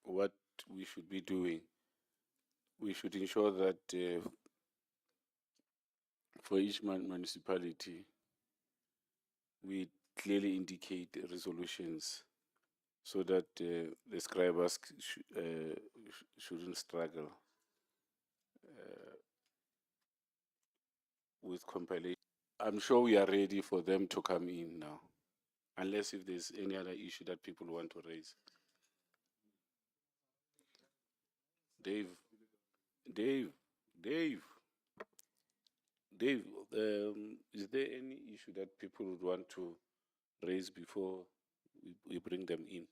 what we should be doing. We should ensure that for each municipality, we clearly indicate resolutions so that the scribers shouldn't struggle with compilation. I'm sure we are ready for them to come in now, unless if there's any other issue that people want to raise. Dave, Dave, Dave, Dave, is there any issue that people would want to raise before we bring them in?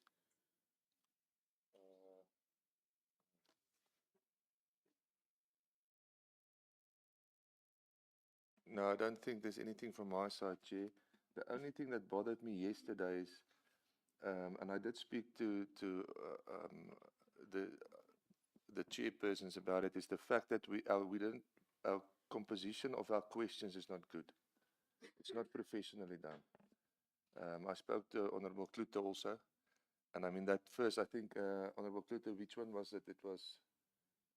No, I don't think there's anything from my side, Chair. The only thing that bothered me yesterday is, and I did speak to the chairpersons about it, is the fact that our composition of our questions is not good. It's not professionally done. I spoke to Honorable Klute also, and I mean that first, I think, Honorable Klute, which one was it? It was,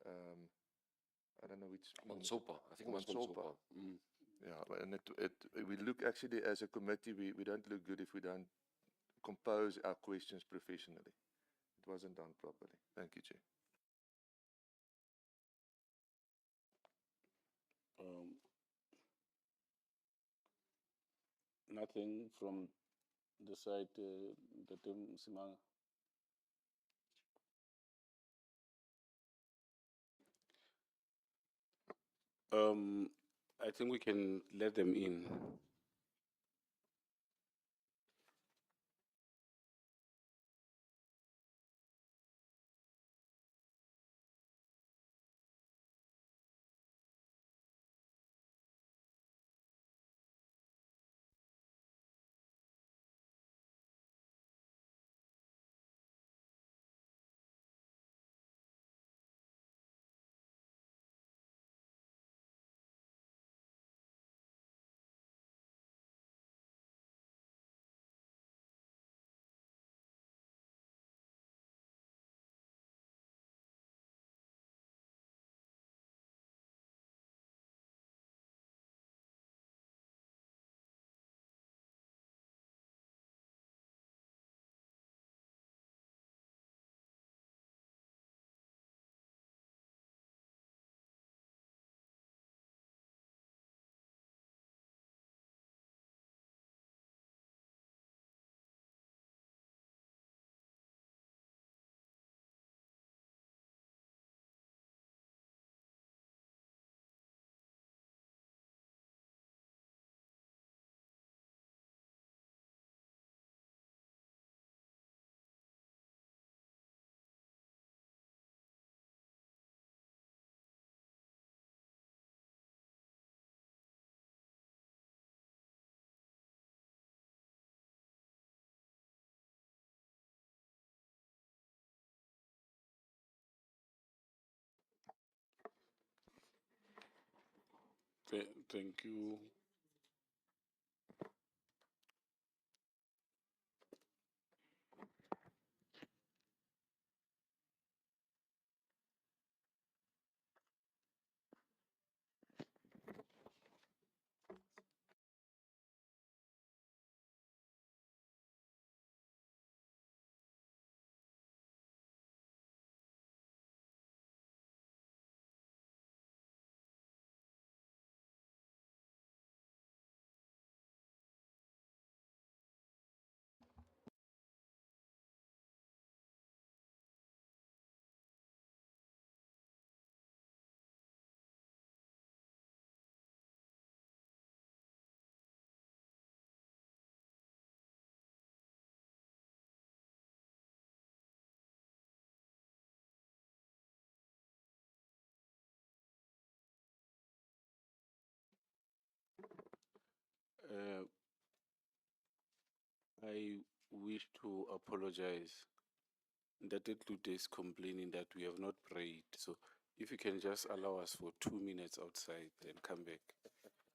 I don't know which. Monsopa. I think it was Monsopa. Yeah, and we look actually as a committee, we don't look good if we don't compose our questions professionally. It wasn't done properly. Thank you, Chair. Nothing from the side, the team Simanga. I think we can let them in. Thank you. I wish to apologize. That Lute is complaining that we have not prayed. So if you can just allow us for 2 minutes outside and come back,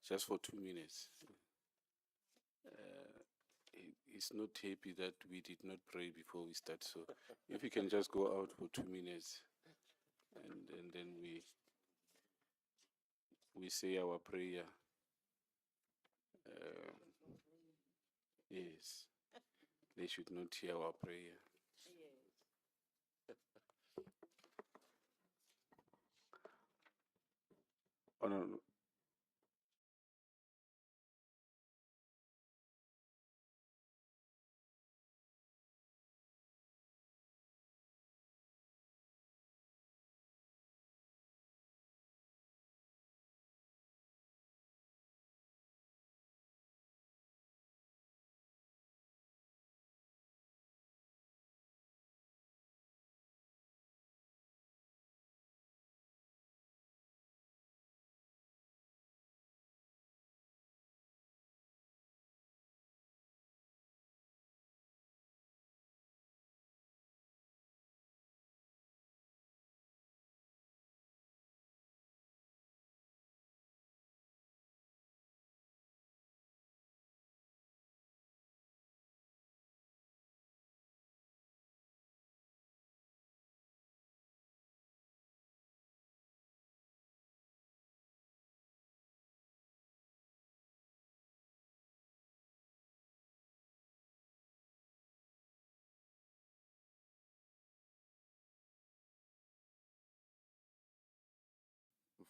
just for 2 minutes. is not happy that we did not pray before we start. So if we can just go out for 2 minutes and then we say our prayer. Yes, they should not hear our prayer. Oh, no.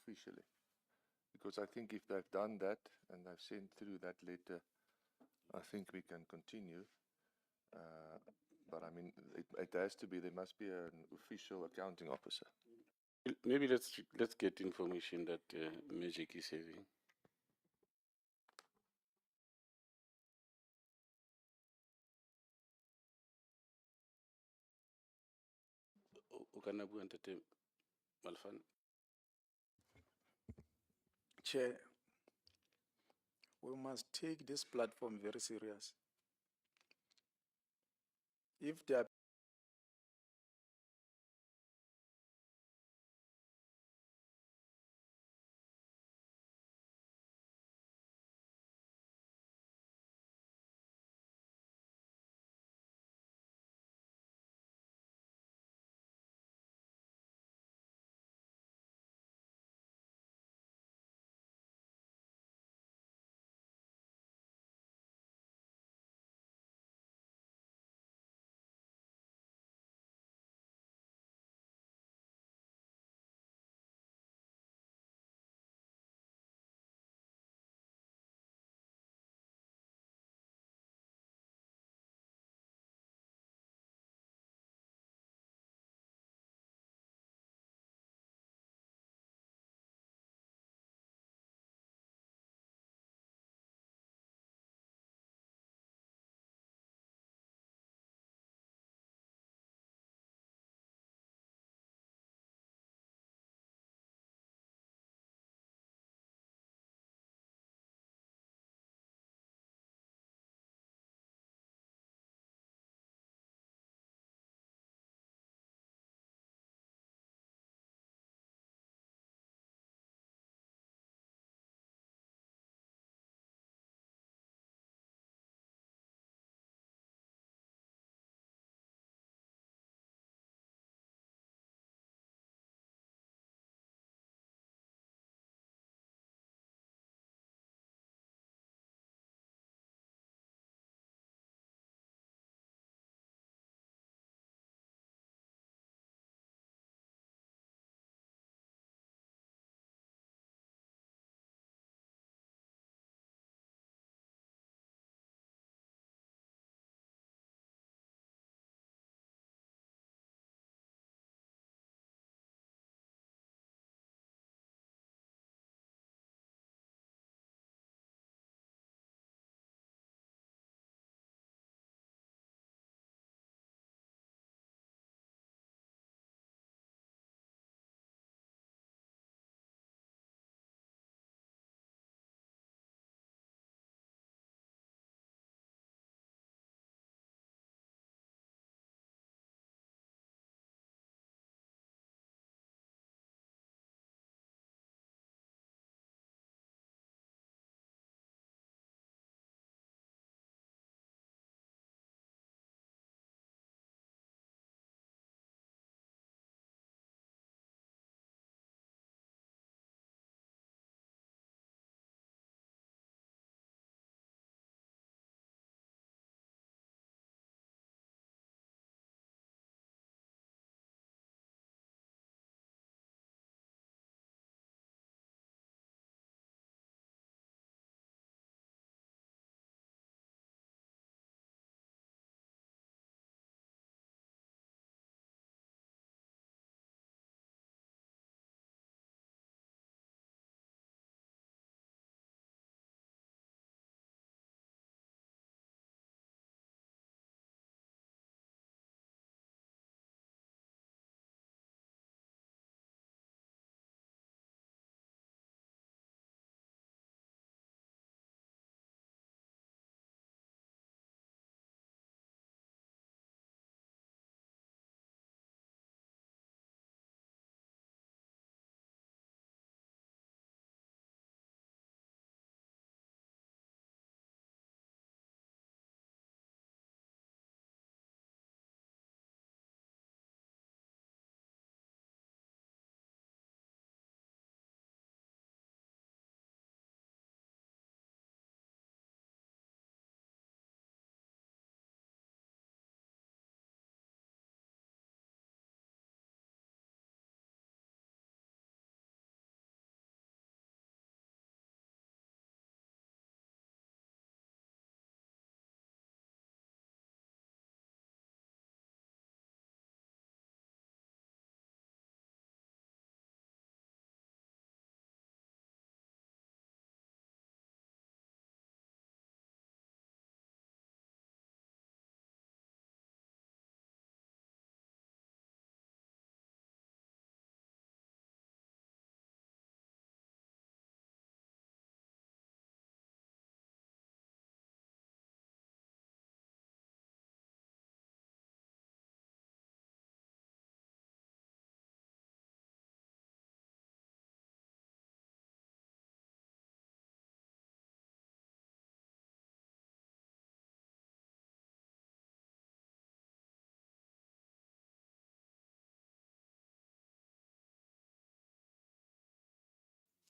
Officially. Because I think if they've done that and they've sent through that letter, I think we can continue. But I mean, it has to be, there must be an official accounting officer. Maybe let's get information that Magic is having. O kana bua ntate Malfan. Chair, we must take this platform very serious. If there are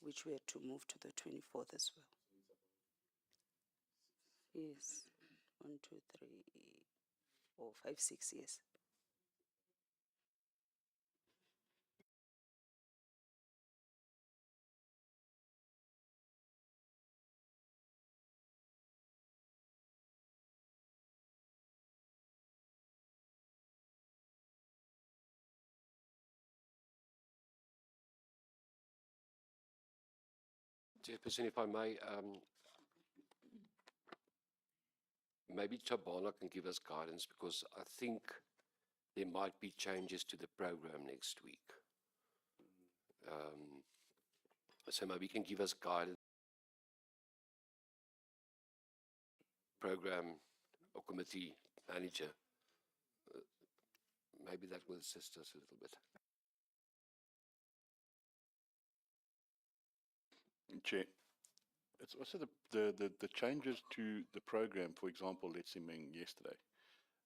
which we had to move to the 24th as well. Yes, 1, 2, 3, 4, 5, 6 years. Chairperson, if I may, maybe Tabana can give us guidance because I think there might be changes to the program next week. So maybe you can give us guidance. Program or committee manager, maybe that will assist us a little bit. Chair, it's also the changes to the program, for example, let's say yesterday,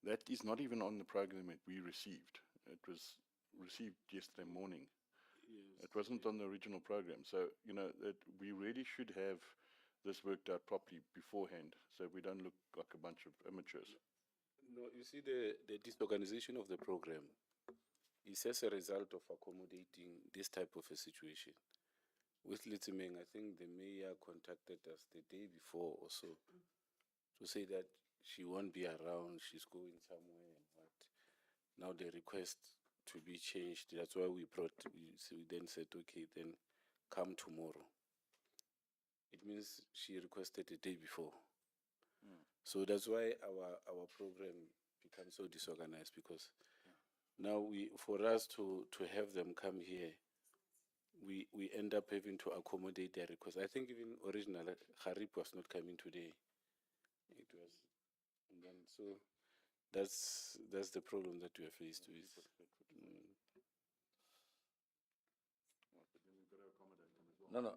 that is not even on the program that we received. It was received yesterday morning. Yes. It wasn't on the original program. So, you know, that we really should have this worked out properly beforehand so we don't look like a bunch of amateurs. No, you see, the disorganization of the program is as a result of accommodating this type of a situation. With Litimeng, I think the mayor contacted us the day before or so to say that she won't be around, she's going somewhere and what. Now the request to be changed, that's why we then said, okay, then come tomorrow. It means she requested the day before. So that's why our program becomes so disorganized because now for us to have them come here, we end up having to accommodate their request. I think even originally Harip was not coming today. It was, and then so that's the problem that we are faced with. No,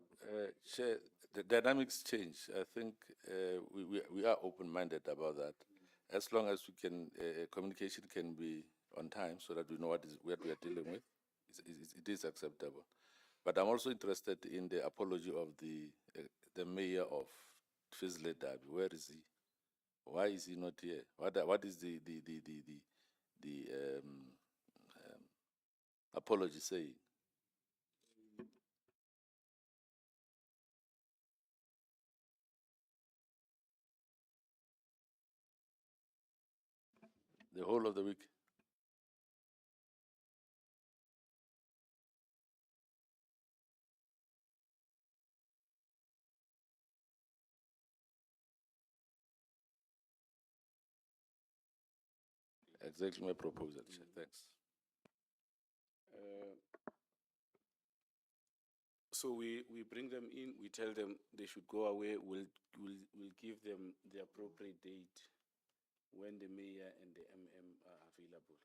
Chair, the dynamics change. I think we are open-minded about that. As long as we can, communication can be on time so that we know what we are dealing with, it is acceptable. But I'm also interested in the apology of the mayor of Fizzle Derby. Where is he? Why is he not here? What is the apology saying? The whole of the week. Exactly my proposal, Chair. Thanks. So we bring them in, we tell them they should go away, we'll give them the appropriate date when the mayor and the MM are available.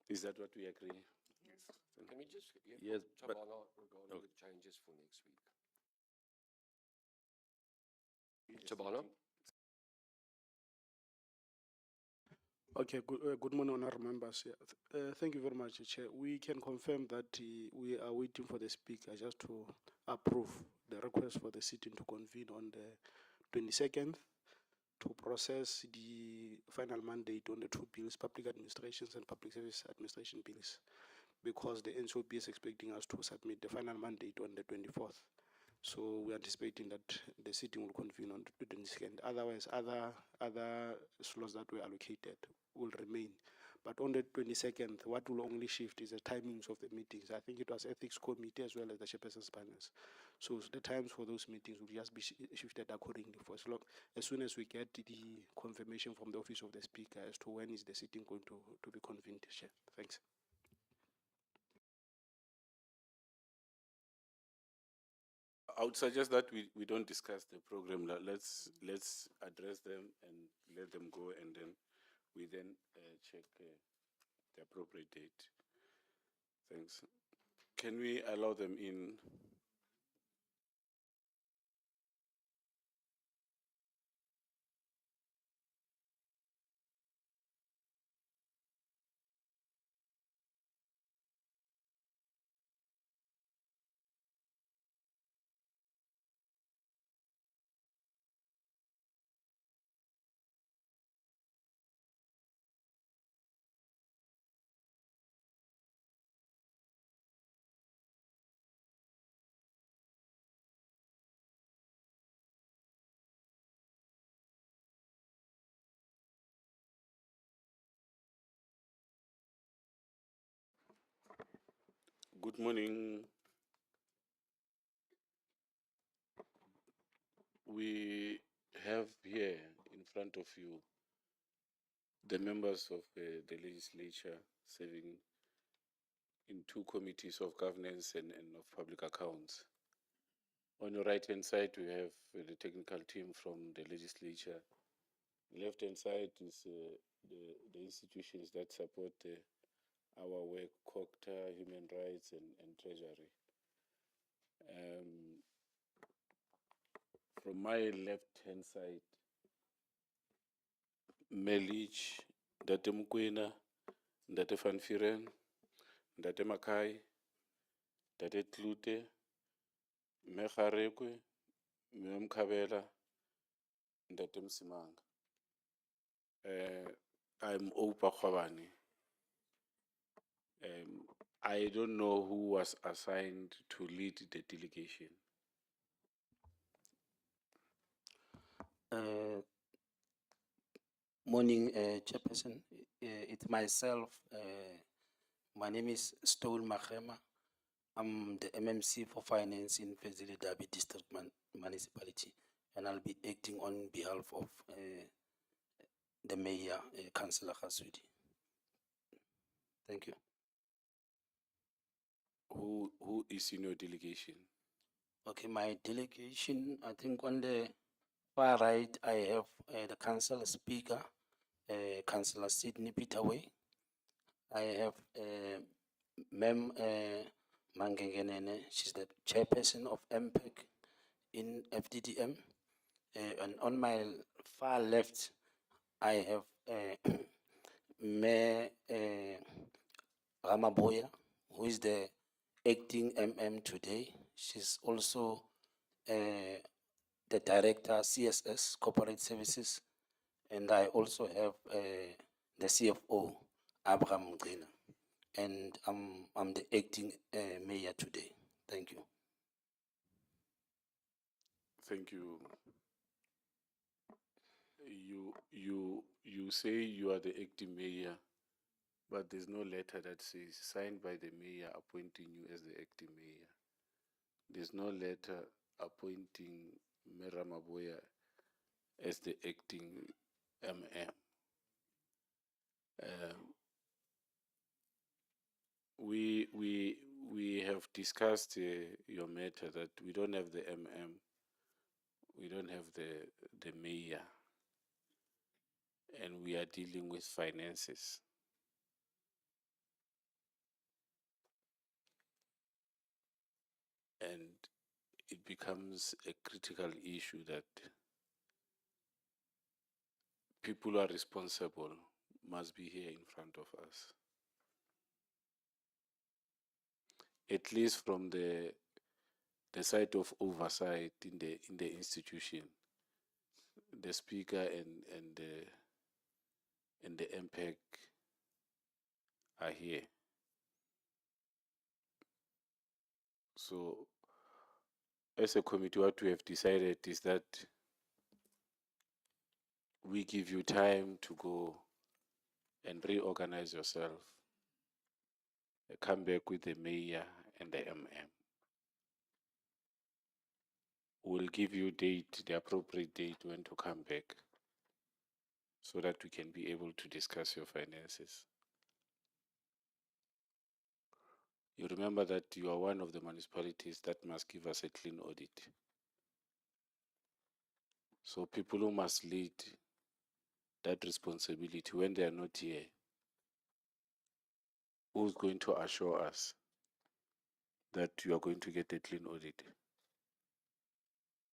Is that what we agree? Yes. Can we just hear Yes, from but- Tabana regarding the changes for next week? Tabana? Okay, good morning, honorable members. Thank you very much, Chair. We can confirm that we are waiting for the Speaker just to approve the request for the sitting to convene on the 22nd to process the final mandate on the two bills, public administrations and public service administration bills, because the NCOP is expecting us to submit the final mandate on the 24th. So we're anticipating that the sitting will convene on the 22nd. Otherwise, other slots that were allocated will remain. But on the 22nd, what will only shift is the timings of the meetings. I think it was Ethics Committee as well as the Chairperson's panels. So the times for those meetings will just be shifted accordingly. For as soon as we get the confirmation from the Office of the Speaker as to when is the sitting going to be convened. Chair. Thanks. I would suggest that we don't discuss the program. Let's address them and let them go, and then we check the appropriate date. Thanks. Can we allow them in? Good morning. We have here in front of you the members of the legislature serving in two committees of governance and of public accounts. On your right-hand side, we have the technical team from the legislature. Left-hand side is the institutions that support our work, COCTA, human rights, and treasury. From my left-hand side, Melich, Ndate Mukwena, Ndate Van Vieren, Ndate Makai, Ndate Tlute, Mekharekwe, Mkabela, Ndate Msimanga. I'm Opa Khwabane. I don't know who was assigned to lead the delegation. Morning, Chairperson. It's myself. My name is Stole Mahema. I'm the MMC for Finance in Fezile Dabi District Municipality, and I'll be acting on behalf of the Mayor, Councillor Khasudi. Thank you. Who is in your delegation? Okay, my delegation, I think on the far right, I have the Council Speaker, Councillor Sydney Peterway. I have Mem Mangengenene, she's the chairperson of MPEC in FDDM. And on my far left, I have Mayor Ramaboya, who is the acting MM today. She's also the director, CSS, Corporate Services. And I also have the CFO, Abraham Mgina. And I'm the acting mayor today. Thank you. Thank you. You say you are the acting mayor, but there's no letter that says signed by the mayor appointing you as the acting mayor. There's no letter appointing Mayor Ramaboya as the acting MM. We have discussed your matter that we don't have the MM, we don't have the mayor, and we are dealing with finances. And it becomes a critical issue that people who are responsible must be here in front of us. At least from the side of oversight in the institution, the speaker and the MPEC are here. So as a committee, what we have decided is that we give you time to go and reorganize yourself, come back with the mayor and the MM. We'll give you date, the appropriate date when to come back, so that we can be able to discuss your finances. You remember that you are one of the municipalities that must give us a clean audit. So people who must lead that responsibility when they are not here, who's going to assure us that you are going to get a clean audit?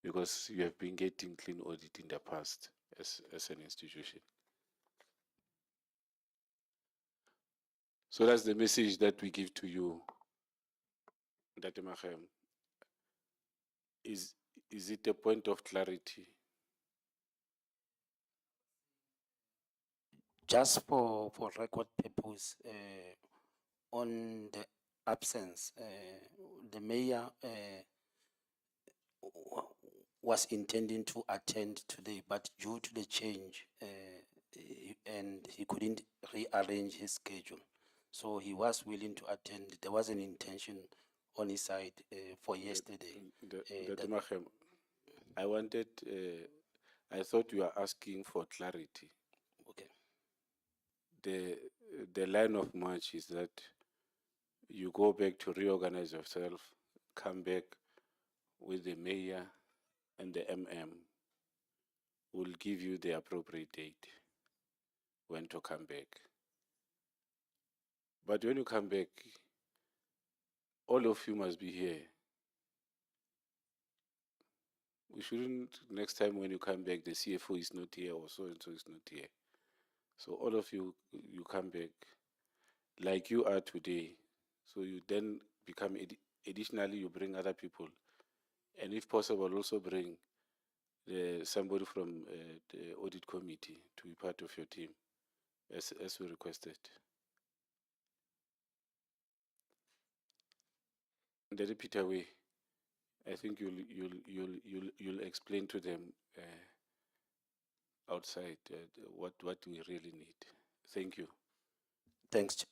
Because you have been getting clean audit in the past as an institution. So that's the message that we give to you, Dr. Machem. Is it a point of clarity? Just for record purpose, on the absence, the mayor was intending to attend today, but due to the change, and he couldn't rearrange his schedule. So he was willing to attend. There was an intention on his side for yesterday. That that- Machem, I wanted, I thought you were asking for clarity. okay. The line of march is that you go back to reorganize yourself, come back with the mayor and the MM, will give you the appropriate date when to come back. But when you come back, all of you must be here. We shouldn't, next time when you come back, the CFO is not here or so and so is not here. So all of you, you come back like you are today. So you then become, additionally, you bring other people. And if possible, also bring somebody from the audit committee to be part of your team, as we requested. Then repeat away. I think you'll explain to them outside what we really need. Thank you. Thanks.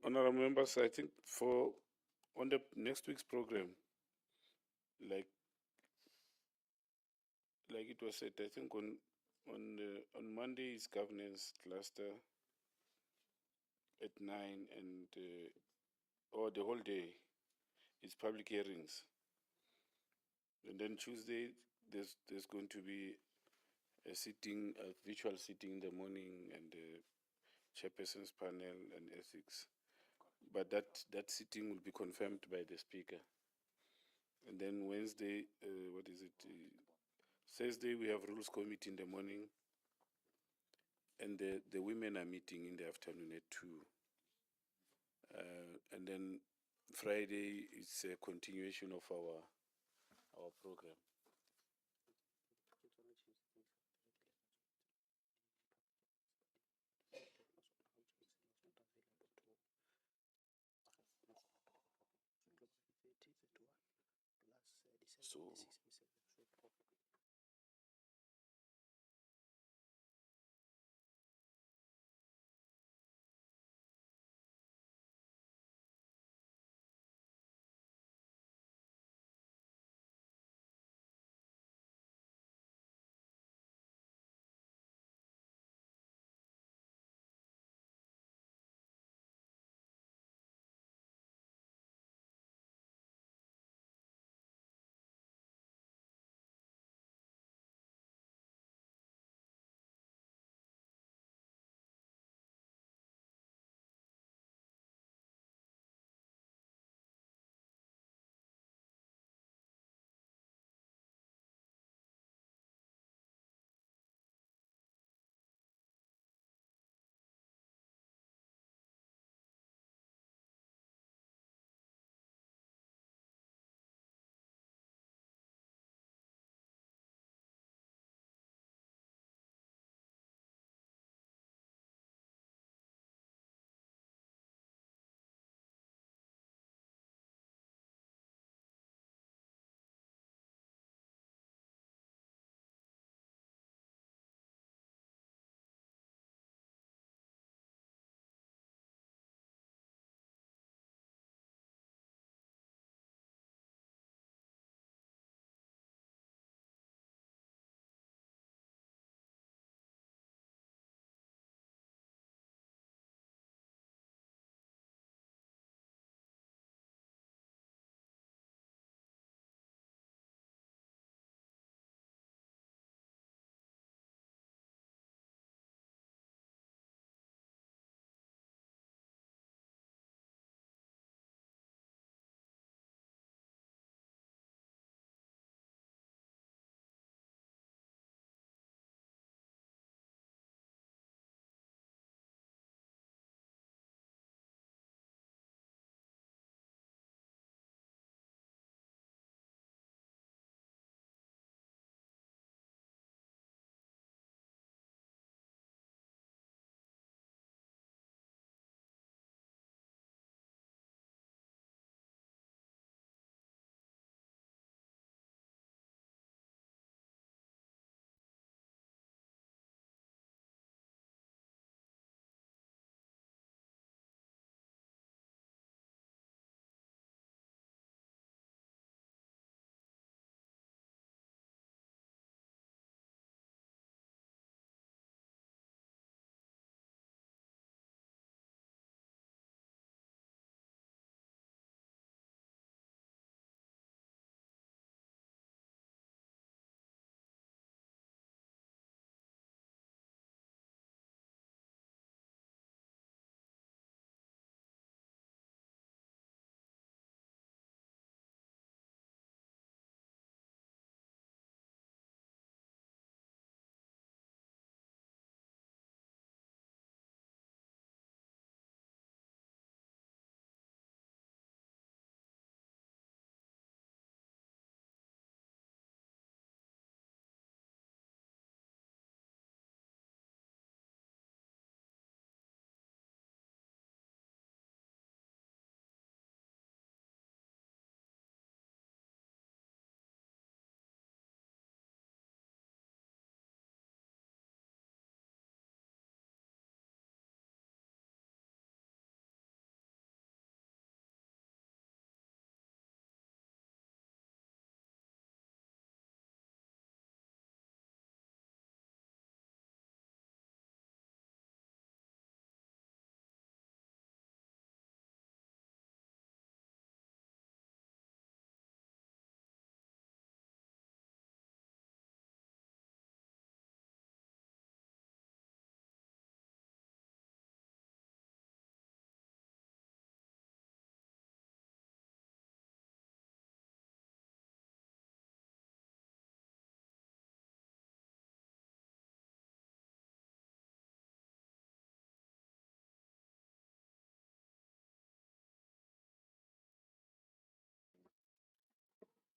Honorable members, I think for on the next week's program, like it was said, I think on Monday is governance cluster at 9, and or the whole day is public hearings, and then Tuesday there's going to be a sitting, a virtual sitting in the morning, and the chairperson's panel and ethics. But that sitting will be confirmed by the speaker. And then Wednesday, what is it? Thursday we have rules committee in the morning, and the women are meeting in the afternoon at 2. And then Friday is a continuation of our program. So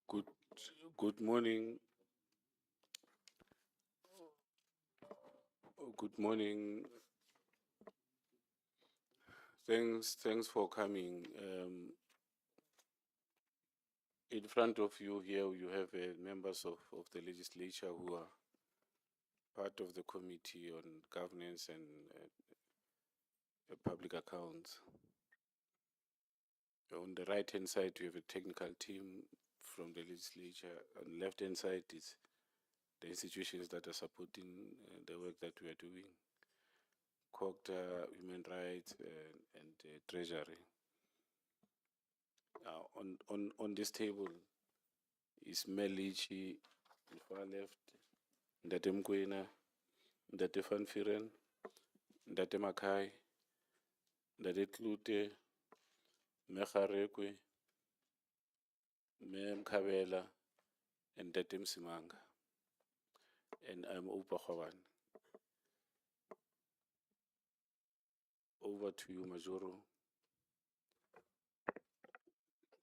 Good morning. Good morning. Thanks for coming. In front of you here, you have members of the legislature who are part of the Committee on Governance and Public Accounts. On the right-hand side, you have a technical team from the legislature. On the left-hand side is the institutions that are supporting the work that we are doing. COGTA, Human Rights, and Treasury. On this table is Melichi, on far left, Ndate Mkwena, Ndate Van Vieren, Ndate Makai, Ndate Klute, Mekharekwe, Mkabela, and Ndate Msimanga. And I'm Upa Khwaban. Over to you, Majoro.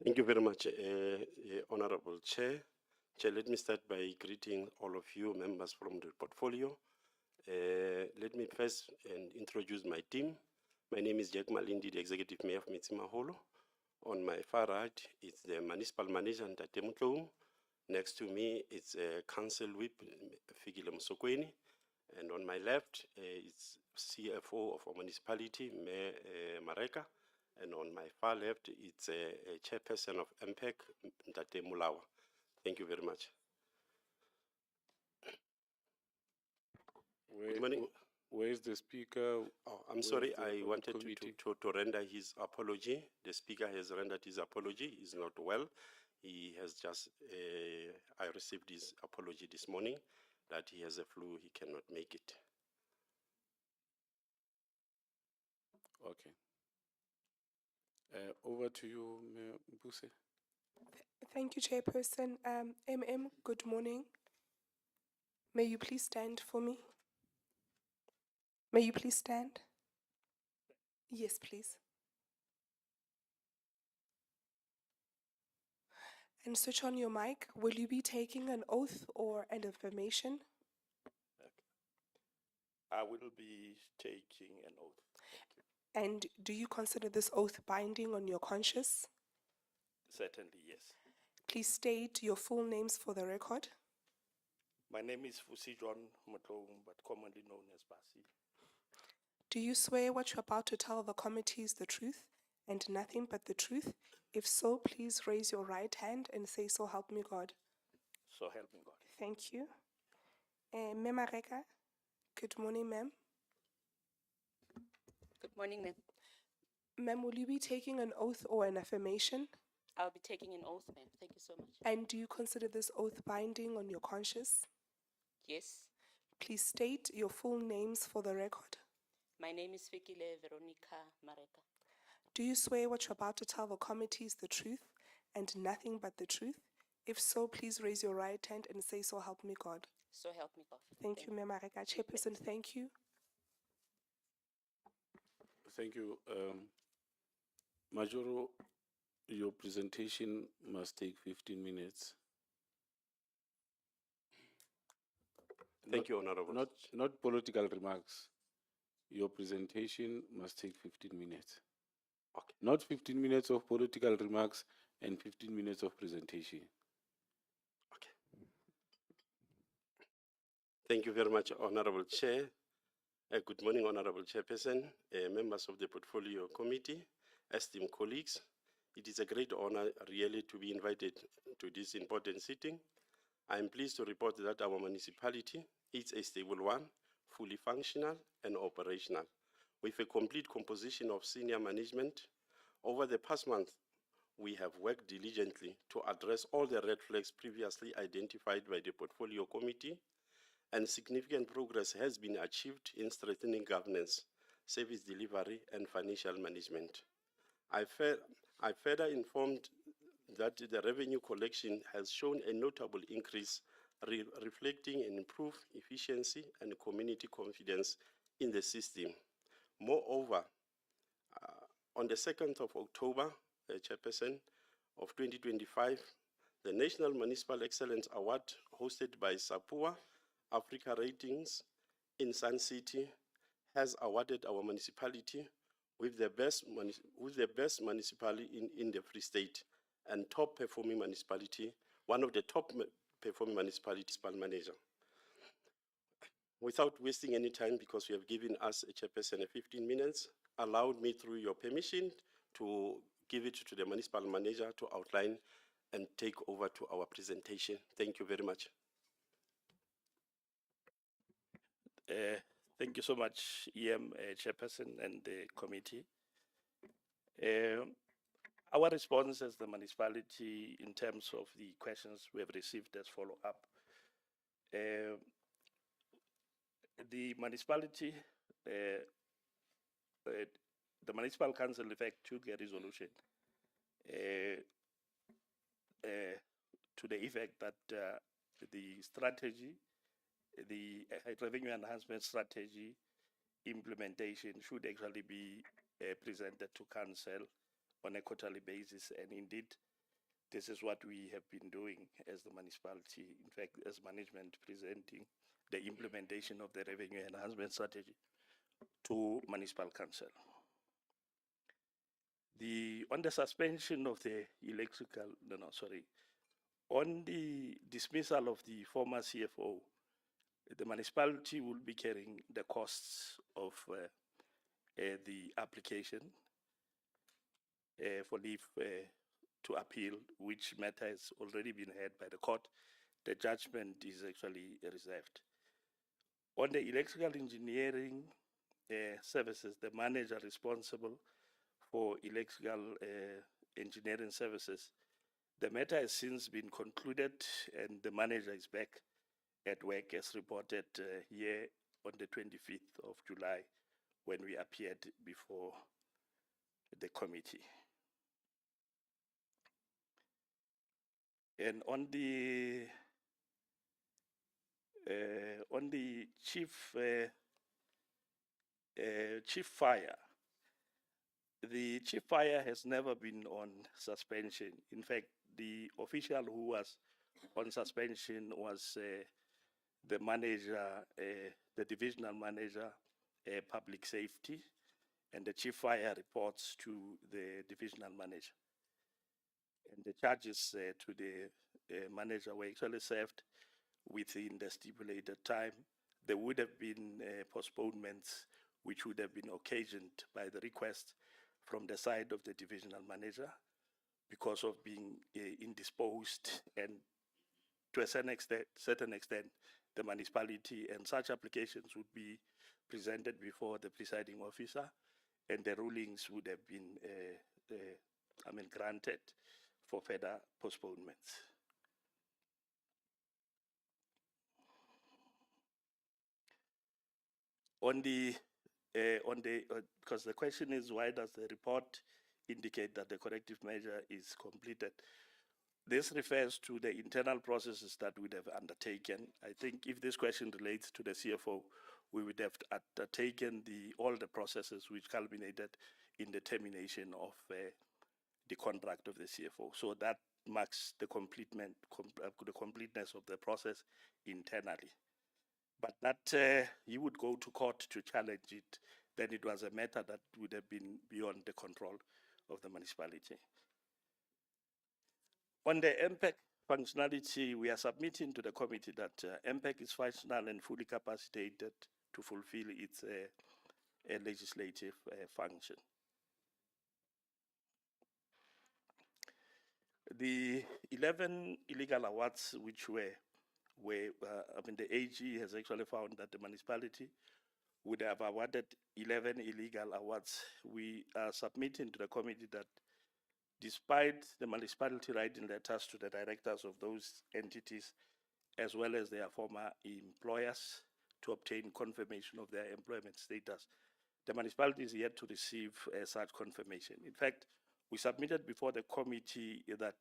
Thank you very much, Honorable Chair. Chair, let me start by greeting all of you members from the portfolio. Let me first introduce my team. My name is Jack Malindi, the Executive Mayor of Mitsimaholo. On my far right, it's the Municipal Manager, Ntate Mutloum. Next to me, it's Council Whip, Fikile Msokweni. And on my left, it's CFO of a municipality, Mayor Mareka. And on my far left, it's a chairperson of MPEC, Ntate Mulawa. Thank you very much. Good morning. Where is the speaker? Oh, I'm sorry, I wanted to render his apology. The speaker has rendered his apology. He's not well. He has just, I received his apology this morning that he has a flu, he cannot make it. Okay. Over to you, Mayor Mbuse. Thank you, Chairperson. MM, good morning. May you please stand for me? May you please stand? Yes, please. And switch on your mic. Will you be taking an oath or an affirmation? I will be taking an oath. And do you consider this oath binding on your conscience? Certainly, yes. Please state your full names for the record. My name is Fusi John Mutloum, but commonly known as Basi. Do you swear what you're about to tell the committee is the truth and nothing but the truth? If so, please raise your right hand and say, "So help me God." So help me God. Thank you. Ma'am Mareka, good morning, ma'am. Good morning, ma'am. Ma'am, will you be taking an oath or an affirmation? I'll be taking an oath, ma'am. Thank you so much. And do you consider this oath binding on your conscience? Yes. Please state your full names for the record. My name is Fikile Veronica Mareka. Do you swear what you're about to tell the committee is the truth and nothing but the truth? If so, please raise your right hand and say, "So help me God." So help me God. Thank you, Ma'am Mareka. Chairperson, thank you. Thank you. Majoro, your presentation must take 15 minutes. Thank you, Honorable. Not political remarks. Your presentation must take 15 minutes. Okay. Not 15 minutes of political remarks and 15 minutes of presentation. Okay. Thank you very much, Honorable Chair. Good morning, Honorable Chairperson, members of the Portfolio Committee, esteemed colleagues. It is a great honor really to be invited to this important sitting. I am pleased to report that our municipality is a stable one, fully functional and operational, with a complete composition of senior management. Over the past month, we have worked diligently to address all the red flags previously identified by the Portfolio Committee, and significant progress has been achieved in strengthening governance, service delivery, and financial management. I further informed that the revenue collection has shown a notable increase, reflecting an improved efficiency and community confidence in the system. Moreover, on the 2nd of October, Chairperson of 2025, The National Municipal Excellence Award, hosted by Sapua Africa Ratings in Sun City, has awarded our municipality with the best municipality in the Free State and top performing municipality, one of the top performing municipalities, manager. Without wasting any time, because you have given us a chairperson 15 minutes, allowed me, through your permission, to give it to the municipal manager to outline and take over to our presentation. Thank you very much. Thank you so much, EM Chairperson and the committee. Our response as the municipality in terms of the questions we have received as follow-up. The municipality, the municipal council in fact took a resolution to the effect that the strategy, the revenue enhancement strategy implementation should actually be presented to council on a quarterly basis. And indeed, this is what we have been doing as the municipality, in fact, as management, presenting the implementation of the revenue enhancement strategy to municipal council. On the suspension of the on the dismissal of the former CFO, the municipality will be carrying the costs of the application for leave to appeal, which matter has already been heard by the court. The judgment is actually reserved. On the electrical engineering services, the manager responsible for electrical engineering services, the matter has since been concluded and the manager is back at work as reported here on the 25th of July when we appeared before the committee. And on the chief fire, the chief fire has never been on suspension. In fact, the official who was on suspension was the manager, the divisional manager, public safety, and the chief fire reports to the divisional manager. And the charges to the manager were actually served within the stipulated time. There would have been postponements which would have been occasioned by the request from the side of the divisional manager because of being indisposed, and to a certain extent, the municipality and such applications would be presented before the presiding officer, and the rulings would have been granted for further postponements. Because the question is, why does the report indicate that the corrective measure is completed? This refers to the internal processes that we have undertaken. I think if this question relates to the CFO, we would have undertaken all the processes which culminated in the termination of the contract of the CFO. So that marks the completeness of the process internally. But that he would go to court to challenge it, then it was a matter that would have been beyond the control of the municipality. On the MPEC functionality, we are submitting to the committee that MPEC is functional and fully capacitated to fulfill its legislative function. The 11 illegal awards which the AG has actually found that the municipality would have awarded 11 illegal awards. We are submitting to the committee that despite the municipality writing letters to the directors of those entities, as well as their former employers, to obtain confirmation of their employment status, the municipality is yet to receive such confirmation. In fact, we submitted before the committee that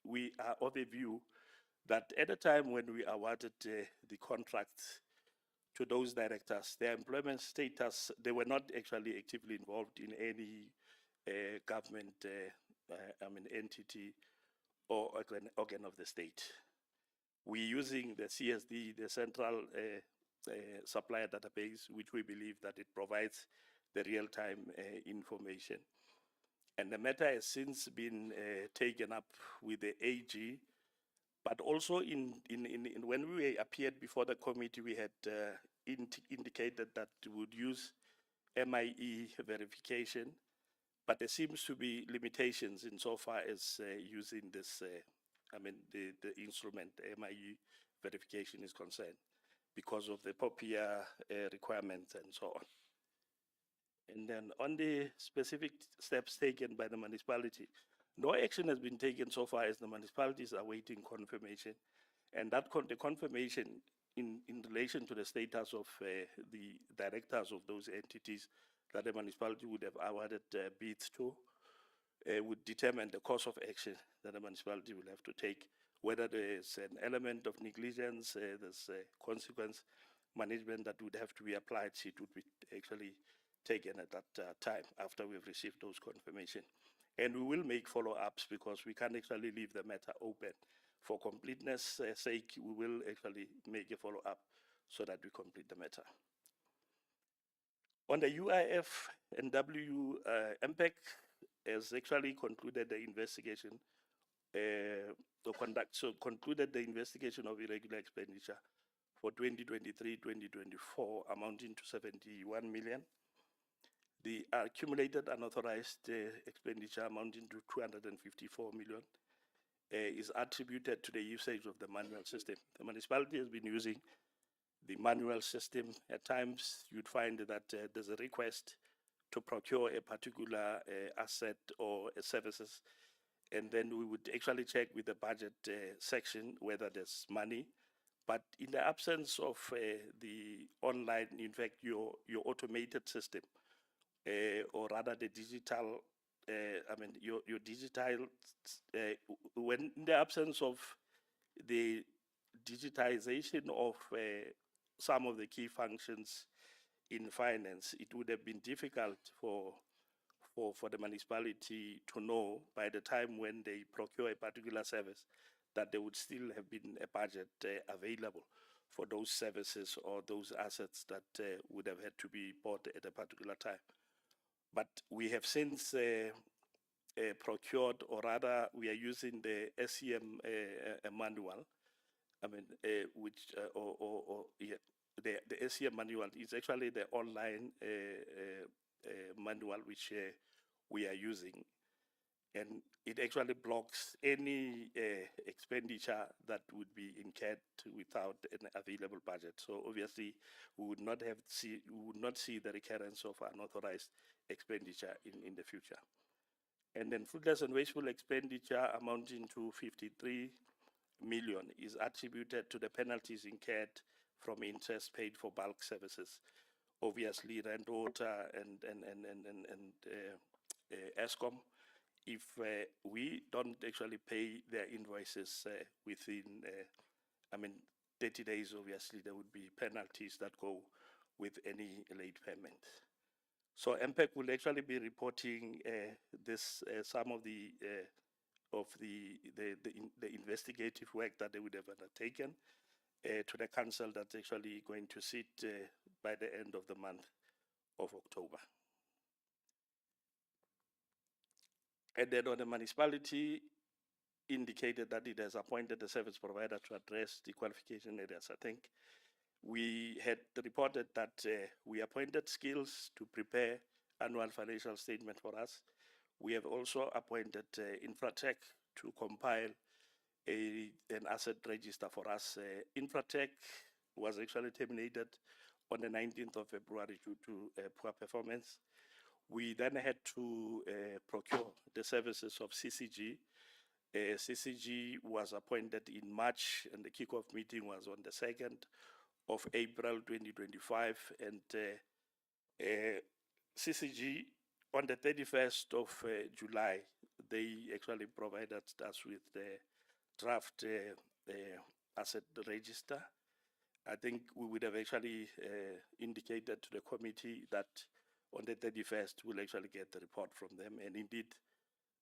we are of a view that at the time when we awarded the contracts to those directors, their employment status, they were not actually actively involved in any government entity or organ of the state. We're using the CSD, the Central Supplier Database, which we believe that it provides the real-time information. And the matter has since been taken up with the AG, but also when we appeared before the committee, we had indicated that we would use MIE verification, but there seems to be limitations insofar as using this, the instrument MIE verification is concerned because of the POPIA requirements and so on. And then on the specific steps taken by the municipality, no action has been taken so far as the municipalities are awaiting confirmation. And that the confirmation in relation to the status of the directors of those entities that the municipality would have awarded bids to would determine the course of action that the municipality will have to take, whether there's an element of negligence, there's a consequence management that would have to be applied. It would be actually taken at that time after we've received those confirmation. And we will make follow-ups because we can't actually leave the matter open. For completeness sake, we will actually make a follow-up so that we complete the matter. On the UIF and MPEC has actually concluded the investigation concluded the investigation of irregular expenditure for 2023-2024 amounting to 71 million. The accumulated unauthorized expenditure amounting to 254 million is attributed to the usage of the manual system. The municipality has been using the manual system. At times, you'd find that there's a request to procure a particular asset or services, and then we would actually check with the budget section whether there's money. But in the absence of the online, in fact, your automated system, or rather the digital, your digital, when in the absence of the digitization of some of the key functions in finance, it would have been difficult for the municipality to know by the time when they procure a particular service that there would still have been a budget available for those services or those assets that would have had to be bought at a particular time. But we have since procured, or rather we are using the SEM manual, the SEM manual is actually the online manual which we are using, and it actually blocks any expenditure that would be incurred without an available budget. So obviously, we would not see the recurrence of unauthorized expenditure in the future. And then fruitless and wasteful expenditure amounting to 53 million is attributed to the penalties incurred from interest paid for bulk services. Obviously, rent, water, and ESCOM. If we don't actually pay their invoices within, 30 days, obviously there would be penalties that go with any late payment. So MPEC will actually be reporting some of the investigative work that they would have undertaken to the council that's actually going to sit by the end of the month of October. And then on the municipality indicated that it has appointed a service provider to address the qualification areas. I think we had reported that we appointed Skills to prepare annual financial statement for us. We have also appointed Infratech to compile an asset register for us. Infratech was actually terminated on the 19th of February due to poor performance. We then had to procure the services of CCG. CCG was appointed in March, and the kickoff meeting was on the 2nd of April 2025. And CCG, on the 31st of July, they actually provided us with the draft asset register. I think we would have actually indicated to the committee that on the 31st, we'll actually get the report from them. And indeed,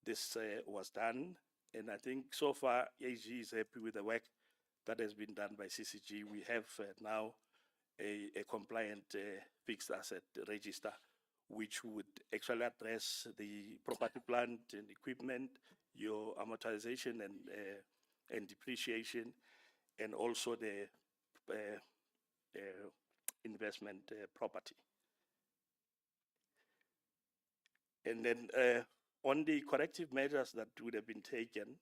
this was done. And I think so far, AG is happy with the work that has been done by CCG. We have now a compliant fixed asset register, which would actually address the property, plant and equipment, your amortization and depreciation, and also the investment property. And then on the corrective measures that would have been taken,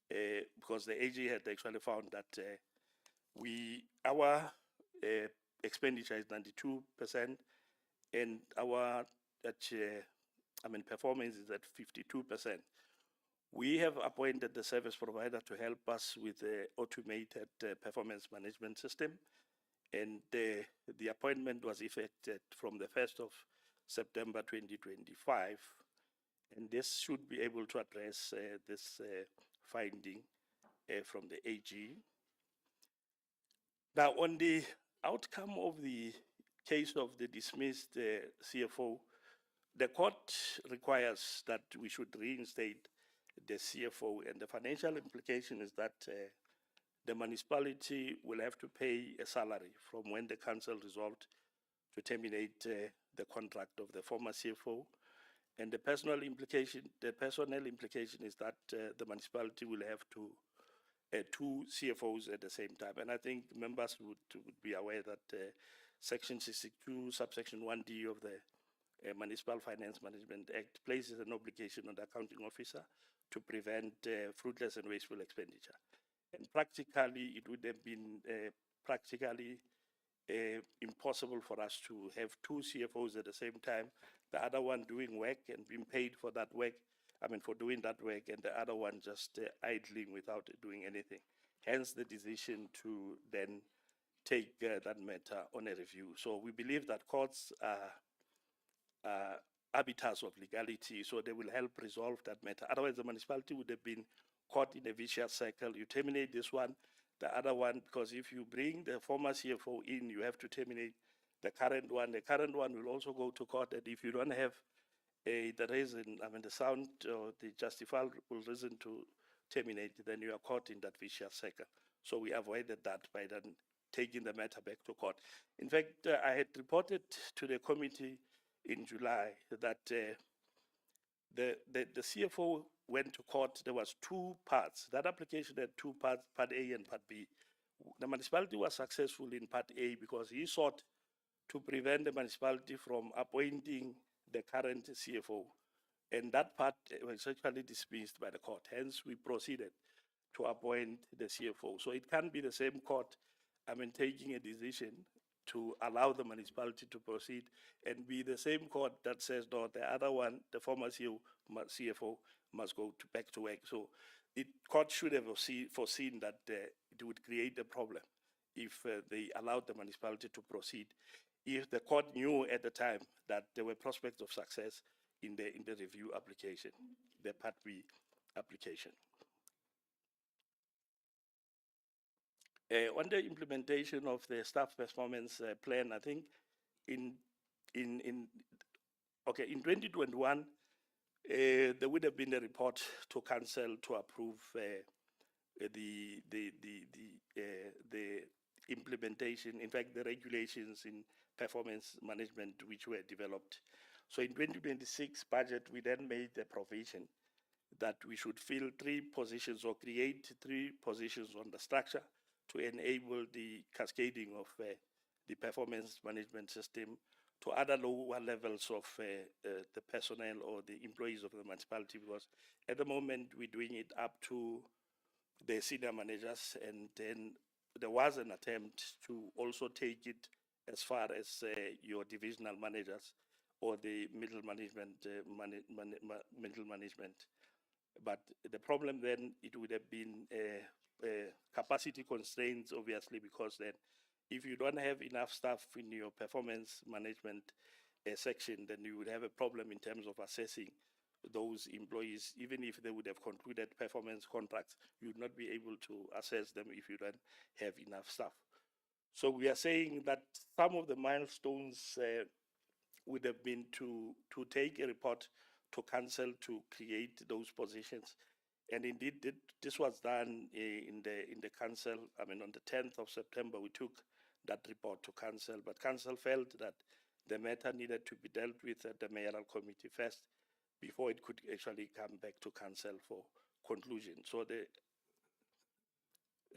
because the AG had actually found that our expenditure is 92%, and our performance is at 52%. We have appointed the service provider to help us with the automated performance management system, and the appointment was effected from the 1st of September 2025, and this should be able to address this finding from the AG. Now, on the outcome of the case of the dismissed CFO, the court requires that we should reinstate the CFO, and the financial implication is that the municipality will have to pay a salary from when the council resolved to terminate the contract of the former CFO. And the personnel implication is that the municipality will have to two CFOs at the same time. And I think members would be aware that Section 62, subsection 1D of the Municipal Finance Management Act places an obligation on the accounting officer to prevent fruitless and wasteful expenditure. And practically, it would have been impossible for us to have two CFOs at the same time, the other one doing work and being paid for that work, for doing that work, and the other one just idling without doing anything. Hence the decision to then take that matter on a review. So we believe that courts are arbiters of legality, so they will help resolve that matter. Otherwise, the municipality would have been caught in a vicious cycle. You terminate this one, the other one, because if you bring the former CFO in, you have to terminate the current one. The current one will also go to court, and if you don't have the reason, the sound or the justifiable reason to terminate, then you are caught in that vicious cycle. So we avoided that by then taking the matter back to court. In fact, I had reported to the committee in July that the CFO went to court. There was two parts. That application had two parts, Part A and Part B. The municipality was successful in Part A because he sought to prevent the municipality from appointing the current CFO. And that part was actually dismissed by the court. Hence, we proceeded to appoint the CFO. So it can be the same court, taking a decision to allow the municipality to proceed, and be the same court that says, no, the other one, the former CFO, must go back to work. So court should have foreseen that it would create a problem if they allowed the municipality to proceed. If the court knew at the time that there were prospects of success in the review application, the Part B application. On the implementation of the staff performance plan, I think in 2021, there would have been a report to council to approve the implementation, in fact, the regulations in performance management which were developed. So in 2026 budget, we then made the provision that we should fill 3 positions or create 3 positions on the structure to enable the cascading of the performance management system to other lower levels of the personnel or the employees of the municipality, because at the moment we're doing it up to the senior managers, and then there was an attempt to also take it as far as your divisional managers or the middle management, middle management. But the problem then, it would have been capacity constraints, obviously, because then if you don't have enough staff in your performance management section, then you would have a problem in terms of assessing those employees. Even if they would have concluded performance contracts, you would not be able to assess them if you don't have enough staff. So we are saying that some of the milestones would have been to take a report to council to create those positions And indeed, this was done in the council. I mean, on the 10th of September, we took that report to council, but council felt that the matter needed to be dealt with at the mayoral committee first before it could actually come back to council for conclusion. So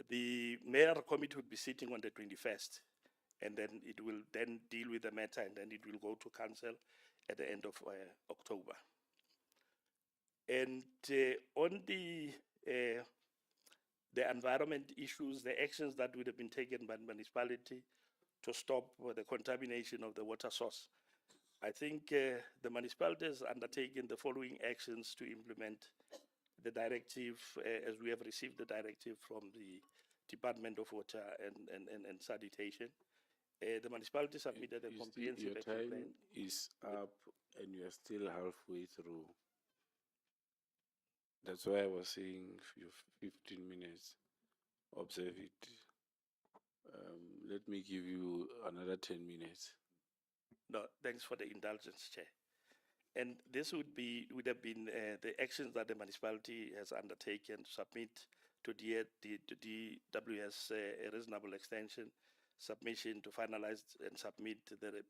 the mayoral committee would be sitting on the 21st, and then it will then deal with the matter, and then it will go to council at the end of October. And on the environment issues, the actions that would have been taken by the municipality to stop the contamination of the water source. I think the municipality has undertaken the following actions to implement the directive, as we have received the directive from the Department of Water and Sanitation. The municipality submitted a You see, comprehensive your action time plan. is up and you are still halfway through. That's why I was saying you have 15 minutes. Observe it. Let me give you another 10 minutes. No, thanks for the indulgence, Chair. And this would have been the actions that the municipality has undertaken to submit to the DWS a reasonable extension submission to finalize and submit the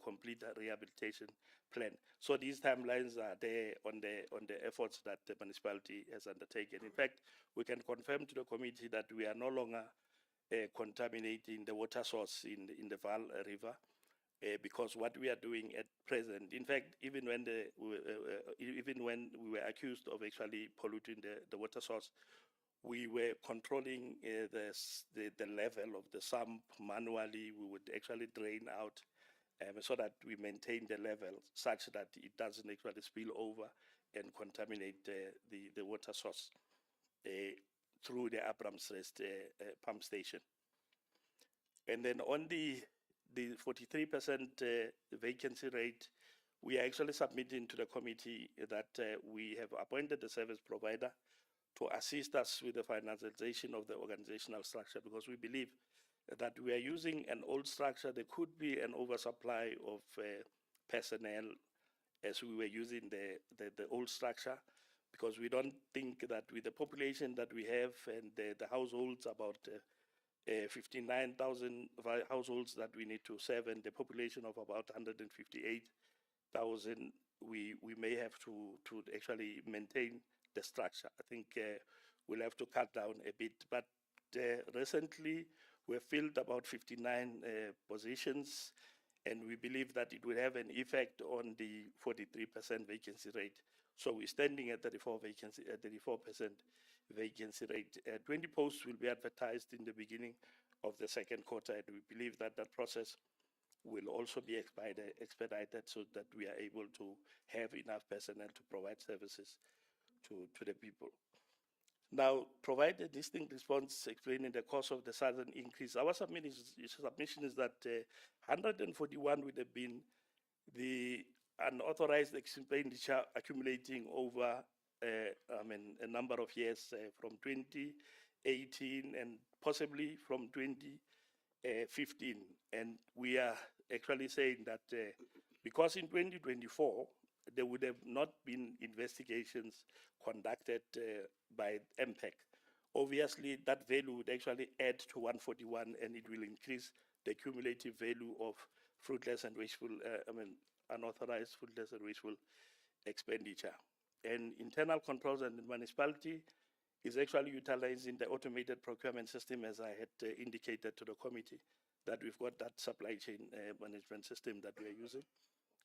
complete rehabilitation plan. So these timelines are there on the efforts that the municipality has undertaken. In fact, we can confirm to the committee that we are no longer contaminating the water source in the Val River. Because what we are doing at present, in fact, even when we were accused of actually polluting the water source, we were controlling the level of the sump manually. We would actually drain out so that we maintain the level such that it doesn't actually spill over and contaminate the water source through the Abrams Rest pump station. And then on the 43% vacancy rate, we are actually submitting to the committee that we have appointed a service provider to assist us with the finalization of the organizational structure, because we believe that we are using an old structure. There could be an oversupply of personnel as we were using the old structure, because we don't think that with the population that we have and the households, about 59,000 households that we need to serve, and the population of about 158,000, we may have to actually maintain the structure. I think we'll have to cut down a bit, but recently we've filled about 59 positions, and we believe that it will have an effect on the 43% vacancy rate. So we're standing at 34% vacancy rate. 20 posts will be advertised in the beginning of the second quarter, and we believe that that process will also be expedited so that we are able to have enough personnel to provide services to the people. Now, provide a distinct response explaining the cause of the sudden increase. Our submission is that 141 would have been the unauthorized expenditure accumulating over a number of years from 2018 and possibly from 2015. And we are actually saying that because in 2024, there would have not been investigations conducted by MPEC. Obviously, that value would actually add to 141, and it will increase the cumulative value of fruitless and wasteful, unauthorized fruitless and wasteful expenditure. And internal controls and the municipality is actually utilizing the automated procurement system, as I had indicated to the committee, that we've got that supply chain management system that we're using.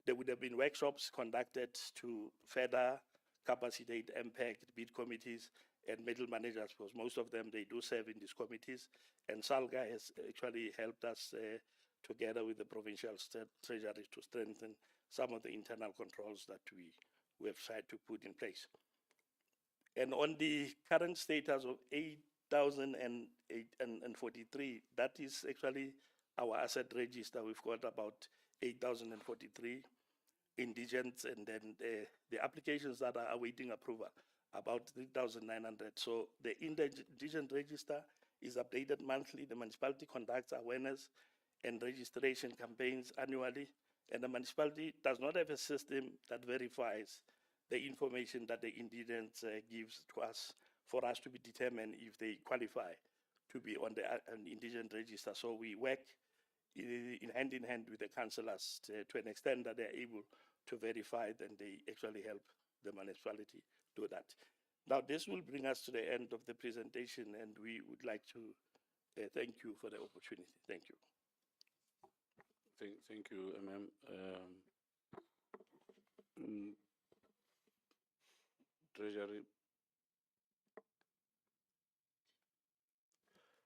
There would have been workshops conducted to further capacitate MPEC, bid committees, and middle managers, because most of them, they do serve in these committees. And SALGA has actually helped us together with the provincial treasury to strengthen some of the internal controls that we have tried to put in place. And on the current status of 8,043, that is actually our asset register. We've got about 8,043 indigents, and then the applications that are awaiting approval, about 3,900. So the indigent register is updated monthly. The municipality conducts awareness and registration campaigns annually, and the municipality does not have a system that verifies the information that the indigent gives to us for us to be determined if they qualify to be on an indigent register. So we work in hand with the councillors to an extent that they're able to verify and they actually help the municipality do that. Now, this will bring us to the end of the presentation, and we would like to thank you for the opportunity. Thank you. Thank you, ma'am. Treasury,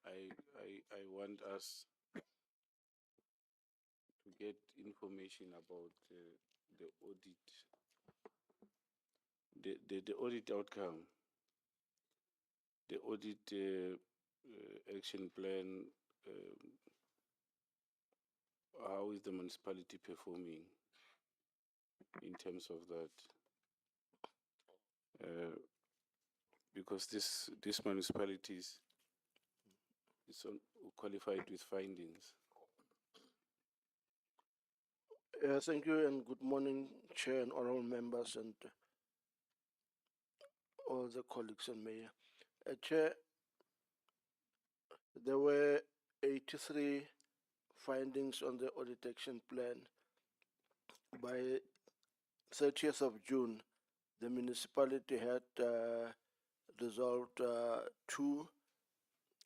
I want us to get information about the audit, the audit outcome, the audit action plan. How is the municipality performing in terms of that? Because this municipalities is qualified with findings. Thank you and good morning, Chair and honorable members and all the colleagues and Mayor. Chair, there were 83 findings on the audit action plan. By 30th of June, the municipality had resolved 2,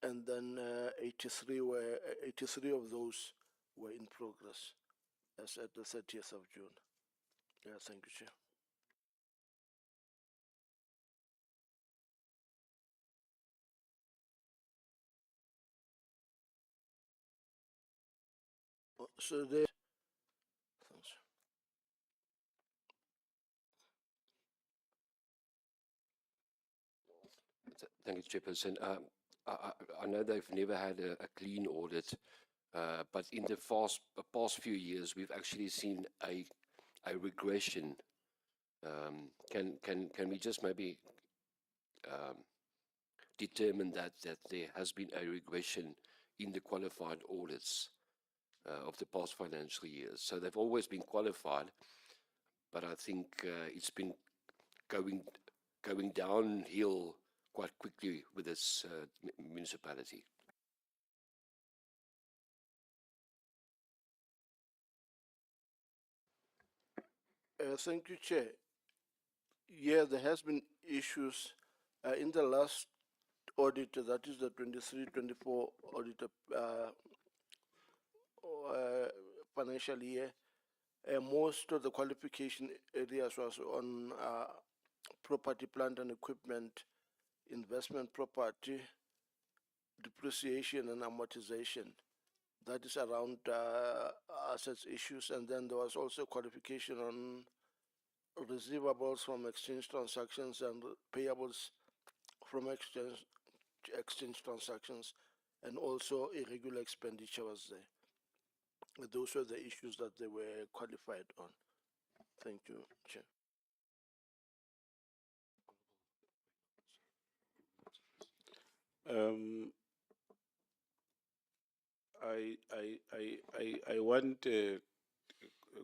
and then 83 of those were in progress as at the 30th of June. Yeah, thank you, Chair. So they. Thanks. Thank you, Chairperson. I know they've never had a clean audit, but in the past few years, we've actually seen a regression. Can we just maybe determine that there has been a regression in the qualified audits of the past financial years? So they've always been qualified, but I think it's been going downhill quite quickly with this municipality. Thank you, Chair. Yeah, there has been issues in the last audit, that is the 23-24 audit financial year. Most of the qualification areas was on property, plant and equipment, investment property, depreciation and amortization. That is around assets issues, and then there was also qualification on receivables from exchange transactions and payables from exchange transactions, and also irregular expenditure was there. Those were the issues that they were qualified on. Thank you, Chair. I want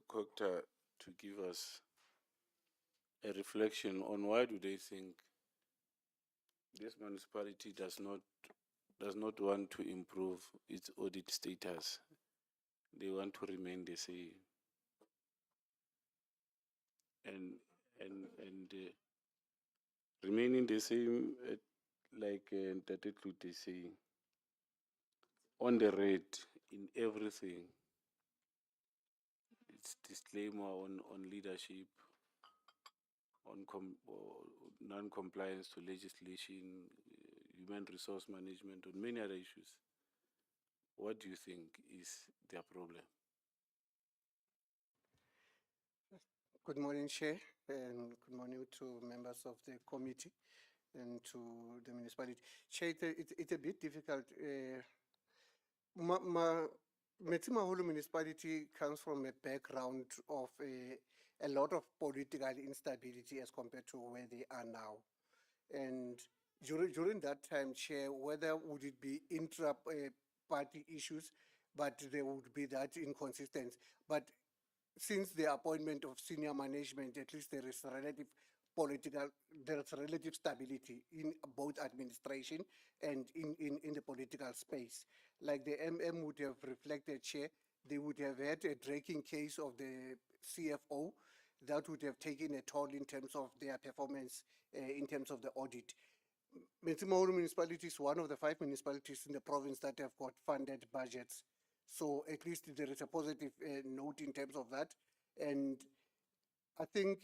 Cocta to give us a reflection on why do they think this municipality does not want to improve its audit status. They want to remain the same. And remaining the same, like Tate Klute is saying, on the red in everything. It's disclaimer on leadership, on non-compliance to legislation, human resource management, on many other issues. What do you think is their problem? Good morning, Chair, and good morning to members of the committee and to the municipality. Chair, it's a bit difficult. Metsimaholo municipality comes from a background of a lot of political instability as compared to where they are now. And during that time, Chair, whether would it be intra-party issues, but there would be that inconsistency. But since the appointment of senior management, at least there is relative there's relative stability in both administration and in the political space. Like the MM would have reflected, Chair, they would have had a dragging case of the CFO that would have taken a toll in terms of their performance, in terms of the audit. Metsimaholo municipality is one of the 5 municipalities in the province that have got funded budgets. So at least there is a positive note in terms of that. And I think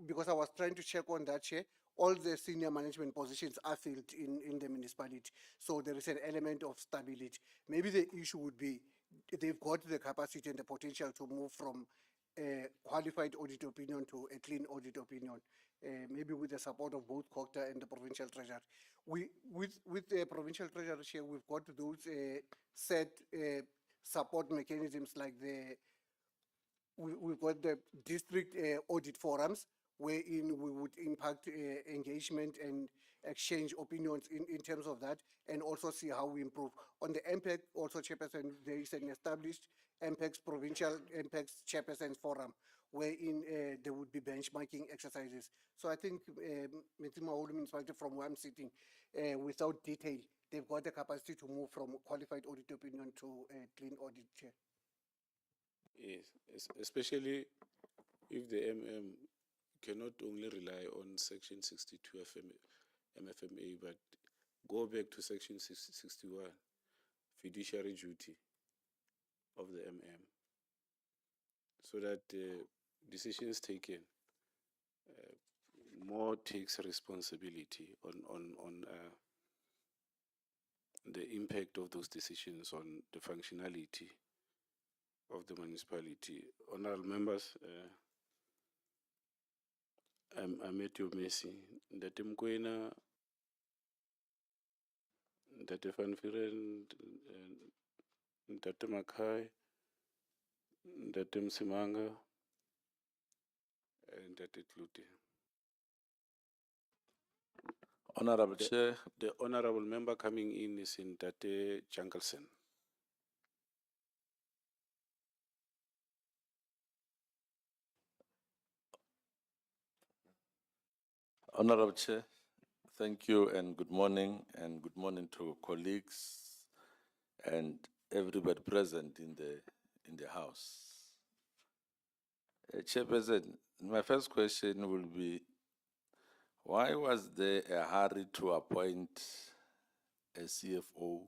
because I was trying to check on that, Chair, all the senior management positions are filled in the municipality. So there is an element of stability. Maybe the issue would be they've got the capacity and the potential to move from a qualified audit opinion to a clean audit opinion, maybe with the support of both COCTA and the provincial treasury. With the provincial treasury, Chair, we've got those set support mechanisms like we've got the district audit forums wherein we would impact engagement and exchange opinions in terms of that, and also see how we improve. On the MPEC, also, Chairperson, there is an established MPEC's provincial MPEC's Chairperson Forum, wherein there would be benchmarking exercises. So I think Metsimaholo municipality, from where I'm sitting, without detail, they've got the capacity to move from qualified audit opinion to a clean audit, Chair. Yes, especially if the MM cannot only rely on Section 62 MFMA, but go back to Section 61, fiduciary duty of the MM, so that decisions taken, more takes responsibility on the impact of those decisions on the functionality of the municipality. Honorable members, I'm at your mercy. Ndate Mkwena, Ndate Van Vieren, Ndate Makai, Ndate Msimanga, and Ndate Klute. Honorable Chair, The honorable member coming in is in Ndate Jankelson. Honorable Chair, thank you and good morning to colleagues and everybody present in the House. Chairperson, my first question will be, why was there a hurry to appoint a CFO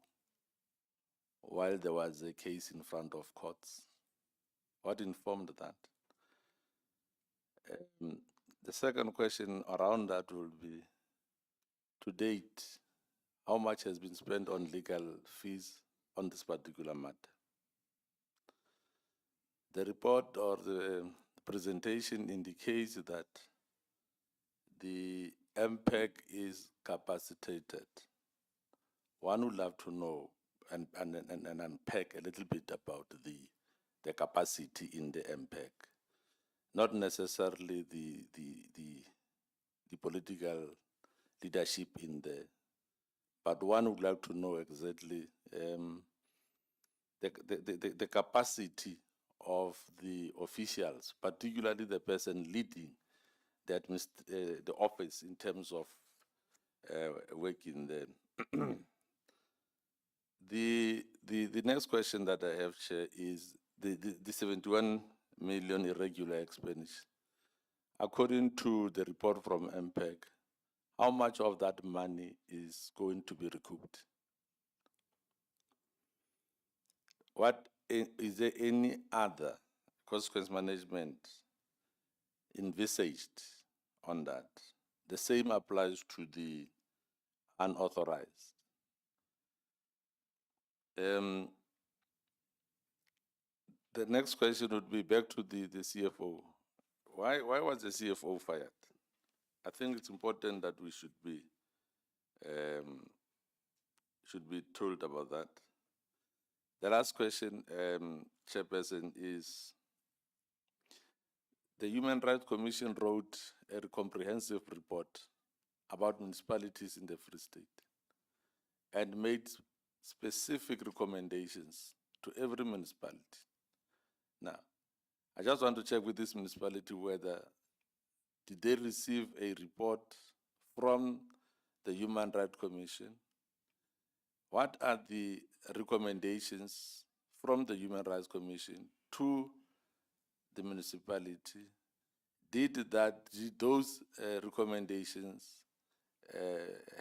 while there was a case in front of courts? What informed that? The second question around that will be, to date, how much has been spent on legal fees on this particular matter? The report or the presentation indicates that the MPEC is capacitated. One would love to know and unpack a little bit about the capacity in the MPEC, not necessarily the political leadership in there, but one would like to know exactly the capacity of the officials, particularly the person leading the office in terms of working there. The next question that I have, Chair, is the 71 million irregular expenditure. According to the report from MPEC, how much of that money is going to be recouped? Is there any other consequence management envisaged on that? The same applies to the unauthorized. The next question would be back to the CFO. Why was the CFO fired? I think it's important that we should be told about that. The last question, Chairperson, is the Human Rights Commission wrote a comprehensive report about municipalities in the Free State and made specific recommendations to every municipality. Now, I just want to check with this municipality whether did they receive a report from the Human Rights Commission? What are the recommendations from the Human Rights Commission to the municipality? Did those recommendations,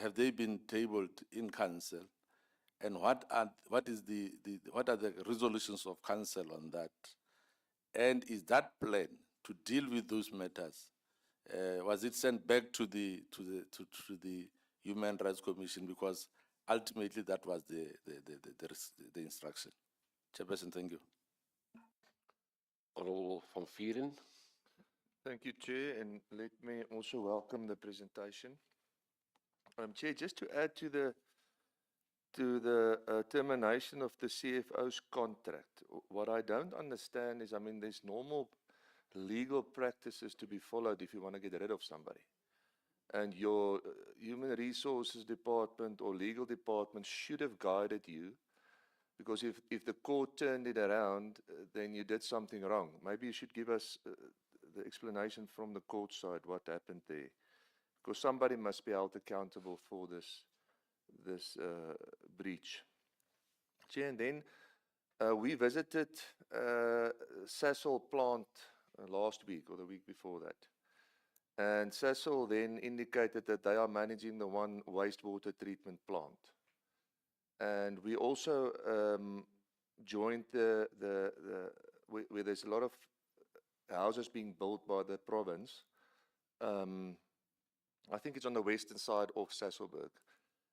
have they been tabled in council? And what are the resolutions of council on that? And is that plan to deal with those matters, was it sent back to the Human Rights Commission? Because ultimately that was the instruction. Chairperson, thank you. Honorable van Vieren. Thank you, Chair, and let me also welcome the presentation. Chair, just to add to the termination of the CFO's contract, what I don't understand is, I mean, there's normal legal practices to be followed if you want to get rid of somebody. And your human resources department or legal department should have guided you, because if the court turned it around, then you did something wrong. Maybe you should give us the explanation from the court side what happened there, because somebody must be held accountable for this breach. Chair, and then we visited Sasol plant last week or the week before that. And Sasol then indicated that they are managing the one wastewater treatment plant. And we also joined where there's a lot of houses being built by the province. I think it's on the western side of Sasolburg.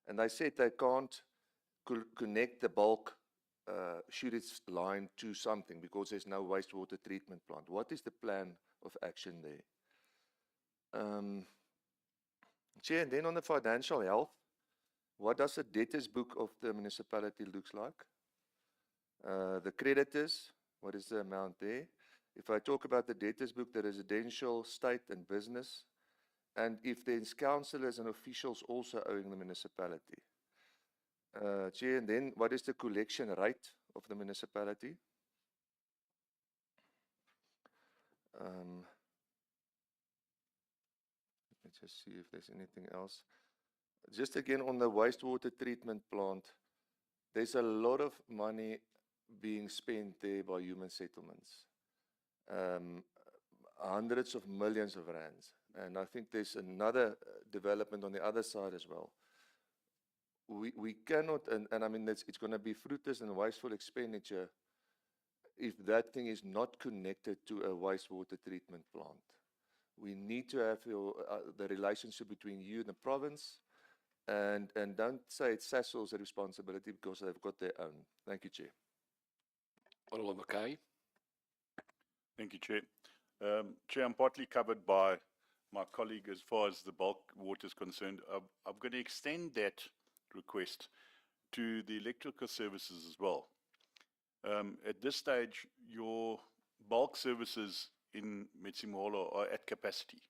And they said they can't connect the bulk Schuritz line to something because there's no wastewater treatment plant. What is the plan of action there? Chair, and then on the financial health, what does the debtors book of the municipality looks like? The creditors, what is the amount there? If I talk about the debtors book, the residential, state and business, and if there's councillors and officials also owing the municipality. Chair, and then what is the collection rate of the municipality? Let's just see if there's anything else. Just again on the wastewater treatment plant, there's a lot of money being spent there by human settlements. Hundreds of millions of rands. And I think there's another development on the other side as well. We cannot, and I mean, it's going to be fruitless and wasteful expenditure if that thing is not connected to a wastewater treatment plant. We need to have the relationship between you and the province, and don't say it's Sasol's responsibility because they've got their own. Thank you, Chair. Honorable Mackay. Thank you, Chair. Chair, I'm partly covered by my colleague as far as the bulk water is concerned. I'm going to extend that request to the electrical services as well. At this stage, your bulk services in Metsimaholo are at capacity.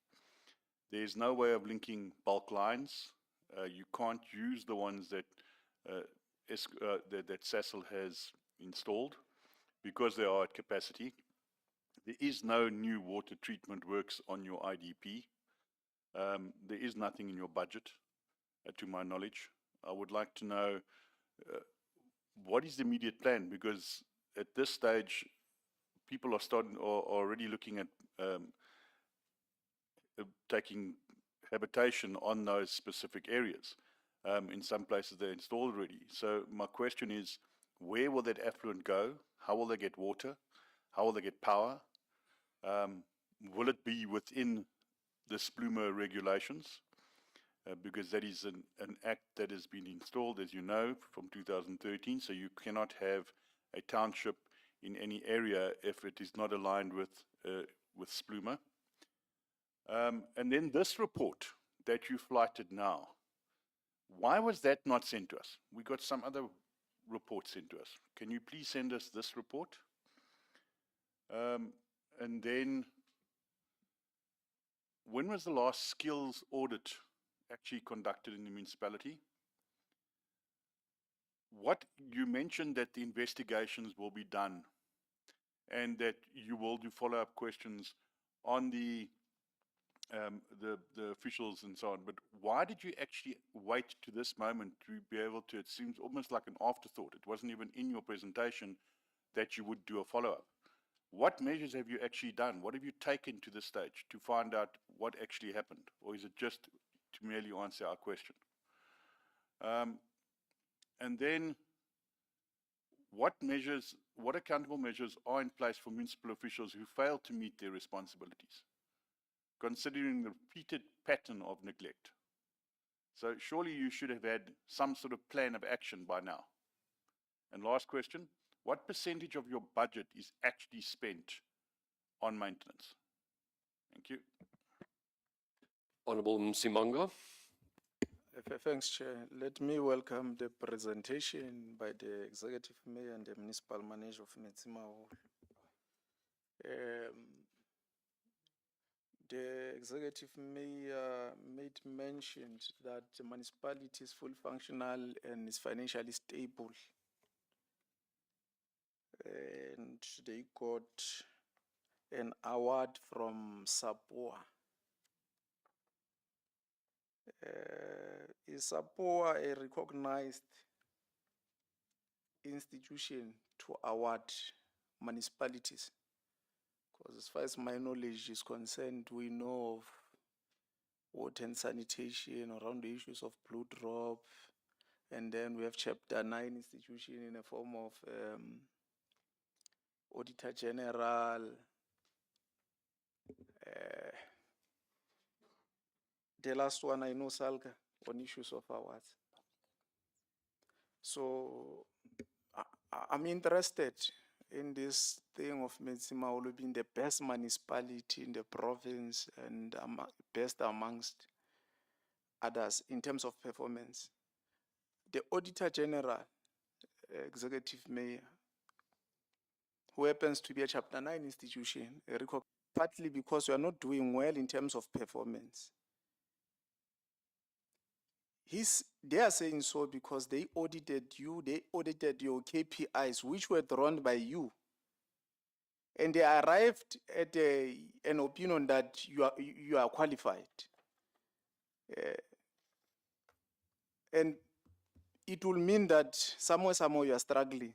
There's no way of linking bulk lines. You can't use the ones that Sasol has installed because they are at capacity. There is no new water treatment works on your IDP. There is nothing in your budget, to my knowledge. I would like to know what is the immediate plan, because at this stage, people are already looking at taking habitation on those specific areas. In some places they're installed already. So my question is, where will that effluent go? How will they get water? How will they get power? Will it be within the SPLUMA regulations? Because that is an act that has been installed, as you know, from 2013, so you cannot have a township in any area if it is not aligned with SPLUMA. And then this report that you flighted now, why was that not sent to us? We got some other reports sent to us. Can you please send us this report? And then, when was the last skills audit actually conducted in the municipality? What you mentioned that the investigations will be done and that you will do follow-up questions on the the officials and so on. But why did you actually wait to this moment to be able to? It seems almost like an afterthought. It wasn't even in your presentation that you would do a follow-up. What measures have you actually done? What have you taken to this stage to find out what actually happened? Or is it just to merely answer our question? And then what accountable measures are in place for municipal officials who fail to meet their responsibilities, considering the repeated pattern of neglect? So surely you should have had some sort of plan of action by now. And last question, what percentage of your budget is actually spent on maintenance? Thank you. Honorable Msimanga. Thanks, Chair. Let me welcome the presentation by the Executive Mayor and the Municipal Manager of Metsimaholo. The Executive Mayor made mention that the municipality is fully functional and is financially stable. And they got an award from SAPOA. Is SAPOA a recognized institution to award municipalities? Because as far as my knowledge is concerned, we know of water and sanitation around the issues of blue drop, and then we have Chapter 9 institution in a form of Auditor General. The last one I know, Salga, on issues of awards. So I'm interested in this thing of Metsimaholo being the best municipality in the province and best amongst others in terms of performance. The Auditor General, Executive Mayor, who happens to be a Chapter 9 institution, partly because you are not doing well in terms of performance. They are saying so because they audited you, they audited your KPIs, which were drawn by you. And they arrived at an opinion that you are qualified. And it will mean that somewhere you are struggling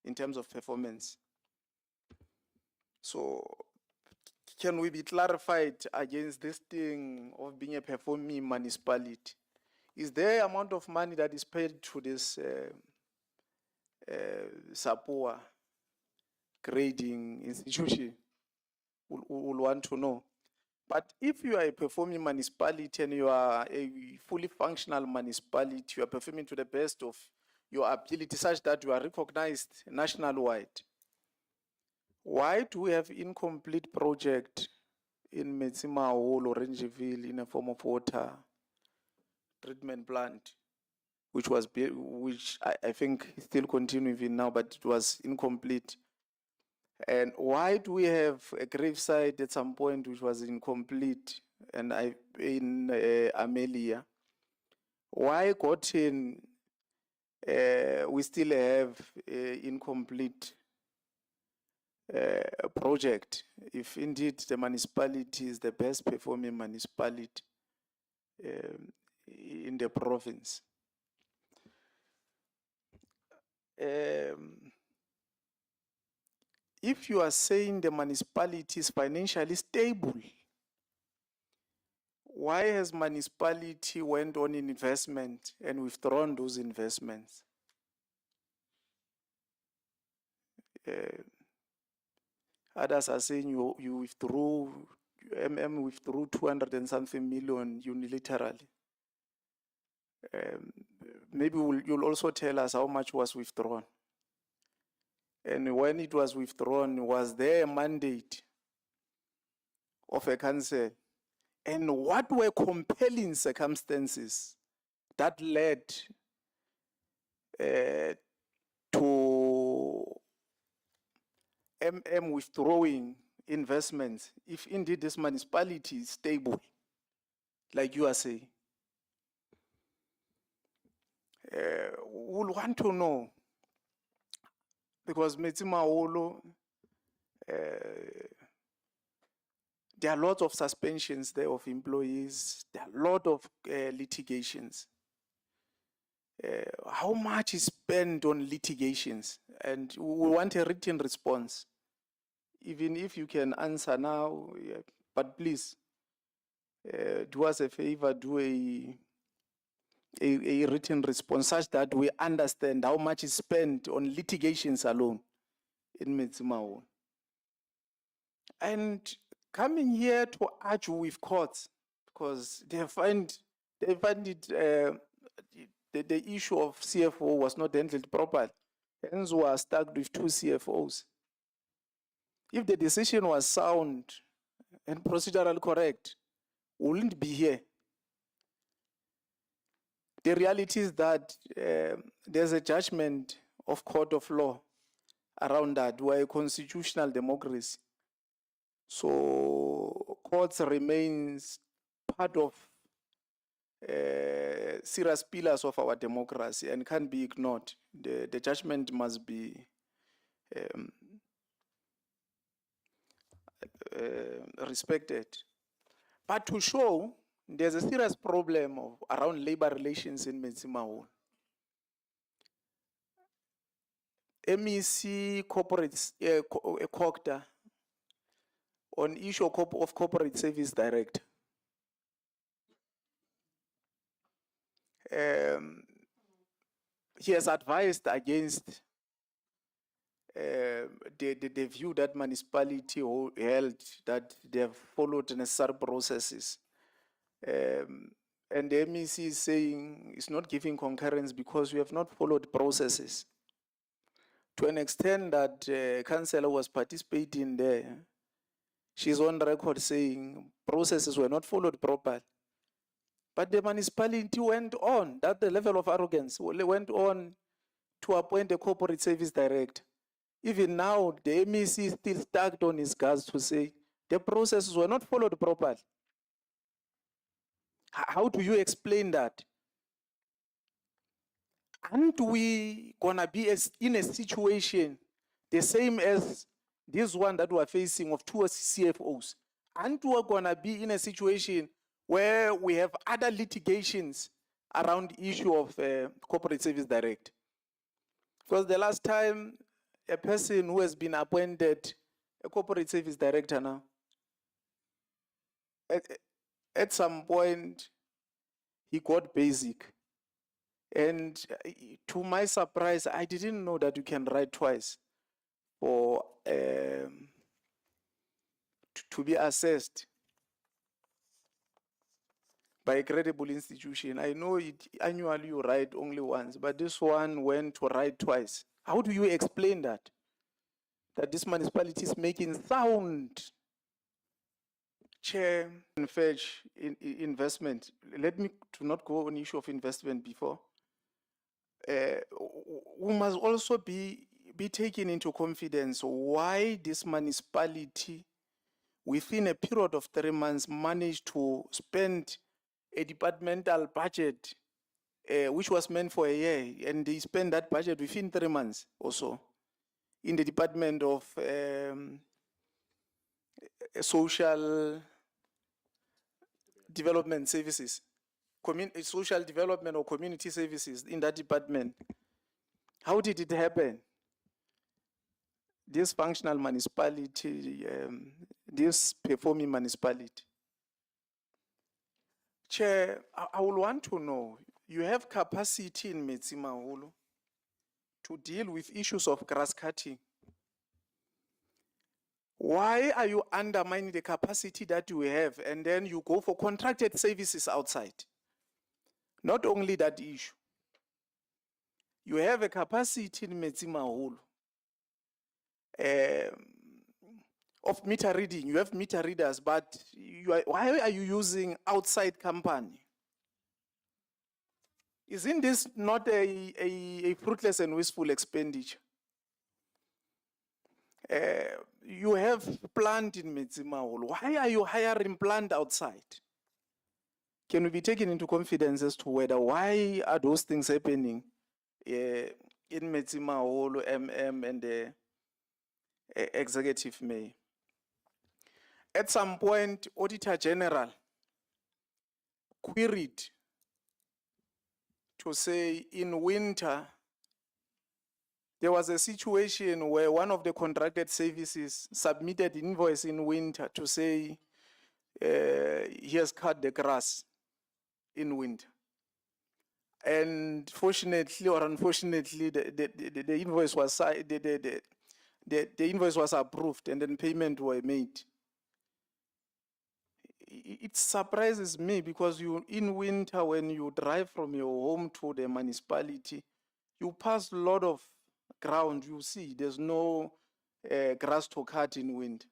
in terms of performance. So can we be clarified against this thing of being a performing municipality? Is there an amount of money that is paid to this SAPOA grading institution? We'll want to know. But if you are a performing municipality and you are a fully functional municipality, you are performing to the best of your ability such that you are recognized nationwide, why do we have incomplete project in Metsimaholo, Orangeville in a form of water treatment plant, which I think still continues even now, but it was incomplete? And why do we have a gravesite at some point which was incomplete and in Amelia? Why Gotten we still have incomplete project if indeed the municipality is the best performing municipality in the province? If you are saying the municipality is financially stable, why has municipality went on in investment and withdrawn those investments? Others are saying you withdrew, withdrew 200 and something million unilaterally. Maybe you'll also tell us how much was withdrawn. And when it was withdrawn, was there a mandate of a council? And what were compelling circumstances that led to withdrawing investments if indeed this municipality is stable, like you are saying? We'll want to know, because Metsimaholo there are lots of suspensions there of employees. There are a lot of litigations. How much is spent on litigations? And we want a written response. Even if you can answer now, yeah, but please, do us a favor, do a written response such that we understand how much is spent on litigations alone in Metsimao. And coming here to argue with courts, because they find it, the issue of CFO was not handled properly. Hence, we are stuck with 2 CFOs. If the decision was sound and procedural correct, we wouldn't be here. The reality is that there's a judgment of court of law around that. We're a constitutional democracy. So courts remains part of serious pillars of our democracy and can't be ignored. The judgment must be respected. But to show there's a serious problem around labor relations in Metsimaholo. MEC corporates, COCTA, on issue of corporate service director. He has advised against the view that municipality held that they have followed necessary processes. And the MEC is saying it's not giving concurrence because we have not followed processes. To an extent that councillor was participating there, she's on record saying processes were not followed properly. But the municipality went on, that the level of arrogance, went on to appoint a corporate service director. Even now, the MEC is still stuck on his guards to say the processes were not followed properly. How do you explain that? Aren't we gonna be in a situation the same as this one that we're facing of 2 CFOs? Aren't we gonna be in a situation where we have other litigations around the issue of corporate service director? Because the last time a person who has been appointed a corporate service director now, at some point he got basic. And to my surprise, I didn't know that you can write twice for to be assessed by a credible institution. I know it annually you write only once, but this one went to write twice. How do you explain that? That this municipality is making sound chair and fetch investment. Let me to not go on issue of investment before. We must also be taken into confidence why this municipality, within a period of 3 months, managed to spend a departmental budget which was meant for a year, and they spent that budget within 3 months or so in the Department of Social Development Services, Social Development or Community Services in that department. How did it happen? This functional municipality, this performing municipality. Chair, I will want to know, you have capacity in Metsimaholo to deal with issues of grass cutting. Why are you undermining the capacity that you have and then you go for contracted services outside? Not only that issue. You have a capacity in Metsimaholo of meter reading. You have meter readers, but why are you using outside company? Isn't this not a fruitless and wasteful expenditure? You have plant in Metsimaholo. Why are you hiring plant outside? Can we be taken into confidence as to why are those things happening in Metsimaholo, MM, and the executive mayor? At some point, Auditor General queried to say in winter, there was a situation where one of the contracted services submitted invoice in winter to say he has cut the grass in winter. And fortunately or unfortunately, the invoice was the invoice was approved and then payment were made. It surprises me because you in winter when you drive from your home to the municipality, you pass a lot of ground. You see, there's no grass to cut in winter.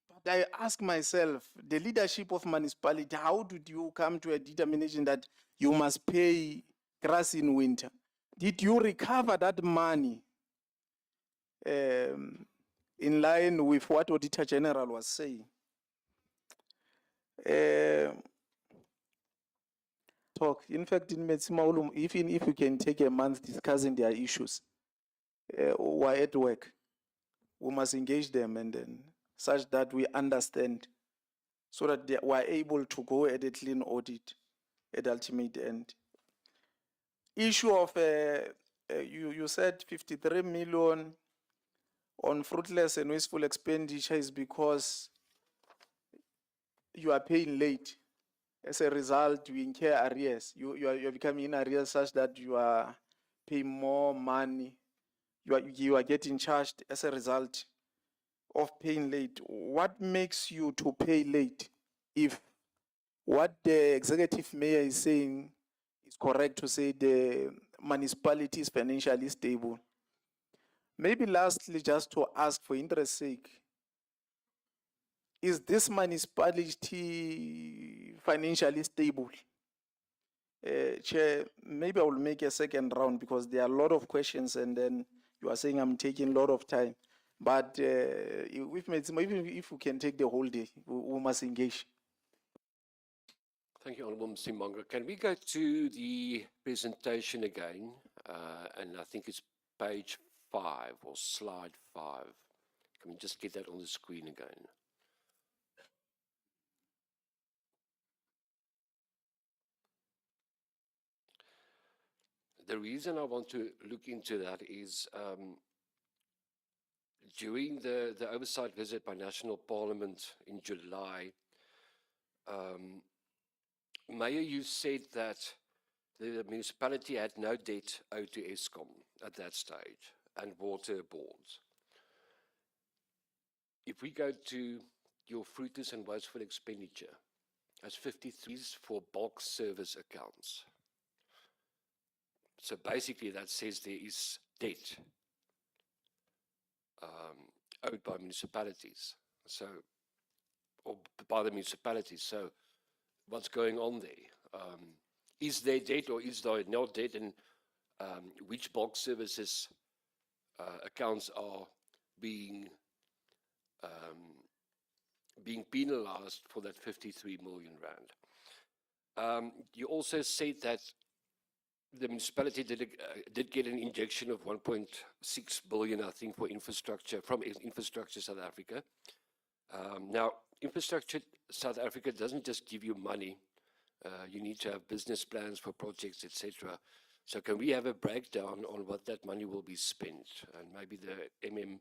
But I ask myself, the leadership of municipality, how did you come to a determination that you must pay grass in winter? Did you recover that money in line with what Auditor General was saying? Talk. In fact, in Metsimaholo, even if we can take a month discussing their issues, we're at work. We must engage them and then such that we understand so that we're able to go at a clean audit at the ultimate end. Issue of, you said 53 million on fruitless and wasteful expenditure is because you are paying late. As a result, you incur arrears. You're becoming in arrears such that you are paying more money. You are getting charged as a result of paying late. What makes you to pay late if what the executive mayor is saying is correct to say the municipality is financially stable? Maybe lastly, just to ask for interest's sake, is this municipality financially stable? Chair, maybe I will make a second round because there are a lot of questions and then you are saying I'm taking a lot of time. But even if we can take the whole day, we must engage. Thank you, Honourable Msimanga. Can we go to the presentation again? And I think it's page 5 or slide 5. Can we just get that on the screen again? The reason I want to look into that is during the oversight visit by National Parliament in July, Mayor, you said that the municipality had no debt owed to Eskom at that stage and water boards. If we go to your fruitless and wasteful expenditure, that's 53 for bulk service accounts. So basically that says there is debt owed by municipalities, so, or by the municipalities. So what's going on there? Is there debt or is there not debt, and which bulk services accounts are being penalized for that 53 million rand? You also said that the municipality did get an injection of 1.6 billion, I think, for infrastructure from Infrastructure South Africa. Now, Infrastructure South Africa doesn't just give you money. You need to have business plans for projects, etc. So can we have a breakdown on what that money will be spent? And maybe the MM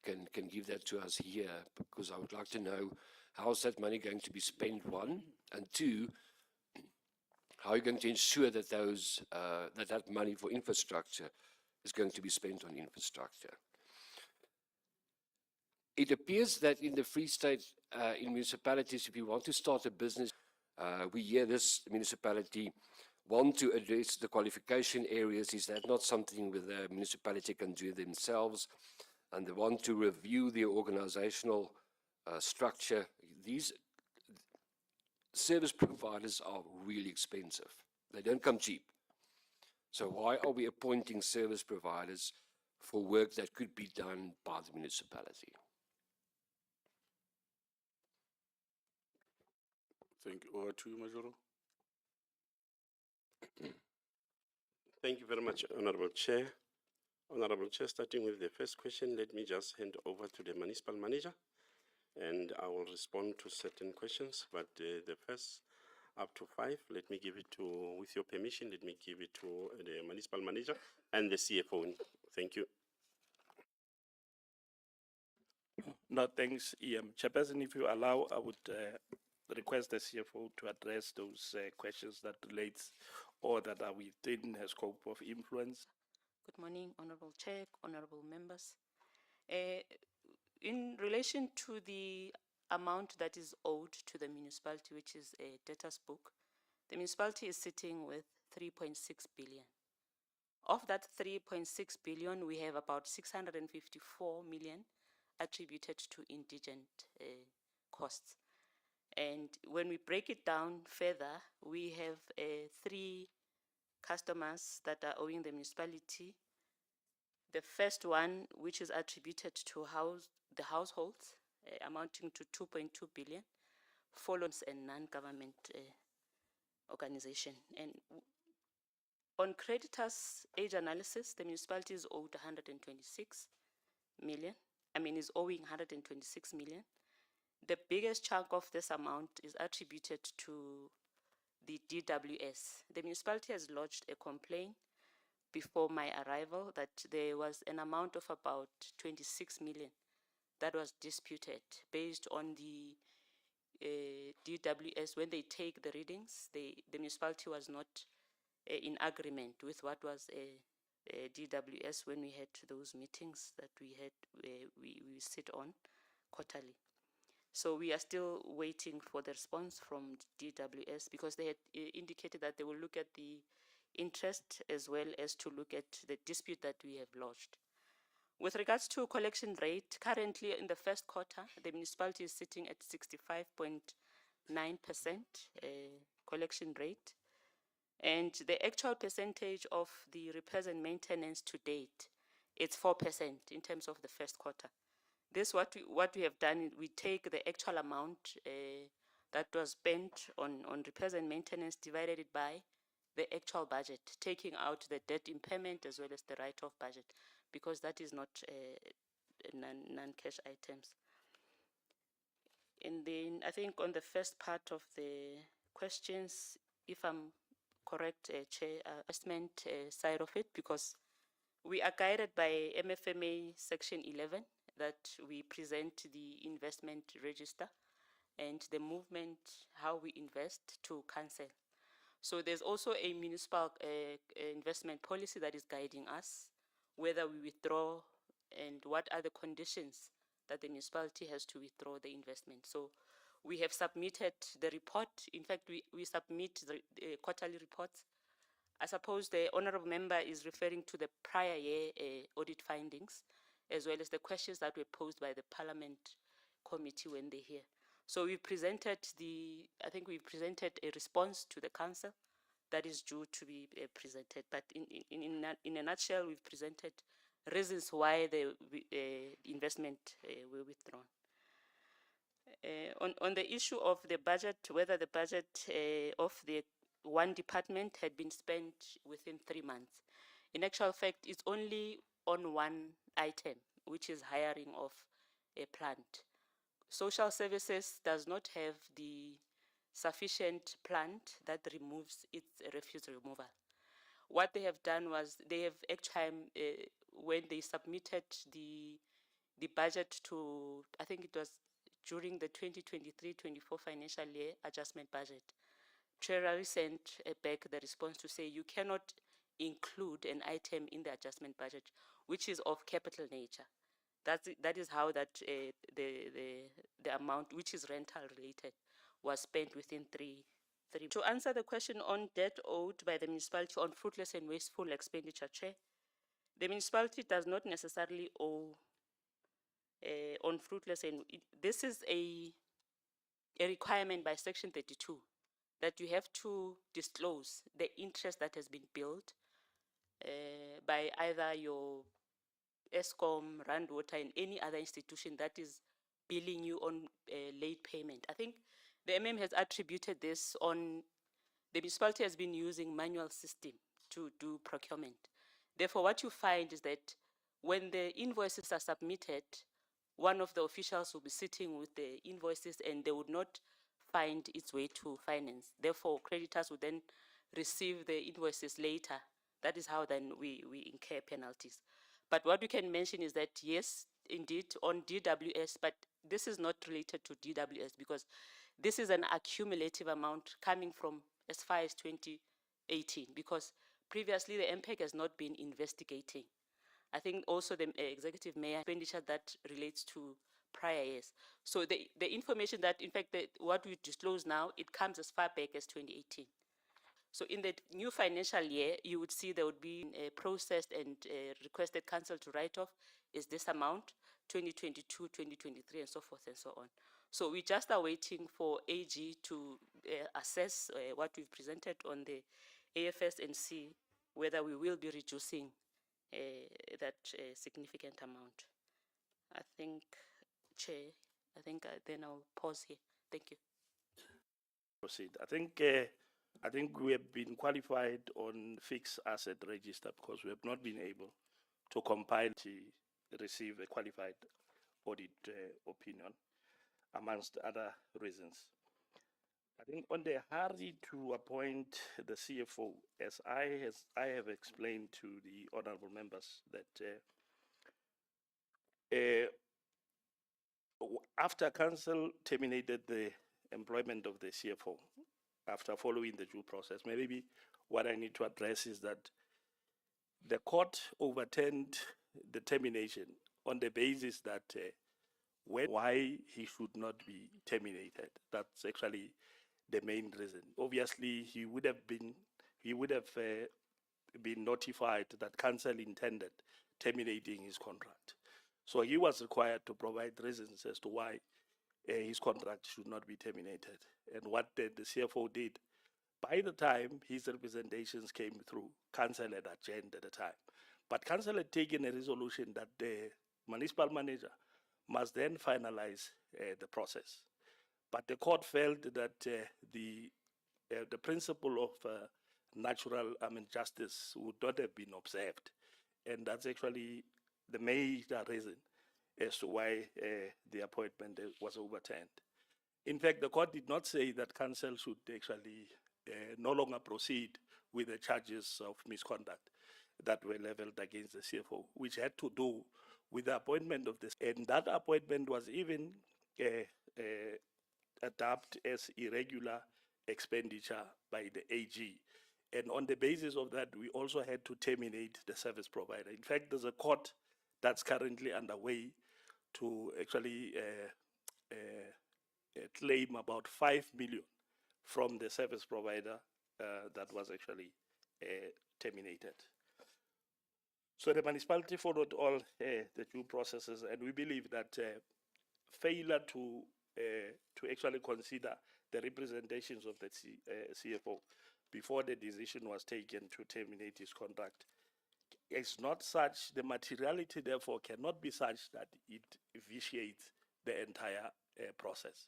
can give that to us here, because I would like to know how is that money going to be spent, one, and two, how are you going to ensure that that money for infrastructure is going to be spent on infrastructure? It appears that in the Free State, in municipalities, if you want to start a business, we hear this municipality want to address the qualification areas. Is that not something that the municipality can do themselves? And they want to review the organizational structure. These service providers are really expensive. They don't come cheap. So why are we appointing service providers for work that could be done by the municipality? Thank you. Over to you, Majoro. Thank you very much, Honorable Chair. Honorable Chair, starting with the first question, let me just hand over to the municipal manager and I will respond to certain questions, but the first up to 5, let me give it to, with your permission, let me give it to the municipal manager and the CFO. Thank you. No, thanks, Chairperson. If you allow, I would request the CFO to address those questions that relates or that are within her scope of influence. Good morning, Honorable Chair, honorable members. In relation to the amount that is owed to the municipality, which is a debtor's book, the municipality is sitting with 3.6 billion. Of that 3.6 billion, we have about 654 million attributed to indigent costs. And when we break it down further, we have 3 customers that are owing the municipality. The first one, which is attributed to the households, amounting to 2.2 billion, follows a non-government organization. And on creditors' age analysis, the municipality is owed 126 million. Is owing 126 million. The biggest chunk of this amount is attributed to the DWS. The municipality has lodged a complaint before my arrival that there was an amount of about 26 million that was disputed based on the DWS. When they take the readings, the municipality was not in agreement with what was a DWS when we had those meetings that we had, we sit on quarterly. So we are still waiting for the response from DWS because they had indicated that they will look at the interest as well as to look at the dispute that we have lodged. With regards to collection rate, currently in the first quarter, the municipality is sitting at 65.9% collection rate. And the actual percentage of the repairs and maintenance to date, it's 4% in terms of the first quarter. This what we have done, we take the actual amount that was spent on repairs and maintenance, divided it by the actual budget, taking out the debt impairment as well as the write-off budget, because that is not non-cash items. And then I think on the first part of the questions, if I'm correct, Chair, investment side of it, because we are guided by MFMA Section 11 that we present the investment register and the movement, how we invest to council. So there's also a municipal investment policy that is guiding us, whether we withdraw and what are the conditions that the municipality has to withdraw the investment. So we have submitted the report. In fact, we submit the quarterly reports. I suppose the honorable member is referring to the prior year audit findings, as well as the questions that were posed by the Parliament Committee when they're here. So we presented I think we presented a response to the council that is due to be presented. But in a nutshell, we've presented reasons why the investment were withdrawn. On the issue of the budget, whether the budget of the one department had been spent within 3 months. In actual fact, it's only on one item, which is hiring of a plant. Social services does not have the sufficient plant that removes its refuse removal. What they have done was they have actually, when they submitted the budget to, I think it was during the 2023-24 financial year adjustment budget, Treasury sent back the response to say you cannot include an item in the adjustment budget which is of capital nature. That is how that the amount which is rental related was spent within three. To answer the question on debt owed by the municipality on fruitless and wasteful expenditure, Chair, the municipality does not necessarily owe on fruitless, and this is a requirement by Section 32 that you have to disclose the interest that has been billed by either your ESCOM, Rand Water, and any other institution that is billing you on late payment. I think the MM has attributed this on the municipality has been using manual system to do procurement. Therefore, what you find is that when the invoices are submitted, one of the officials will be sitting with the invoices and they would not find its way to finance. Therefore, creditors would then receive the invoices later. That is how then we incur penalties. But what we can mention is that, yes, indeed, on DWS, but this is not related to DWS because this is an accumulative amount coming from as far as 2018, because previously the MPEG has not been investigating. I think also the executive mayor expenditure that relates to prior years. So the information that, in fact, what we disclose now, it comes as far back as 2018. So in the new financial year, you would see there would be processed and requested council to write off is this amount, 2022, 2023, and so forth and so on. So we just are waiting for AG to assess what we've presented on the AFS and see whether we will be reducing that significant amount. I think, Chair, then I'll pause here. Thank you. Proceed. I think we have been qualified on fixed asset register because we have not been able to compile to receive a qualified audit opinion, amongst other reasons. I think on the hurry to appoint the CFO, as I have explained to the honorable members, that after council terminated the employment of the CFO, after following the due process, maybe what I need to address is that the court overturned the termination on the basis that why he should not be terminated. That's actually the main reason. Obviously, he would have been notified that council intended terminating his contract. So he was required to provide reasons as to why his contract should not be terminated. And what the CFO did, by the time his representations came through, council had adjourned at the time. But council had taken a resolution that the municipal manager must then finalize the process. But the court felt that the principle of natural justice would not have been observed. And that's actually the major reason as to why the appointment was overturned. In fact, the court did not say that council should actually no longer proceed with the charges of misconduct that were leveled against the CFO, which had to do with the appointment of this. And that appointment was even adopted as irregular expenditure by the AG. And on the basis of that, we also had to terminate the service provider. In fact, there's a court that's currently underway to actually claim about 5 million from the service provider that was actually terminated. So the municipality followed all the due processes, and we believe that failure to actually consider the representations of the CFO before the decision was taken to terminate his contract is not such, the materiality therefore cannot be such that it vitiates the entire process.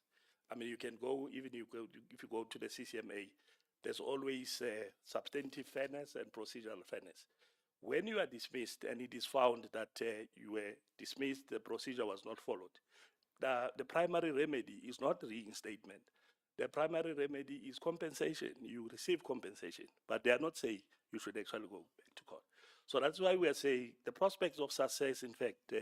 I mean, you can go, even if you go to the CCMA, there's always substantive fairness and procedural fairness. When you are dismissed and it is found that you were dismissed, the procedure was not followed, the primary remedy is not reinstatement. The primary remedy is compensation. You receive compensation, but they are not saying you should actually go back to court. So that's why we are saying the prospects of success, in fact,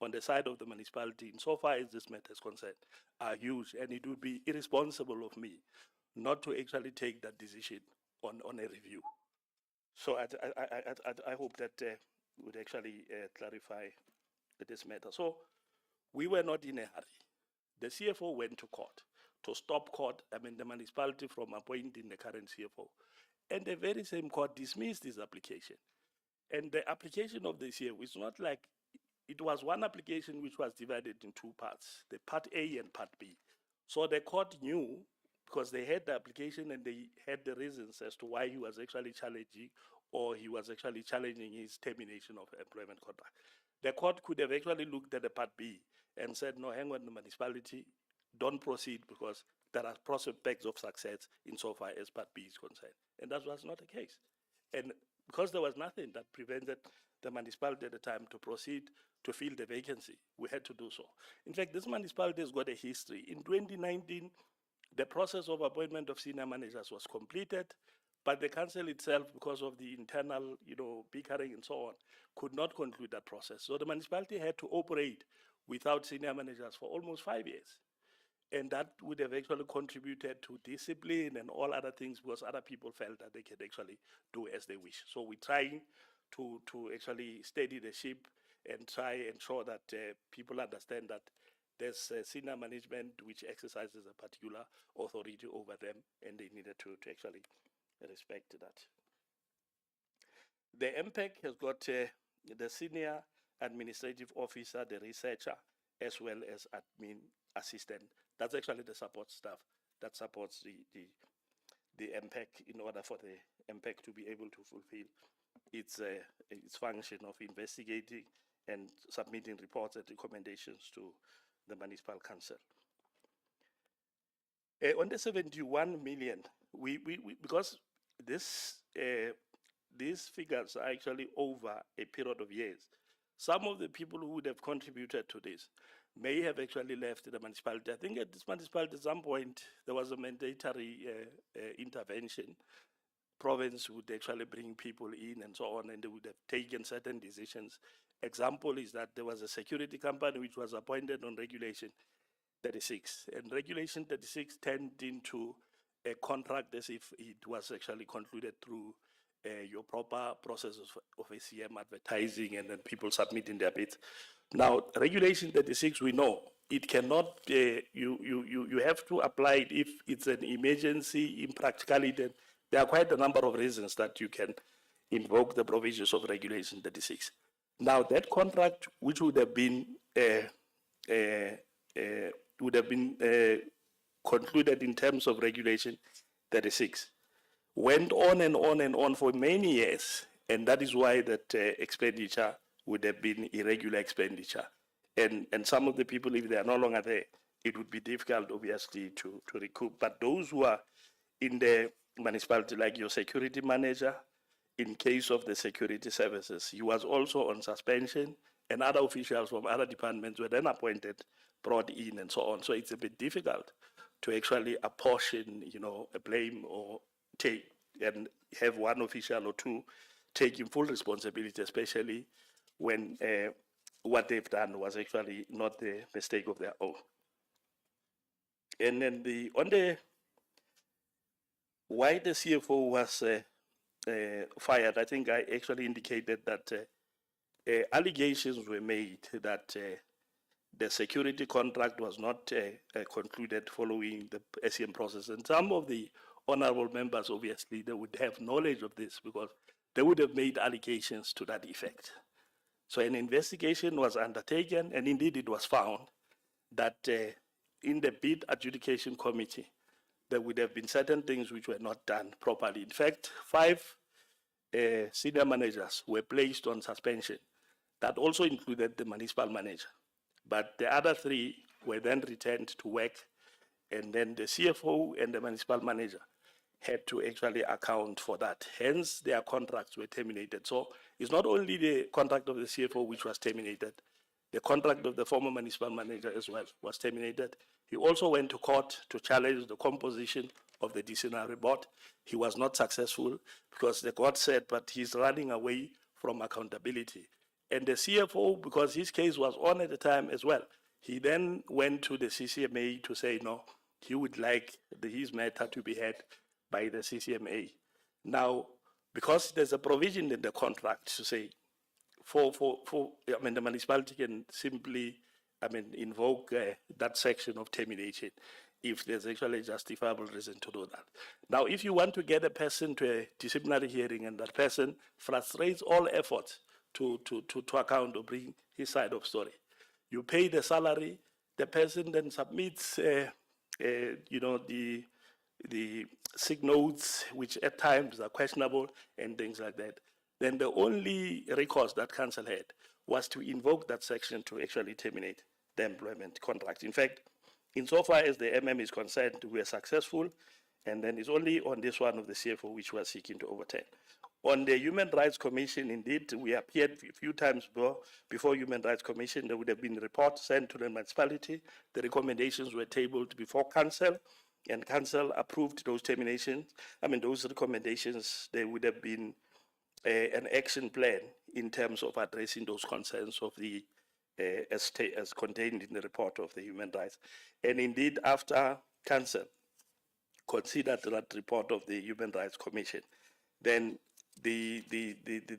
on the side of the municipality, insofar as this matter is concerned, are huge, and it would be irresponsible of me not to actually take that decision on a review. So I hope that would actually clarify this matter. So we were not in a hurry. The CFO went to court to stop the municipality from appointing the current CFO. And the very same court dismissed his application. And the application of the CFO is not like, it was one application which was divided in two parts, the part A and part B. So the court knew, because they had the application and they had the reasons as to why he was actually challenging, or he was actually challenging his termination of employment contract. The court could have actually looked at the part B and said, no, hang on, the municipality, don't proceed because there are prospects of success insofar as part B is concerned. And that was not the case. And because there was nothing that prevented the municipality at the time to proceed to fill the vacancy. We had to do so. In fact, this municipality has got a history. In 2019, the process of appointment of senior managers was completed, but the council itself, because of the internal, bickering and so on, could not conclude that process. So the municipality had to operate without senior managers for almost 5 years. And that would have actually contributed to discipline and all other things because other people felt that they could actually do as they wish. So we're trying to actually steady the ship and try and ensure that people understand that there's senior management which exercises a particular authority over them, and they needed to actually respect that. The MPEC has got the senior administrative officer, the researcher, as well as admin assistant. That's actually the support staff that supports the MPEC in order for the MPEC to be able to fulfill its function of investigating and submitting reports and recommendations to the municipal council. On the 71 million, we because these figures are actually over a period of years. Some of the people who would have contributed to this may have actually left the municipality. I think at this municipality, at some point, there was a mandatory intervention. Province would actually bring people in and so on, and they would have taken certain decisions. Example is that there was a security company which was appointed on Regulation 36, and Regulation 36 turned into a contract as if it was actually concluded through your proper processes of ACM advertising and then people submitting their bids. Now, Regulation 36, we know it cannot, you have to apply it if it's an emergency, impracticality. There are quite a number of reasons that you can invoke the provisions of Regulation 36. Now, that contract, which would have been concluded in terms of Regulation 36, went on and on and on for many years, and that is why that expenditure would have been irregular expenditure. And some of the people, if they are no longer there, it would be difficult, obviously, to recoup. But those who are in the municipality, like your security manager, in case of the security services, he was also on suspension, and other officials from other departments were then appointed, brought in, and so on. So it's a bit difficult to actually apportion, a blame or take and have one official or two taking full responsibility, especially when what they've done was actually not the mistake of their own. And then on the why the CFO was fired, I think I actually indicated that allegations were made that the security contract was not concluded following the ACM process. And some of the honorable members, obviously, they would have knowledge of this because they would have made allegations to that effect. So an investigation was undertaken, and indeed it was found that in the bid adjudication committee, there would have been certain things which were not done properly. In fact, 5 senior managers were placed on suspension. That also included the municipal manager. But the other 3 were then returned to work, and then the CFO and the municipal manager had to actually account for that. Hence, their contracts were terminated. So it's not only the contract of the CFO which was terminated, the contract of the former municipal manager as well was terminated. He also went to court to challenge the composition of the disciplinary board. He was not successful because the court said, but he's running away from accountability. And the CFO, because his case was on at the time as well, he then went to the CCMA to say, no, he would like his matter to be heard by the CCMA. Now, because there's a provision in the contract to say, the municipality can simply, invoke that section of termination if there's actually a justifiable reason to do that. Now, if you want to get a person to a disciplinary hearing and that person frustrates all efforts to account or bring his side of story, you pay the salary, the person then submits, the sick notes, which at times are questionable and things like that. Then the only recourse that council had was to invoke that section to actually terminate the employment contract. In fact, insofar as the MM is concerned, we are successful, and then it's only on this one of the CFO which we are seeking to overturn. On the Human Rights Commission, indeed, we appeared a few times before Human Rights Commission. There would have been reports sent to the municipality. The recommendations were tabled before council, and council approved those terminations. Those recommendations. There would have been an action plan in terms of addressing those concerns of the as contained in the report of the Human Rights. And indeed, after council considered that report of the Human Rights Commission, then the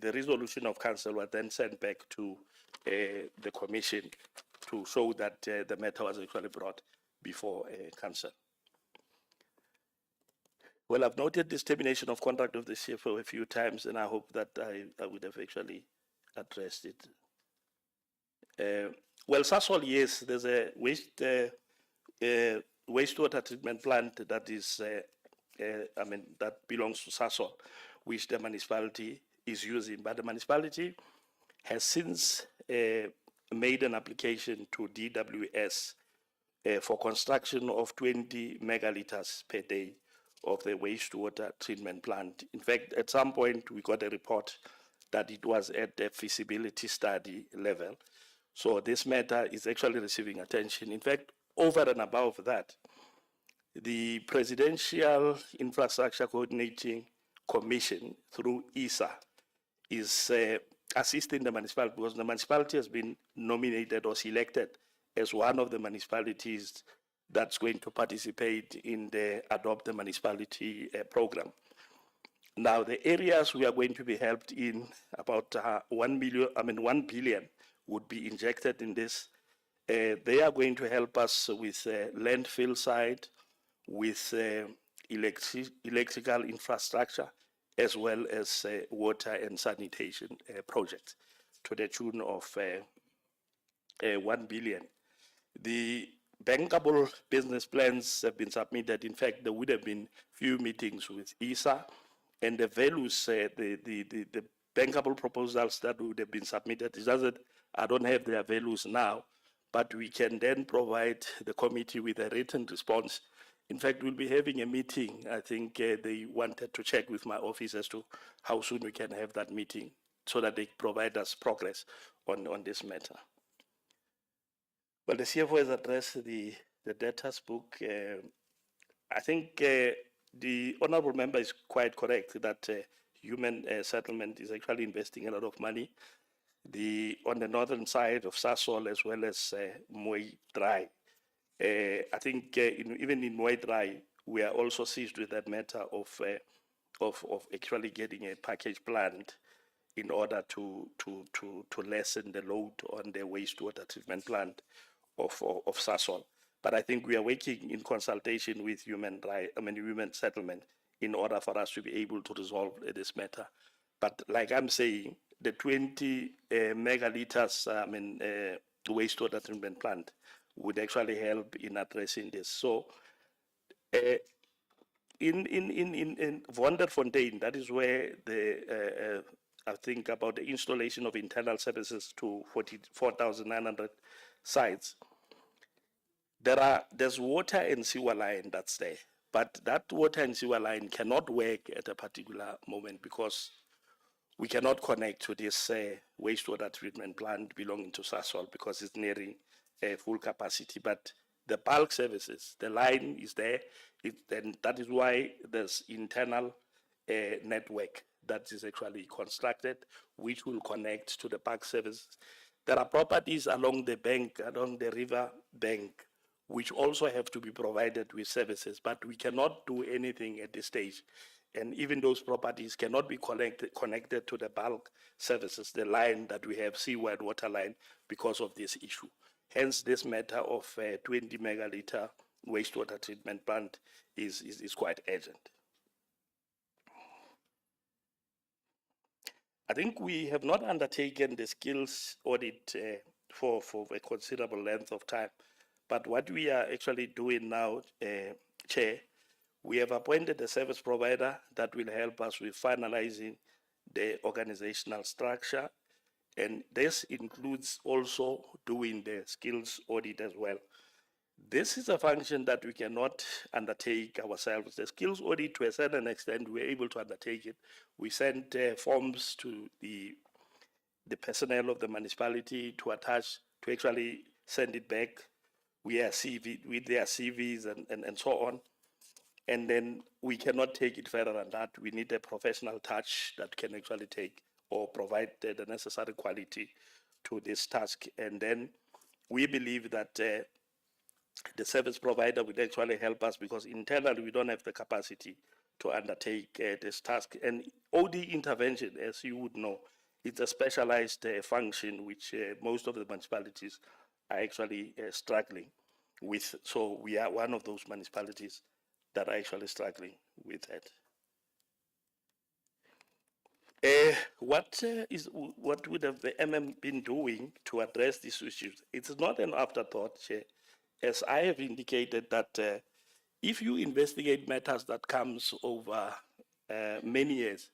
resolution of council was then sent back to the commission to show that the matter was actually brought before council. Well, I've noted this termination of contract of the CFO a few times, and I hope that I would have actually addressed it. Well, Sasol, yes, there's a wastewater treatment plant that is, that belongs to Sasol, which the municipality is using. But the municipality has since made an application to DWS for construction of 20 megaliters per day of the wastewater treatment plant. In fact, at some point, we got a report that it was at the feasibility study level. So this matter is actually receiving attention. In fact, over and above that, the Presidential Infrastructure Coordinating Commission through ESA is assisting the municipality because the municipality has been nominated or selected as one of the municipalities that's going to participate in the Adopt the Municipality program. Now, the areas we are going to be helped in, about 1 billion would be injected in this. They are going to help us with landfill side, with electrical infrastructure, as well as water and sanitation projects to the tune of 1 billion. The bankable business plans have been submitted. In fact, there would have been few meetings with ESA, and the values, the bankable proposals that would have been submitted, it doesn't, I don't have their values now, but we can then provide the committee with a written response. In fact, we'll be having a meeting. I think they wanted to check with my office as to how soon we can have that meeting so that they provide us progress on this matter. Well, the CFO has addressed the debtors book. I think the honorable member is quite correct that human settlement is actually investing a lot of money. On the northern side of Sasol as well as Mooi Dry. I think even in Mooi Dry, we are also seized with that matter of actually getting a package plant in order to lessen the load on the wastewater treatment plant of Sasol. But I think we are working in consultation with human settlement in order for us to be able to resolve this matter. But like I'm saying, the 20 megaliters wastewater treatment plant would actually help in addressing this. So in Vonderfontein, that is where I think about the installation of internal services to 44,900 sites. There's water and sewer line that's there, but that water and sewer line cannot work at a particular moment because we cannot connect to this wastewater treatment plant belonging to Sasol because it's nearing full capacity. But the bulk services, the line is there, and that is why there's internal network that is actually constructed, which will connect to the bulk services. There are properties along the bank, along the river bank, which also have to be provided with services, but we cannot do anything at this stage. And even those properties cannot be connected to the bulk services, the line that we have, seaward water line, because of this issue. Hence, this matter of 20 megaliter wastewater treatment plant is quite urgent. I think we have not undertaken the skills audit for a considerable length of time. But what we are actually doing now, Chair, we have appointed a service provider that will help us with finalizing the organizational structure. And this includes also doing the skills audit as well. This is a function that we cannot undertake ourselves. The skills audit, to a certain extent, we were able to undertake it. We sent forms to the personnel of the municipality to attach, to actually send it back with their CVs and so on. And then we cannot take it further than that. We need a professional touch that can actually take or provide the necessary quality to this task. And then we believe that the service provider will actually help us because internally we don't have the capacity to undertake this task. And OD intervention, as you would know, it's a specialized function which most of the municipalities are actually struggling with. So we are one of those municipalities that are actually struggling with that. What would have the been doing to address these issues? It's not an afterthought, Chair. As I have indicated that if you investigate matters that comes over many years,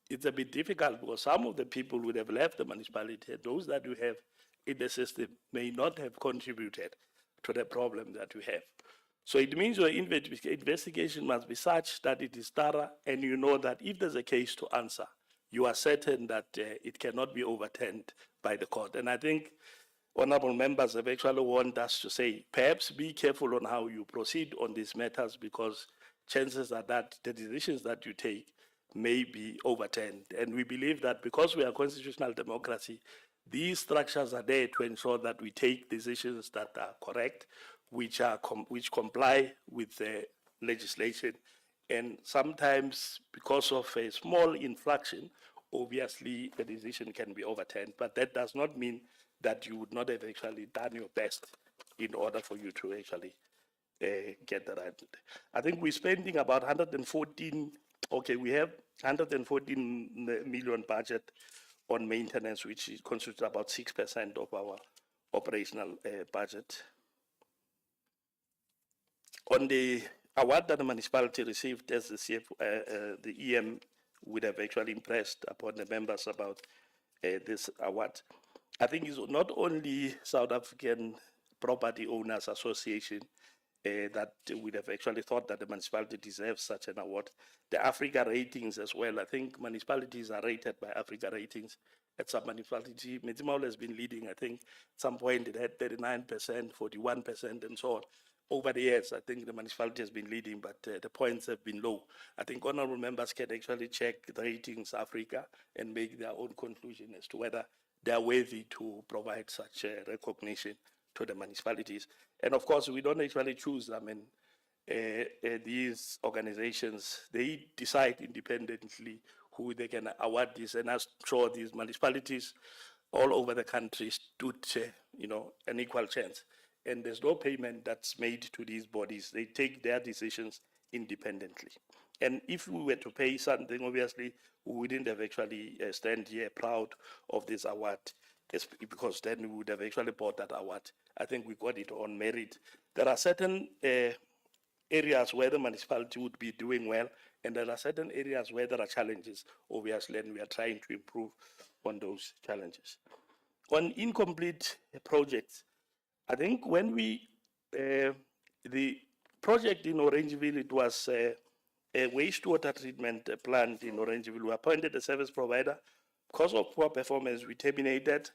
it's a bit difficult because some of the people would have left the municipality. Those that you have in the system may not have contributed to the problem that you have. So it means your investigation must be such that it is thorough and you know that if there's a case to answer, you are certain that it cannot be overturned by the court. And I think honorable members have actually warned us to say, perhaps be careful on how you proceed on these matters because chances are that the decisions that you take may be overturned. And we believe that because we are a constitutional democracy, these structures are there to ensure that we take decisions that are correct, which comply with the legislation. And sometimes, because of a small infraction, obviously the decision can be overturned. But that does not mean that you would not have actually done your best in order for you to actually get the right. I think we're spending about 114, okay, we have 114 million budget on maintenance, which constitutes about 6% of our operational budget. On the award that the municipality received as the EM would have actually impressed upon the members about this award. I think it's not only South African Property Owners Association that would have actually thought that the municipality deserves such an award. The Africa ratings as well. I think municipalities are rated by Africa ratings. At some municipality, Metsimaholo has been leading. I think at some point it had 39%, 41%, and so on. Over the years, I think the municipality has been leading, but the points have been low. I think honorable members can actually check the ratings Africa and make their own conclusion as to whether they are worthy to provide such recognition to the municipalities. And of course, we don't actually choose, I mean, these organizations, they decide independently who they can award this, and I'm sure these municipalities all over the country stood, an equal chance. And there's no payment that's made to these bodies. They take their decisions independently. And if we were to pay something, obviously, we wouldn't have actually stand here proud of this award, because then we would have actually bought that award. I think we got it on merit. There are certain areas where the municipality would be doing well, and there are certain areas where there are challenges, obviously, and we are trying to improve on those challenges. On incomplete projects, I think when the project in Orangeville, it was a wastewater treatment plant in Orangeville. We appointed a service provider. Because of poor performance, we terminated,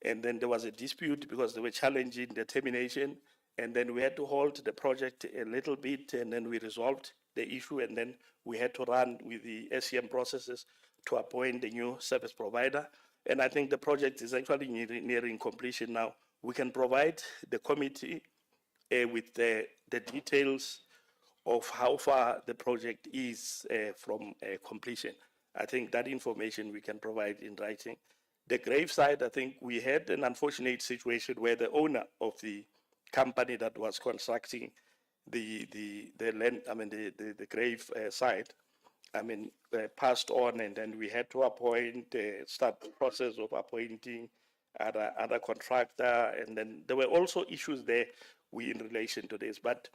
and then there was a dispute because they were challenging the termination, and then we had to halt the project a little bit, and then we resolved the issue, and then we had to run with the SCM processes to appoint the new service provider. And I think the project is actually nearing completion now. We can provide the committee with the details of how far the project is from completion. I think that information we can provide in writing. The graveside, I think we had an unfortunate situation where the owner of the company that was constructing the land, I mean the grave site, I mean passed on, and then we had to appoint, start the process of appointing other contractor, and then there were also issues there in relation to this, but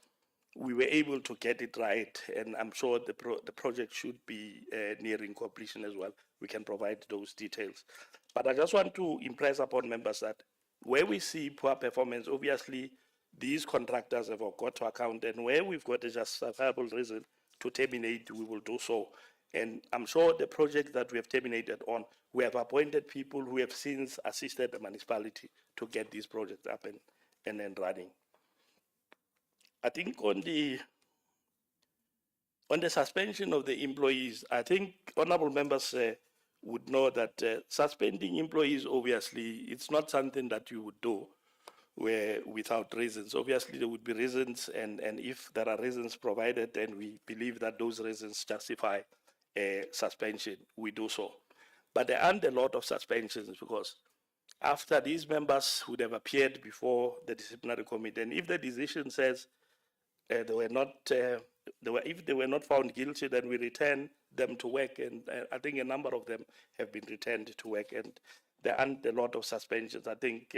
we were able to get it right, and I'm sure the project should be nearing completion as well. We can provide those details. But I just want to impress upon members that where we see poor performance, obviously these contractors have got to account, and where we've got a justifiable reason to terminate, we will do so. And I'm sure the project that we have terminated on, we have appointed people who have since assisted the municipality to get these projects up and running. I think on the suspension of the employees, I think honorable members would know that suspending employees, obviously, it's not something that you would do without reasons. Obviously, there would be reasons, and if there are reasons provided, and we believe that those reasons justify suspension, we do so. But there aren't a lot of suspensions because after these members would have appeared before the disciplinary committee, and if the decision says if they were not found guilty, then we return them to work, and I think a number of them have been returned to work, and there aren't a lot of suspensions. I think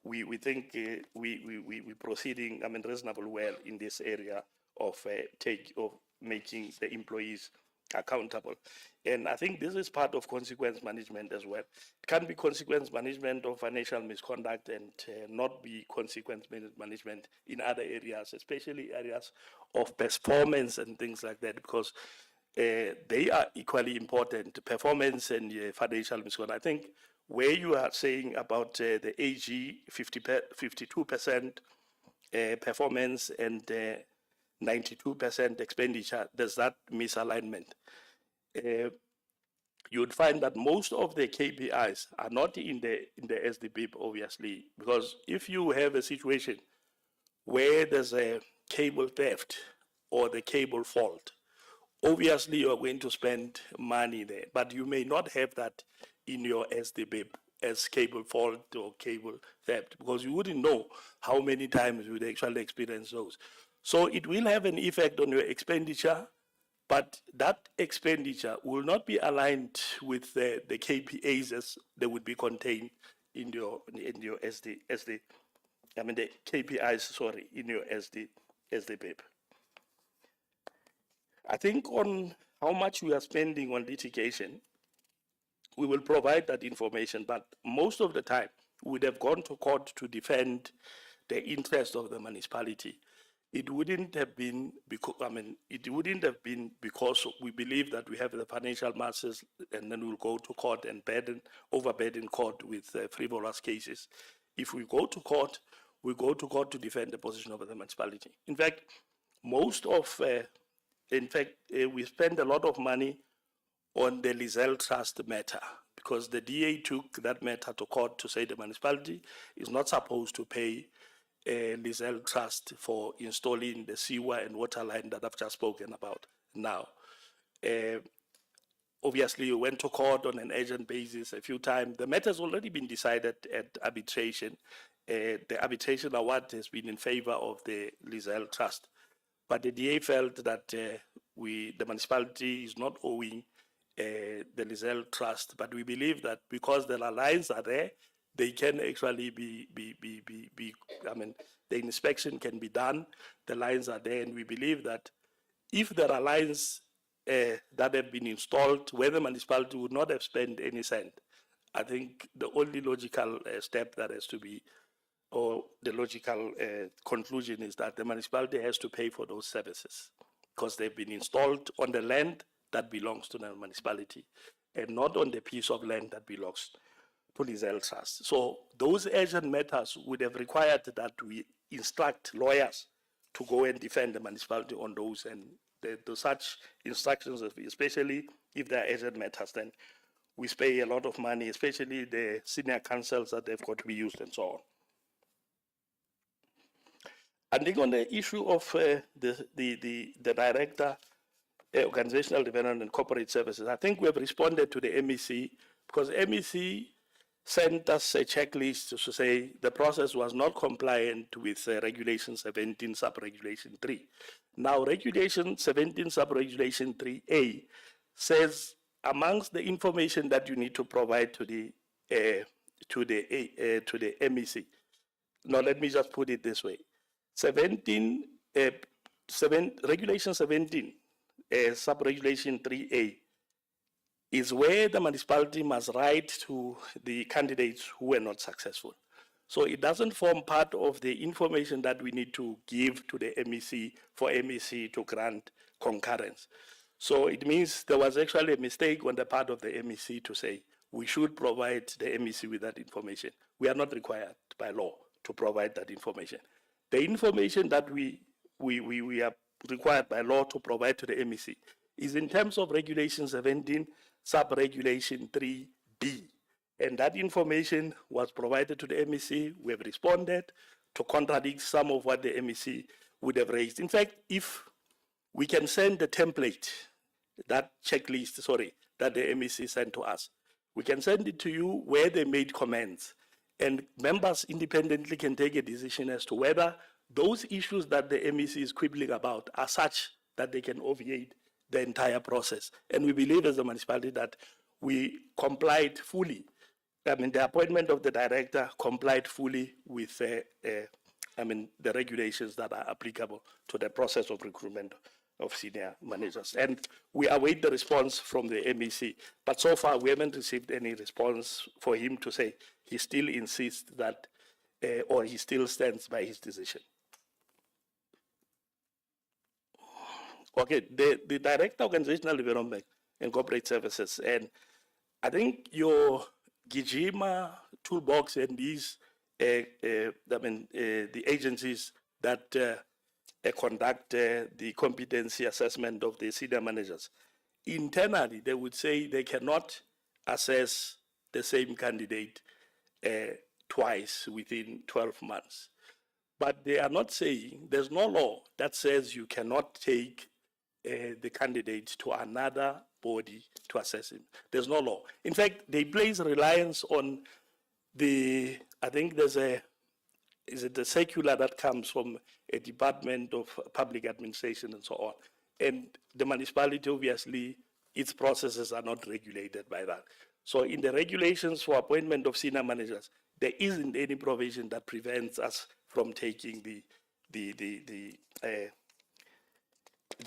we think we're proceeding, reasonably well in this area of making the employees accountable. And I think this is part of consequence management as well. It can be consequence management of financial misconduct and not be consequence management in other areas, especially areas of performance and things like that, because they are equally important, performance and financial misconduct. I think where you are saying about the AG 52% performance and 92% expenditure, there's that misalignment. You would find that most of the KPIs are not in the SDBIP, obviously, because if you have a situation where there's a cable theft or the cable fault, obviously you are going to spend money there, but you may not have that in your SDBIP as cable fault or cable theft, because you wouldn't know how many times you would actually experience those. So it will have an effect on your expenditure, but that expenditure will not be aligned with the KPIs as they would be contained in your the KPIs, sorry, in your SDBIP. I think on how much we are spending on litigation, we will provide that information, but most of the time we would have gone to court to defend the interest of the municipality. It wouldn't have been because we believe that we have the financial masses, and then we'll go to court and overburden court with frivolous cases. If we go to court, we go to court to defend the position of the municipality. In fact, we spend a lot of money on the Lizelle Trust matter, because the DA took that matter to court to say the municipality is not supposed to pay Lizelle Trust for installing the sewer and water line that I've just spoken about now. Obviously, we went to court on an urgent basis a few times. The matter has already been decided at arbitration. The arbitration award has been in favor of the Lizelle Trust. But the DA felt that the municipality is not owing the Lizelle Trust, but we believe that because the lines are there, they can actually the inspection can be done, the lines are there, and we believe that if there are lines that have been installed where the municipality would not have spent any cent, I think the only logical step that has to be, or the logical conclusion is that the municipality has to pay for those services because they've been installed on the land that belongs to the municipality and not on the piece of land that belongs to Lizelle Trust. So those urgent matters would have required that we instruct lawyers to go and defend the municipality on those, and such instructions, especially if they are urgent matters, then we pay a lot of money, especially the senior councils that they've got to be used and so on. I think on the issue of the director, organizational development and corporate services, I think we have responded to the MEC, because MEC sent us a checklist to say the process was not compliant with Regulation 17 Sub-Regulation 3. Now, Regulation 17 Sub-Regulation 3A says amongst the information that you need to provide to the MEC. Now, let me just put it this way: Regulation 17 Sub-Regulation 3A is where the municipality must write to the candidates who were not successful. So it doesn't form part of the information that we need to give to the MEC for MEC to grant concurrence. So it means there was actually a mistake on the part of the MEC to say we should provide the MEC with that information. We are not required by law to provide that information. The information that we are required by law to provide to the MEC is in terms of Regulation 17, Sub-Regulation 3B. And that information was provided to the MEC. We have responded to contradict some of what the MEC would have raised. In fact, if we can send the template, that checklist, that the MEC sent to us, we can send it to you where they made comments. And members independently can take a decision as to whether those issues that the MEC is quibbling about are such that they can obviate the entire process. And we believe as a municipality that we complied fully. I mean, the appointment of the director complied fully with the regulations that are applicable to the process of recruitment of senior managers. And we await the response from the MEC. But so far, we haven't received any response for him to say he still insists that, or he still stands by his decision. Okay, the Director of Organizational Development and Corporate Services, and I think your Gijima toolbox and these, the agencies that conduct the competency assessment of the senior managers, internally they would say they cannot assess the same candidate twice within 12 months. But they are not saying, there's no law that says you cannot take the candidate to another body to assess him. There's no law. In fact, they place reliance on I think there's is it the circular that comes from a Department of Public Administration and so on. And the municipality, obviously, its processes are not regulated by that. So in the regulations for appointment of senior managers, there isn't any provision that prevents us from taking the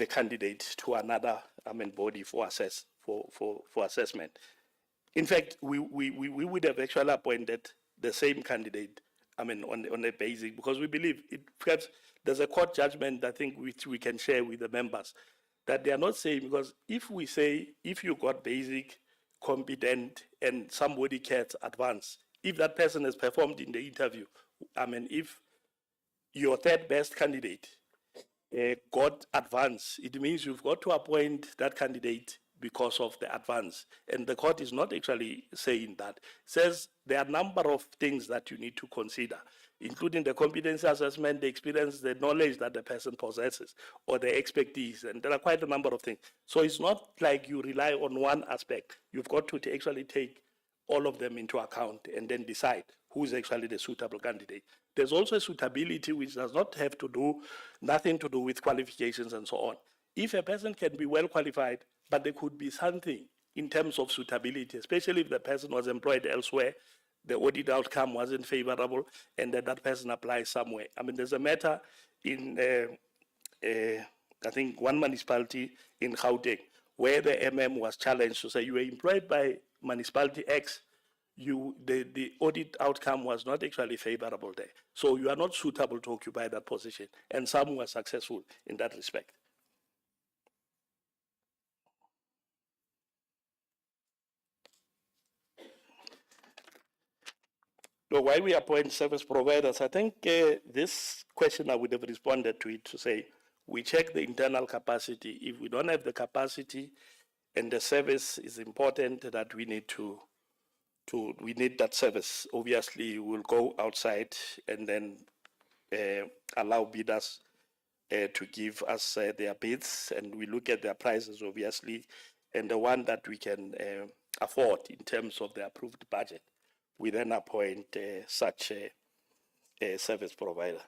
candidate to another body for assessment. In fact, we would have actually appointed the same candidate, on a basic, because we believe perhaps there's a court judgment, I think, which we can share with the members, that they are not saying, because if we say, if you got basic, competent, and somebody gets advanced, if that person has performed in the interview, if your third best candidate got advance, it means you've got to appoint that candidate because of the advance. And the court is not actually saying that. It says there are a number of things that you need to consider, including the competency assessment, the experience, the knowledge that the person possesses, or the expertise. And there are quite a number of things. So it's not like you rely on one aspect. You've got to actually take all of them into account and then decide who's actually the suitable candidate. There's also suitability, which does not have to do, nothing to do with qualifications and so on. If a person can be well qualified, but there could be something in terms of suitability, especially if the person was employed elsewhere, the audit outcome wasn't favorable, and that person applies somewhere. There's a matter in, I think, one municipality in Gauteng, where the MM was challenged to say, you were employed by municipality X, the audit outcome was not actually favorable there. So you are not suitable to occupy that position. And some were successful in that respect. So while we appoint service providers, I think this question I would have responded to it to say, we check the internal capacity. If we don't have the capacity and the service is important that we need we need that service. Obviously, we'll go outside and then allow bidders to give us their bids, and we look at their prices, obviously, and the one that we can afford in terms of the approved budget, we then appoint such a service provider.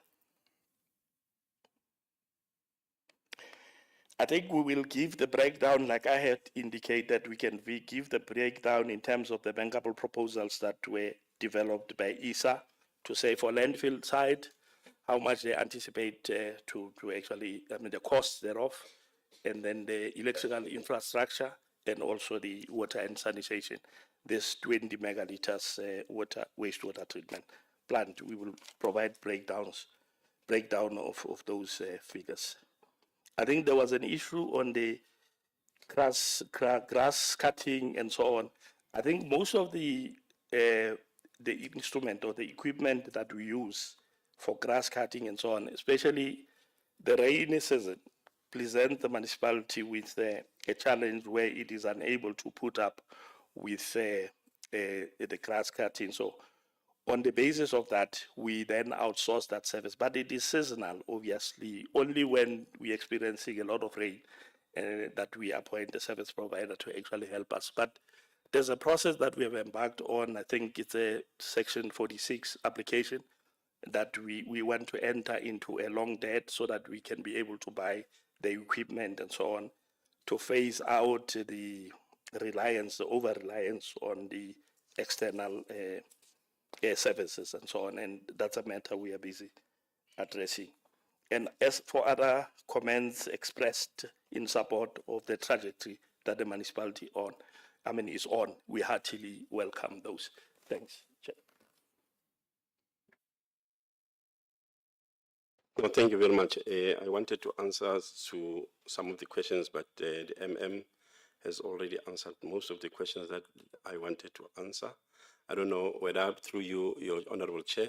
I think we will give the breakdown, like I had indicated, we can give the breakdown in terms of the bankable proposals that were developed by ESA to say for landfill side, how much they anticipate to actually, the costs thereof, and then the electrical infrastructure, and also the water and sanitation, this 20 megaliters wastewater treatment plant, we will provide breakdown of those figures. I think there was an issue on the grass cutting and so on. I think most of the instrument or the equipment that we use for grass cutting and so on, especially the rainy season, present the municipality with a challenge where it is unable to put up with the grass cutting. So on the basis of that, we then outsource that service. But it is seasonal, obviously, only when we're experiencing a lot of rain that we appoint a service provider to actually help us. But there's a process that we have embarked on. I think it's a Section 46 application that we want to enter into a long debt so that we can be able to buy the equipment and so on to phase out the reliance, the over-reliance on the external services and so on. And that's a matter we are busy addressing. And as for other comments expressed in support of the trajectory that the municipality is on, we heartily welcome those. Thanks, Chair. No, thank you very much. I wanted to answer to some of the questions, but the MM has already answered most of the questions that I wanted to answer. I don't know whether through you, your Honorable Chair,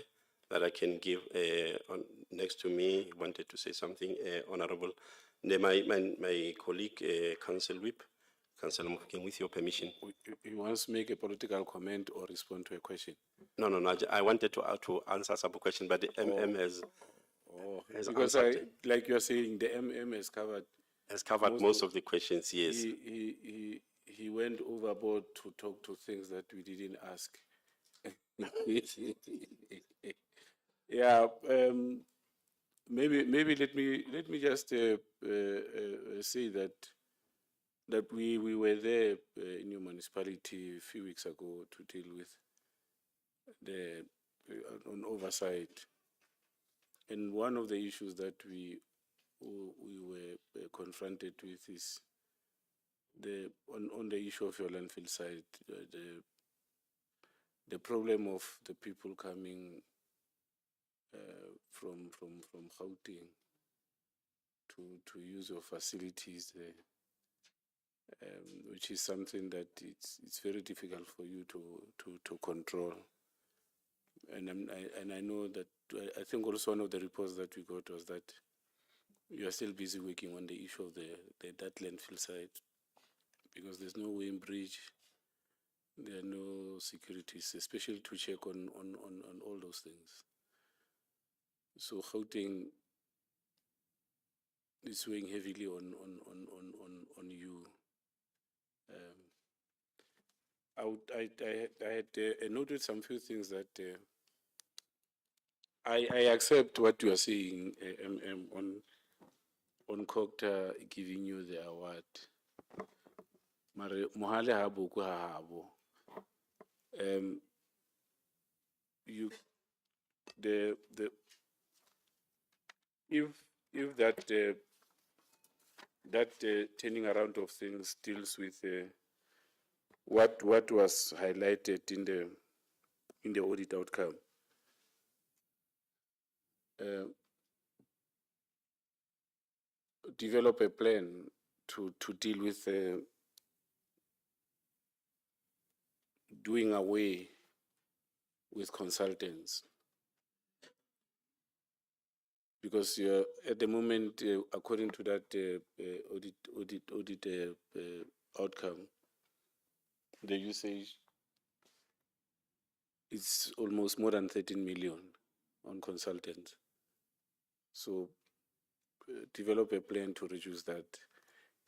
that I can give next to me, wanted to say something, Honorable. My colleague, Council Whip, Councillor Mofokeng, with your permission. You want to make a political comment or respond to a question? No. I wanted to answer some question, but the MM has because answered. like you're saying, the MM has covered Most of the questions, yes. He went overboard to talk to things that we didn't ask. Yeah, maybe let me just say that we were there in your municipality a few weeks ago to deal with the on oversight, and one of the issues that we were confronted with is on the issue of your landfill site, the problem of the people coming from Gauteng to use your facilities there, which is something that it's very difficult for you to control. And I know that I think also one of the reports that we got was that you are still busy working on the issue of that landfill site, because there's no Wayne Bridge, there are no securities, especially to check on all those things. So Gauteng is weighing heavily on you. I had noted some few things that I accept what you are saying, on Cocta giving you the award. Mare mohale ha boku ha habo. You if that turning around of things deals with what was highlighted in the audit outcome. Develop a plan to deal with doing away with consultants, because at the moment, according to that audit outcome, the usage is almost more than 13 million on consultants. So develop a plan to reduce that.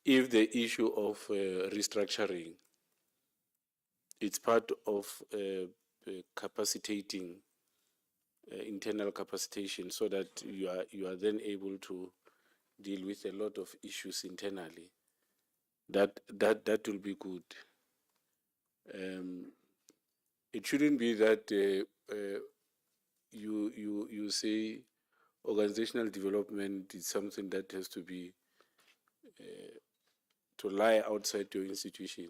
If the issue of restructuring, it's part of capacitating, internal capacitation, so that you are then able to deal with a lot of issues internally. That will be good. It shouldn't be that you say organizational development is something that has to be to lie outside your institution.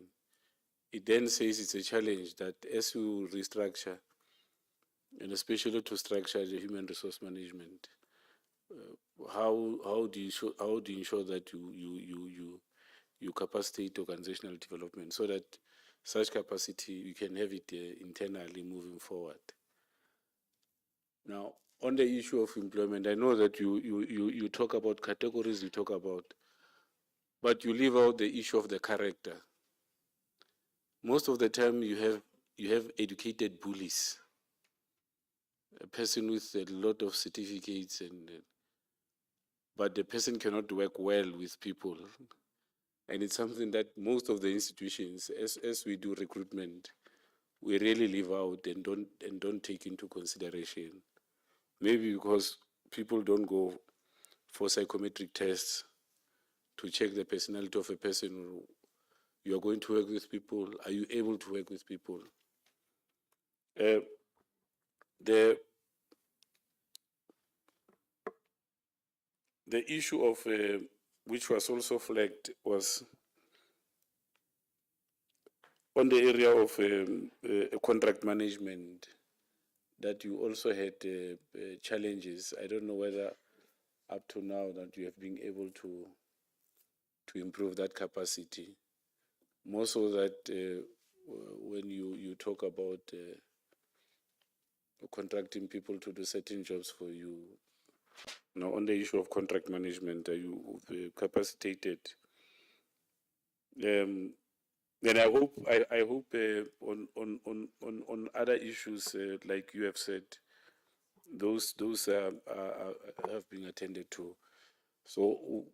It then says it's a challenge that as you restructure, and especially to structure the human resource management. How do you ensure that you capacitate organizational development so that such capacity you can have it internally moving forward? Now, on the issue of employment, I know that you talk about categories, but you leave out the issue of the character. Most of the time, you have educated bullies, a person with a lot of certificates, but the person cannot work well with people, and it's something that most of the institutions, as we do recruitment, we really leave out and don't take into consideration. Maybe because people don't go for psychometric tests to check the personality of a person. You are going to work with people. Are you able to work with people? The issue of which was also flagged was on the area of contract management, that you also had challenges. I don't know whether up to now that you have been able to improve that capacity. More so that when you talk about contracting people to do certain jobs for you. Now, on the issue of contract management, are you capacitated? And I hope on other issues, like you have said, those have been attended to. So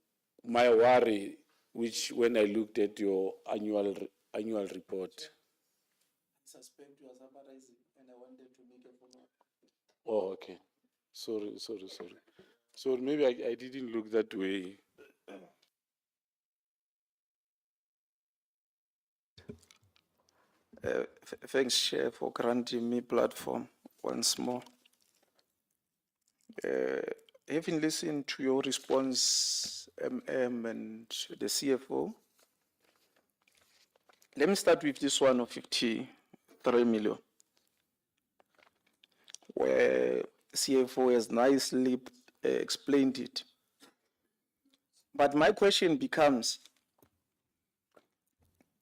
my worry, which when I looked at your annual report. I suspect you are summarizing, and I wanted to make a follow-up. Oh, okay. Sorry. So maybe I didn't look that way. Thanks, Chair, for granting me platform once more. Having listened to your response, and the CFO, let me start with this one of 53 million, where CFO has nicely explained it. But my question becomes,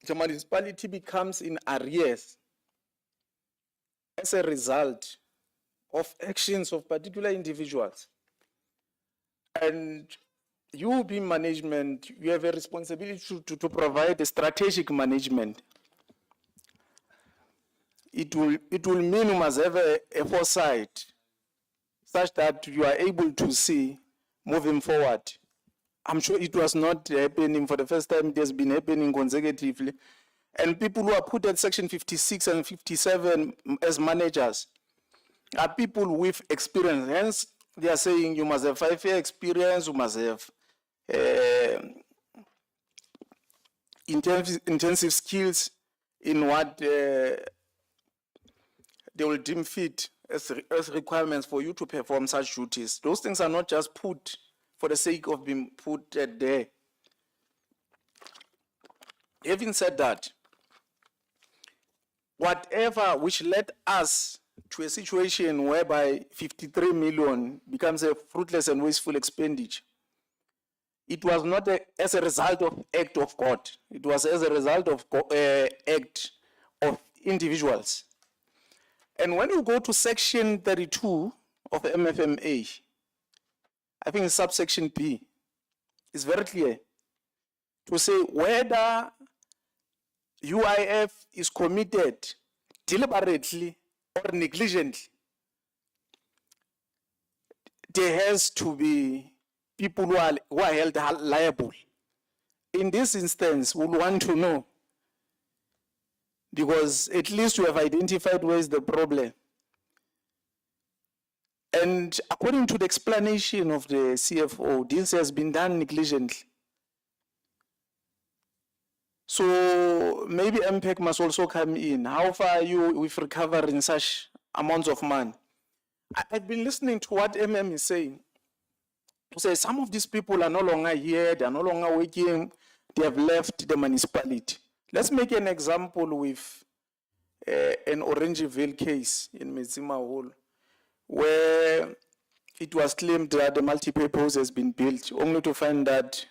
the municipality becomes in arrears as a result of actions of particular individuals. And you being management, you have a responsibility to provide a strategic management. It will mean you must have a foresight such that you are able to see moving forward. I'm sure it was not happening for the first time, it has been happening consecutively. And people who are put at section 56 and 57 as managers are people with experience. Hence, they are saying you must have 5-year experience, you must have intensive skills in what they will deem fit as requirements for you to perform such duties. Those things are not just put for the sake of being put there. Having said that, whatever which led us to a situation whereby 53 million becomes a fruitless and wasteful expenditure, it was not as a result of act of God. It was as a result of act of individuals. And when you go to section 32 of MFMA, I think subsection B, it's very clear to say whether UIF is committed deliberately or negligently, there has to be people who are held liable. In this instance, we want to know, because at least you have identified where is the problem. And according to the explanation of the CFO, this has been done negligently. So maybe MPEC must also come in. How far are you with recovering such amounts of money? I've been listening to what MM is saying. To say some of these people are no longer here, they are no longer working, they have left the municipality. Let's make an example with an Orangeville case in Metsima Hall, where it was claimed that the multi-purpose has been built, only to find that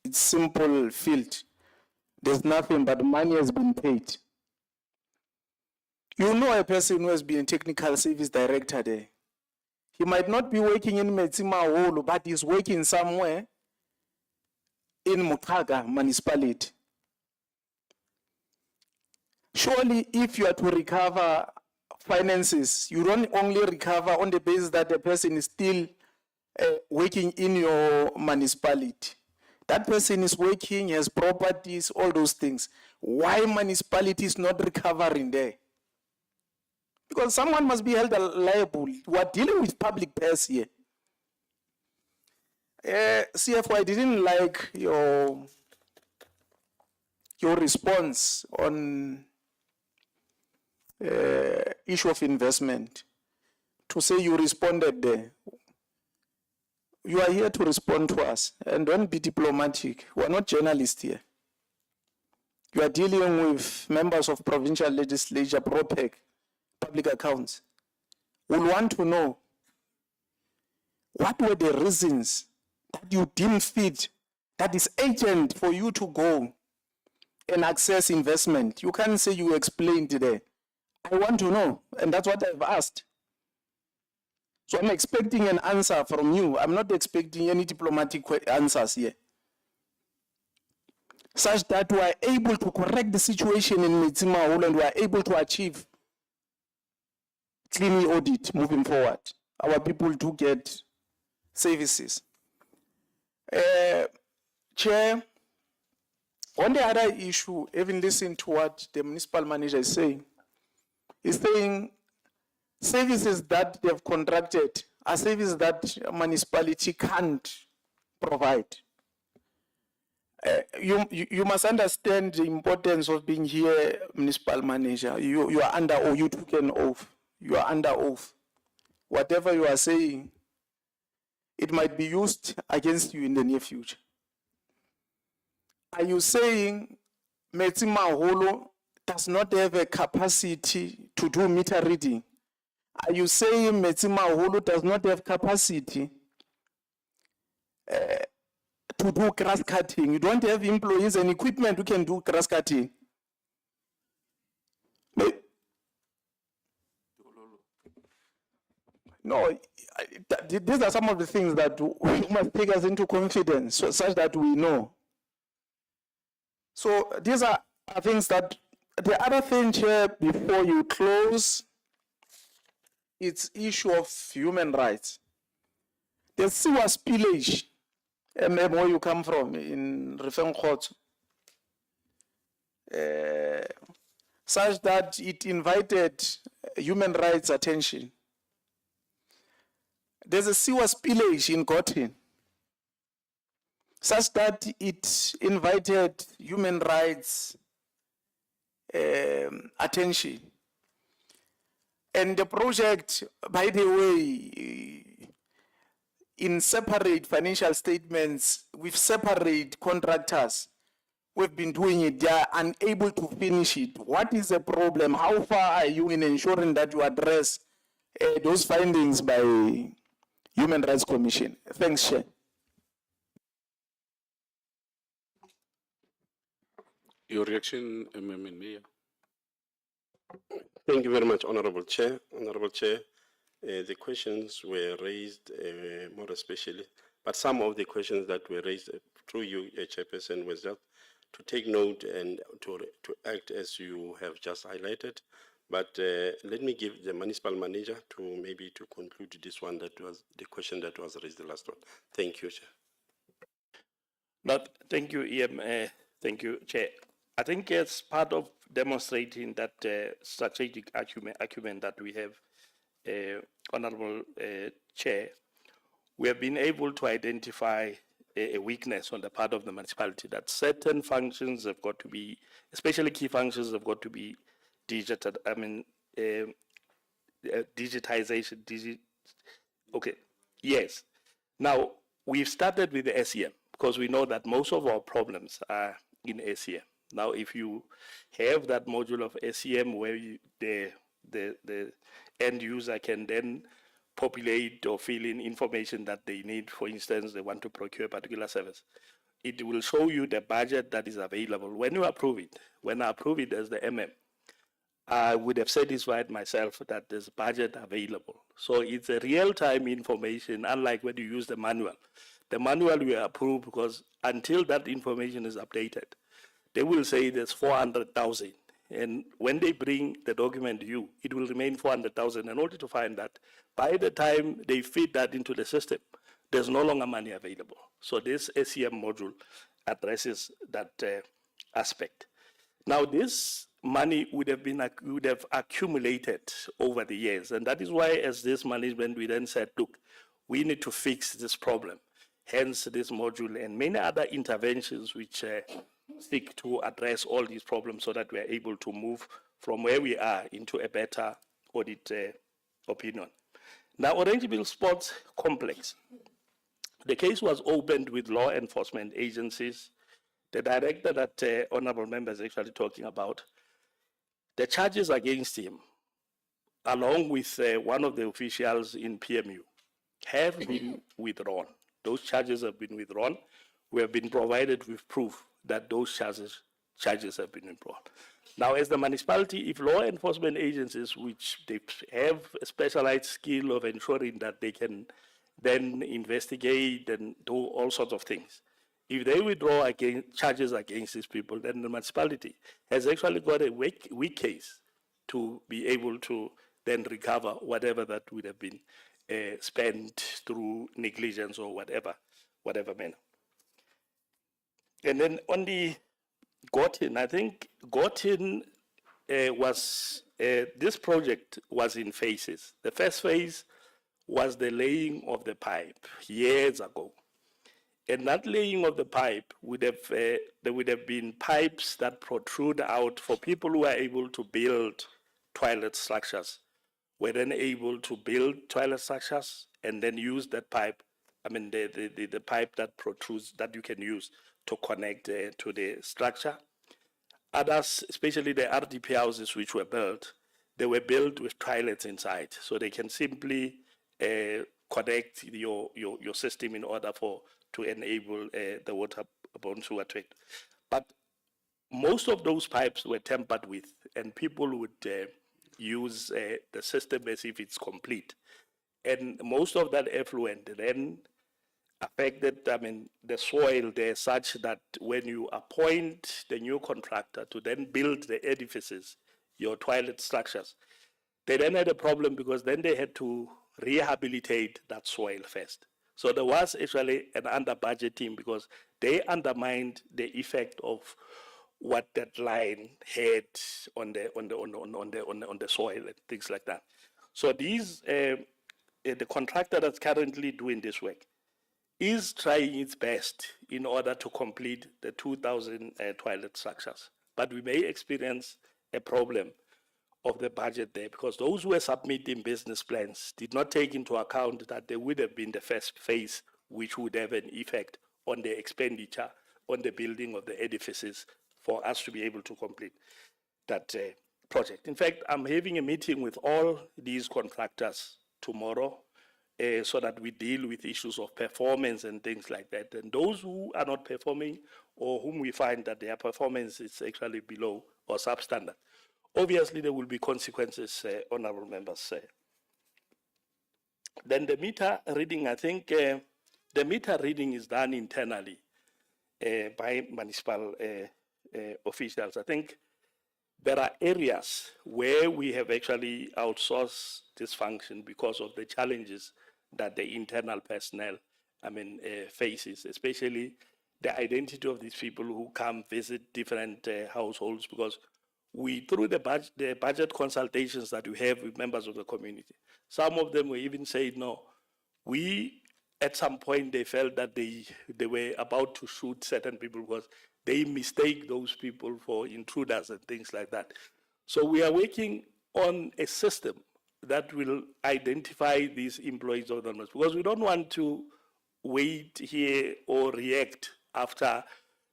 it's simple field. There's nothing but money has been paid. You know a person who has been a technical service director there. He might not be working in Metsima Holo, but he's working somewhere in Mukaga municipality. Surely, if you are to recover finances, you don't only recover on the basis that the person is still working in your municipality. That person is working, has properties, all those things. Why municipality is not recovering there? Because someone must be held liable. We are dealing with public purse here. CFO, I didn't like your response on issue of investment. To say you responded there. You are here to respond to us, and don't be diplomatic. We are not journalists here. You are dealing with members of provincial legislature, PROPEC, public accounts. We want to know what were the reasons that you deemed fit, that is urgent for you to go and access investment. You can't say you explained there. I want to know, and that's what I've asked. So I'm expecting an answer from you. I'm not expecting any diplomatic answers here. Such that we are able to correct the situation in Metsima Holo and we are able to achieve clean audit moving forward. Our people do get services. Chair, on the other issue, even listening to what the municipal manager is saying services that they've contracted are services that municipality can't provide. You must understand the importance of being here, municipal manager. You are under oath, you took an oath. You are under oath. Whatever you are saying, it might be used against you in the near future. Are you saying Metsima Holo does not have a capacity to do meter reading? Are you saying Metsima Holo does not have capacity to do grass cutting? You don't have employees and equipment who can do grass cutting? No, these are some of the things that must take us into confidence such that we know. So these are things that, the other thing, Chair, before you close, it's issue of human rights. The sewer spillage, where you come from, in Rifenkgotso, such that it invited human rights attention. There's a sewer spillage in Gotin, such that it invited human rights attention. And the project, by the way, in separate financial statements, with separate contractors, we've been doing it. They are unable to finish it. What is the problem? How far are you in ensuring that you address those findings by Human Rights Commission? Thanks, Chair. Your reaction, Mayor? Thank you very much, Honorable Chair. Honorable Chair, the questions were raised more especially, but some of the questions that were raised through you, Chairperson, was just to take note and to act as you have just highlighted. But let me give the municipal manager to maybe to conclude this one, that was the question that was raised, the last one. Thank you, Chair. Thank you, EM. Thank you, Chair. I think it's part of demonstrating that strategic acumen that we have, Honorable Chair. We have been able to identify a weakness on the part of the municipality, that certain functions have got to be, especially key functions, have got to be digital. I mean, digitization. Okay, yes. Now, we've started with the SEM because we know that most of our problems are in SEM. Now, if you have that module of SEM where the end user can then populate or fill in information that they need. For instance, they want to procure a particular service. It will show you the budget that is available when you approve it. When I approve it as the MM, I would have satisfied myself that there's budget available. So it's a real-time information, unlike when you use the manual. The manual we approve because until that information is updated, they will say there's 400,000. And when they bring the document to you, it will remain 400,000 in order to find that by the time they feed that into the system, there's no longer money available. So this ACM module addresses that aspect. Now, this money would have accumulated over the years, and that is why, as this management, we then said, look, we need to fix this problem. Hence, this module and many other interventions which seek to address all these problems so that we are able to move from where we are into a better audit opinion. Now, Orangeville Sports Complex. The case was opened with law enforcement agencies. The director that honorable member is actually talking about, the charges against him, along with one of the officials in PMU, have been withdrawn. Those charges have been withdrawn. We have been provided with proof that those charges have been withdrawn. Now, as the municipality, if law enforcement agencies, which they have a specialized skill of ensuring that they can then investigate and do all sorts of things, if they withdraw charges against these people, then the municipality has actually got a weak case to be able to then recover whatever that would have been spent through negligence or whatever manner. And then on the Gotin, I think Gotin this project was in phases. The first phase was the laying of the pipe years ago. And that laying of the pipe would have, there would have been pipes that protrude out for people who are able to build toilet structures. Were then able to build toilet structures and then use that pipe, the pipe that protrudes, that you can use to connect to the structure. Others, especially the RDP houses which were built, they were built with toilets inside. So they can simply connect your system in order to enable the waterborne sewer trade. But most of those pipes were tampered with, and people would use the system as if it's complete. And most of that effluent then affected, the soil there, such that when you appoint the new contractor to then build the edifices, your toilet structures, they then had a problem because then they had to rehabilitate that soil first. So there was actually an under-budgeting because they undermined the effect of what that line had on the soil and things like that. So these, the contractor that's currently doing this work is trying its best in order to complete the 2,000 toilet structures. But we may experience a problem of the budget there because those who were submitting business plans did not take into account that there would have been the first phase, which would have an effect on the expenditure on the building of the edifices for us to be able to complete that project. In fact, I'm having a meeting with all these contractors tomorrow so that we deal with issues of performance and things like that. And those who are not performing or whom we find that their performance is actually below or substandard, obviously there will be consequences, honorable members. Then the meter reading, I think the meter reading is done internally by municipal officials. I think there are areas where we have actually outsourced this function because of the challenges that the internal personnel, faces, especially the identity of these people who come visit different households, because we, through the budget consultations that we have with members of the community, some of them will even say, no, at some point they felt that they were about to shoot certain people because they mistake those people for intruders and things like that. So we are working on a system that will identify these employees of the because we don't want to wait here or react after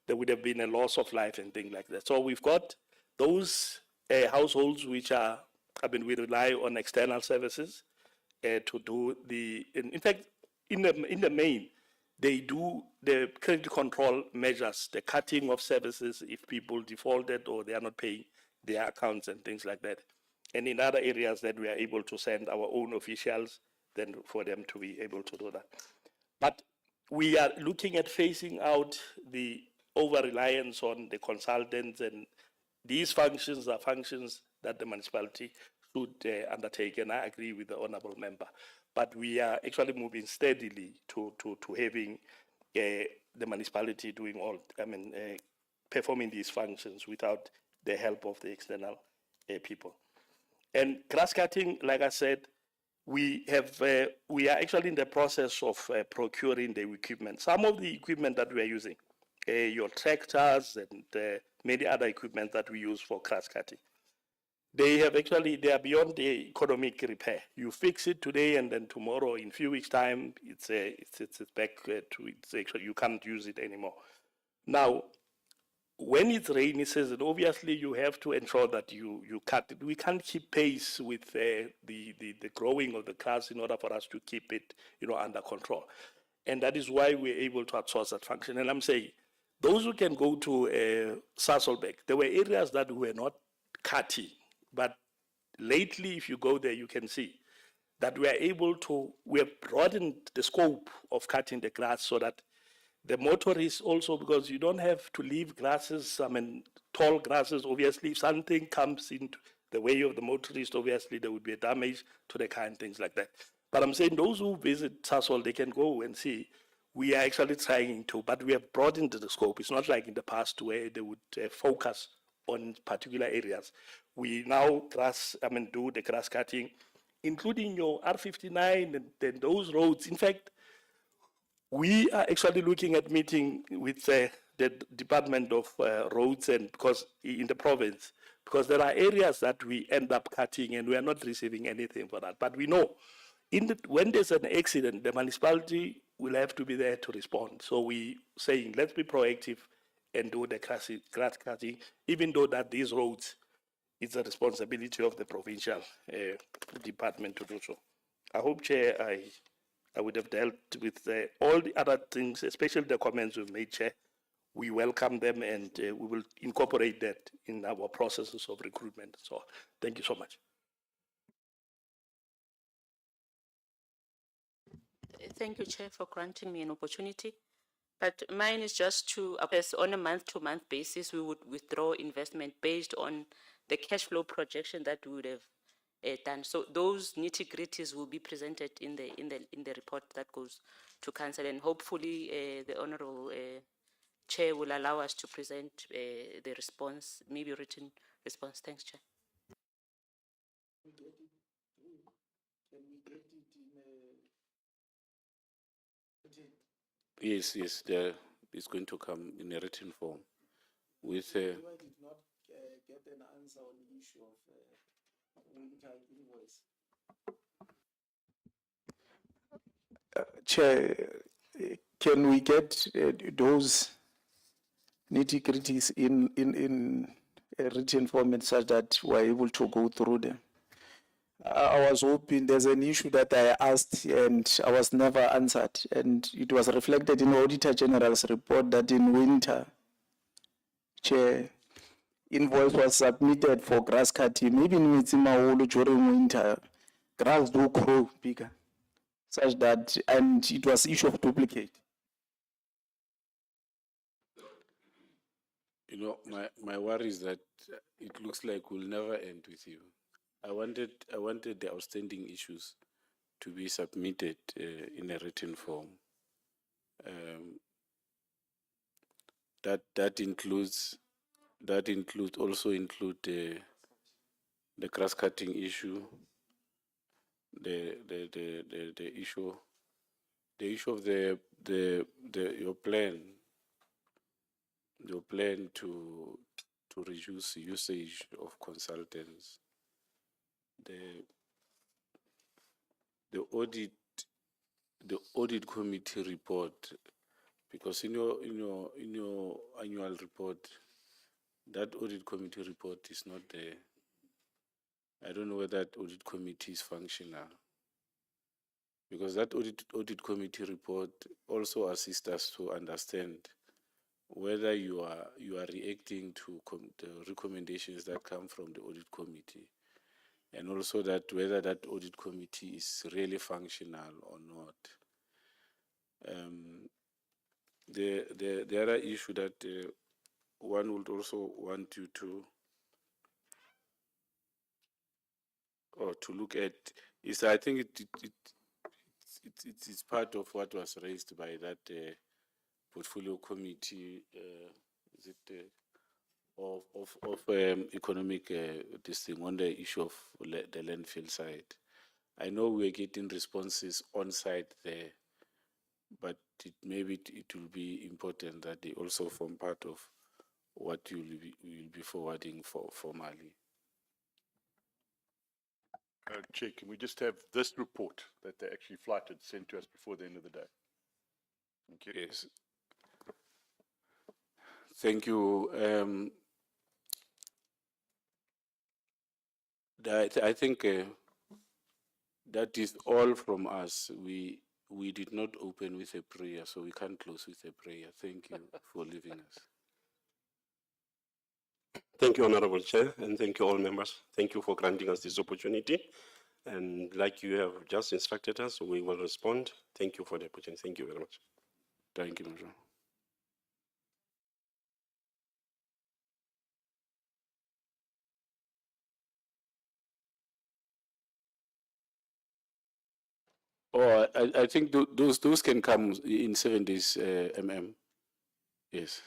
there would have been a loss of life and things like that. So we've got those households which are, we rely on external services to do in fact, in the main, they do the credit control measures, the cutting of services if people defaulted or they are not paying their accounts and things like that. And in other areas that we are able to send our own officials, then for them to be able to do that. But we are looking at phasing out the over-reliance on the consultants, and these functions are functions that the municipality should undertake, and I agree with the honourable member. But we are actually moving steadily to having the municipality doing performing these functions without the help of the external people. And grass cutting, like I said, we are actually in the process of procuring the equipment. Some of the equipment that we are using, your tractors and many other equipment that we use for grass cutting, they are beyond the economic repair. You fix it today and then tomorrow, in a few weeks' time, it's back to it's actually you can't use it anymore. Now, when it's rainy season, obviously you have to ensure that you cut it. We can't keep pace with the growing of the grass in order for us to keep it, under control. And that is why we're able to outsource that function. And I'm saying, those who can go to Sasolburg, there were areas that were not cutting, but lately, if you go there, you can see that we have broadened the scope of cutting the grass so that the motorists also, because you don't have to leave grasses, tall grasses, obviously, if something comes into the way of the motorist, obviously there would be a damage to the car and things like that. But I'm saying those who visit Sasol, they can go and see. We are actually trying to, but we have broadened the scope. It's not like in the past where they would focus on particular areas. We now do the grass cutting, including your R59 and those roads. In fact, we are actually looking at meeting with the Department of Roads and because in the province, because there are areas that we end up cutting and we are not receiving anything for that. But we know when there's an accident, the municipality will have to be there to respond. So we saying let's be proactive and do the grass cutting, even though that these roads is a responsibility of the provincial department to do so. I hope, Chair, I would have dealt with all the other things, especially the comments we've made, Chair. We welcome them and we will incorporate that in our processes of recruitment. So thank you so much. Thank you, Chair, for granting me an opportunity. But mine is just on a month-to-month basis, we would withdraw investment based on the cash flow projection that we would have done. So those nitty-gritties will be presented in the report that goes to council, and hopefully the honourable chair will allow us to present the response, maybe written response. Thanks, Chair. Yes, it's going to come in a written form with. I did not get an answer on the issue of winter invoice. Chair, can we get those nitty-gritties in a written format such that we're able to go through them? I was hoping there's an issue that I asked and I was never answered, and it was reflected in Auditor General's report that in winter, Chair, invoice was submitted for grass cutting. Maybe in Mitsimaholo during winter, grass do grow bigger, such that, and it was issue of duplicate. My worry is that it looks like we'll never end with you. I wanted the outstanding issues to be submitted in a written form. That includes also include the grass cutting issue, the issue of your plan to reduce usage of consultants, the audit committee report, because in your annual report, that audit committee report is not there. I don't know whether that audit committee is functional. because that audit committee report also assists us to understand whether you are reacting to the recommendations that come from the audit committee, and also that whether that audit committee is really functional or not. The other issue that one would also want you to look at is, I think it's part of what was raised by that portfolio committee. Is it of economic this thing on the issue of the landfill side? I know we're getting responses on site there, but maybe it will be important that they also form part of what you will be forwarding formally. Chair, can we just have this report that they actually flighted sent to us before the end of the day? Thank you. Yes. Thank you. I think that is all from us. We did not open with a prayer, so we can't close with a prayer. Thank you for leaving us. Thank you, Honorable Chair, and thank you all members. Thank you for granting us this opportunity. And like you have just instructed us, we will respond. Thank you for the opportunity. Thank you very much. Thank you, Major. Oh, I think those can come in 7 days, Yes.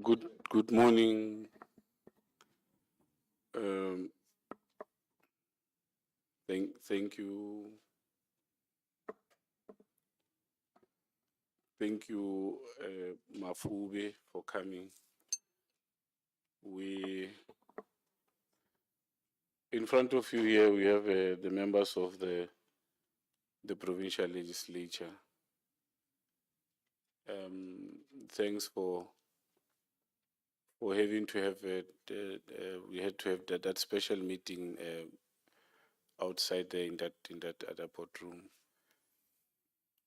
Good morning. Thank you. Thank you, Mafube, for coming. In front of you here, we have the members of the provincial legislature. Thanks for having to have we had to have that special meeting outside there in that other room.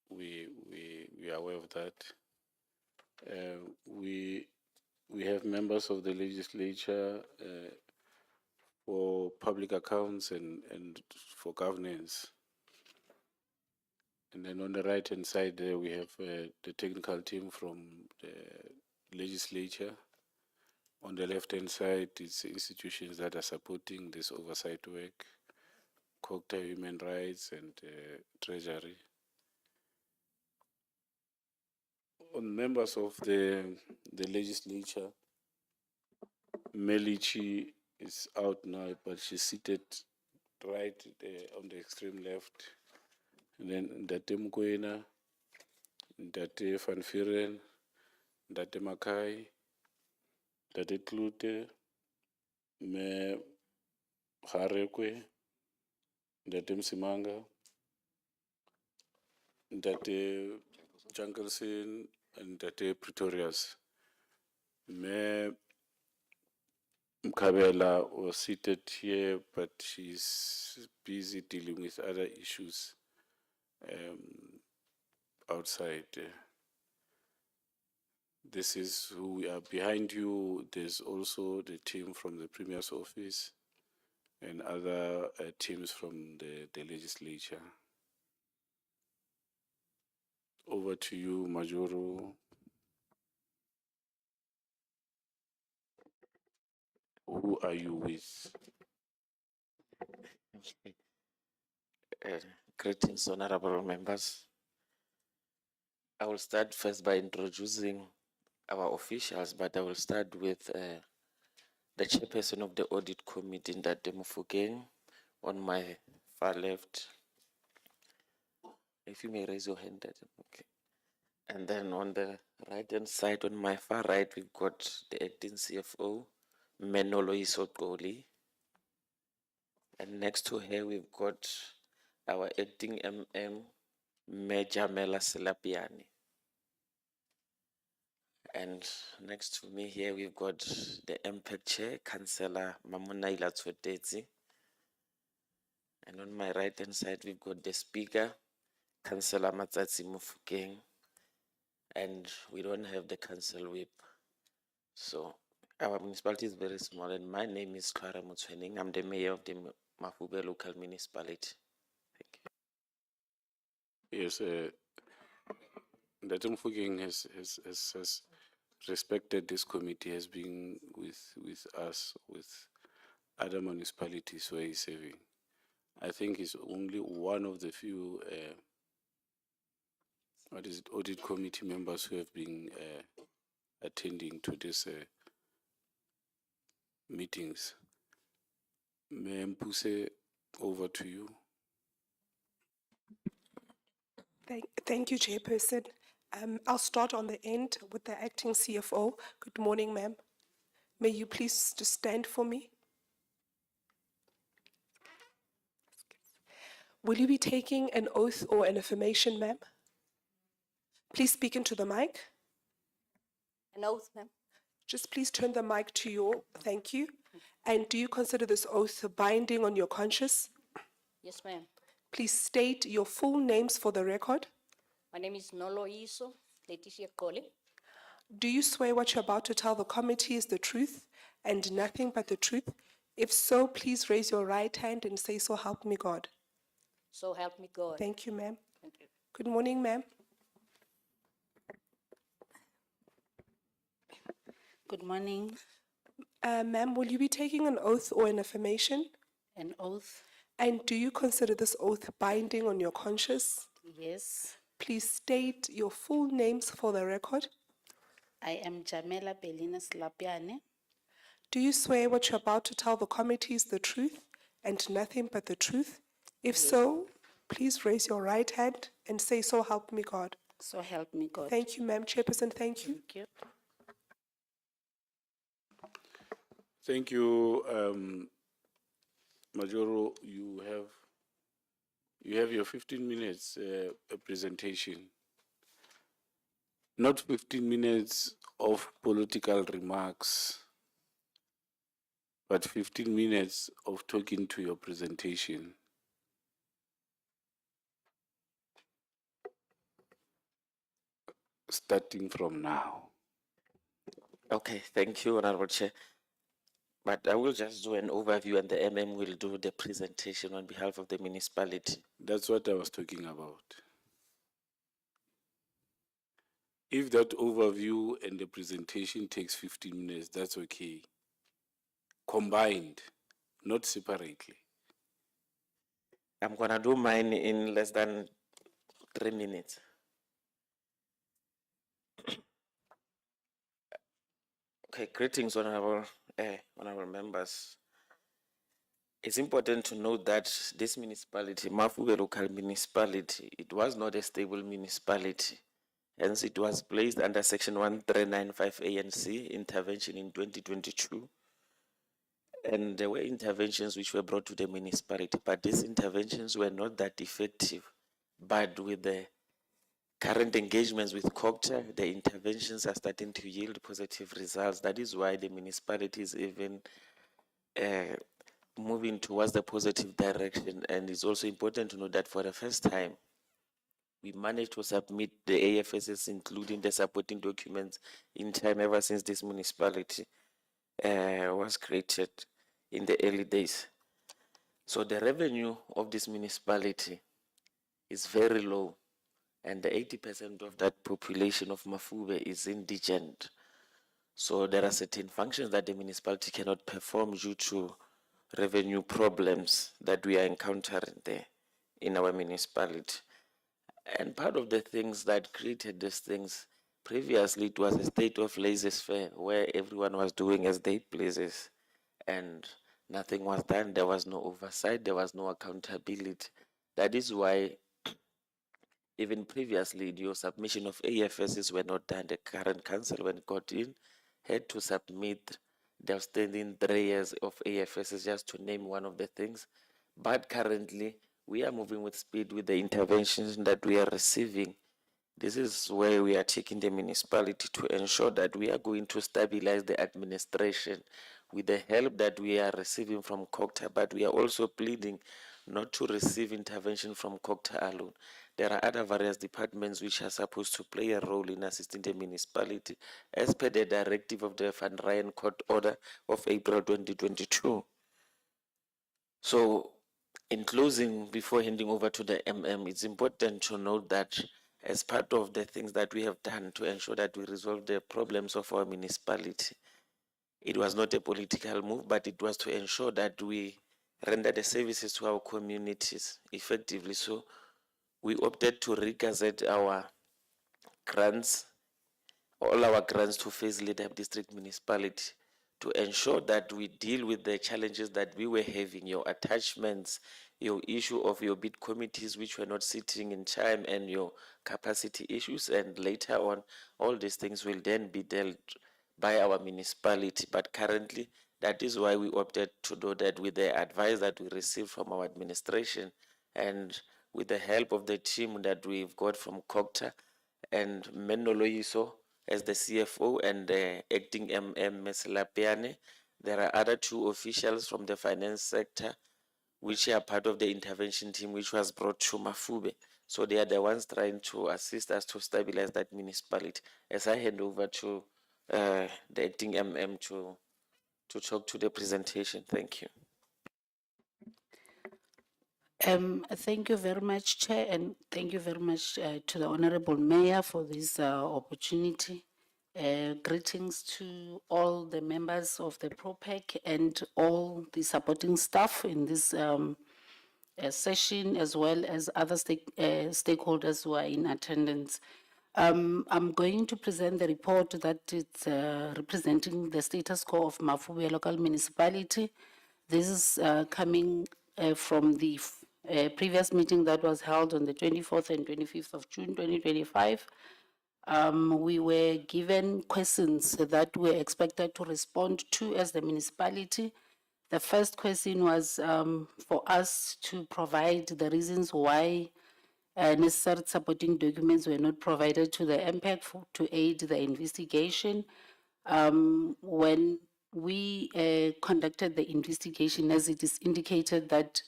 We are aware of that. We have members of the legislature for public accounts and for governance. And then on the right hand side there we have the technical team from the legislature. On the left hand side it's institutions that are supporting this oversight work, Cooperative Human Rights and Treasury. On members of the legislature, Melichi is out now, but she's seated right on the extreme left. And then Ndate Mkwena, Ndate Van Vieren, Ndate Makai, Ndate Klute, Me Harekwe, Ndate Msimanga, Ndate Junkelson, and Ndate Pretorius. Me Mkabela was seated here, but she's busy dealing with other issues outside. This is who we are. Behind you, there's also the team from the Premier's office and other teams from the legislature. Over to you, Majoro. Who are you with? Greetings, honorable members. I will start first by introducing our officials, but I will start with the chairperson of the audit committee, Ndate Mofokeng, on my far left. If you may raise your hand, okay. And then on the right hand side, on my far right, we've got the acting CFO, Menoloiso Koli. And next to her, we've got our acting Mejamela Selapiani. And next to me here, we've got the MPEC chair, Councillor Mamunaila Tsotezi. And on my right hand side, we've got the speaker, Councillor Matsatsi Mofokeng. And we don't have the council whip. So our municipality is very small, and my name is Clara Mutwening. I'm the mayor of the Mafube local municipality. Thank you. Yes, Ndate Mofokeng has respected this committee, has been with us, with other municipalities where he's serving. I think he's only one of the few audit committee members who have been attending to these meetings. Mpuse, over to you. Thank you, Chairperson. I'll start on the end with the acting CFO. Good morning, ma'am. May you please just stand for me? Will you be taking an oath or an affirmation, ma'am? Please speak into the mic. An oath, ma'am. Just please turn the mic to you. Thank you. And do you consider this oath binding on your conscience? Yes, ma'am. Please state your full names for the record. My name is Noloiso Leticia Kole. Do you swear what you're about to tell the committee is the truth and nothing but the truth? If so, please raise your right hand and say, "So help me God." So help me God. Thank you, ma'am. Thank you. Good morning, ma'am. Good morning. Ma'am, will you be taking an oath or an affirmation? An oath? And do you consider this oath binding on your conscience? Yes. Please state your full names for the record. I am Jamela Belina Slapiane. Do you swear what you're about to tell the committee is the truth and nothing but the truth? If so, please raise your right hand and say, "So help me God." So help me God. Thank you, Madam Chairperson. Thank you. Thank you. Thank you, Majoro. You have your 15 minutes presentation. Not 15 minutes of political remarks, but 15 minutes of talking to your presentation. Starting from now. Okay, thank you, Honorable Chair. But I will just do an overview and the MM will do the presentation on behalf of the municipality. That's what I was talking about. If that overview and the presentation takes 15 minutes, that's okay. Combined, not separately. I'm gonna do mine in less than 3 minutes. Okay, greetings, honorable members. It's important to note that this municipality, Mafube local municipality, it was not a stable municipality. Hence, it was placed under Section 1395 A and C intervention in 2022. And there were interventions which were brought to the municipality, but these interventions were not that effective. But with the current engagements with COGTA, the interventions are starting to yield positive results. That is why the municipality is even moving towards the positive direction. And it's also important to know that for the first time, we managed to submit the AFSs, including the supporting documents, in time ever since this municipality was created in the early days. So the revenue of this municipality is very low, and the 80% of that population of Mafube is indigent. So there are certain functions that the municipality cannot perform due to revenue problems that we are encountering there in our municipality. And part of the things that created these things, previously it was a state of laissez-faire where everyone was doing as they pleases and nothing was done. There was no oversight, there was no accountability. That is why even previously your submission of AFSs were not done. The current council, when it got in, had to submit the outstanding 3 years of AFSs, just to name one of the things. But currently, we are moving with speed with the interventions that we are receiving. This is where we are taking the municipality to ensure that we are going to stabilize the administration with the help that we are receiving from COGTA, but we are also pleading not to receive intervention from COGTA alone. There are other various departments which are supposed to play a role in assisting the municipality as per the directive of the Van Ryan Court Order of April 2022. So, in closing, before handing over to the MM, it's important to note that as part of the things that we have done to ensure that we resolve the problems of our municipality, it was not a political move, but it was to ensure that we render the services to our communities effectively. So we opted to regazette our grants, all our grants to Phase Leader District Municipality, to ensure that we deal with the challenges that we were having, your attachments, your issue of your bid committees which were not sitting in time, and your capacity issues. And later on, all these things will then be dealt by our municipality. But currently, that is why we opted to do that with the advice that we received from our administration and with the help of the team that we've got from COGTA and Menno Loyiso as the CFO and the acting MM, Ms. Lapiane. There are other 2 officials from the finance sector which are part of the intervention team which was brought to Mafube. So they are the ones trying to assist us to stabilize that municipality. As I hand over to the acting MM to talk to the presentation. Thank you. Thank you very much, Chair, and thank you very much to the Honorable Mayor for this opportunity. Greetings to all the members of the PROPEC and all the supporting staff in this session, as well as other stakeholders who are in attendance. I'm going to present the report that it's representing the status quo of Mafube local municipality. This is coming from the previous meeting that was held on the 24th and 25th of June 2025. We were given questions that we were expected to respond to as the municipality. The first question was for us to provide the reasons why necessary supporting documents were not provided to the MPEC to aid the investigation. When we conducted the investigation, as it is indicated that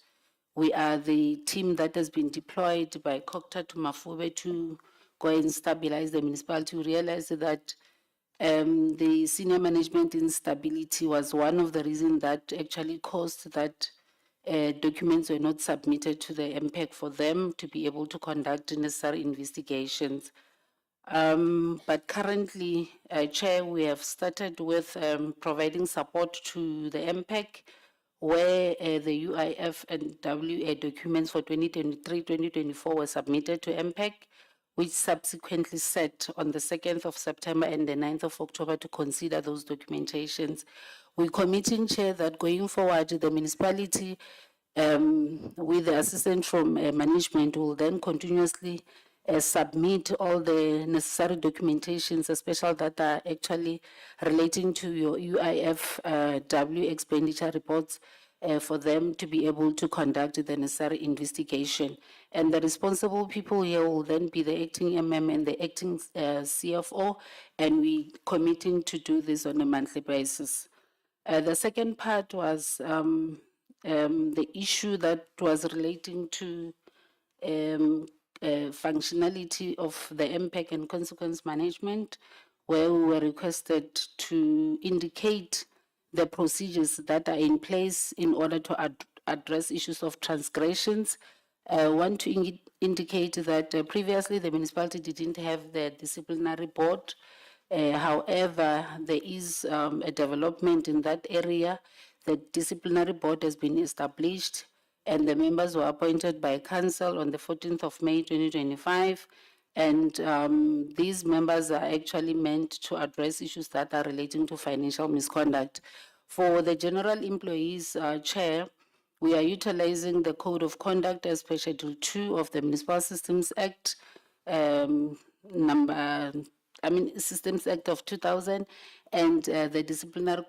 we are the team that has been deployed by Cooperative to Mafube to go and stabilize the municipality, we realized that the senior management instability was one of the reasons that actually caused that documents were not submitted to the MPEC for them to be able to conduct necessary investigations. But currently, Chair, we have started with providing support to the MPEC, where the UIF and WA documents for 2023-2024 were submitted to MPEC, which subsequently set on the 2nd of September and the 9th of October to consider those documentations. We're committing, Chair, that going forward, the municipality, with the assistance from management, will then continuously submit all the necessary documentations, especially that are actually relating to your UIF W expenditure reports, for them to be able to conduct the necessary investigation. And the responsible people here will then be the acting MM and the acting CFO, and we committing to do this on a monthly basis. The second part was the issue that was relating to functionality of the MPEC and consequence management, where we were requested to indicate the procedures that are in place in order to address issues of transgressions. I want to indicate that previously the municipality didn't have the disciplinary board. However, there is a development in that area. The disciplinary board has been established and the members were appointed by council on the 14th of May 2025. And these members are actually meant to address issues that are relating to financial misconduct. For the general employees, Chair, we are utilizing the Code of Conduct as per Schedule 2 of the Municipal Systems Act, Systems Act of 2000, and the Disciplinary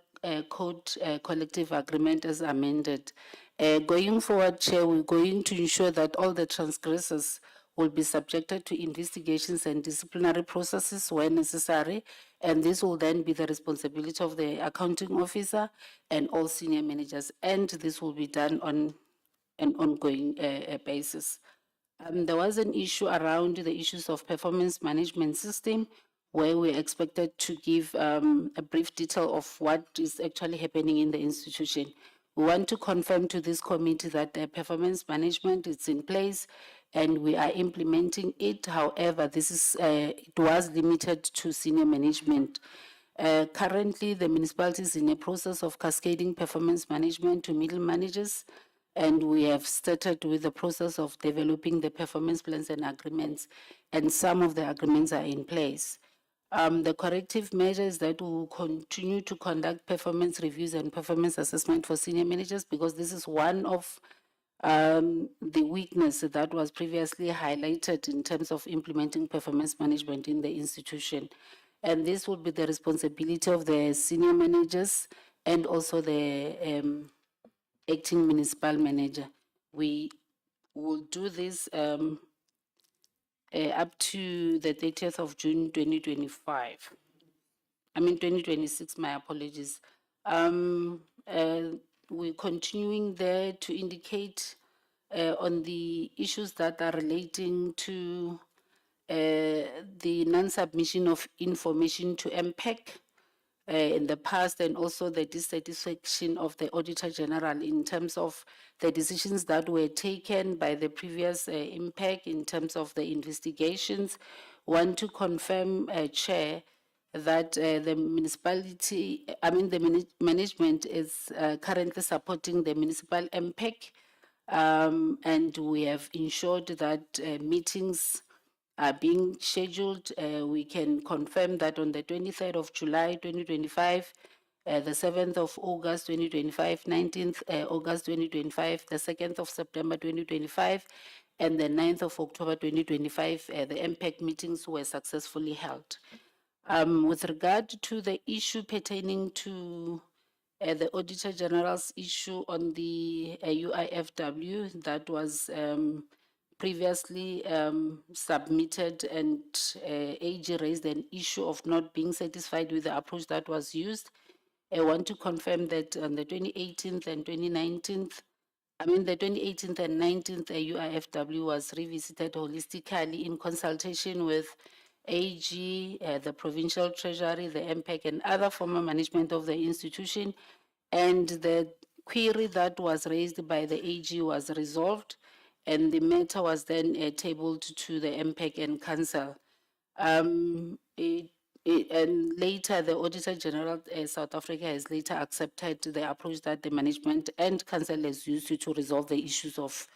Code Collective Agreement as amended. Going forward, Chair, we're going to ensure that all the transgressors will be subjected to investigations and disciplinary processes where necessary, and this will then be the responsibility of the accounting officer and all senior managers, and this will be done on an ongoing basis. There was an issue around the issues of performance management system, where we're expected to give a brief detail of what is actually happening in the institution. We want to confirm to this committee that the performance management is in place and we are implementing it. However, this is it was limited to senior management. Currently, the municipality is in a process of cascading performance management to middle managers, and we have started with the process of developing the performance plans and agreements, and some of the agreements are in place. The corrective measures that will continue to conduct performance reviews and performance assessment for senior managers, because this is one of the weakness that was previously highlighted in terms of implementing performance management in the institution. And this will be the responsibility of the senior managers and also the acting municipal manager. We will do this up to the 30th of June 2025. 2026, my apologies. We're continuing there to indicate on the issues that are relating to the non-submission of information to MPEC in the past, and also the dissatisfaction of the Auditor General in terms of the decisions that were taken by the previous MPEC in terms of the investigations. Want to confirm, Chair, that the municipality, the management is currently supporting the municipal MPEC, and we have ensured that meetings are being scheduled. We can confirm that on the 23rd of July 2025, the 7th of August 2025, 19th August 2025, the 2nd of September 2025, and the 9th of October 2025, the MPEC meetings were successfully held. With regard to the issue pertaining to the Auditor General's issue on the UIFW that was previously submitted, and AG raised an issue of not being satisfied with the approach that was used. I want to confirm that on the 2018th and 2019th, the 2018th and 19th UIFW was revisited holistically in consultation with AG, the Provincial Treasury, the MPEC, and other former management of the institution. And the query that was raised by the AG was resolved, and the matter was then tabled to the MPEC and Council. And later, the Auditor General South Africa has later accepted the approach that the management and Council has used to resolve the issues of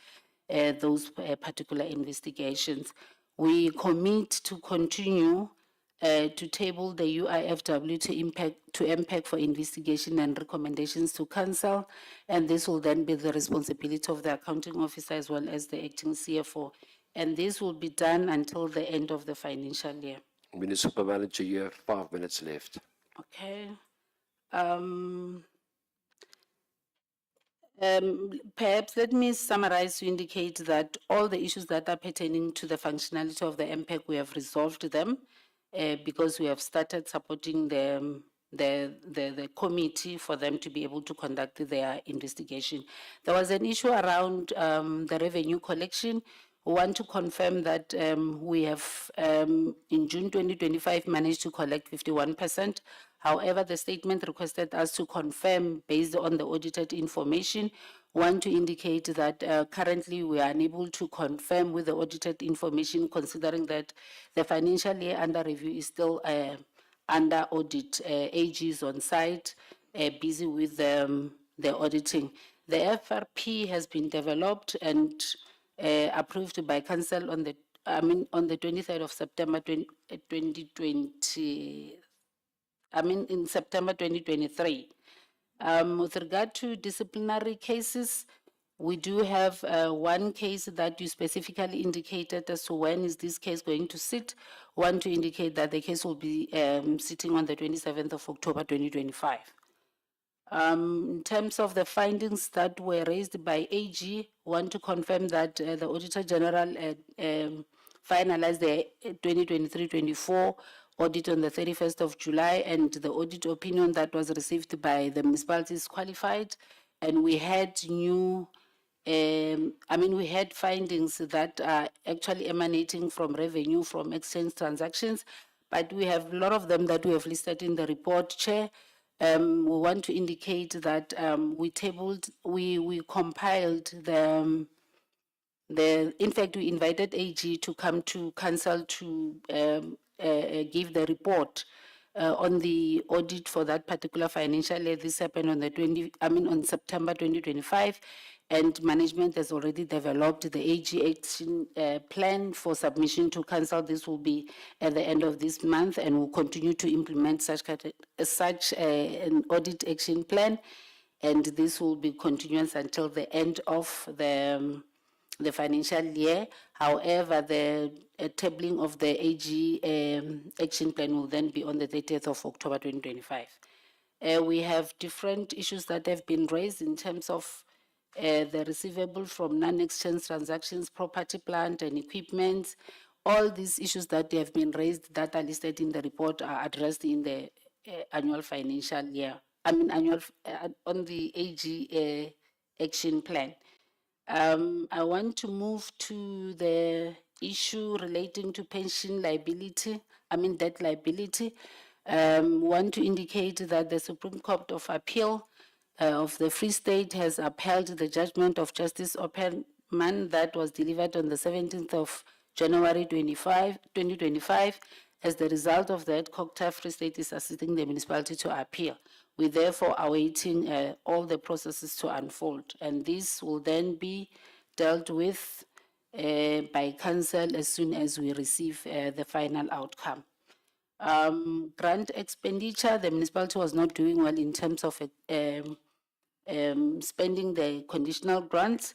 those particular investigations. We commit to continue to table the UIFW to impact for investigation and recommendations to Council, and this will then be the responsibility of the accounting officer as well as the acting CFO, and this will be done until the end of the financial year. Municipal Manager, you have 5 minutes left. Okay. Perhaps let me summarize to indicate that all the issues that are pertaining to the functionality of the MPEC, we have resolved them because we have started supporting the committee for them to be able to conduct their investigation. There was an issue around the revenue collection. We want to confirm that we have, in June 2025, managed to collect 51%. However, the statement requested us to confirm based on the audited information. Want to indicate that currently we are unable to confirm with the audited information, considering that the financial year under review is still under audit. AG is on site, busy with the auditing. The FRP has been developed and approved by Council on the 23rd of September 2020. In September 2023. With regard to disciplinary cases, we do have one case that you specifically indicated as to when is this case going to sit. Want to indicate that the case will be sitting on the 27th of October 2025. In terms of the findings that were raised by AG, want to confirm that the Auditor General finalized the 2023-24 audit on the 31st of July, and the audit opinion that was received by the municipality is qualified, and we had we had findings that are actually emanating from revenue from exchange transactions, but we have a lot of them that we have listed in the report, Chair. We want to indicate that we compiled in fact, we invited AG to come to Council to give the report on the audit for that particular financial year. This happened on September 2025, and management has already developed the AG action plan for submission to Council. This will be at the end of this month, and will continue to implement such an audit action plan, and this will be continuous until the end of the financial year. However, the tabling of the AG action plan will then be on the 30th of October 2025. We have different issues that have been raised in terms of the receivable from non-exchange transactions, property, plant, and equipment. All these issues that have been raised that are listed in the report are addressed in the annual financial year. On the AG action plan. I want to move to the issue relating to pension liability, debt liability. Want to indicate that the Supreme Court of Appeal of the Free State has upheld the judgment of Justice Opperman that was delivered on the 17th of January 2025. As the result of that, Cooperative Free State is assisting the municipality to appeal. We therefore are awaiting all the processes to unfold, and this will then be dealt with by council as soon as we receive the final outcome. Grant expenditure, the municipality was not doing well in terms of spending the conditional grants.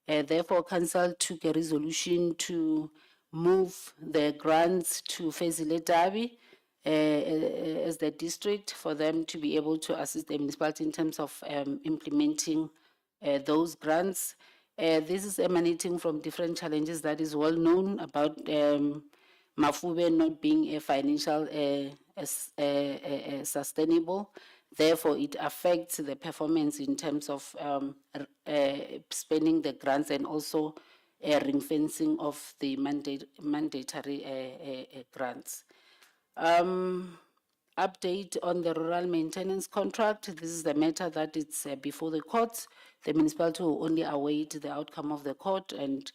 Therefore, council took a resolution to move the grants to Fezile Dabi as the district for them to be able to assist the municipality in terms of implementing those grants. This is emanating from different challenges that is well known about Mafube not being a financial sustainable. Therefore, it affects the performance in terms of spending the grants and also ring fencing of the mandatory grants. Update on the rural maintenance contract. This is the matter that it's before the courts. The municipality will only await the outcome of the court, and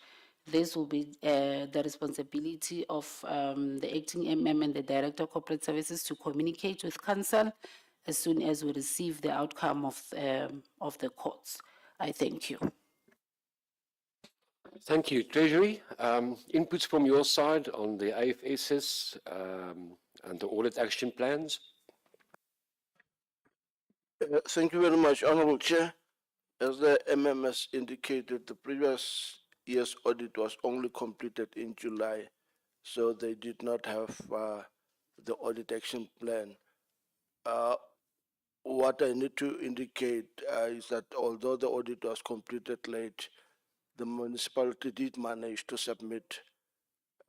this will be the responsibility of the acting MM and the Director of Corporate Services to communicate with council as soon as we receive the outcome of the courts. I thank you. Thank you. Treasury, inputs from your side on the AFSs and the audit action plans? Thank you very much, Honorable Chair. As the MMS indicated, the previous year's audit was only completed in July, so they did not have the audit action plan. What I need to indicate is that although the audit was completed late, the municipality did manage to submit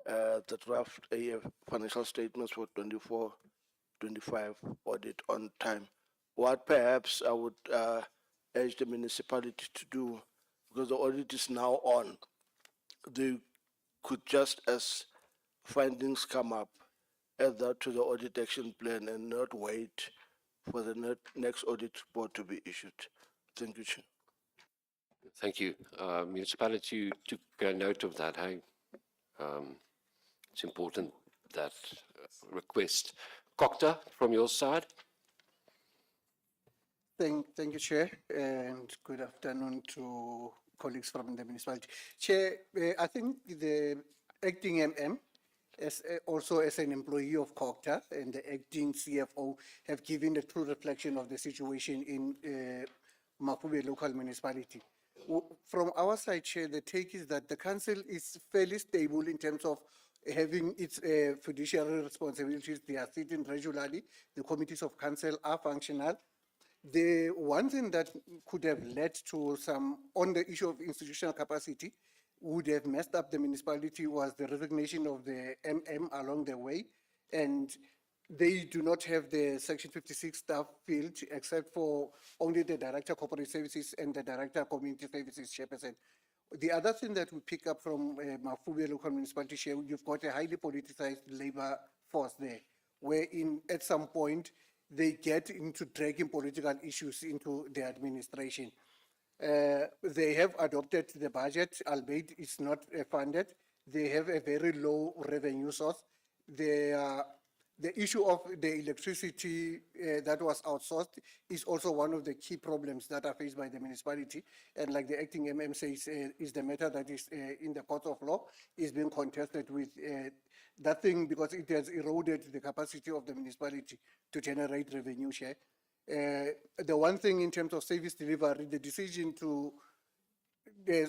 the draft financial statements for 24-25 audit on time. What perhaps I would urge the municipality to do, because the audit is now on, they could just as findings come up, add that to the audit action plan and not wait for the next audit report to be issued. Thank you, Chair. Thank you. Municipality took note of that. Hey? It's important, that request. Cocta, from your side? Thank you, Chair, and good afternoon to colleagues from the municipality. Chair, I think the acting MM, also as an employee of COCTA and the acting CFO, have given a true reflection of the situation in Mafube local municipality. From our side, Chair, the take is that the council is fairly stable in terms of having its fiduciary responsibilities. They are sitting regularly. The committees of council are functional. The one thing that could have led to some, on the issue of institutional capacity, would have messed up the municipality was the resignation of the MM along the way. And they do not have the Section 56 staff field, except for only the Director of Corporate Services and the Director of Community Services chairperson. The other thing that we pick up from Mafube local municipality, Chair, you've got a highly politicized labor force there, wherein at some point they get into dragging political issues into the administration. They have adopted the budget, albeit it's not funded. They have a very low revenue source. The issue of the electricity that was outsourced is also one of the key problems that are faced by the municipality. And like the acting MM says, is the matter that is in the court of law, is being contested with that thing, because it has eroded the capacity of the municipality to generate revenue share. The one thing in terms of service delivery, the decision to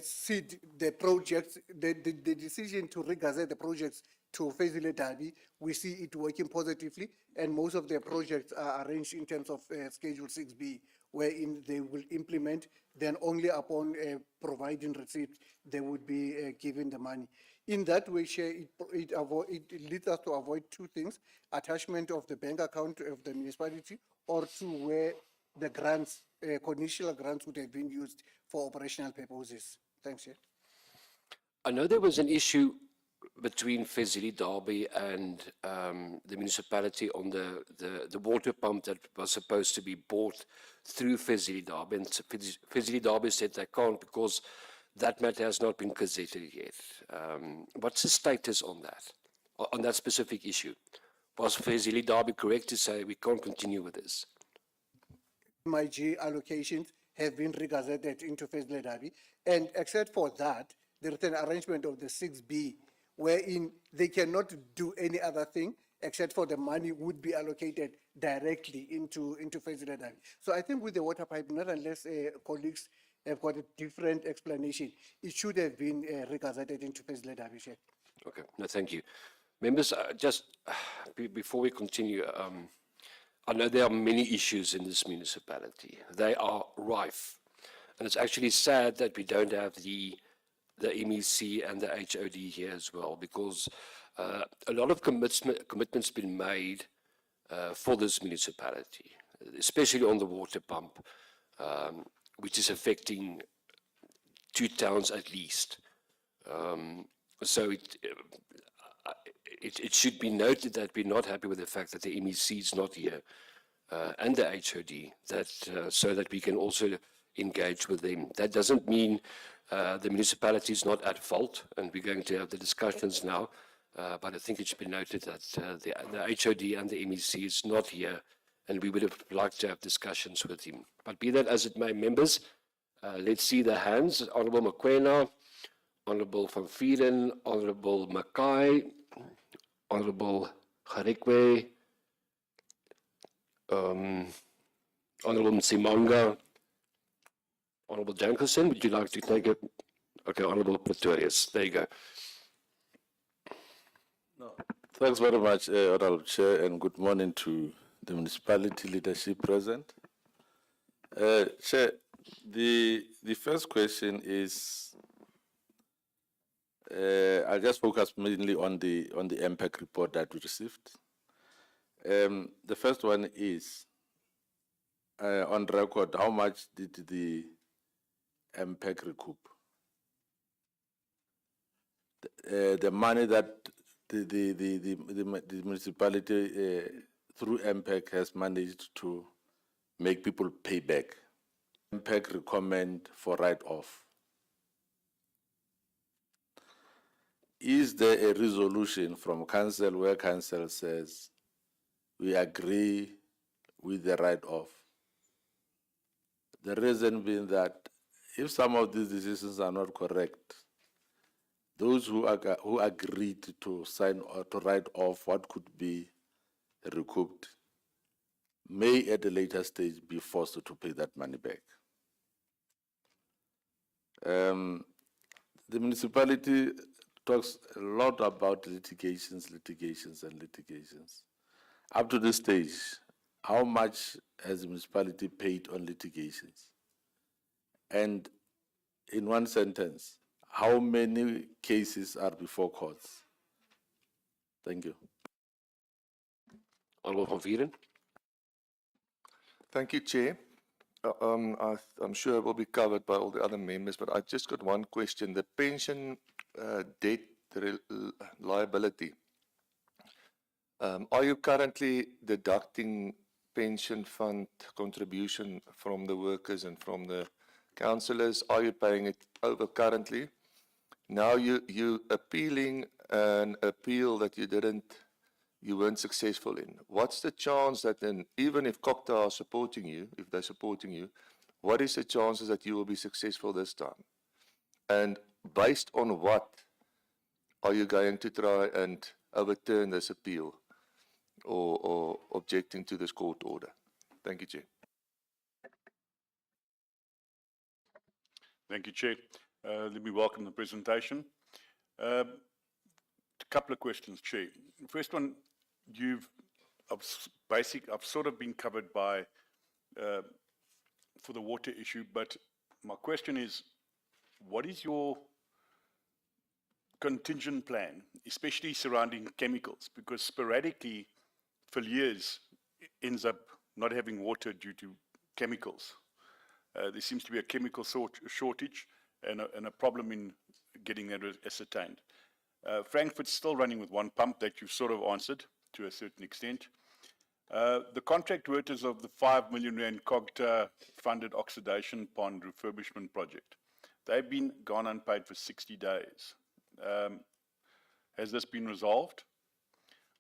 seed the projects, the decision to regazette the projects to Fezile Dabi, we see it working positively, and most of their projects are arranged in terms of Schedule 6B, wherein they will implement, then only upon providing receipt, they would be given the money. In that way, Chair, it leads us to avoid two things: attachment of the bank account of the municipality, or to where the grants, conditional grants, would have been used for operational purposes. Thanks, Chair. I know there was an issue between Fezile Dabi and the municipality on the water pump that was supposed to be bought through Fezile Dabi, and Fezile Dabi said they can't because that matter has not been gazetted yet. What's the status on that specific issue? Was Fezile Dabi correct to say we can't continue with this? My G allocations have been regazetted into Fezile Dabi, and except for that, there is an arrangement of the 6B wherein they cannot do any other thing except for the money would be allocated directly into Fezile. So I think with the water pipe, not unless colleagues have got a different explanation, it should have been regazetted into Fezile. Okay, no, thank you. Members, just before we continue, I know there are many issues in this municipality. They are rife. And it's actually sad that we don't have the MEC and the HOD here as well, because a lot of commitments been made for this municipality, especially on the water pump, which is affecting 2 towns at least. So it should be noted that we're not happy with the fact that the MEC is not here and the HOD, so that we can also engage with them. That doesn't mean the municipality is not at fault, and we're going to have the discussions now, but I think it should be noted that the HOD and the MEC is not here, and we would have liked to have discussions with him. But be that as it may, members, let's see the hands. Honourable Mokoena, Honourable Van Vieren, Honourable Mackay, Honourable Garikwe, Honourable Msimanga, Honourable Jankerson, would you like to take it? Okay, Honourable Pretorius, there you go. No. Thanks very much, Honourable Chair, and good morning to the municipality leadership present. Chair, the first question is, I just focus mainly on the MPEC report that we received. The first one is, on record, how much did the MPEC recoup? The money that the municipality through MPEC has managed to make people pay back. MPEC recommend for write-off. Is there a resolution from council where council says we agree with the write-off? The reason being that if some of these decisions are not correct, those who agreed to sign or to write off what could be recouped may at a later stage be forced to pay that money back. The municipality talks a lot about litigations. Up to this stage, how much has the municipality paid on litigations? And in one sentence, how many cases are before courts? Thank you. Honourable Van Vieren. Thank you, Chair. I'm sure it will be covered by all the other members, but I just got one question. The pension debt liability, are you currently deducting pension fund contribution from the workers and from the councillors? Are you paying it over currently? Now you appealing an appeal that you weren't successful in. What's the chance that then, even if COCTA are supporting you, if they're supporting you, what is the chances that you will be successful this time? And based on what are you going to try and overturn this appeal or objecting to this court order? Thank you, Chair. Thank you, Chair. Let me welcome the presentation. A couple of questions, Chair. First one, I've sort of been covered by for the water issue, but my question is, what is your contingent plan, especially surrounding chemicals? Because sporadically, Villiers ends up not having water due to chemicals. There seems to be a chemical shortage and a problem in getting that ascertained. Frankfurt's still running with one pump that you've sort of answered to a certain extent. The contract workers of the 5 million rand COGTA funded oxidation pond refurbishment project, they've been gone unpaid for 60 days. Has this been resolved?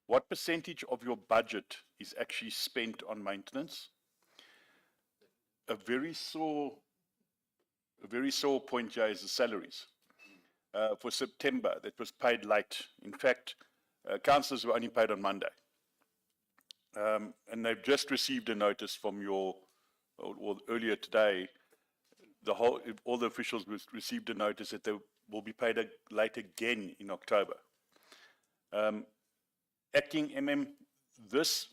What percentage of your budget is actually spent on maintenance? A very sore point here is the salaries. for September that was paid late. In fact, councillors were only paid on Monday. And they've just received a notice from or earlier today, all the officials received a notice that they will be paid late again in October. Acting MM, this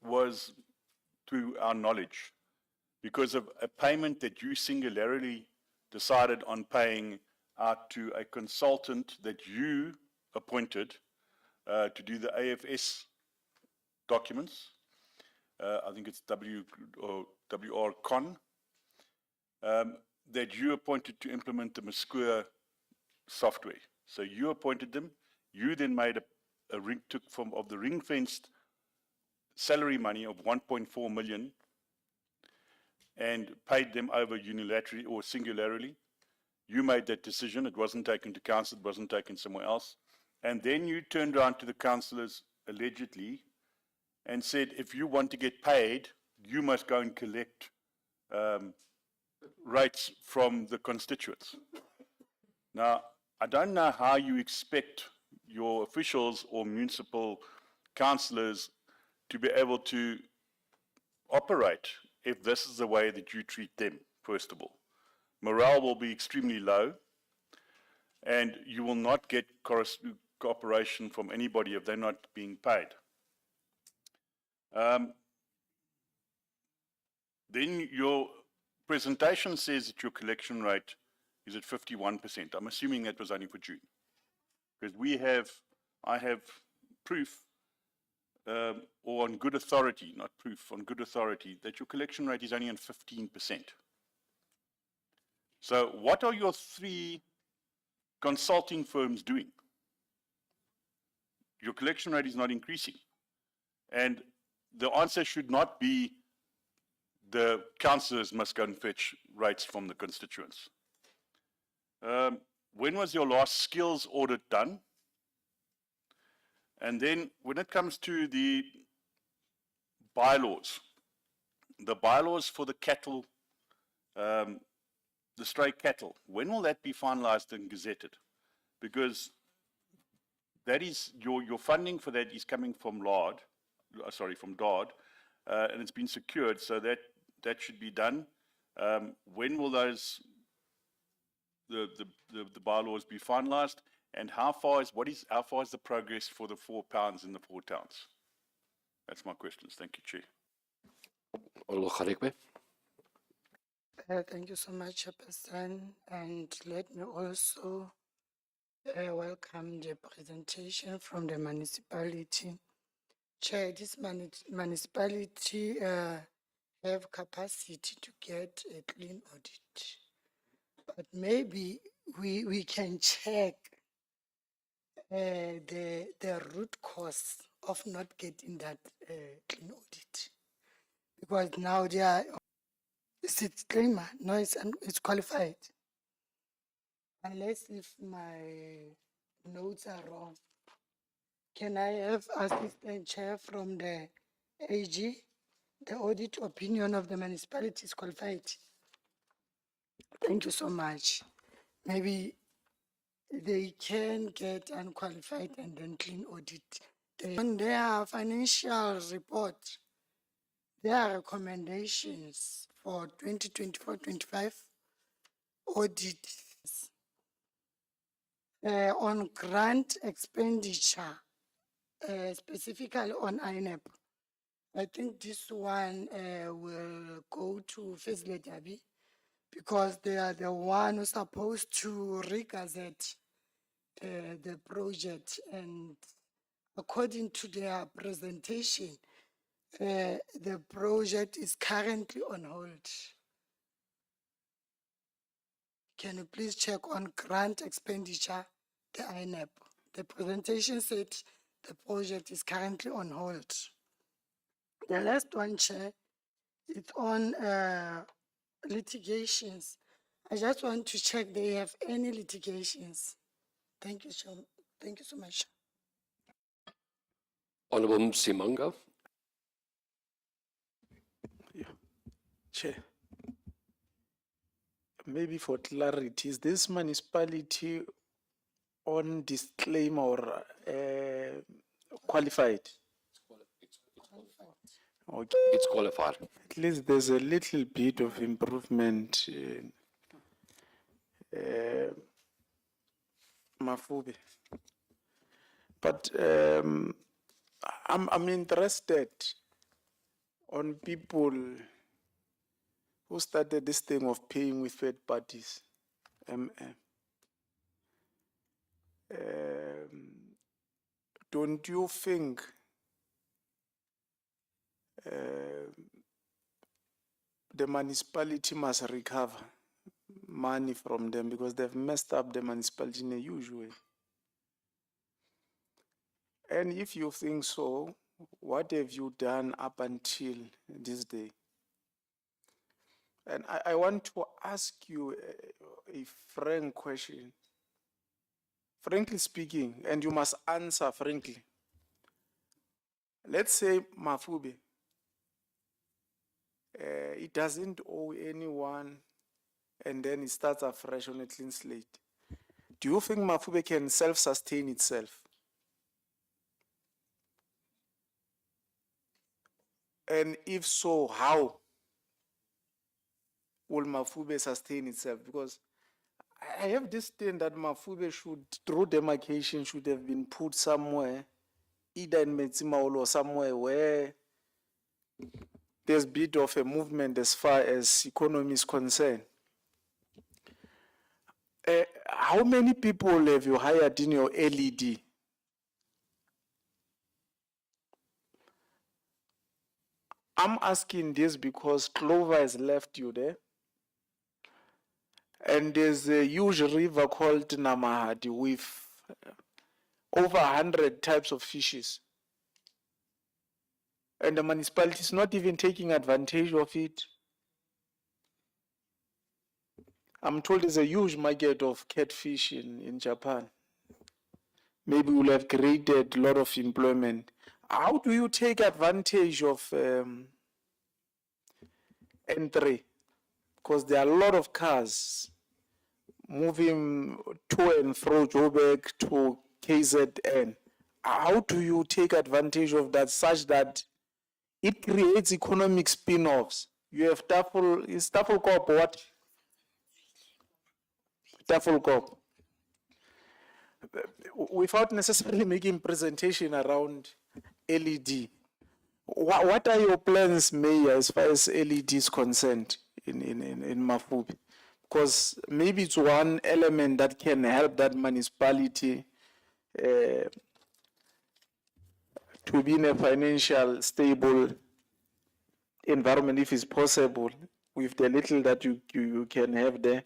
was, to our knowledge, because of a payment that you singularly decided on paying out to a consultant that you appointed to do the AFS documents. I think it's WR Con, that you appointed to implement the Muscua software. So you appointed them. You then made took of the ring-fenced salary money of 1.4 million and paid them over unilaterally or singularly. You made that decision. It wasn't taken to council. It wasn't taken somewhere else. And then you turned around to the councillors, allegedly, and said, if you want to get paid, you must go and collect rates from the constituents. Now, I don't know how you expect your officials or municipal councillors to be able to operate if this is the way that you treat them, first of all. Morale will be extremely low, and you will not get cooperation from anybody if they're not being paid. Then your presentation says that your collection rate is at 51%. I'm assuming that was only for June. Because I have proof, or on good authority, not proof, on good authority, that your collection rate is only on 15%. So what are your 3 consulting firms doing? Your collection rate is not increasing. And the answer should not be the councillors must go and fetch rates from the constituents. When was your last skills audit done? And then when it comes to the bylaws for the cattle, the stray cattle, when will that be finalized and gazetted? Because that is, your funding for that is coming from DARD, and it's been secured, so that should be done. When will those the bylaws be finalized, and how far is the progress for the 4 pounds in the 4 towns? That's my questions. Thank you, Chair. Thank you so much, Chairperson, and let me also welcome the presentation from the municipality. Chair, this municipality have capacity to get a clean audit, but maybe we can check the root cause of not getting that clean audit, because now they are. Is it claimer? No, it's qualified. Unless if my notes are wrong. Can I have assistant chair from the AG? The audit opinion of the municipality is qualified. Thank you so much. Maybe they can get unqualified and then clean audit. On their financial report, there are recommendations for 2024-25 audit on grant expenditure, specifically on INEP. I think this one will go to Fezile Dabi, because they are the one who's supposed to regazette the project, and according to their presentation, the project is currently on hold. Can you please check on grant expenditure, the INEP? The presentation said the project is currently on hold. The last one, Chair, it's on litigations. I just want to check they have any litigations. Thank you, Chair. Thank you so much. Honourable Msimanga. Yeah. Chair. Maybe for clarity, is this municipality on disclaimer or qualified? Okay. It's qualified. At least there's a little bit of improvement. Mafube. But I'm interested on people who started this thing of paying with third parties. Don't you think the municipality must recover money from them because they've messed up the municipality in a huge way? And if you think so, what have you done up until this day? And I want to ask you a frank question. Frankly speaking, and you must answer frankly. Let's say Mafube, it doesn't owe anyone and then it starts afresh on a clean slate. Do you think Mafube can self-sustain itself? And if so, how will Mafube sustain itself? Because I have this thing that Mafube should, through demarcation, should have been put somewhere, either in Metsimaholo or somewhere where there's a bit of a movement as far as economy is concerned. How many people have you hired in your LED? I'm asking this because Clover has left you there. And there's a huge river called Namahadi with over 100 types of fishes. And the municipality is not even taking advantage of it. I'm told there's a huge market of catfish in Japan. Maybe we'll have created a lot of employment. How do you take advantage of N3? Because there are a lot of cars moving to and fro Joburg to KZN. How do you take advantage of that such that it creates economic spin-offs? You have Tafelkop, what? Tafelkop. Without necessarily making presentation around LED, what are your plans, Mayor, as far as LED is concerned in Mafube? Because maybe it's one element that can help that municipality to be in a financial stable environment, if it's possible, with the little that you can have there.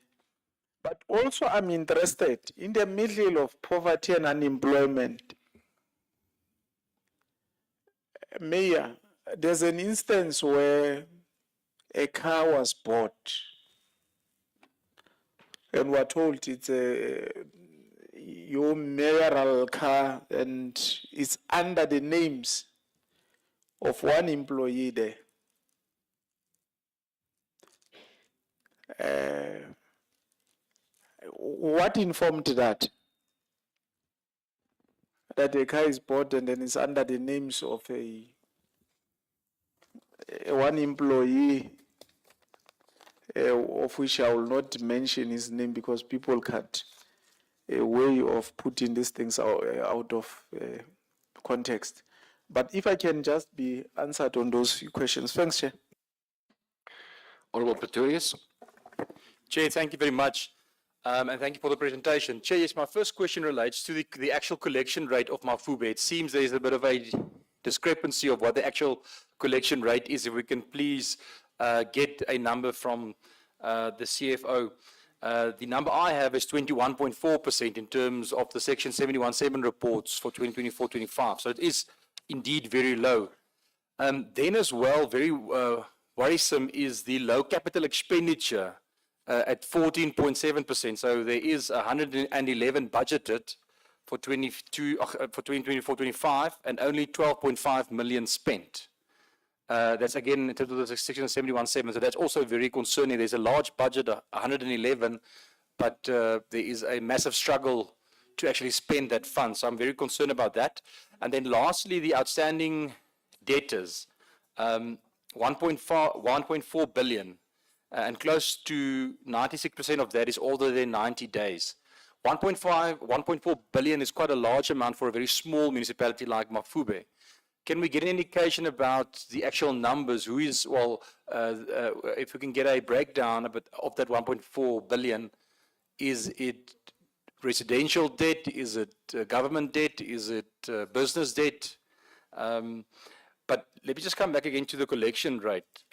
But also I'm interested in the middle of poverty and unemployment. Mayor, there's an instance where a car was bought and we're told it's your mayoral car and it's under the names of one employee there. What informed that? That a car is bought and then it's under the names of one employee, of which I will not mention his name because people cut a way of putting these things out of context. But if I can just be answered on those few questions. Thanks, Chair. Honourable Pretorius. Chair, thank you very much. And thank you for the presentation. Chair, yes, my first question relates to the actual collection rate of Mafube. It seems there's a bit of a discrepancy of what the actual collection rate is. If we can please get a number from the CFO. The number I have is 21.4% in terms of the Section 71.7 reports for 2024-25. So it is indeed very low. Then as well, very worrisome is the low capital expenditure at 14.7%. So there is 111 budgeted for 2024-25 and only 12.5 million spent. That's again in terms of the Section 71.7. So that's also very concerning. There's a large budget, 111, but there is a massive struggle to actually spend that fund. So I'm very concerned about that. And then lastly, the outstanding debtors, 1.4 billion, and close to 96% of that is older than 90 days. 1.4 billion is quite a large amount for a very small municipality like Mafube. Can we get an indication about the actual numbers? Who is, if we can get a breakdown of that 1.4 billion, is it residential debt? Is it government debt? Is it business debt? But let me just come back again to the collection rate.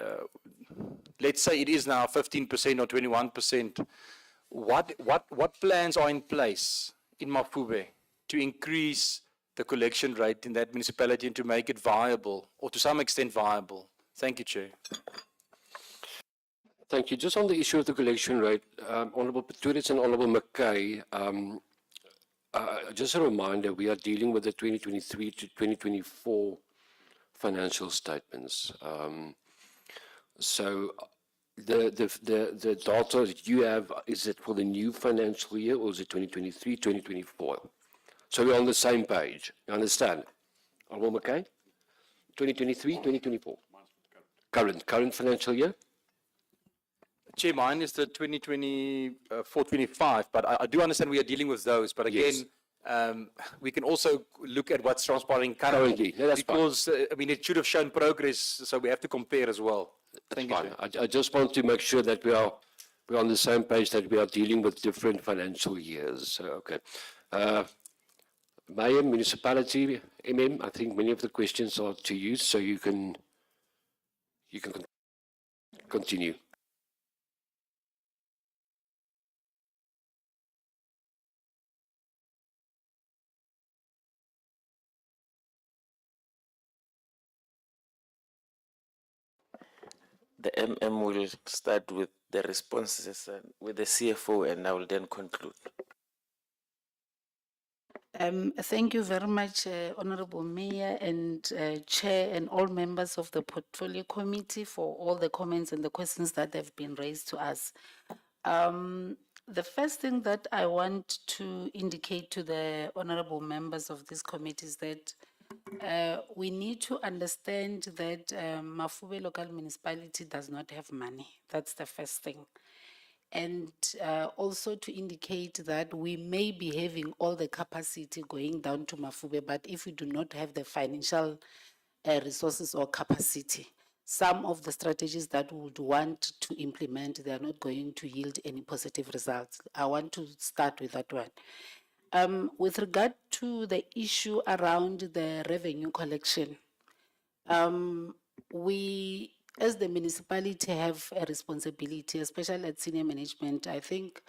Let's say it is now 15% or 21%. What plans are in place in Mafube to increase the collection rate in that municipality and to make it viable, or to some extent viable? Thank you, Chair. Thank you. Just on the issue of the collection rate, Honourable Pretorius and Honourable McKay, just a reminder, we are dealing with the 2023 to 2024 financial statements. So the data that you have, is it for the new financial year, or is it 2023, 2024? So we're on the same page. You understand? Honourable McKay? 2023, 2024? Current financial year? Chair, mine is the 2024-25, but I do understand we are dealing with those. But again, we can also look at what's transpiring currently. No, that's because, I mean, it should have shown progress, so we have to compare as well. That's fine. I just want to make sure that we're on the same page, that we are dealing with different financial years. So, okay. Mayor, municipality, I think many of the questions are to you, so you can continue. The will start with the responses with the CFO, and I will then conclude. Thank you very much, Honorable Mayor and Chair and all members of the Portfolio Committee for all the comments and the questions that have been raised to us. The first thing that I want to indicate to the honorable members of this committee is that we need to understand that Mafube local municipality does not have money. That's the first thing. And also to indicate that we may be having all the capacity going down to Mafube, but if we do not have the financial resources or capacity, some of the strategies that we would want to implement, they are not going to yield any positive results. I want to start with that one. With regard to the issue around the revenue collection, we, as the municipality, have a responsibility, especially at senior management. I think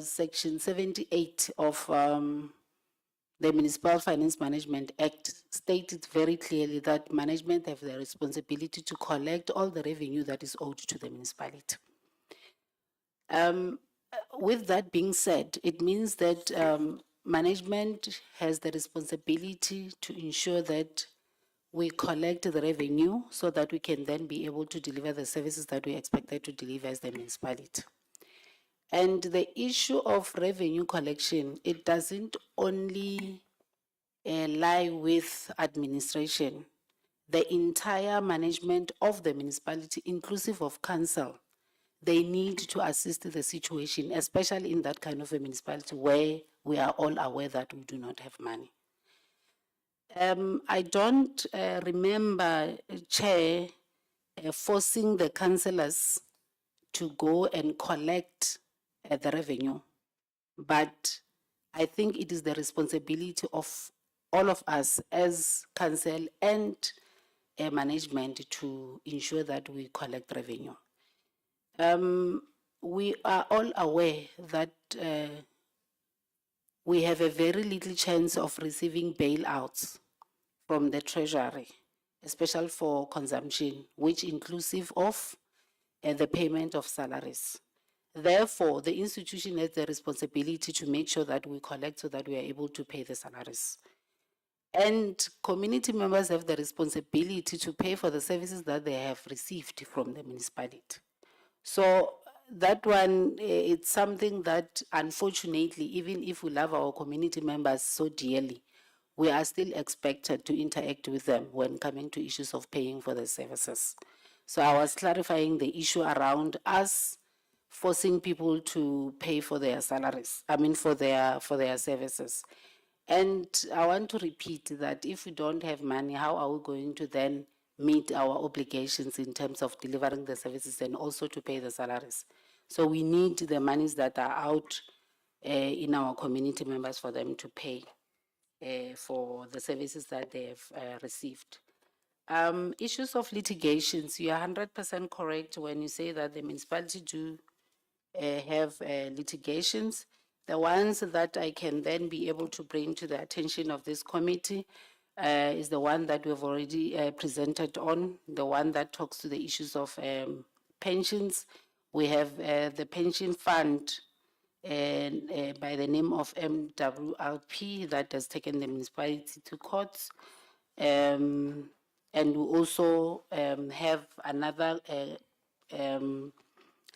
Section 78 of the Municipal Finance Management Act stated very clearly that management have the responsibility to collect all the revenue that is owed to the municipality. With that being said, it means that management has the responsibility to ensure that we collect the revenue so that we can then be able to deliver the services that we expected to deliver as the municipality. And the issue of revenue collection, it doesn't only lie with administration. The entire management of the municipality, inclusive of council, they need to assist the situation, especially in that kind of a municipality where we are all aware that we do not have money. I don't remember, Chair, forcing the councillors to go and collect the revenue, but I think it is the responsibility of all of us as council and management to ensure that we collect revenue. We are all aware that we have a very little chance of receiving bailouts from the Treasury, especially for consumption, which inclusive of the payment of salaries. Therefore, the institution has the responsibility to make sure that we collect so that we are able to pay the salaries. And community members have the responsibility to pay for the services that they have received from the municipality. So that one, it's something that unfortunately, even if we love our community members so dearly, we are still expected to interact with them when coming to issues of paying for the services. So I was clarifying the issue around us forcing people to pay for their salaries, for their services. And I want to repeat that if we don't have money, how are we going to then meet our obligations in terms of delivering the services and also to pay the salaries? So we need the monies that are out in our community members for them to pay for the services that they have received. Issues of litigations, you are 100% correct when you say that the municipality do have litigations. The ones that I can then be able to bring to the attention of this committee is the one that we've already presented on, the one that talks to the issues of pensions. We have the pension fund by the name of MWRP that has taken the municipality to courts. And we also have another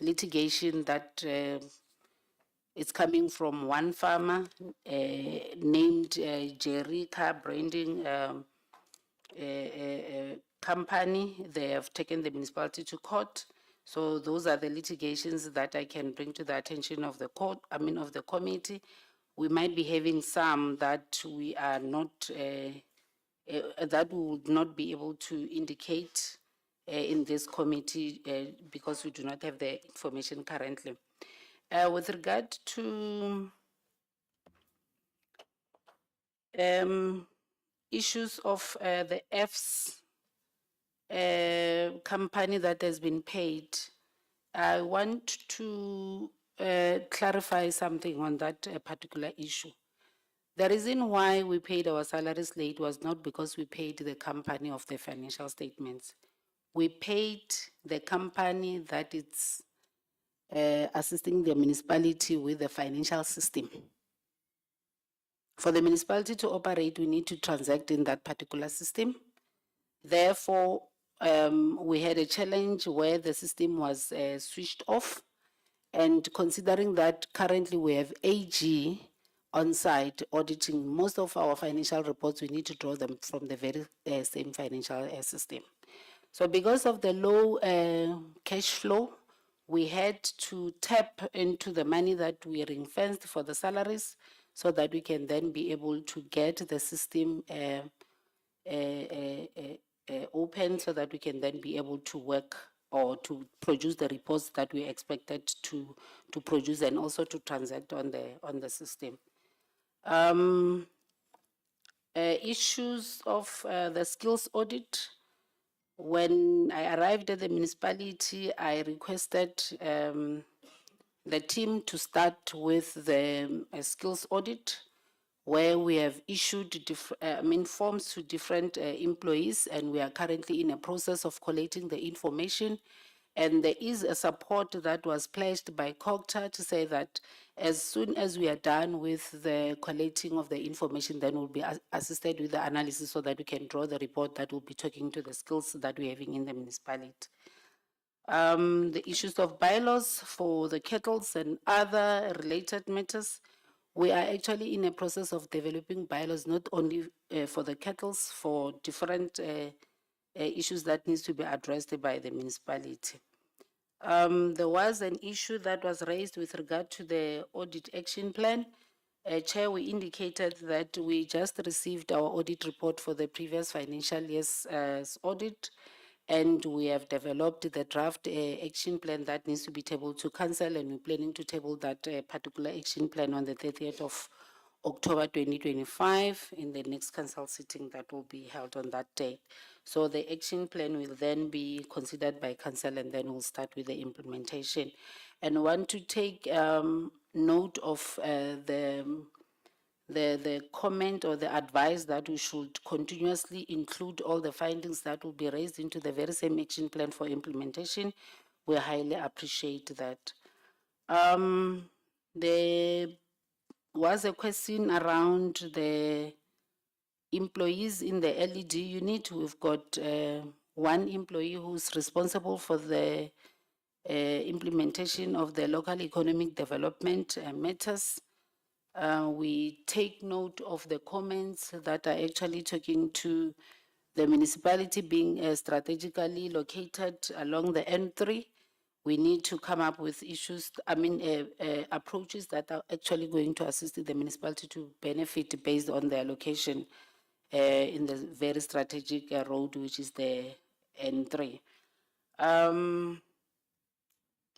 litigation that is coming from one farmer named Jerry Car Branding Company. They have taken the municipality to court. So those are the litigations that I can bring to the attention of the court, of the committee. We might be having some that we are not, that we would not be able to indicate in this committee because we do not have the information currently. With regard to issues of the F's company that has been paid, I want to clarify something on that particular issue. The reason why we paid our salaries late was not because we paid the company of the financial statements. We paid the company that is assisting the municipality with the financial system. For the municipality to operate, we need to transact in that particular system. Therefore, we had a challenge where the system was switched off. And considering that currently we have AG on site auditing most of our financial reports, we need to draw them from the very same financial system. So because of the low cash flow, we had to tap into the money that we ring-fenced for the salaries so that we can then be able to get the system open so that we can then be able to work or to produce the reports that we expected to produce and also to transact on the system. Issues of the skills audit. When I arrived at the municipality, I requested the team to start with the skills audit, where we have issued forms to different employees, and we are currently in a process of collating the information. And there is a support that was pledged by COGTA to say that as soon as we are done with the collating of the information, then we'll be assisted with the analysis so that we can draw the report that will be talking to the skills that we're having in the municipality. The issues of bylaws for the kettles and other related matters. We are actually in a process of developing bylaws, not only for the kettles, for different issues that needs to be addressed by the municipality. There was an issue that was raised with regard to the audit action plan. Chair, we indicated that we just received our audit report for the previous financial year's audit, and we have developed the draft action plan that needs to be tabled to council, and we're planning to table that particular action plan on the 30th of October 2025 in the next council sitting that will be held on that date. So the action plan will then be considered by council, and then we'll start with the implementation. And I want to take note of the comment or the advice that we should continuously include all the findings that will be raised into the very same action plan for implementation. We highly appreciate that. There was a question around the employees in the LED unit. We've got one employee who's responsible for the implementation of the local economic development matters. We take note of the comments that are actually talking to the municipality being strategically located along the N3. We need to come up with approaches that are actually going to assist the municipality to benefit based on their location in the very strategic road, which is the N3.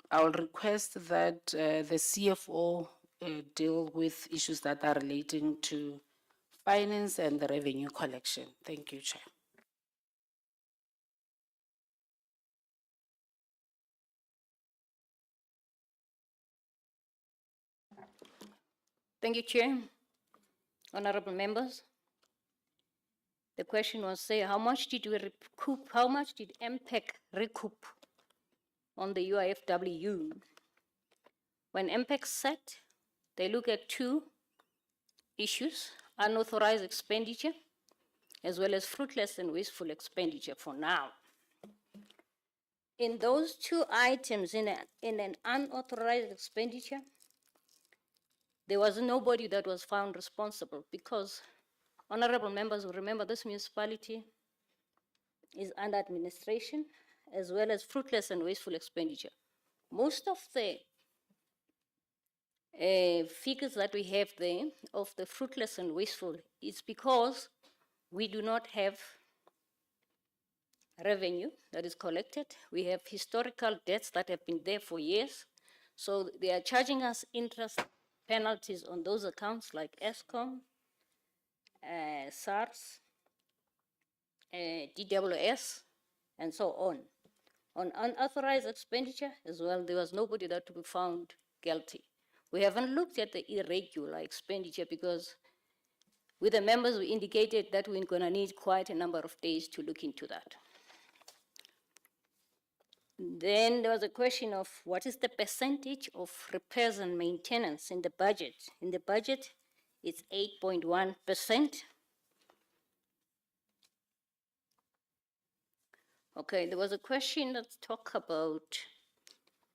I'll request that the CFO deal with issues that are relating to finance and the revenue collection. Thank you, Chair. Thank you, Chair. Honorable members. The question was, say, how much did we recoup, how much did MPEC recoup on the UIFWU? When MPEC set, they look at two issues, unauthorized expenditure, as well as fruitless and wasteful expenditure for now. In those two items, in an unauthorized expenditure, there was nobody that was found responsible because, honorable members will remember, this municipality is under administration as well as fruitless and wasteful expenditure. Most of the figures that we have there of the fruitless and wasteful is because we do not have revenue that is collected. We have historical debts that have been there for years. So they are charging us interest penalties on those accounts like ESCOM, SARS, DWS, and so on. On unauthorized expenditure as well, there was nobody that to be found guilty. We haven't looked at the irregular expenditure because with the members, we indicated that we're going to need quite a number of days to look into that. Then there was a question of what is the percentage of repairs and maintenance in the budget. In the budget, it's 8.1%. Okay, there was a question that talked about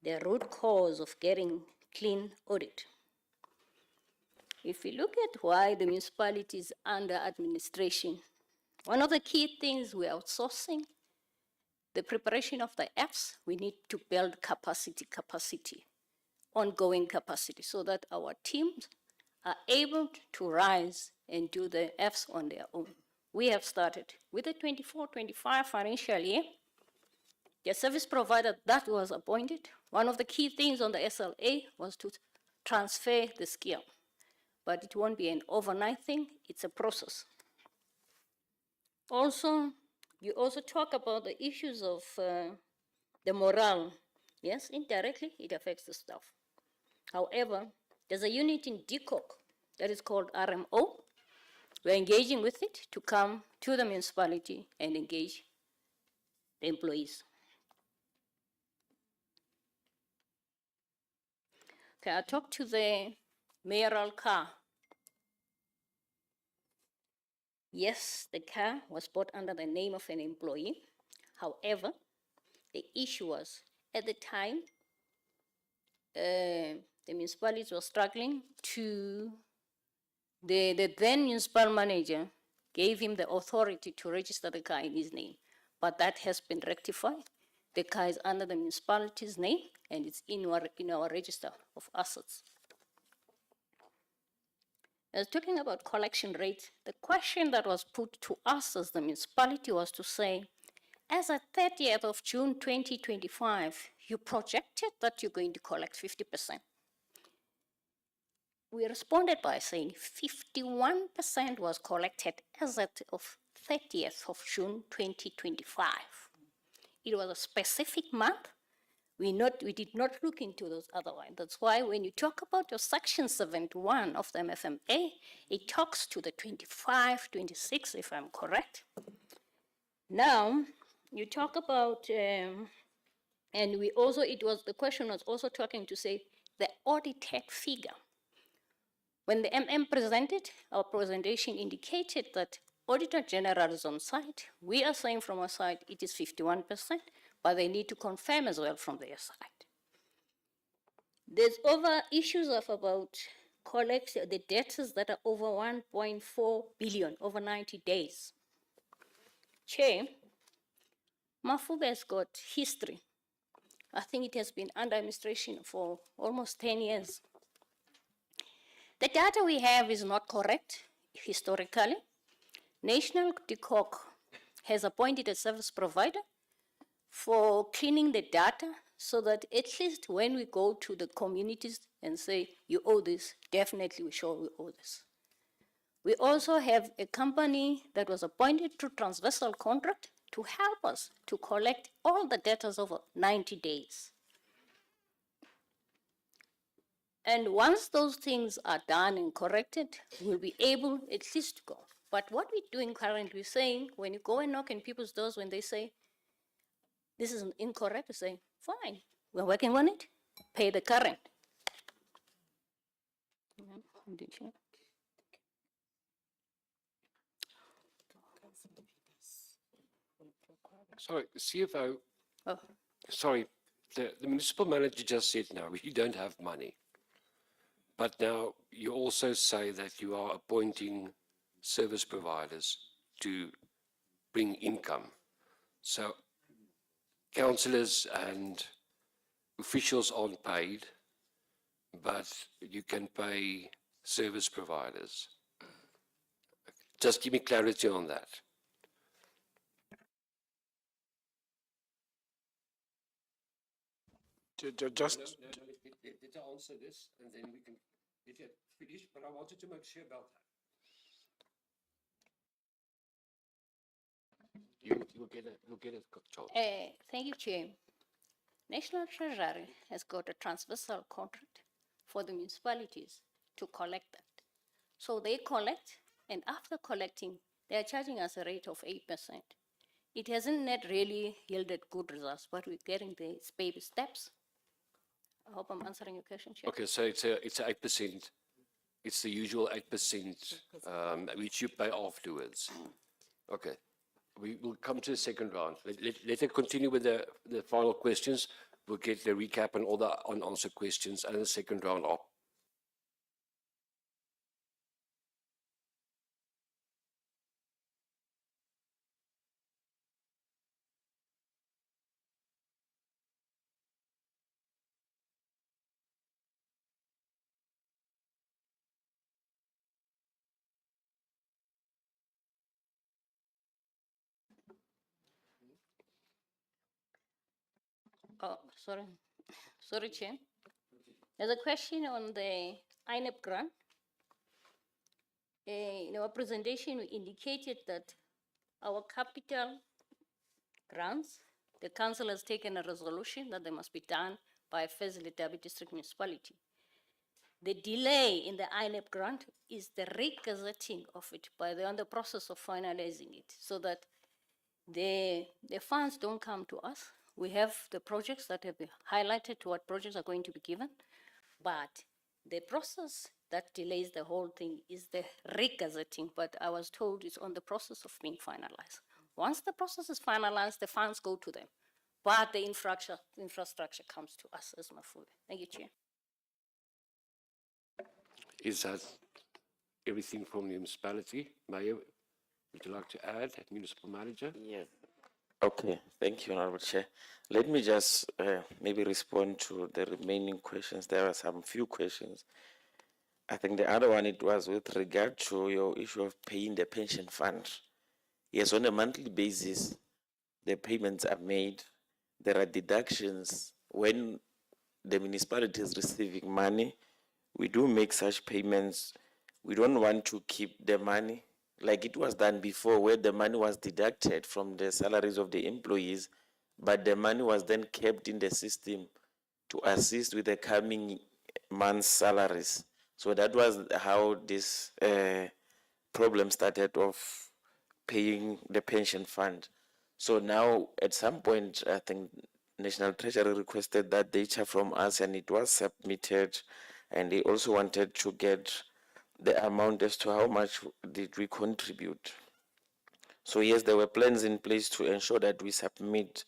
the root cause of getting clean audit. If we look at why the municipality is under administration, one of the key things we're outsourcing, the preparation of the apps, we need to build capacity, ongoing capacity, so that our teams are able to rise and do the apps on their own. We have started with the 24-25 financial year. The service provider that was appointed, one of the key things on the SLA was to transfer the skill. But it won't be an overnight thing, it's a process. Also, you also talk about the issues of the morale. Yes, indirectly, it affects the staff. However, there's a unit in DCOC that is called RMO. We're engaging with it to come to the municipality and engage the employees. Okay, I talked to the mayoral car. Yes, the car was bought under the name of an employee. However, the issue was, at the time, the municipality was struggling to, the then municipal manager gave him the authority to register the car in his name. But that has been rectified. The car is under the municipality's name and it's in our register of assets. As talking about collection rate, the question that was put to us as the municipality was to say, as at 30th of June 2025, you projected that you're going to collect 50%. We responded by saying 51% was collected as at of 30th of June 2025. It was a specific month. We did not look into those other ones. That's why when you talk about your section 71 of the MFMA, it talks to the 25, 26, if I'm correct. Now, you talk about, and we also, the question was also talking to say the audited figure. When the MM presented, our presentation indicated that Auditor General is on site. We are saying from our side it is 51%, but they need to confirm as well from their side. There's over issues of about the debtors that are over 1.4 billion over 90 days. Chair, Mafube has got history. I think it has been under administration for almost 10 years. The data we have is not correct historically. National DCOC has appointed a service provider for cleaning the data so that at least when we go to the communities and say, you owe this, definitely we show we owe this. We also have a company that was appointed through transversal contract to help us to collect all the data over 90 days. And once those things are done and corrected, we'll be able at least to go. But what we're doing currently, we're saying, when you go and knock on people's doors, when they say, this is incorrect, we say, fine, we're working on it, pay the current. Sorry, CFO. Oh. Sorry, the municipal manager just said no, we don't have money. But now you also say that you are appointing service providers to bring income. So councillors and officials aren't paid, but you can pay service providers. Just give me clarity on that. Just Let her answer this, and then we can let her finish, but I wanted to make sure about that. You'll get it, Charles. Thank you, Chair. National Treasury has got a transversal contract for the municipalities to collect that. So they collect, and after collecting, they are charging us a rate of 8%. It hasn't yet really yielded good results, but we're getting the baby steps. I hope I'm answering your question, Chair. Okay, so it's 8%. It's the usual 8%, which you pay afterwards. Okay, we will come to the second round. Let her continue with the final questions. We'll get the recap and all the unanswered questions, and the second round up. Oh, sorry. Sorry, Chair. There's a question on the INEP grant. In our presentation, we indicated that our capital grants, the council has taken a resolution that they must be done by first Derby District Municipality. The delay in the INEP grant is the regazetting of it, but they're in the process of finalizing it so that the funds don't come to us. We have the projects that have been highlighted to what projects are going to be given, but the process that delays the whole thing is the regazetting, but I was told it's on the process of being finalized. Once the process is finalized, the funds go to them, but the infrastructure comes to us as Mafube. Thank you, Chair. Is that everything from the municipality? Mayor, would you like to add, municipal manager? Yes. Okay, thank you, Honorable Chair. Let me just maybe respond to the remaining questions. There are some few questions. I think the other one, it was with regard to your issue of paying the pension fund. Yes, on a monthly basis, the payments are made. There are deductions. When the municipality is receiving money, we do make such payments. We don't want to keep the money like it was done before, where the money was deducted from the salaries of the employees, but the money was then kept in the system to assist with the coming month's salaries. So that was how this problem started of paying the pension fund. So now, at some point, I think National Treasury requested that data from us, and it was submitted, and they also wanted to get the amount as to how much did we contribute. So yes, there were plans in place to ensure that we submit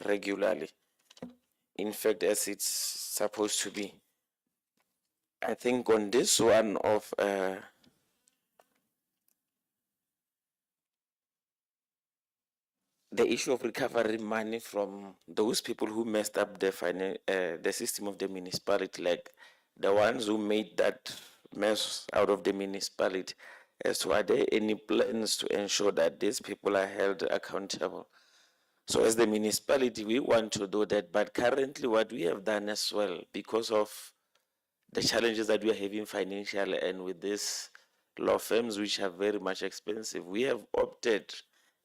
regularly. in fact, as it's supposed to be. I think on this one of the issue of recovery money from those people who messed up the system of the municipality, like the ones who made that mess out of the municipality, as to are there any plans to ensure that these people are held accountable? So as the municipality, we want to do that, but currently what we have done as well, because of the challenges that we are having financially and with these law firms which are very much expensive, we have opted,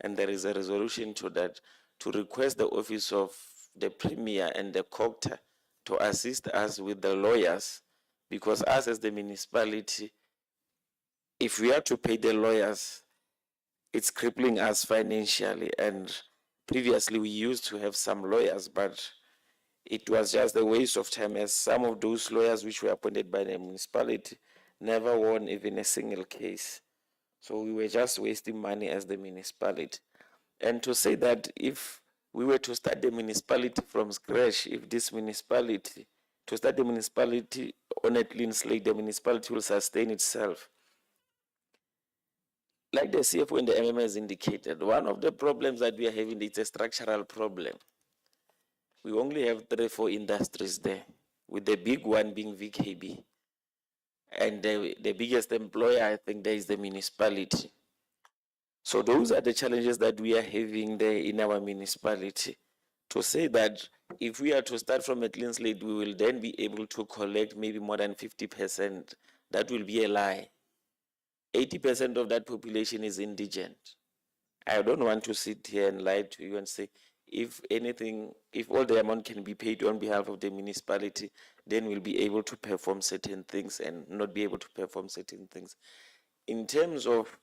and there is a resolution to that, to request the office of the Premier and the COCTA to assist us with the lawyers, because us as the municipality, if we are to pay the lawyers, it's crippling us financially. And previously we used to have some lawyers, but it was just a waste of time, as some of those lawyers which were appointed by the municipality never won even a single case. So we were just wasting money as the municipality. And to say that if we were to start the municipality from scratch, if this municipality, to start the municipality on a clean slate, the municipality will sustain itself. Like the CFO and the MM has indicated, one of the problems that we are having is a structural problem. We only have 3-4 industries there, with the big one being VKB. And the biggest employer, I think, there is the municipality. So those are the challenges that we are having there in our municipality. To say that if we are to start from a clean slate, we will then be able to collect maybe more than 50%, that will be a lie. 80% of that population is indigent. I don't want to sit here and lie to you and say, if anything, if all the amount can be paid on behalf of the municipality, then we'll be able to perform certain things and not be able to perform certain things. In terms of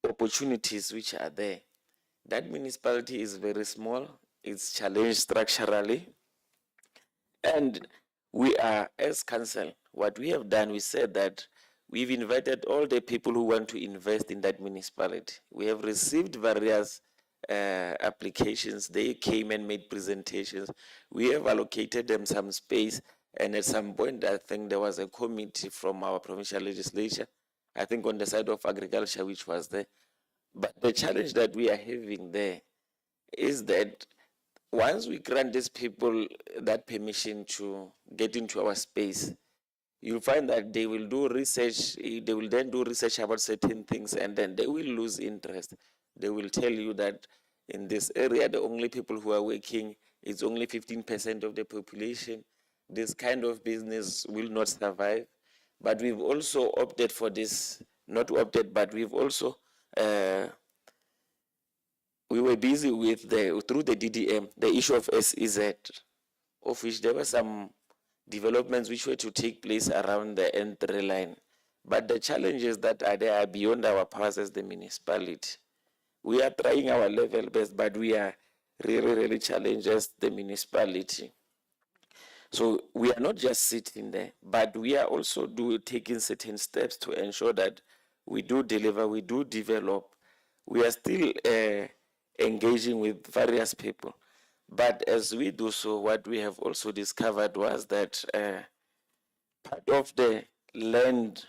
opportunities which are there, that municipality is very small, it's challenged structurally, and we are, as council, what we have done, we said that we've invited all the people who want to invest in that municipality. We have received various applications. They came and made presentations. We have allocated them some space, and at some point, I think there was a committee from our provincial legislature, I think on the side of agriculture, which was there. But the challenge that we are having there is that once we grant these people that permission to get into our space, you'll find that they will do research, they will then do research about certain things, and then they will lose interest. They will tell you that in this area, the only people who are working is only 15% of the population. This kind of business will not survive. But we've also opted for this, not opted, but we've also, we were busy with through the DDM, the issue of SEZ, of which there were some developments which were to take place around the N3 line. But the challenges that are there are beyond our powers as the municipality. We are trying our level best, but we are really, really challenged as the municipality. So we are not just sitting there, but we are also taking certain steps to ensure that we do deliver, we do develop. We are still engaging with various people. But as we do so, what we have also discovered was that part of the land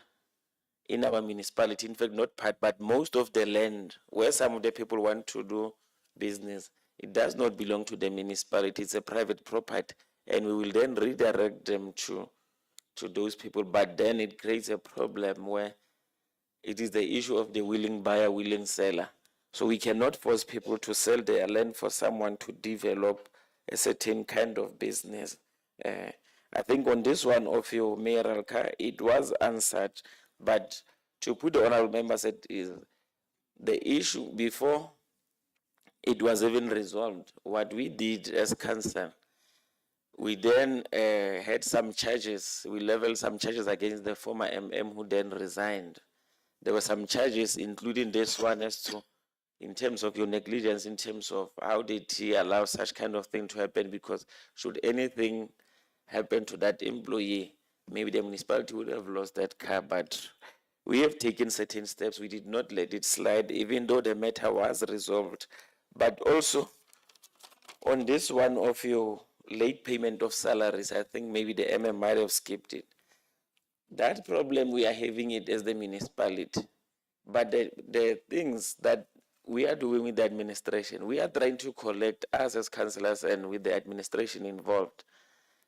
in our municipality, in fact, not part, but most of the land where some of the people want to do business, it does not belong to the municipality. It's a private property, and we will then redirect them to those people. But then it creates a problem where it is the issue of the willing buyer, willing seller. So we cannot force people to sell their land for someone to develop a certain kind of business. I think on this one of your mayoral car, it was answered, but to put the honorable members at is the issue before it was even resolved. What we did as council, we then had some charges. We leveled some charges against the former MM who then resigned. There were some charges, including this one as to, in terms of your negligence, in terms of how did he allow such kind of thing to happen, because should anything happen to that employee, maybe the municipality would have lost that car. But we have taken certain steps. We did not let it slide, even though the matter was resolved. But also, on this one of your late payment of salaries. I think maybe the MM might have skipped it. That problem we are having it as the municipality. But the things that we are doing with the administration, we are trying to collect us as councillors and with the administration involved.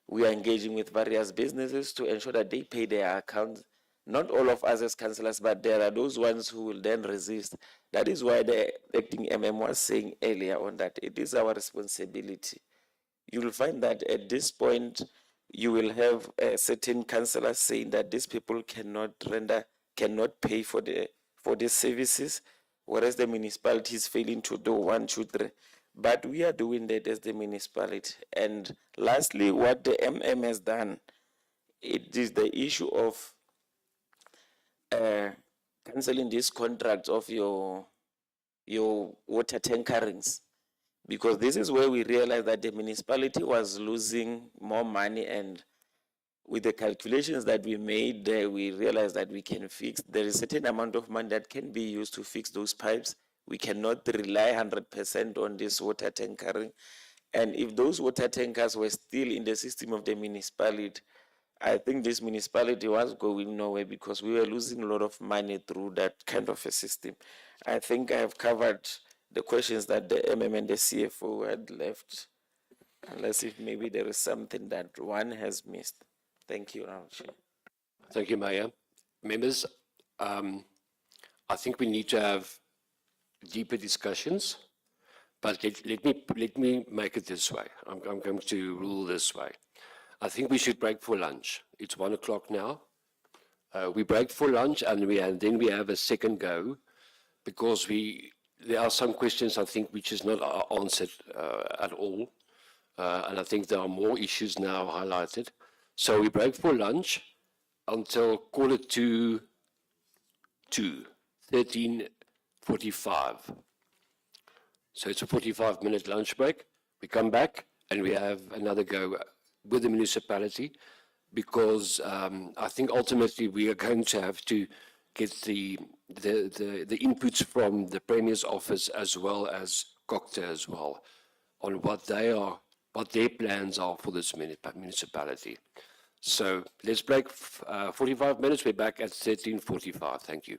We are engaging with various businesses to ensure that they pay their accounts. Not all of us as councillors, but there are those ones who will then resist. That is why the acting MM was saying earlier on that it is our responsibility. You will find that at this point, you will have certain councillors saying that these people cannot pay for the services, whereas the municipality is failing to do 1, 2, 3. But we are doing that as the municipality. And lastly, what the MM has done, it is the issue of cancelling these contracts of your water tankerings, because this is where we realized that the municipality was losing more money, and with the calculations that we made there, we realized that we can fix, there is a certain amount of money that can be used to fix those pipes. We cannot rely 100% on this water tankering. And if those water tankers were still in the system of the municipality, I think this municipality was going nowhere, because we were losing a lot of money through that kind of a system. I think I have covered the questions that the MM and the CFO had left, unless if maybe there is something that one has missed. Thank you, Chair. Thank you, Mayor. Members, I think we need to have deeper discussions, but let me make it this way. I'm going to rule this way. I think we should break for lunch. It's 1 o'clock now. We break for lunch, and then we have a second go, because there are some questions I think which is not answered at all, and I think there are more issues now highlighted. So we break for lunch until 13:45. So it's a 45-minute lunch break. We come back and we have another go with the municipality, because I think ultimately we are going to have to get the inputs from the Premier's office as well as COCTA as well, on what their plans are for this municipality. So let's break 45 minutes. We're back at 13:45. Thank you.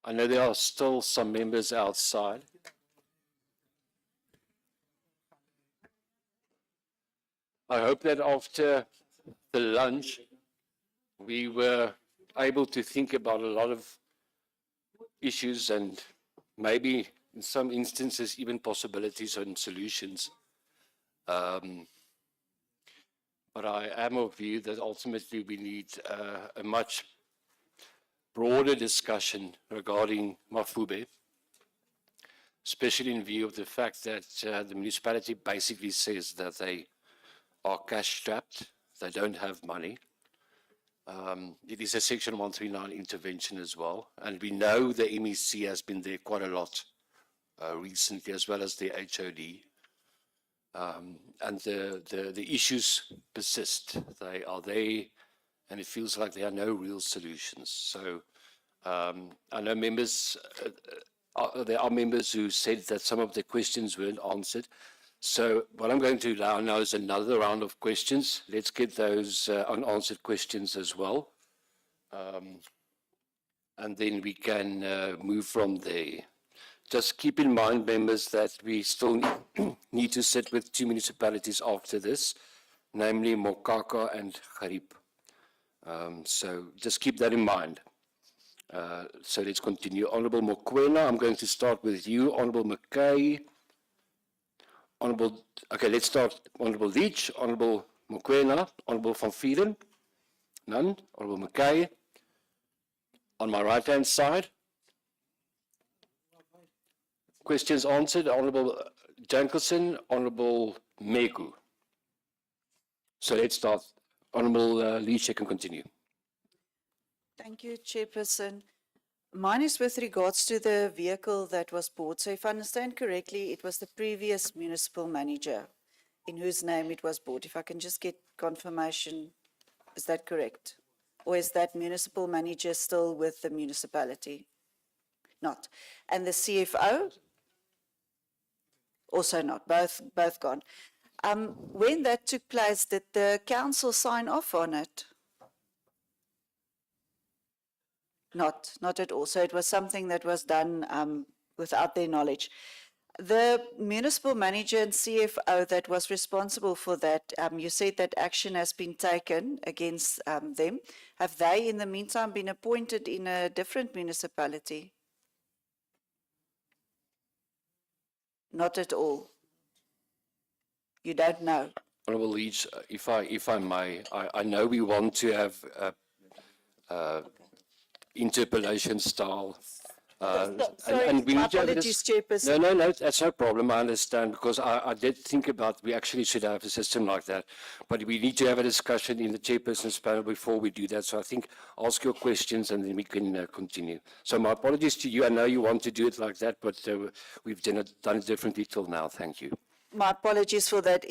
I know there are still some members outside. I hope that after the lunch, we were able to think about a lot of issues and maybe in some instances even possibilities and solutions. But I am of view that ultimately we need a much broader discussion regarding Mafube, especially in view of the fact that the municipality basically says that they are cash strapped, they don't have money. It is a Section 139 intervention as well, and we know the MEC has been there quite a lot recently, as well as the HOD. And the issues persist. They are there, and it feels like there are no real solutions. So I know members, there are members who said that some of the questions weren't answered. So what I'm going to allow now is another round of questions. Let's get those unanswered questions as well. And then we can move from there. Just keep in mind, members, that we still need to sit with two municipalities after this, namely Mokaka and Garib. So just keep that in mind. So let's continue. Honorable Mokwena, I'm going to start with you. Honorable McKay. Okay, let's start. Honorable Leach, Honorable Mokwena, Honorable Van Vieren. None. Honorable McKay. On my right-hand side. Questions answered. Honorable Jankelson, Honorable Meku. So let's start. Honorable Leach, you can continue. Thank you, Chairperson. Mine is with regards to the vehicle that was bought. So if I understand correctly, it was the previous municipal manager in whose name it was bought. If I can just get confirmation, is that correct? Or is that municipal manager still with the municipality? Not. And the CFO? Also not, both gone. When that took place, did the council sign off on it? Not at all. So it was something that was done without their knowledge. The municipal manager and CFO that was responsible for that, you said that action has been taken against them. Have they, in the meantime, been appointed in a different municipality? Not at all. You don't know. Honorable Leach, if I may, I know we want to have interpellation style. Sorry, and we my need to have apologies, Chairperson. No, that's no problem. I understand, because I did think about we actually should have a system like that, but we need to have a discussion in the chairperson's panel before we do that. So I think ask your questions and then we can continue. So my apologies to you. I know you want to do it like that, but we've done it differently till now. Thank you. My apologies for that.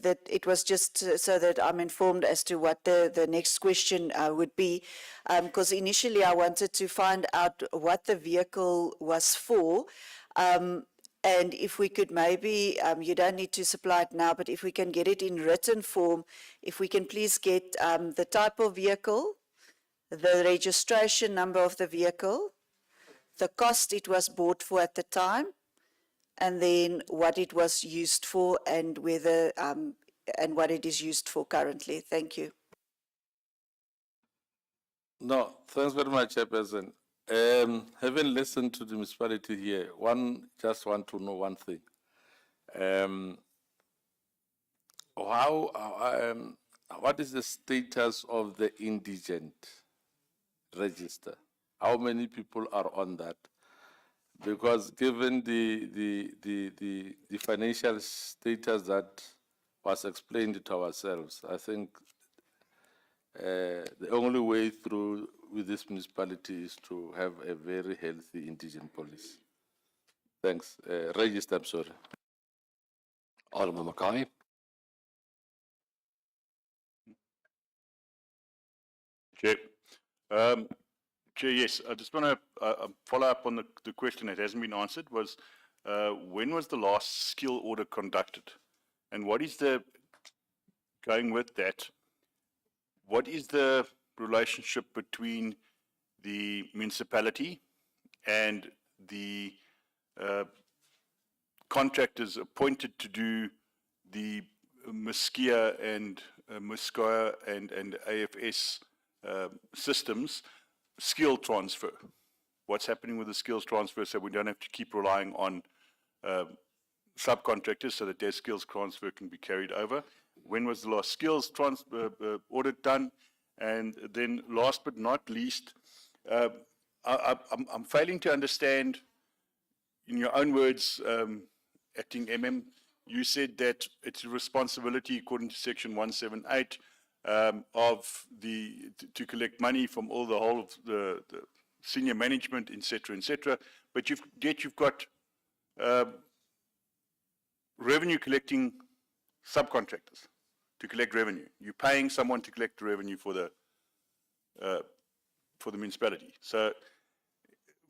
That it was just so that I'm informed as to what the next question would be, because initially I wanted to find out what the vehicle was for, and if we could maybe, you don't need to supply it now, but if we can get it in written form, if we can please get the type of vehicle, the registration number of the vehicle, the cost it was bought for at the time, and then what it was used for and whether and what it is used for currently. Thank you. No, thanks very much, Chairperson. Having listened to the municipality here, just want to know one thing. What is the status of the indigent register? How many people are on that? Because given the financial status that was explained to ourselves, I think the only way through with this municipality is to have a very healthy indigent policy. Thanks. Register, I'm sorry. Alderman Mackay. Chair. Chair, yes, I just want to follow up on the question that hasn't been answered. Was when was the last skill order conducted? And what is going with that, what is the relationship between the municipality and the contractors appointed to do the Muskia and Muskoa and AFS systems skill transfer. What's happening with the skills transfer so we don't have to keep relying on subcontractors so that their skills transfer can be carried over. When was the last skills audit done? And then last but not least, I'm failing to understand, in your own words, Acting MM, you said that it's a responsibility according to Section 178 of to collect money from all the whole of the senior management, et cetera, but you've got revenue collecting subcontractors to collect revenue. You're paying someone to collect the revenue for the municipality. So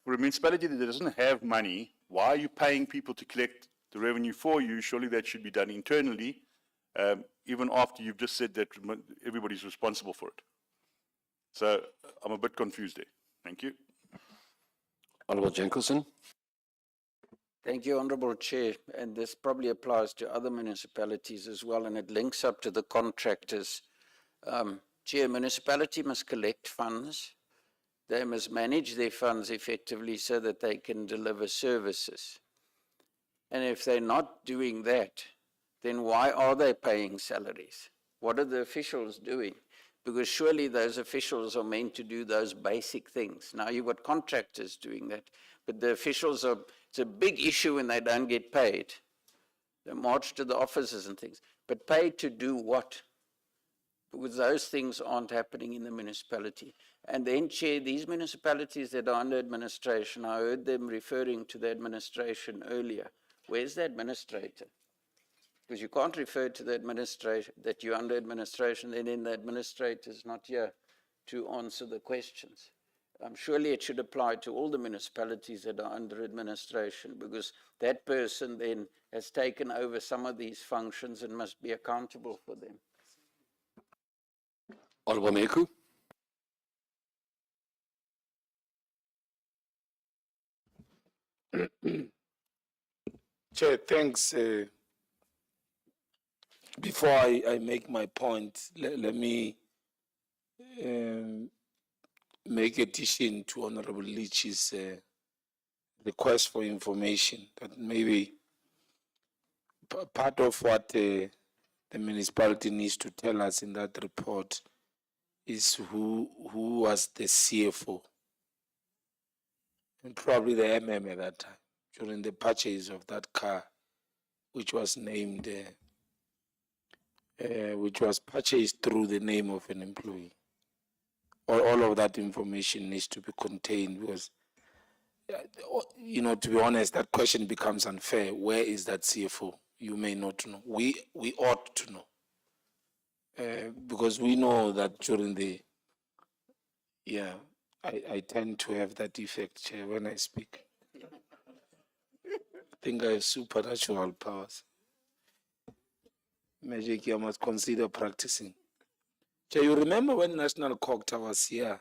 for a municipality that doesn't have money, why are you paying people to collect the revenue for you? Surely that should be done internally, even after you've just said that everybody's responsible for it. So I'm a bit confused there. Thank you. Honourable Jenkinson. Thank you, Honourable Chair. And this probably applies to other municipalities as well, and it links up to the contractors. Chair, municipality must collect funds. They must manage their funds effectively so that they can deliver services. And if they're not doing that, then why are they paying salaries? What are the officials doing? Because surely those officials are meant to do those basic things. Now you've got contractors doing that, but the officials it's a big issue when they don't get paid. They march to the offices and things, but paid to do what? Because those things aren't happening in the municipality. And then, Chair, these municipalities that are under administration, I heard them referring to the administration earlier. Where's the administrator? Because you can't refer to the administration, that you're under administration, and then the administrator is not here to answer the questions. Surely it should apply to all the municipalities that are under administration, because that person then has taken over some of these functions and must be accountable for them. Honourable Meku. Chair, thanks. Before I make my point, let me make addition to Honourable Leach's request for information that maybe part of what the municipality needs to tell us in that report is who was the CFO, and probably the MM at that time during the purchase of that car, which was named, which was purchased through the name of an employee. All of that information needs to be contained, because, to be honest, that question becomes unfair. Where is that CFO? You may not know. We ought to know. Because we know that during I tend to have that effect, Chair, when I speak. I think I have supernatural powers. Magic I must consider practicing. Chair, you remember when National Cocta was here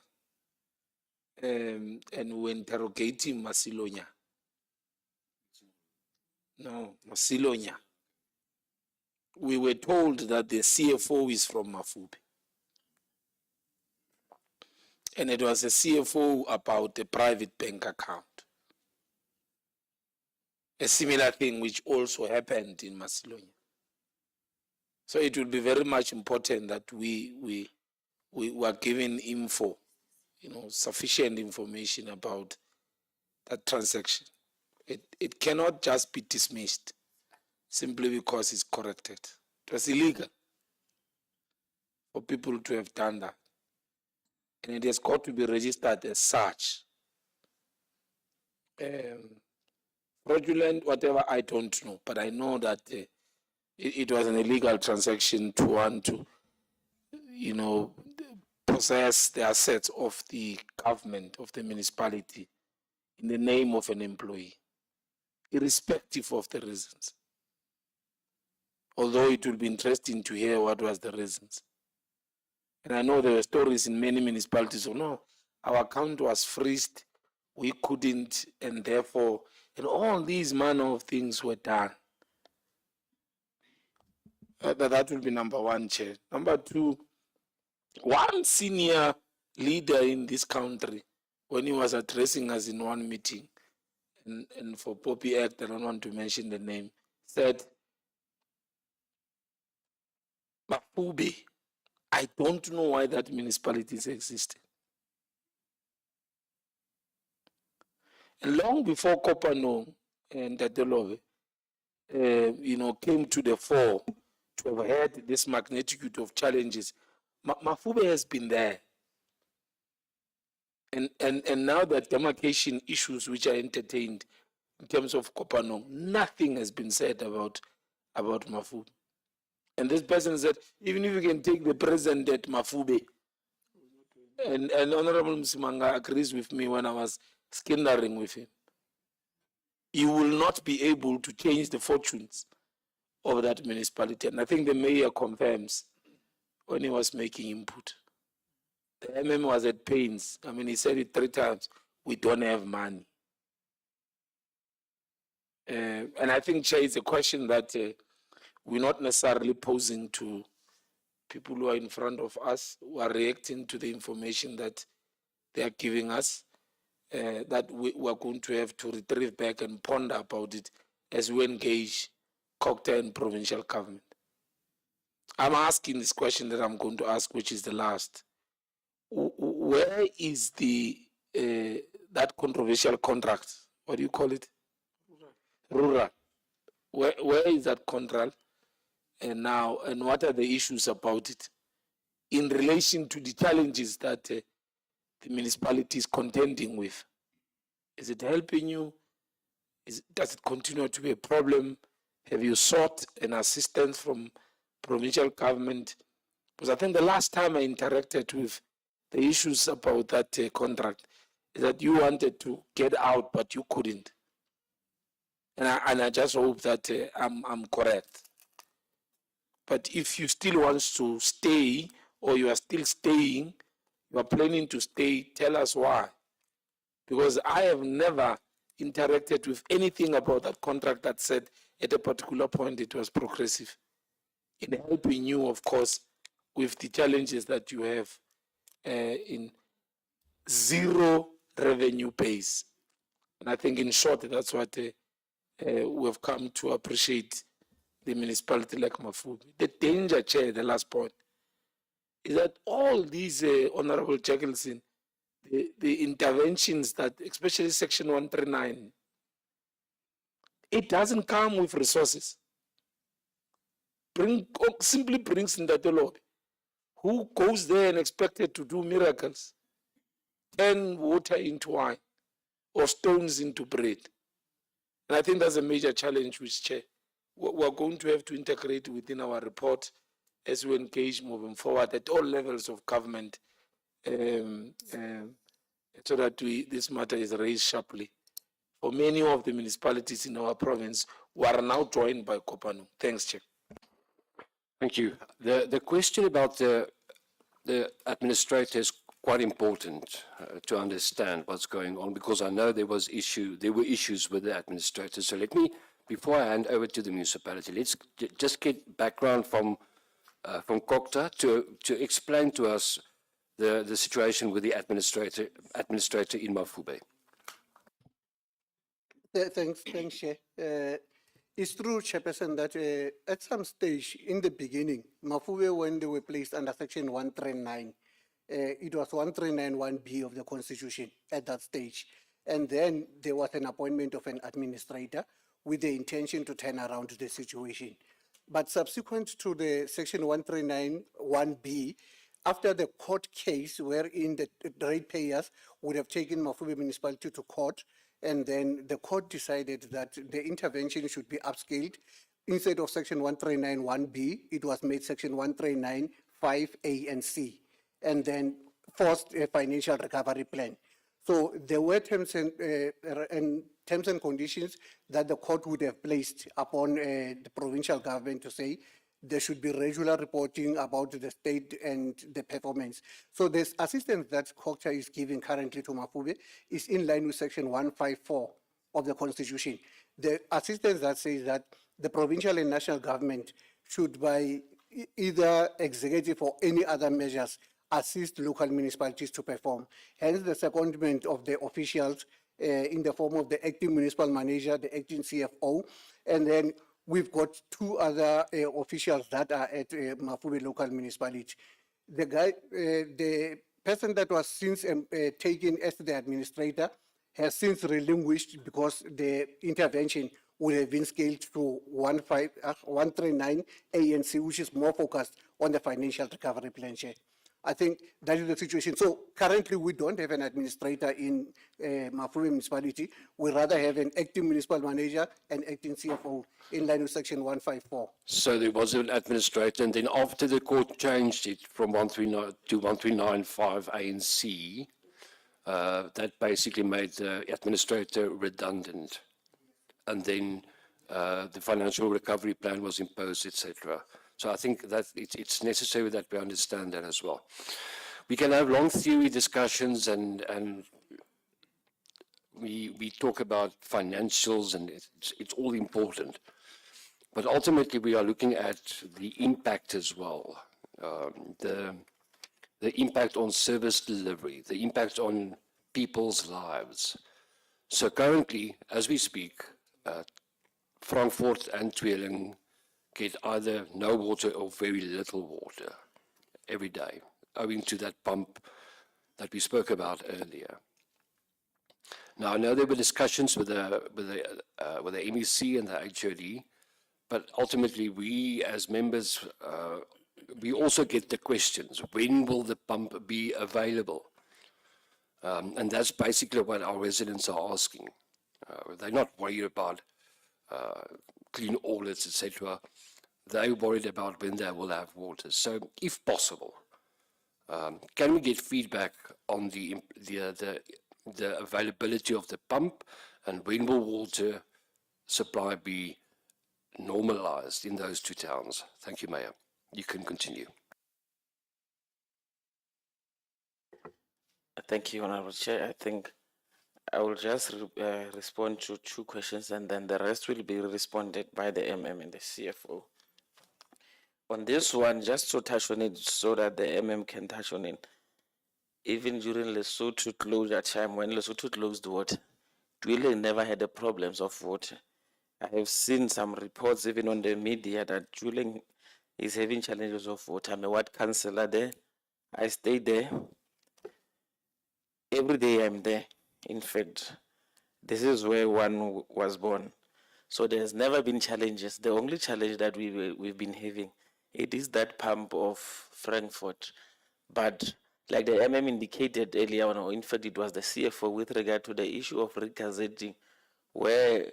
and we were interrogating Masilonya? No, Masilonya. We were told that the CFO is from Mafube. And it was a CFO about a private bank account. A similar thing which also happened in Masilonya. So it will be very much important that we were given info, sufficient information about that transaction. It cannot just be dismissed simply because it's corrected. It was illegal for people to have done that. And it has got to be registered as such. Fraudulent, whatever, I don't know. But I know that it was an illegal transaction to want to, possess the assets of the government, of the municipality, in the name of an employee, irrespective of the reasons. Although it will be interesting to hear what was the reasons. And I know there were stories in many municipalities, no, our account was freezed we couldn't, and therefore, and all these manner of things were done. That will be number one, Chair. Number two, one senior leader in this country, when he was addressing us in one meeting, and for Poppy Act, I don't want to mention the name, said, Mafube, I don't know why that municipality is existing. And long before Kopano and Tadelove, came to the fore to have had this magnitude of challenges, Mafube has been there. And now that demarcation issues which are entertained in terms of Kopano, nothing has been said about Mafube. And this person said, even if you can take the president at Mafube, and Honorable Msimanga agrees with me when I was skindering with him, you will not be able to change the fortunes of that municipality. And I think the mayor confirms when he was making input. The MM was at pains. I mean, he said it 3 times. We don't have money. And I think, Chair, it's a question that we're not necessarily posing to people who are in front of us, who are reacting to the information that they are giving us, that we are going to have to retrieve back and ponder about it as we engage Cocta and provincial government. I'm asking this question that I'm going to ask, which is the last. Where is the that controversial contract? What do you call it? Rural. Where is that contract? And now, and what are the issues about it in relation to the challenges that the municipality is contending with? Is it helping you? Does it continue to be a problem? Have you sought an assistance from provincial government? Because I think the last time I interacted with the issues about that contract is that you wanted to get out, but you couldn't. And I just hope that I'm correct. But if you still want to stay, or you are still staying, you are planning to stay, tell us why. Because I have never interacted with anything about that contract that said at a particular point it was progressive. In helping you, of course, with the challenges that you have in zero revenue base. And I think in short, that's what we have come to appreciate the municipality like Mafube. The danger, Chair, the last point, is that all these, Honorable Jackelson, the interventions that, especially Section 139, it doesn't come with resources. Simply brings in that law. Who goes there and expected to do miracles? Turn water into wine or stones into bread. And I think that's a major challenge which, Chair, we're going to have to integrate within our report as we engage moving forward at all levels of government, so that this matter is raised sharply for many of the municipalities in our province who are now joined by Kopano. Thanks, Chair. Thank you. The question about the administrator is quite important to understand what's going on, because I know there were issues with the administrator. So let me, before I hand over to the municipality, let's just get background from Cocta to explain to us the situation with the administrator in Mafube. Thanks, Chair. It's true, Chairperson, that at some stage in the beginning, Mafube, when they were placed under Section 139, it was 139(1)B of the Constitution at that stage. And then there was an appointment of an administrator with the intention to turn around the situation. But subsequent to the Section 139(1)B, after the court case wherein the ratepayers would have taken Mafube municipality to court, and then the court decided that the intervention should be upscaled. Instead of Section 139(1)B, it was made Section 139(5)A and C, and then forced a financial recovery plan. So there were terms and conditions that the court would have placed upon the provincial government to say, there should be regular reporting about the state and the performance. So this assistance that COCTA is giving currently to Mafube is in line with Section 154 of the Constitution. The assistance that says that the provincial and national government should, by either executive or any other measures, assist local municipalities to perform. Hence the secondment of the officials in the form of the acting municipal manager, the acting CFO, and then we've got two other officials that are at Mafube local municipality. The person that was since taken as the administrator has since relinquished because the intervention would have been scaled to 139 ANC, which is more focused on the financial recovery plan share. I think that is the situation. So currently we don't have an administrator in Mafube municipality. We rather have an acting municipal manager and acting CFO in line with Section 154. So there was an administrator, and then after the court changed it from 139 to 1395 ANC, that basically made the administrator redundant. And then the financial recovery plan was imposed, etc. So I think that it's necessary that we understand that as well. We can have long theory discussions and we talk about financials, and it's all important. But ultimately we are looking at the impact as well. The impact on service delivery, the impact on people's lives. So currently, as we speak, Frankfurt and Tweeling get either no water or very little water every day, owing to that pump that we spoke about earlier. Now, I know there were discussions with the MEC and the HOD, but ultimately we as members, we also get the questions, when will the pump be available? And that's basically what our residents are asking. They're not worried about clean audits, etc. They're worried about when they will have water. So, if possible, can we get feedback on the availability of the pump, and when will water supply be normalized in those two towns? Thank you, Mayor. You can continue. Thank you, Honorable Chair. I think I will just respond to two questions, and then the rest will be responded by the MM and the CFO. On this one, just to touch on it so that the MM can touch on it, even during Lesotho closure time, when Lesotho closed water, Tweeling never had the problems of water. I have seen some reports even on the media that Tweeling is having challenges of water. I'm a ward councillor there. I stay there. Every day I'm there. In fact, this is where one was born. So there's never been challenges. The only challenge that we've been having, it is that pump of Frankfurt. But like the MM indicated earlier on, or in fact it was the CFO with regard to the issue of regazetting, where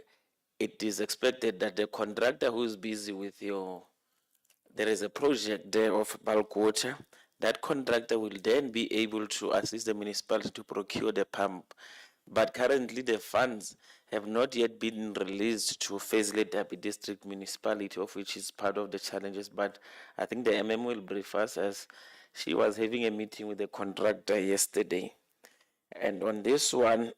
it is expected that the contractor who is busy with there is a project there of bulk water, that contractor will then be able to assist the municipality to procure the pump. But currently the funds have not yet been released to Fazeley Dabi District Municipality, of which is part of the challenges. But I think the MM will brief us, as she was having a meeting with the contractor yesterday. And on this one,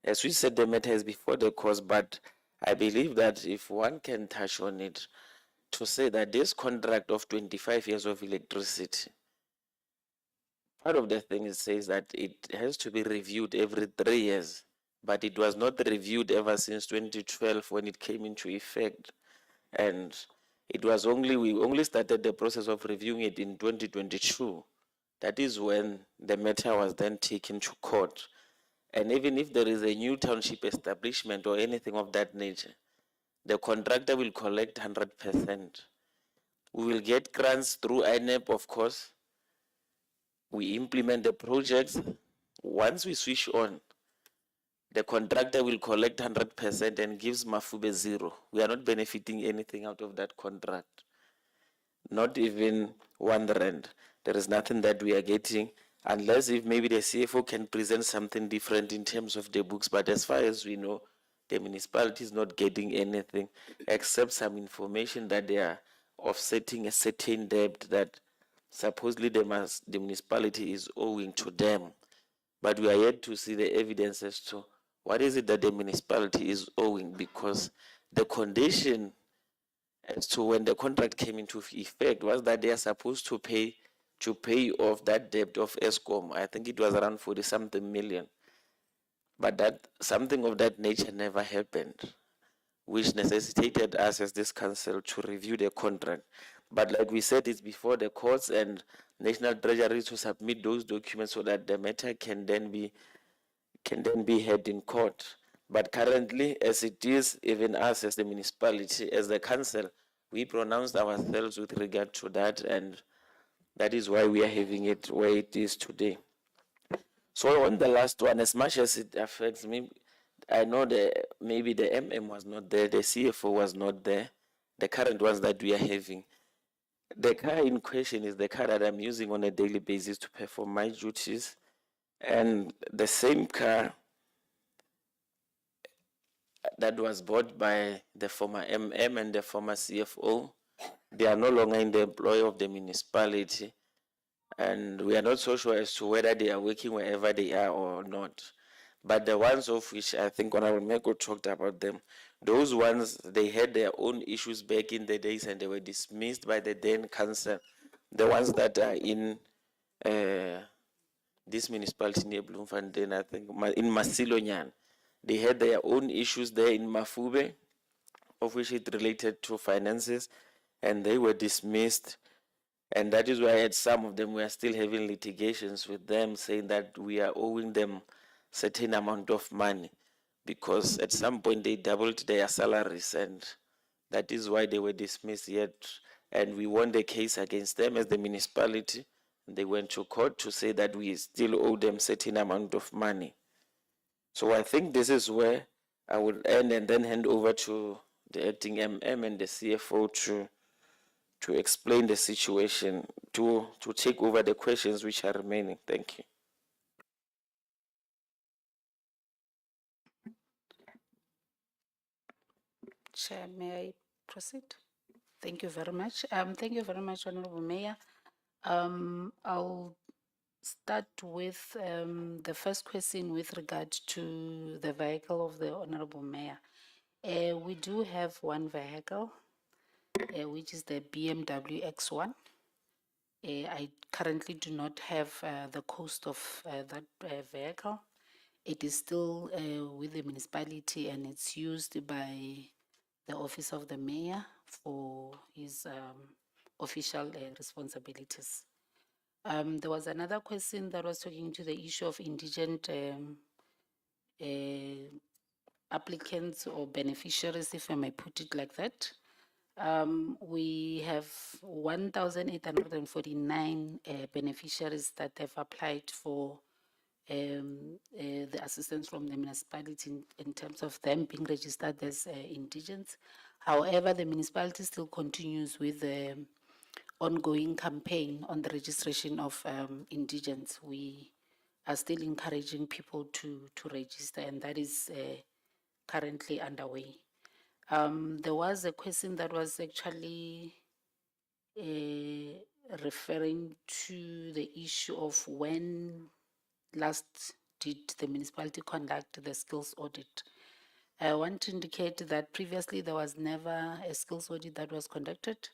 as we said, the matter is before the courts, but I believe that if one can touch on it, to say that this contract of 25 years of electricity, part of the thing it says that it has to be reviewed every 3 years, but it was not reviewed ever since 2012 when it came into effect. And it was we only started the process of reviewing it in 2022. That is when the matter was then taken to court. And even if there is a new township establishment or anything of that nature, the contractor will collect 100%. We will get grants through INEP, of course. We implement the projects. Once we switch on, the contractor will collect 100% and gives Mafube zero. We are not benefiting anything out of that contract. Not even R1. There is nothing that we are getting, unless if maybe the CFO can present something different in terms of the books. But as far as we know, the municipality is not getting anything except some information that they are offsetting a certain debt that supposedly the municipality is owing to them. But we are yet to see the evidence as to what is it that the municipality is owing, because the condition as to when the contract came into effect was that they are supposed to pay off that debt of ESCOM. I think it was around 40 something million. But that something of that nature never happened, which necessitated us as this council to review the contract. But like we said, it's before the courts and National Treasury to submit those documents so that the matter can then be heard in court. But currently, as it is, even us as the municipality, as the council, we pronounced ourselves with regard to that, and that is why we are having it where it is today. So on the last one, as much as it affects me, I know that maybe the MM was not there, the CFO was not there, the current ones that we are having. The car in question is the car that I'm using on a daily basis to perform my duties, and the same car that was bought by the former MM and the former CFO, they are no longer in the employ of the municipality, and we are not so sure as to whether they are working wherever they are or not. But the ones of which I think Honorable Meko talked about them, those ones, they had their own issues back in the days and they were dismissed by the then council. The ones that are in this municipality near Bloemfontein, I think, in Masilonyan, they had their own issues there in Mafube, of which it related to finances, and they were dismissed. And that is why some of them were still having litigations with them, saying that we are owing them certain amount of money, because at some point they doubled their salaries, and that is why they were dismissed yet. And we won the case against them as the municipality. They went to court to say that we still owe them certain amount of money. So I think this is where I would end and then hand over to the acting MM and the CFO to explain the situation, to take over the questions which are remaining. Thank you. Chair, may I proceed? Thank you very much. Thank you very much, Honorable Mayor. I'll start with the first question with regard to the vehicle of the Honorable Mayor. We do have one vehicle, which is the BMW X1. I currently do not have the cost of that vehicle. It is still with the municipality and it's used by the office of the mayor for his official responsibilities. There was another question that was talking to the issue of indigent applicants or beneficiaries, if I may put it like that. We have 1,849 beneficiaries that have applied for the assistance from the municipality in terms of them being registered as indigents. However, the municipality still continues with the ongoing campaign on the registration of indigents. We are still encouraging people to register, and that is currently underway. There was a question that was actually referring to the issue of when last did the municipality conduct the skills audit. I want to indicate that previously there was never a skills audit that was conducted.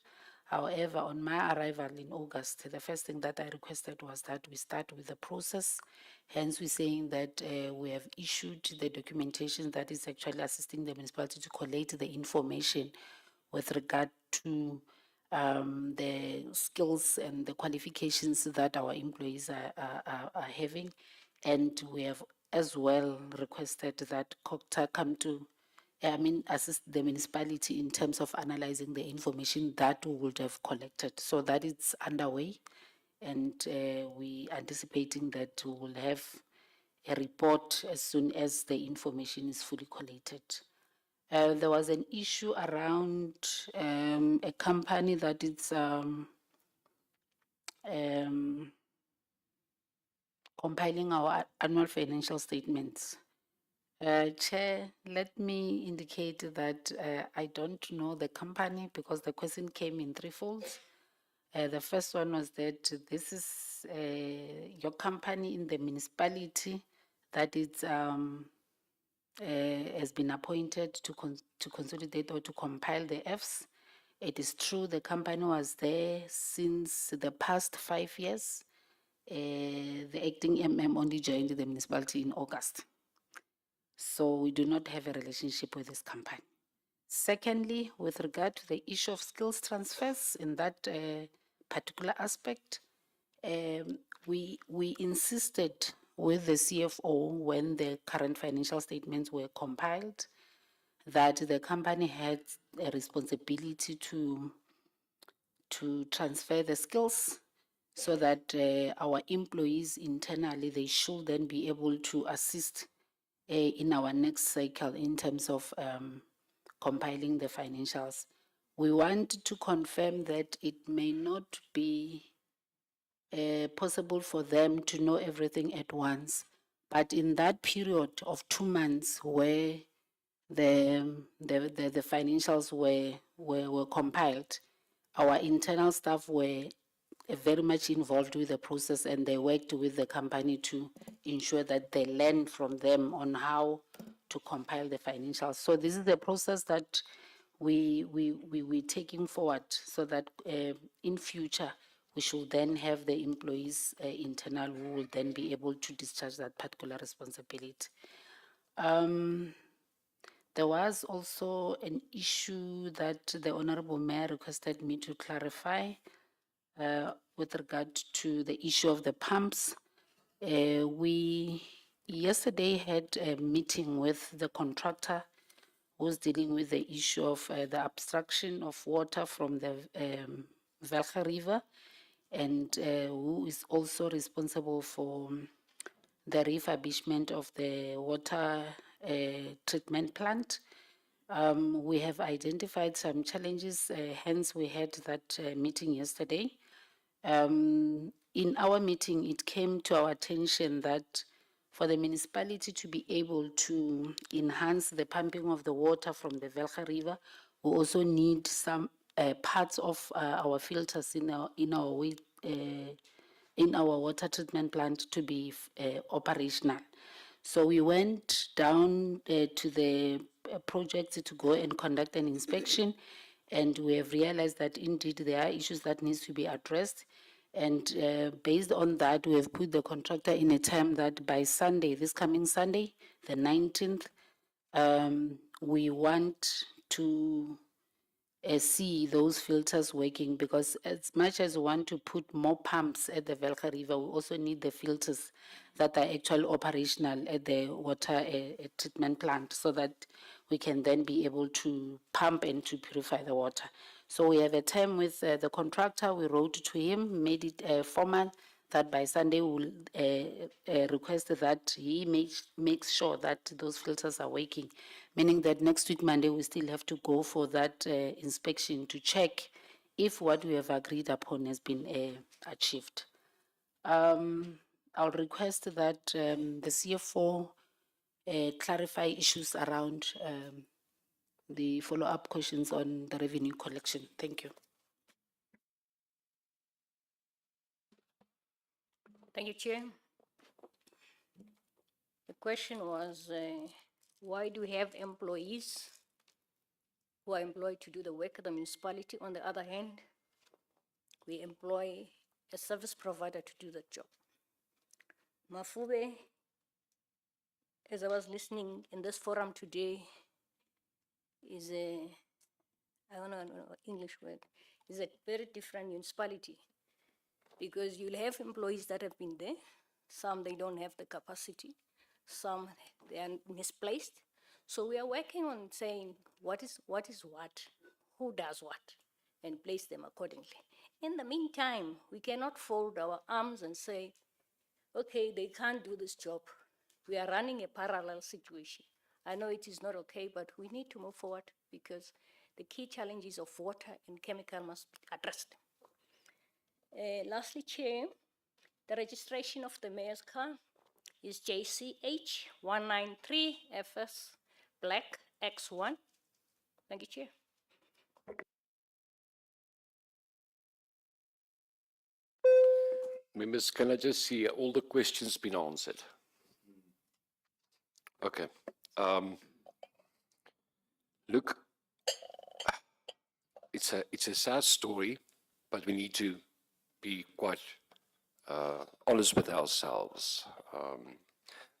However, on my arrival in August, the first thing that I requested was that we start with the process. Hence, we're saying that we have issued the documentation that is actually assisting the municipality to collate the information with regard to the skills and the qualifications that our employees are having. And we have as well requested that COCTA come to assist the municipality in terms of analyzing the information that we would have collected. So that is underway, and we anticipating that we will have a report as soon as the information is fully collated. There was an issue around a company that is compiling our annual financial statements. Chair, let me indicate that I don't know the company because the question came in three folds. The first one was that this is your company in the municipality that it's has been appointed to consolidate or to compile the Fs. It is true the company was there since the past 5 years. The acting only joined the municipality in August. So we do not have a relationship with this company. Secondly, with regard to the issue of skills transfers in that particular aspect, we insisted with the CFO when the current financial statements were compiled that the company had a responsibility to transfer the skills so that our employees internally, they should then be able to assist in our next cycle in terms of compiling the financials. We want to confirm that it may not be possible for them to know everything at once, but in that period of 2 months where the financials were compiled, our internal staff were very much involved with the process, and they worked with the company to ensure that they learn from them on how to compile the financials. So this is the process that we're taking forward so that in future we should then have the employees internal who will then be able to discharge that particular responsibility. There was also an issue that the Honorable Mayor requested me to clarify with regard to the issue of the pumps. We yesterday had a meeting with the contractor who's dealing with the issue of the abstraction of water from the Velga River, and who is also responsible for the refurbishment of the water treatment plant. We have identified some challenges, hence we had that meeting yesterday. In our meeting, it came to our attention that for the municipality to be able to enhance the pumping of the water from the Velga River, we also need some parts of our filters in our water treatment plant to be operational. So we went down to the project to go and conduct an inspection, and we have realized that indeed there are issues that needs to be addressed. And based on that, we have put the contractor in a time that by Sunday, this coming Sunday, the 19th, we want to see those filters working, because as much as we want to put more pumps at the Velga River, we also need the filters that are actually operational at the water treatment plant so that we can then be able to pump and to purify the water. So we have a term with the contractor. We wrote to him, made it formal, that by Sunday we'll request that he makes sure that those filters are working, meaning that next week, Monday, we still have to go for that inspection to check if what we have agreed upon has been achieved. I'll request that the CFO clarify issues around the follow-up questions on the revenue collection. Thank you. Thank you, Chair. The question was, why do we have employees who are employed to do the work of the municipality? On the other hand, we employ a service provider to do the job. Mafube, as I was listening in this forum today, is I don't know English word, is a very different municipality, because you'll have employees that have been there. Some, they don't have the capacity. Some, they are misplaced. So we are working on saying what is what, who does what, and place them accordingly. In the meantime, we cannot fold our arms and say, okay, they can't do this job. We are running a parallel situation. I know it is not okay, but we need to move forward because the key challenges of water and chemical must be addressed. Lastly, Chair, the registration of the mayor's car. is JCH 193FS Black X1. Thank you, Chair. Members, can I just see all the questions been answered? Okay. Look, it's a sad story, but we need to be quite honest with ourselves.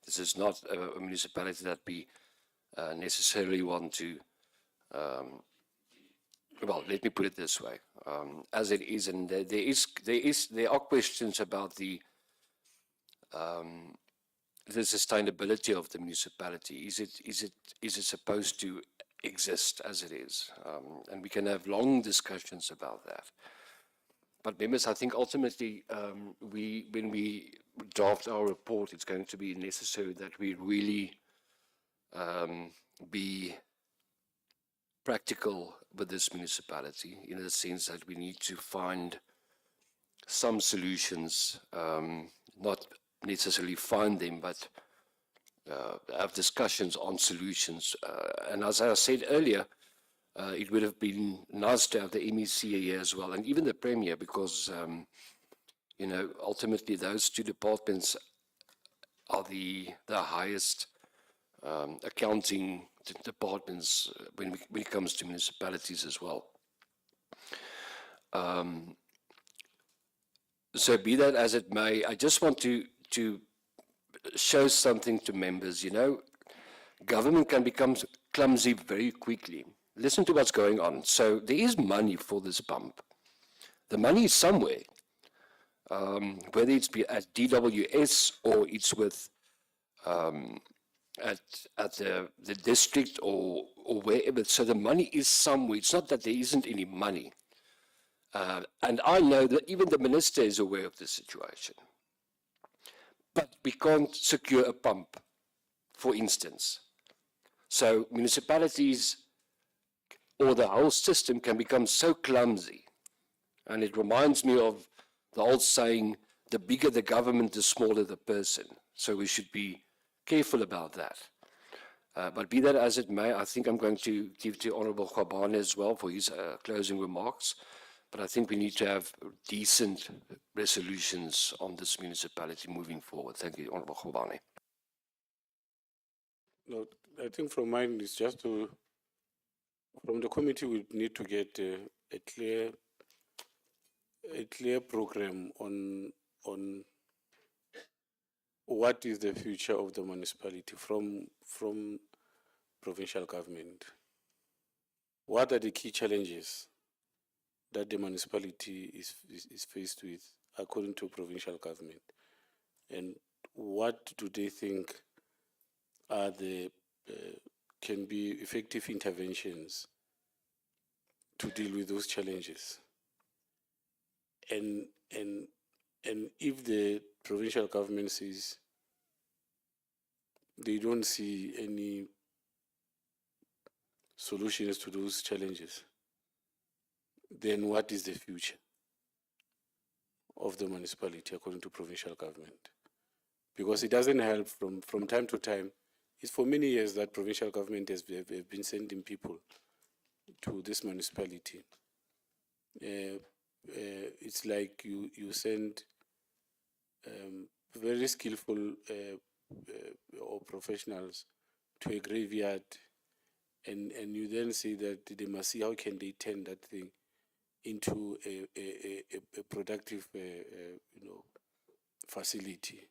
This is not a municipality that we necessarily want to, well, let me put it this way, as it is, and there are questions about the sustainability of the municipality. Is it supposed to exist as it is? And we can have long discussions about that. But members, I think ultimately, when we draft our report, it's going to be necessary that we really be practical with this municipality, in the sense that we need to find some solutions, not necessarily find them, but have discussions on solutions. And as I said earlier, it would have been nice to have the MEC here as well, and even the Premier, because, ultimately those two departments are the highest accounting departments when it comes to municipalities as well. So be that as it may, I just want to show something to members. Government can become clumsy very quickly. Listen to what's going on. So there is money for this bump. The money is somewhere, whether it's at DWS or it's with at the district or wherever. So the money is somewhere. It's not that there isn't any money. And I know that even the minister is aware of the situation. But we can't secure a pump, for instance. So municipalities or the whole system can become so clumsy. And it reminds me of the old saying, the bigger the government, the smaller the person. So we should be careful about that. But be that as it may, I think I'm going to give to Honorable Khabane as well for his closing remarks. But I think we need to have decent resolutions on this municipality moving forward. Thank you, Honorable Khabane. No, I think from mine is just to, from the committee, we need to get a clear program on what is the future of the municipality from provincial government. What are the key challenges that the municipality is faced with according to provincial government? And what do they think are the can be effective interventions to deal with those challenges? And if the provincial government says they don't see any solutions to those challenges, then what is the future of the municipality according to provincial government? Because it doesn't help from time to time. It's for many years that provincial government have been sending people to this municipality. It's like you send very skillful or professionals to a graveyard, and you then say that they must see how can they turn that thing into a productive facility,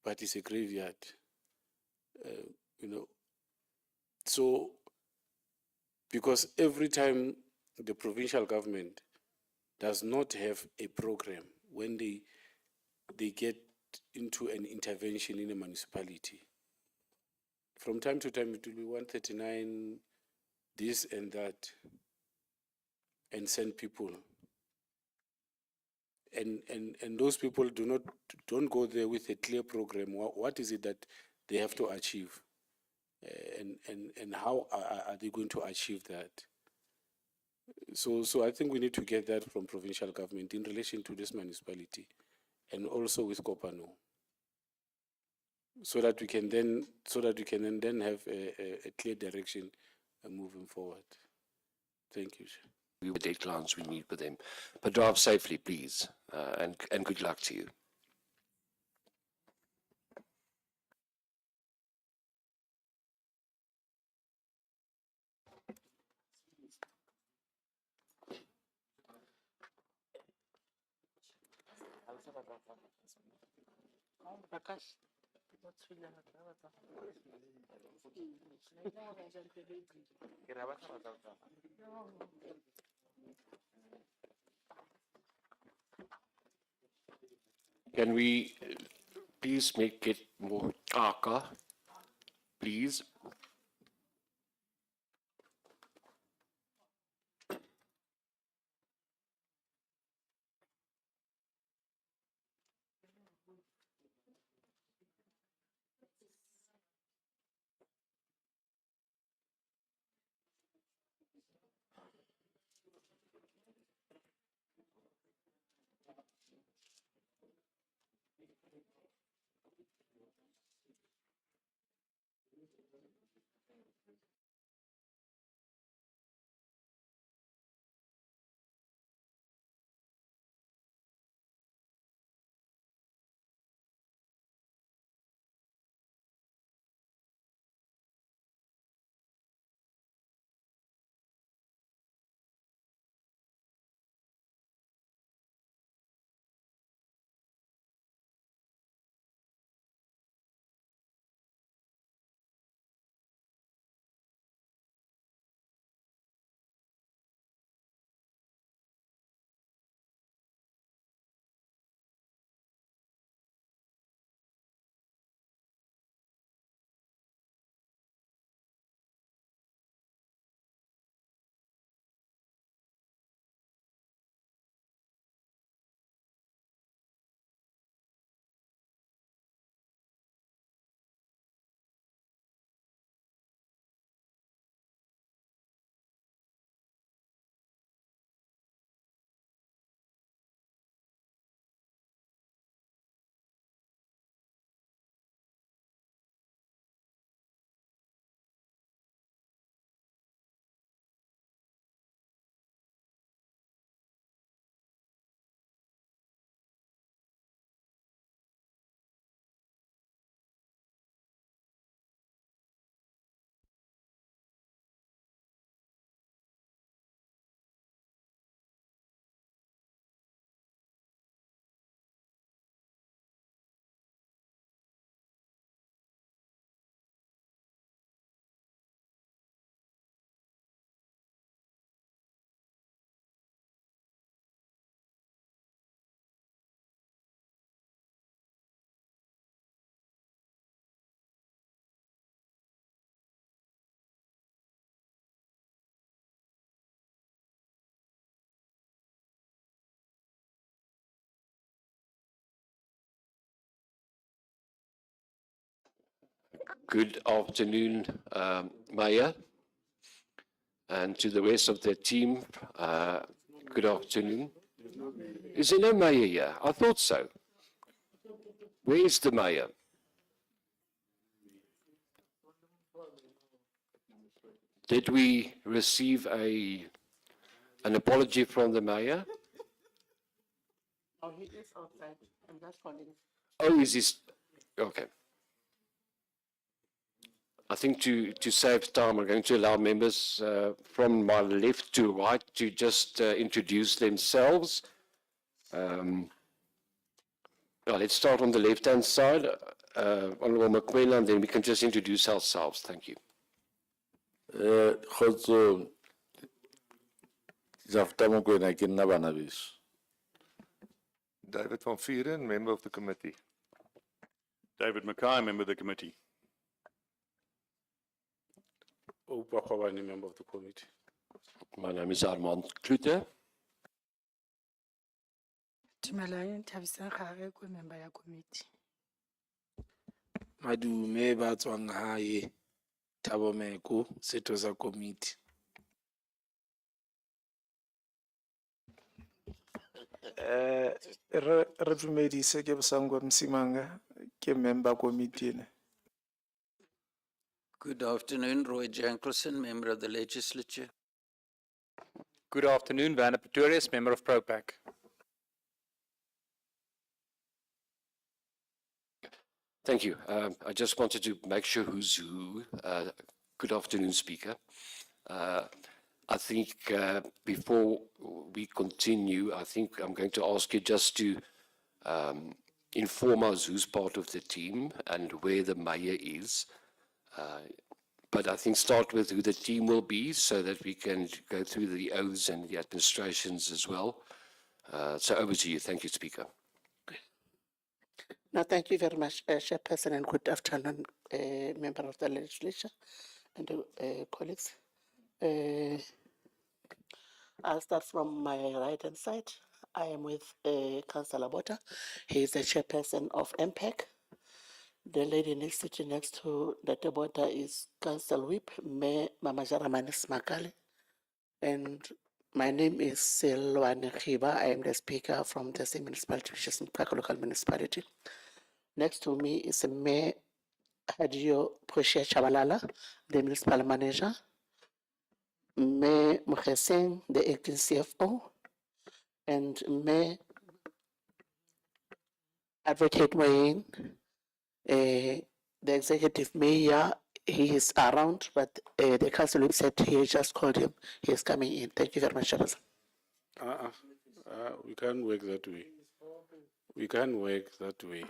but it's a graveyard, So, because every time the provincial government does not have a program when they get into an intervention in a municipality, from time to time it will be 139, this and that, and send people. And those people don't go there with a clear program. What is it that they have to achieve? And how are they going to achieve that? So I think we need to get that from provincial government in relation to this municipality, and also with Kopano. so that we can then have a clear direction moving forward. Thank you. We have deadlines, we meet with them. But drive safely, please, and good luck to you. Can we please make it more darker, please? Good afternoon, Mayor, and to the rest of the team, good afternoon. Is there no Mayor here? I thought so. Where is the Mayor? Did we receive an apology from the Mayor? Oh, he is outside. I'm just calling. Oh, is this? Okay. I think to save time, I'm going to allow members from my left to right to just introduce themselves. Well, let's start on the left-hand side, Honorable Makwela, and then we can just introduce ourselves. Thank you. Kgotso, Jafta Mokoena ke nna bana beso. David van Vuren, member of the committee. David Mackay, member of the committee. Oupa Kgobane, member of the committee. My name is Armand Klute. Dumelang, Thabisang Kgare, ko member ya committee. Madume ba tswang hae, Thabo Meko, setho sa committee. Re dumedise ke Bosangwa Msimanga ke member committee ne. Good afternoon, Roy Jankelson, member of the legislature. Good afternoon, Werner Pretorius, member of ProPac. Thank you. I just wanted to make sure who's who. Good afternoon, Speaker. I think before we continue, I think I'm going to ask you just to inform us who's part of the team and where the mayor is. But I think start with who the team will be so that we can go through the oaths and the administrations as well. So over to you. Thank you, Speaker. No, thank you very much, Chairperson, and good afternoon, member of the legislature and colleagues. I'll start from my right-hand side. I am with Councillor Bota. He is the chairperson of MPEC. The lady sitting next to Dr. Bota is Council Whip, Mayor Mamajara Manis Makale. And my name is Selwane Khiba. I am the speaker from the same municipality, which is Mpaka local municipality. Next to me is Mayor Hadio Poshia Chabalala, the municipal manager. Mayor Mukheseng, the acting CFO. And Mayor Advocate Wayne, the executive mayor, he is around, but the council said he just called him. He is coming in. Thank you very much, Chairperson. We can't work that way. We can't work that way.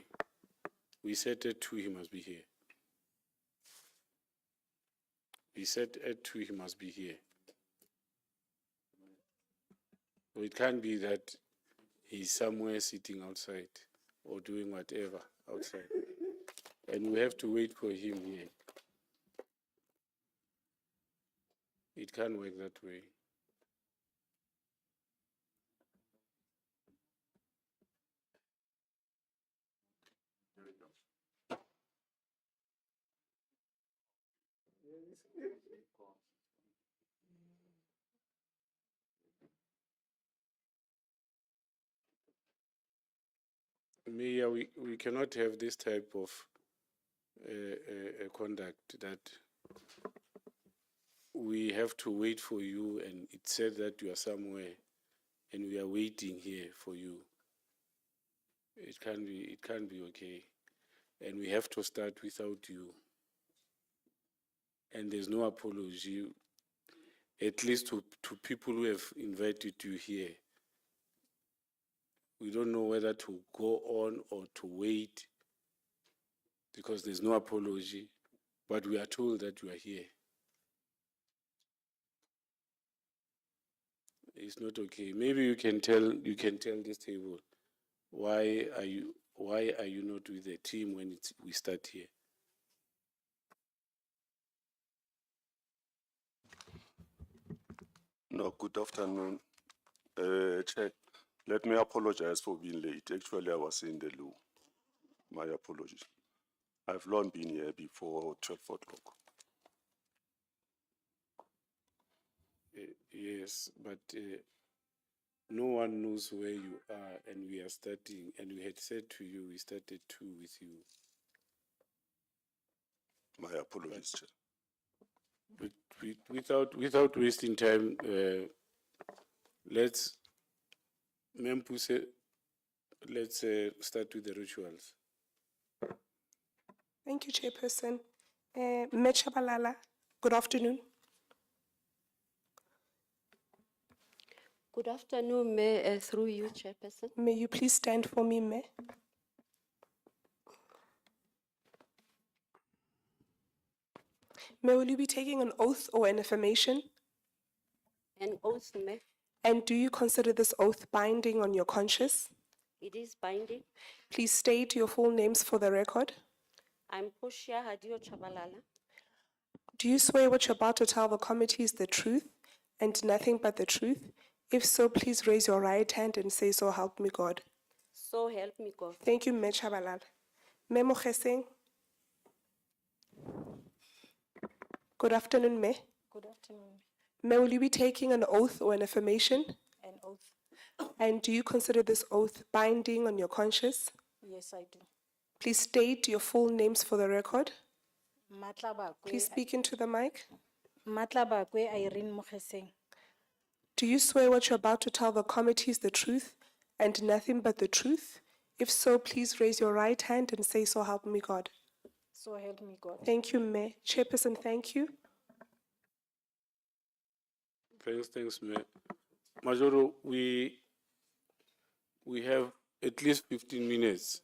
We said at 2 he must be here. We said at 2 he must be here. So it can't be that he's somewhere sitting outside or doing whatever outside. And we have to wait for him here. It can't work that way. Mayor, we cannot have this type of conduct that we have to wait for you and it said that you are somewhere and we are waiting here for you. It can't be okay. And we have to start without you. And there's no apology, at least to people who have invited you here. We don't know whether to go on or to wait because there's no apology, but we are told that you are here. It's not okay. Maybe you can tell this table why are you not with the team when we start here? No, good afternoon. Chair, let me apologize for being late. Actually, I was in the loo. My apologies. I've long been here before 12 o'clock. Yes, but no one knows where you are and we are starting, and we had said to you, we started 2 with you. My apologies, Chair. Without wasting time, let's start with the rituals. Thank you, Chairperson. Mayor Chabalala, good afternoon. Good afternoon, Mayor, through you, Chairperson. May you please stand for me, Mayor? Mayor, will you be taking an oath or an affirmation? An oath, Mayor. And do you consider this oath binding on your conscience? It is binding. Please state your full names for the record. I'm Poshia Hadio Chabalala. Do you swear what you're about to tell the committee is the truth and nothing but the truth? If so, please raise your right hand and say, "So help me God." So help me God. Thank you, Mayor Chabalala. Mayor Mokheseng. Good afternoon, Mayor. Good afternoon. Mayor, will you be taking an oath or an affirmation? An oath. And do you consider this oath binding on your conscience? Yes, I do. Please state your full names for the record. Matlabakwe, Please speak into the mic. Matlabakwe Irene Mokheseng. Do you swear what you're about to tell the committee is the truth and nothing but the truth? If so, please raise your right hand and say, "So help me God." So help me God. Thank you, Mayor. Chairperson, thank you. Thanks, Mayor. Majoro, we have at least 15 minutes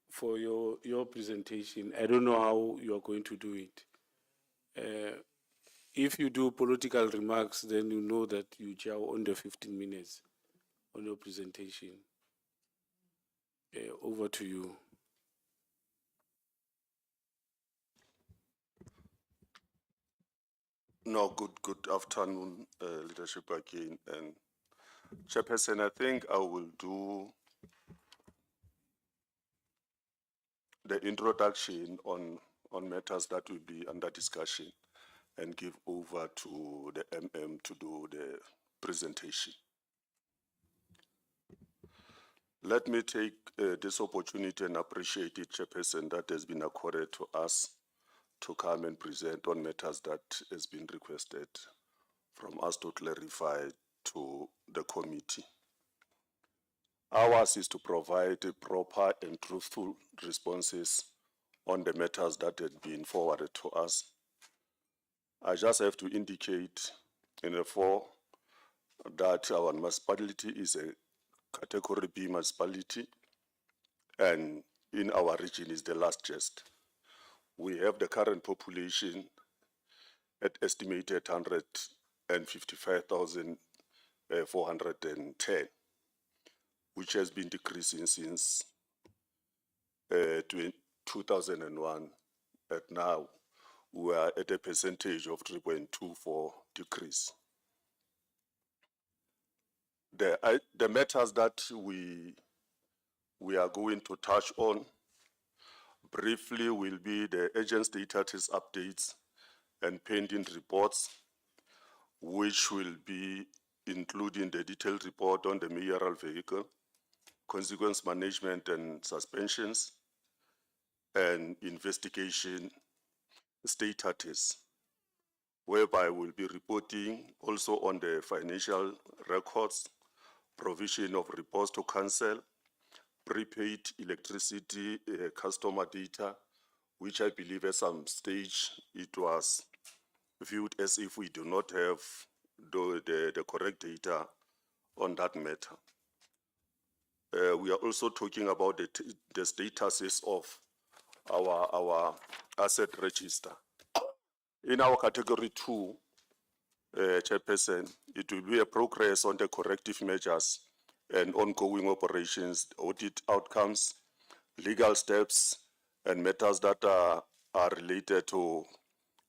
for your presentation. I don't know how you are going to do it. If you do political remarks, then you know that you chow under 15 minutes on your presentation. Over to you. No, good afternoon, leadership again. And Chairperson, I think I will do the introduction on matters that will be under discussion and give over to the MM to do the presentation. Let me take this opportunity and appreciate it, Chairperson, that has been accorded to us to come and present on matters that has been requested from us to clarify to the committee. Ours is to provide proper and truthful responses on the matters that had been forwarded to us. I just have to indicate in the four that our municipality is a category B municipality, and in our region is the largest. We have the current population at estimated 155,410, which has been decreasing since 2001. And now we are at a percentage of 3.24 decrease. The matters that we are going to touch on briefly will be the agent status updates and pending reports, which will be including the detailed report on the mayoral vehicle, consequence management and suspensions, and investigation status, whereby we'll be reporting also on the financial records, provision of reports to council, prepaid electricity customer data, which I believe at some stage it was viewed as if we do not have the correct data on that matter. We are also talking about the statuses of our asset register. In our category 2, Chairperson, it will be a progress on the corrective measures and ongoing operations, audit outcomes, legal steps, and matters that are related to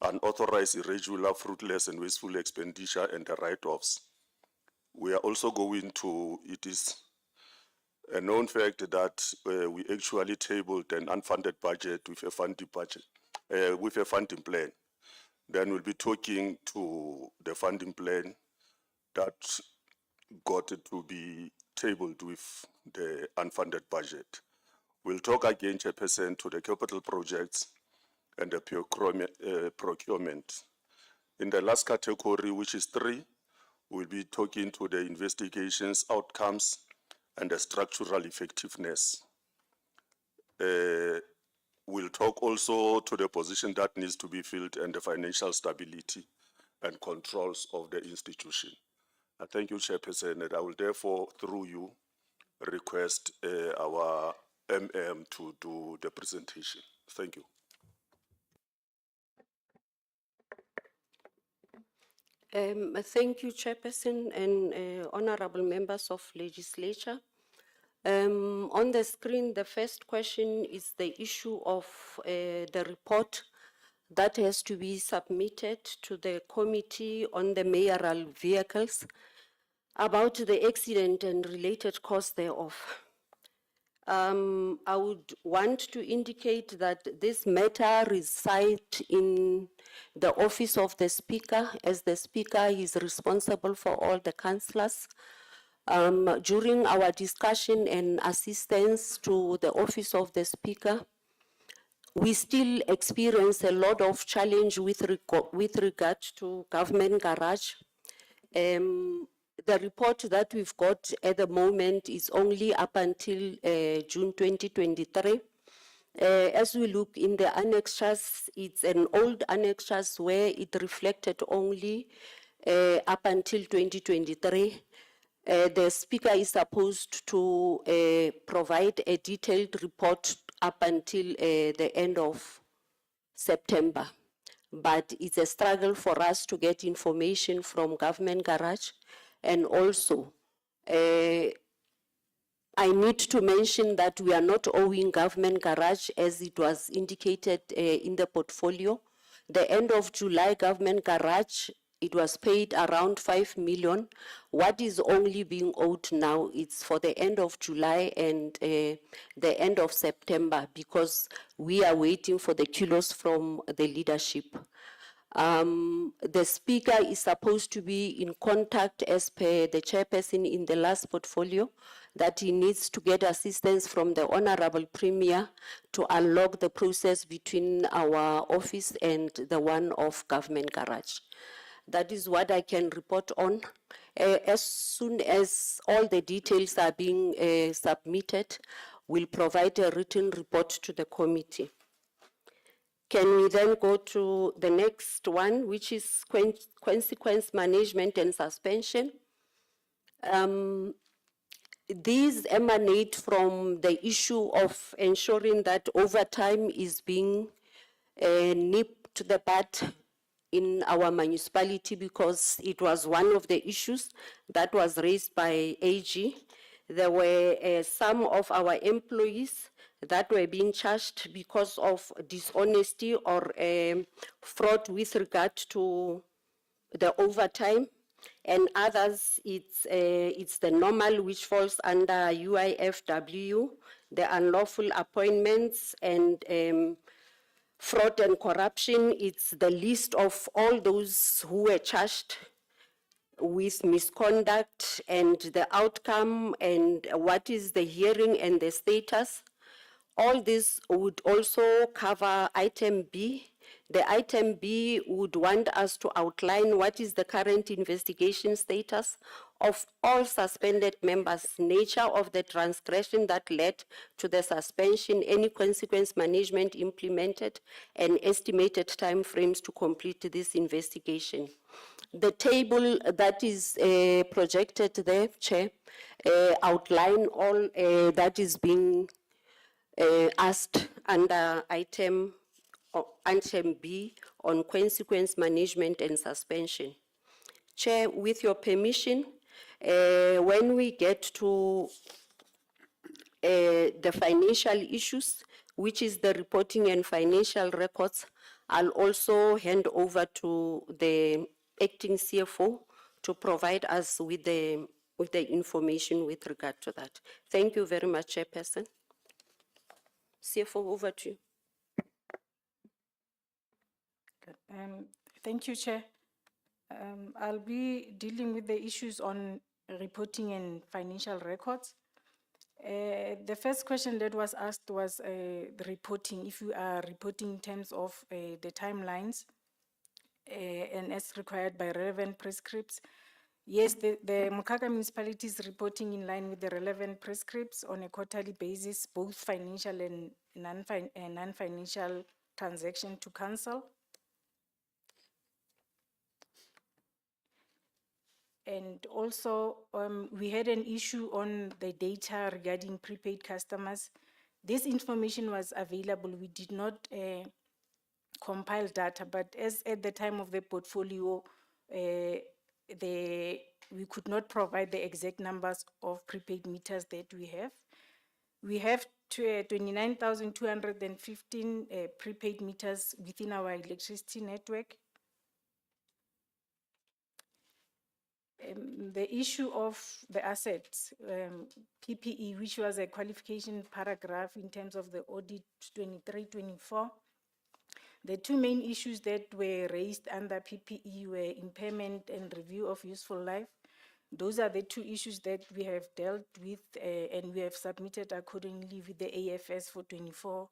unauthorized, irregular, fruitless, and wasteful expenditure and the write-offs. We are also going to, it is a known fact that we actually tabled an unfunded budget with a funding budget, with a funding plan. Then we'll be talking to the funding plan that got to be tabled with the unfunded budget. We'll talk again, Chairperson, to the capital projects and the procurement. In the last category, which is 3, we'll be talking to the investigations, outcomes, and the structural effectiveness. We'll talk also to the position that needs to be filled and the financial stability and controls of the institution. I thank you, Chairperson, and I will therefore, through you, request our MM to do the presentation. Thank you. Thank you, Chairperson and honorable members of legislature. On the screen, the first question is the issue of the report that has to be submitted to the committee on the mayoral vehicles about the accident and related costs thereof. I would want to indicate that this matter resides in the office of the Speaker, as the Speaker is responsible for all the councillors. During our discussion and assistance to the Office of the Speaker, we still experience a lot of challenge with regard to government garage. The report that we've got at the moment is only up until June 2023. As we look in the annexures, it's an old annexures where it reflected only up until 2023. The speaker is supposed to provide a detailed report up until the end of September. But it's a struggle for us to get information from government garage. And also, I need to mention that we are not owing government garage as it was indicated in the portfolio. The end of July government garage, it was paid around 5 million. What is only being owed now is for the end of July and the end of September, because we are waiting for the kilos from the leadership. The speaker is supposed to be in contact as per the chairperson in the last portfolio, that he needs to get assistance from the Honorable Premier to unlock the process between our office and the one of government garage. That is what I can report on. As soon as all the details are being submitted, we'll provide a written report to the committee. Can we then go to the next one, which is consequence management and suspension? These emanate from the issue of ensuring that overtime is being nipped to the bud in our municipality, because it was one of the issues that was raised by AG. There were some of our employees that were being charged because of dishonesty or fraud with regard to the overtime, and others, it's the normal, which falls under UIFW, the unlawful appointments and fraud and corruption. It's the list of all those who were charged with misconduct and the outcome and what is the hearing and the status. All this would also cover item B. The item B would want us to outline what is the current investigation status of all suspended members, nature of the transgression that led to the suspension, any consequence management implemented, and estimated timeframes to complete this investigation. The table that is projected there, Chair, outline all that is being asked under item B on consequence management and suspension. Chair, with your permission, when we get to the financial issues, which is the reporting and financial records, I'll also hand over to the acting CFO to provide us with the information with regard to that. Thank you very much, Chairperson. CFO, over to you. Thank you, Chair. I'll be dealing with the issues on reporting and financial records. The first question that was asked was the reporting, if you are reporting in terms of the timelines and as required by relevant prescripts. Yes, the Mokaka municipality is reporting in line with the relevant prescripts on a quarterly basis, both financial and non-financial transaction to council. And also, we had an issue on the data regarding prepaid customers. This information was available. We did not compile data, but as at the time of the portfolio, we could not provide the exact numbers of prepaid meters that we have. We have 29,215 prepaid meters within our electricity network. The issue of the assets, PPE, which was a qualification paragraph in terms of the audit 23-24. The two main issues that were raised under PPE were impairment and review of useful life. Those are the two issues that we have dealt with and we have submitted accordingly with the AFS for 24-25.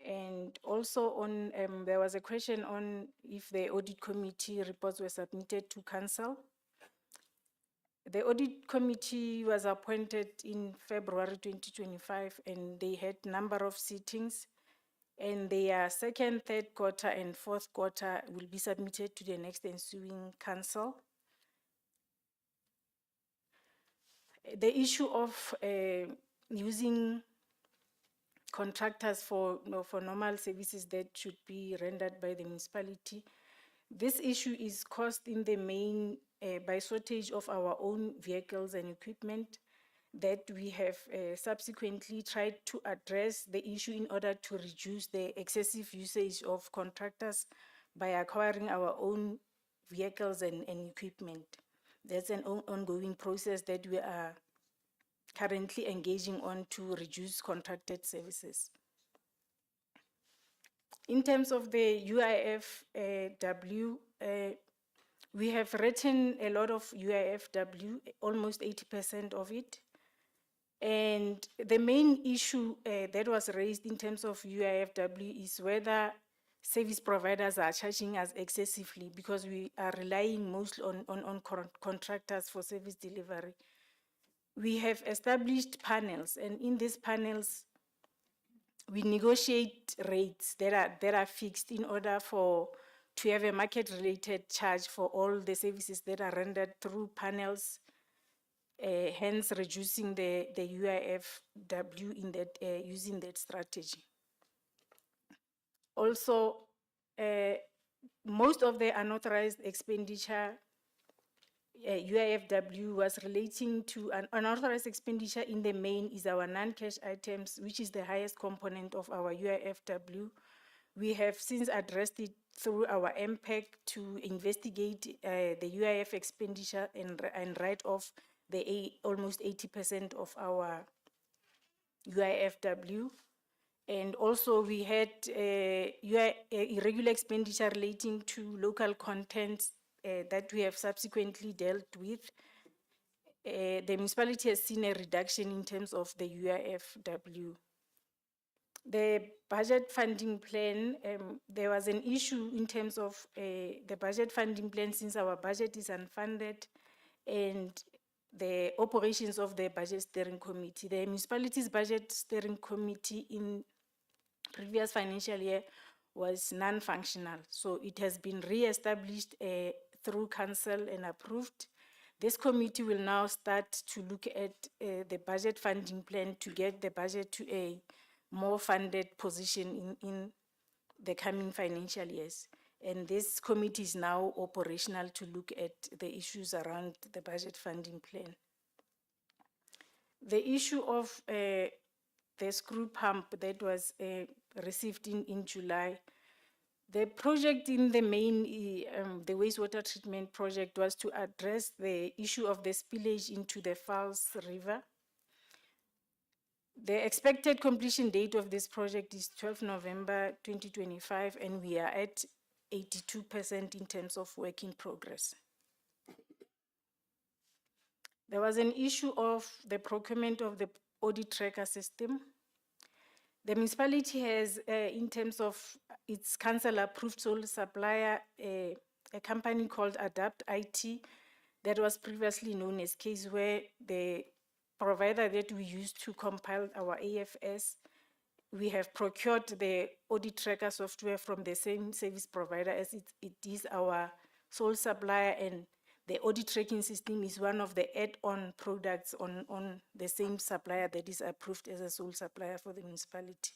And also on, there was a question on if the audit committee reports were submitted to council. The audit committee was appointed in February 2025 and they had number of sittings, and their second, third quarter and fourth quarter will be submitted to the next ensuing council. The issue of using contractors for, for normal services that should be rendered by the municipality. This issue is caused in the main by shortage of our own vehicles and equipment that we have subsequently tried to address the issue in order to reduce the excessive usage of contractors by acquiring our own vehicles and equipment. That's an ongoing process that we are currently engaging on to reduce contracted services. In terms of the UIFW, we have written a lot of UIFW, almost 80% of it. And the main issue that was raised in terms of UIFW is whether service providers are charging us excessively, because we are relying mostly on contractors for service delivery. We have established panels, and in these panels, we negotiate rates that are fixed in order to have a market-related charge for all the services that are rendered through panels, hence reducing the UIFW in that using that strategy. Also, most of the unauthorized expenditure UIFW was relating to an unauthorized expenditure in the main is our non-cash items, which is the highest component of our UIFW. We have since addressed it through our MPEC to investigate the UIF expenditure and write off the almost 80% of our UIFW. And also we had irregular expenditure relating to local contents that we have subsequently dealt with. The municipality has seen a reduction in terms of the UIFW. The budget funding plan, there was an issue in terms of the budget funding plan, since our budget is unfunded, and the operations of the budget steering committee. The municipality's budget steering committee in previous financial year was non-functional, so it has been re-established through council and approved. This committee will now start to look at the budget funding plan to get the budget to a more funded position in the coming financial years. And this committee is now operational to look at the issues around the budget funding plan. The issue of the screw pump that was received in July, the project in the main, the wastewater treatment project, was to address the issue of the spillage into the Falls River. The expected completion date of this project is 12 November 2025, and we are at 82% in terms of work in progress. There was an issue of the procurement of the audit tracker system. The municipality has, in terms of its council-approved sole supplier, a company called Adapt IT that was previously known as Case, where the provider that we used to compile our AFS, we have procured the audit tracker software from the same service provider as it is our sole supplier, and the audit tracking system is one of the add-on products on the same supplier that is approved as a sole supplier for the municipality.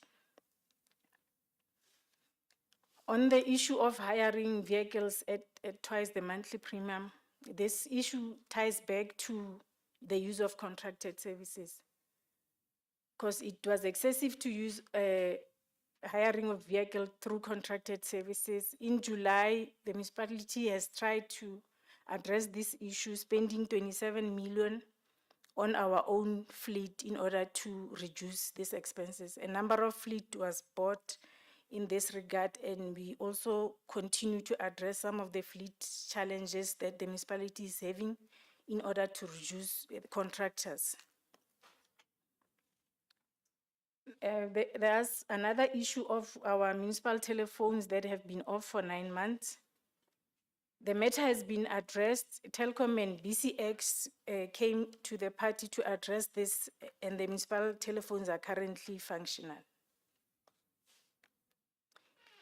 On the issue of hiring vehicles at twice the monthly premium, this issue ties back to the use of contracted services, because it was excessive to use hiring of vehicle through contracted services. In July, the municipality has tried to address this issue, spending 27 million on our own fleet in order to reduce these expenses. A number of fleet was bought in this regard, and we also continue to address some of the fleet challenges that the municipality is having in order to reduce contractors. There's another issue of our municipal telephones that have been off for 9 months. The matter has been addressed. Telkom and BCX came to the party to address this, and the municipal telephones are currently functional.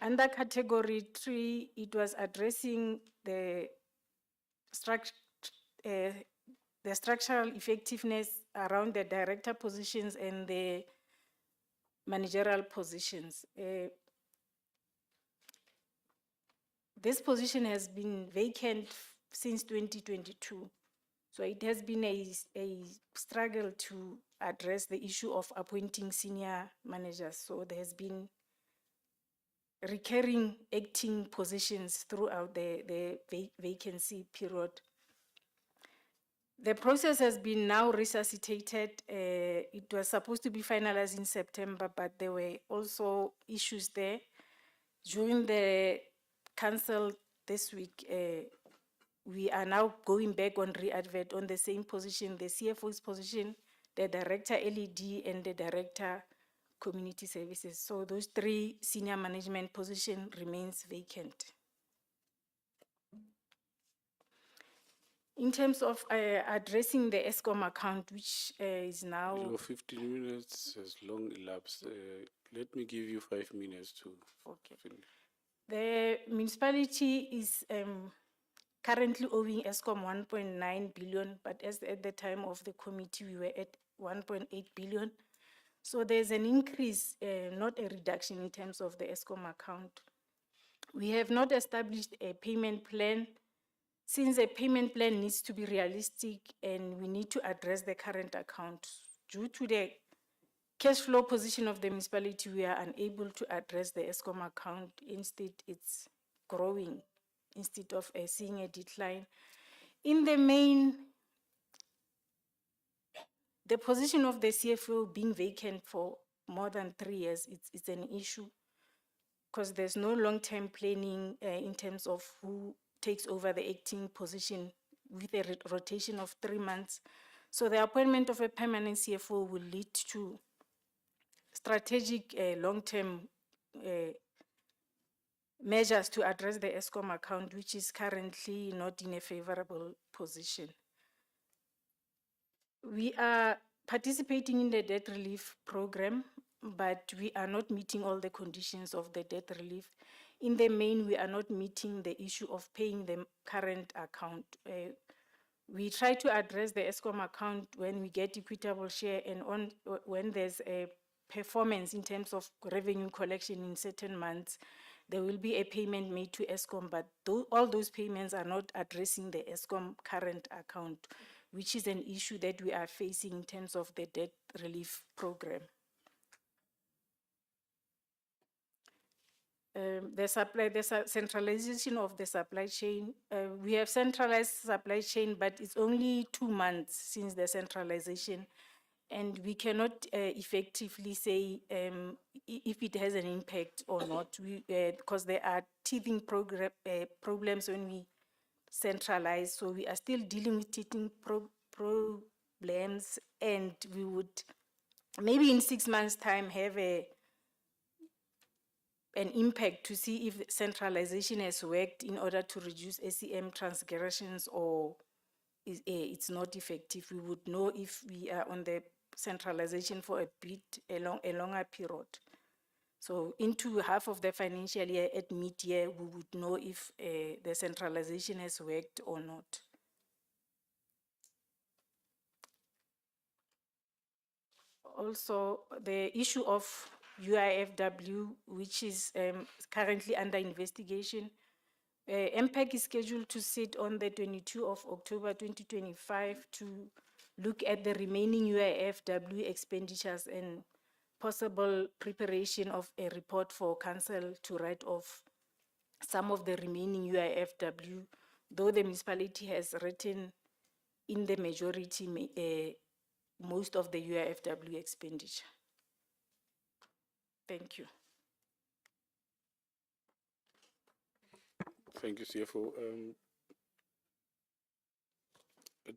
Under category 3, it was addressing the structural effectiveness around the director positions and the managerial positions. This position has been vacant since 2022. So it has been a struggle to address the issue of appointing senior managers. So there has been recurring acting positions throughout the vacancy period. The process has been now resuscitated. It was supposed to be finalized in September, but there were also issues there. During the council this week, we are now going back on re-advert on the same position, the CFO's position, the director LED, and the director community services. So those 3 senior management position remains vacant. In terms of addressing the ESCOM account, which is now... Your 15 minutes has long elapsed. Let me give you 5 minutes to finish. The municipality is currently owing ESCOM 1.9 billion, but at the time of the committee, we were at 1.8 billion. So there's an increase, not a reduction in terms of the ESCOM account. We have not established a payment plan, since a payment plan needs to be realistic and we need to address the current account. Due to the cash flow position of the municipality, we are unable to address the ESCOM account. Instead, it's growing instead of seeing a decline. In the main, the position of the CFO being vacant for more than 3 years, it's an issue because there's no long-term planning in terms of who takes over the acting position with a rotation of 3 months. So the appointment of a permanent CFO will lead to strategic long-term measures to address the ESCOM account, which is currently not in a favorable position. We are participating in the debt relief program, but we are not meeting all the conditions of the debt relief. In the main, we are not meeting the issue of paying the current account. We try to address the ESCOM account when we get equitable share and when there's a performance in terms of revenue collection in certain months, there will be a payment made to ESCOM, but all those payments are not addressing the ESCOM current account, which is an issue that we are facing in terms of the debt relief program. The centralization of the supply chain. We have centralized supply chain, but it's only 2 months since the centralization. And we cannot effectively say if it has an impact or not, because there are teething problems when we centralize. So we are still dealing with teething problems, and we would maybe in 6 months' time have an impact to see if centralization has worked in order to reduce SEM transgressions or it's not effective. We would know if we are on the centralization for a longer period. So into half of the financial year at mid-year, we would know if the centralization has worked or not. Also, the issue of UIFW, which is currently under investigation. MPEC is scheduled to sit on the 22 of October 2025 to look at the remaining UIFW expenditures and possible preparation of a report for council to write off some of the remaining UIFW, though the municipality has written in the majority most of the UIFW expenditure. Thank you. Thank you, CFO.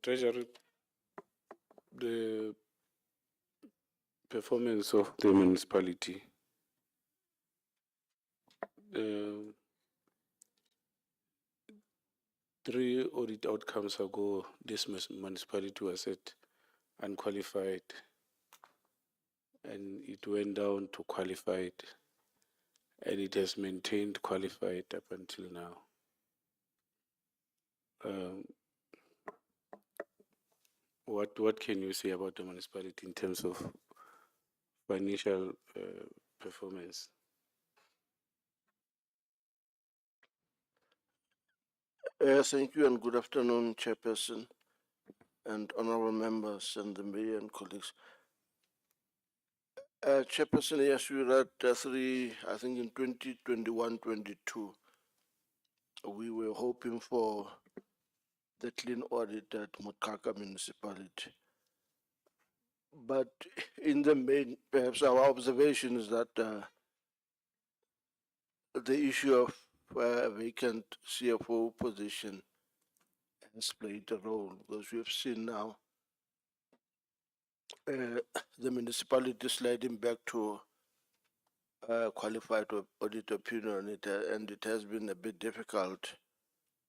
Treasurer, the performance of the municipality. Three audit outcomes ago, this municipality was at unqualified, and it went down to qualified, and it has maintained qualified up until now. What can you say about the municipality in terms of financial performance? Thank you and good afternoon, Chairperson and honorable members and the mayor and colleagues. Chairperson, yes, we were at three, I think in 2021-22, we were hoping for the clean audit at Mokaka municipality. But in the main, perhaps our observation is that the issue of vacant CFO position has played a role, because we have seen now the municipality sliding back to qualified audit opinion, and it has been a bit difficult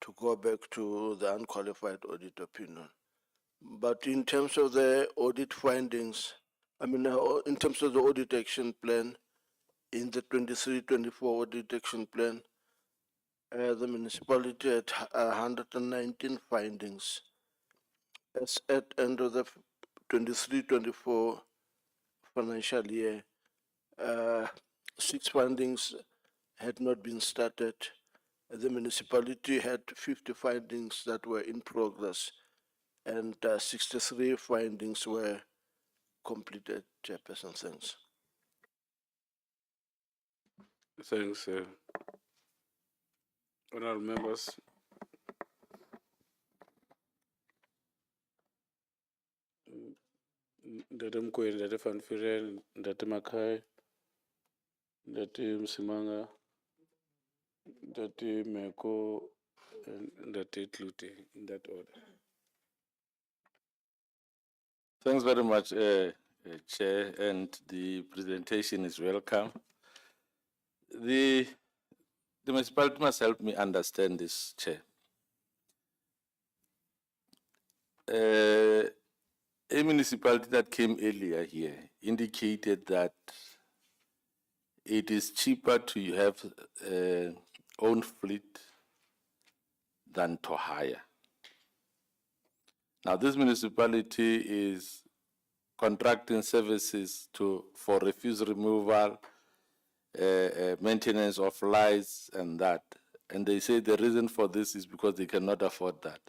to go back to the unqualified audit opinion. But in terms of the audit findings, in terms of the audit action plan, in the 23-24 audit action plan, the municipality had 119 findings. As at end of the 23-24 financial year, 6 findings had not been started. The municipality had 50 findings that were in progress, and 63 findings were completed. Chairperson, thanks. Thanks, honorable members. Ndate Mkweli, Ndate Van Vuren, Ndate Makai, Ndate Msimanga, Ndate Meko, and Ndate Tlute, in that order. Thanks very much, Chair, and the presentation is welcome. The municipality must help me understand this, Chair. A municipality that came earlier here indicated that it is cheaper to have own fleet than to hire. Now, this municipality is contracting services for refuse removal, maintenance of lights and that. And they say the reason for this is because they cannot afford that.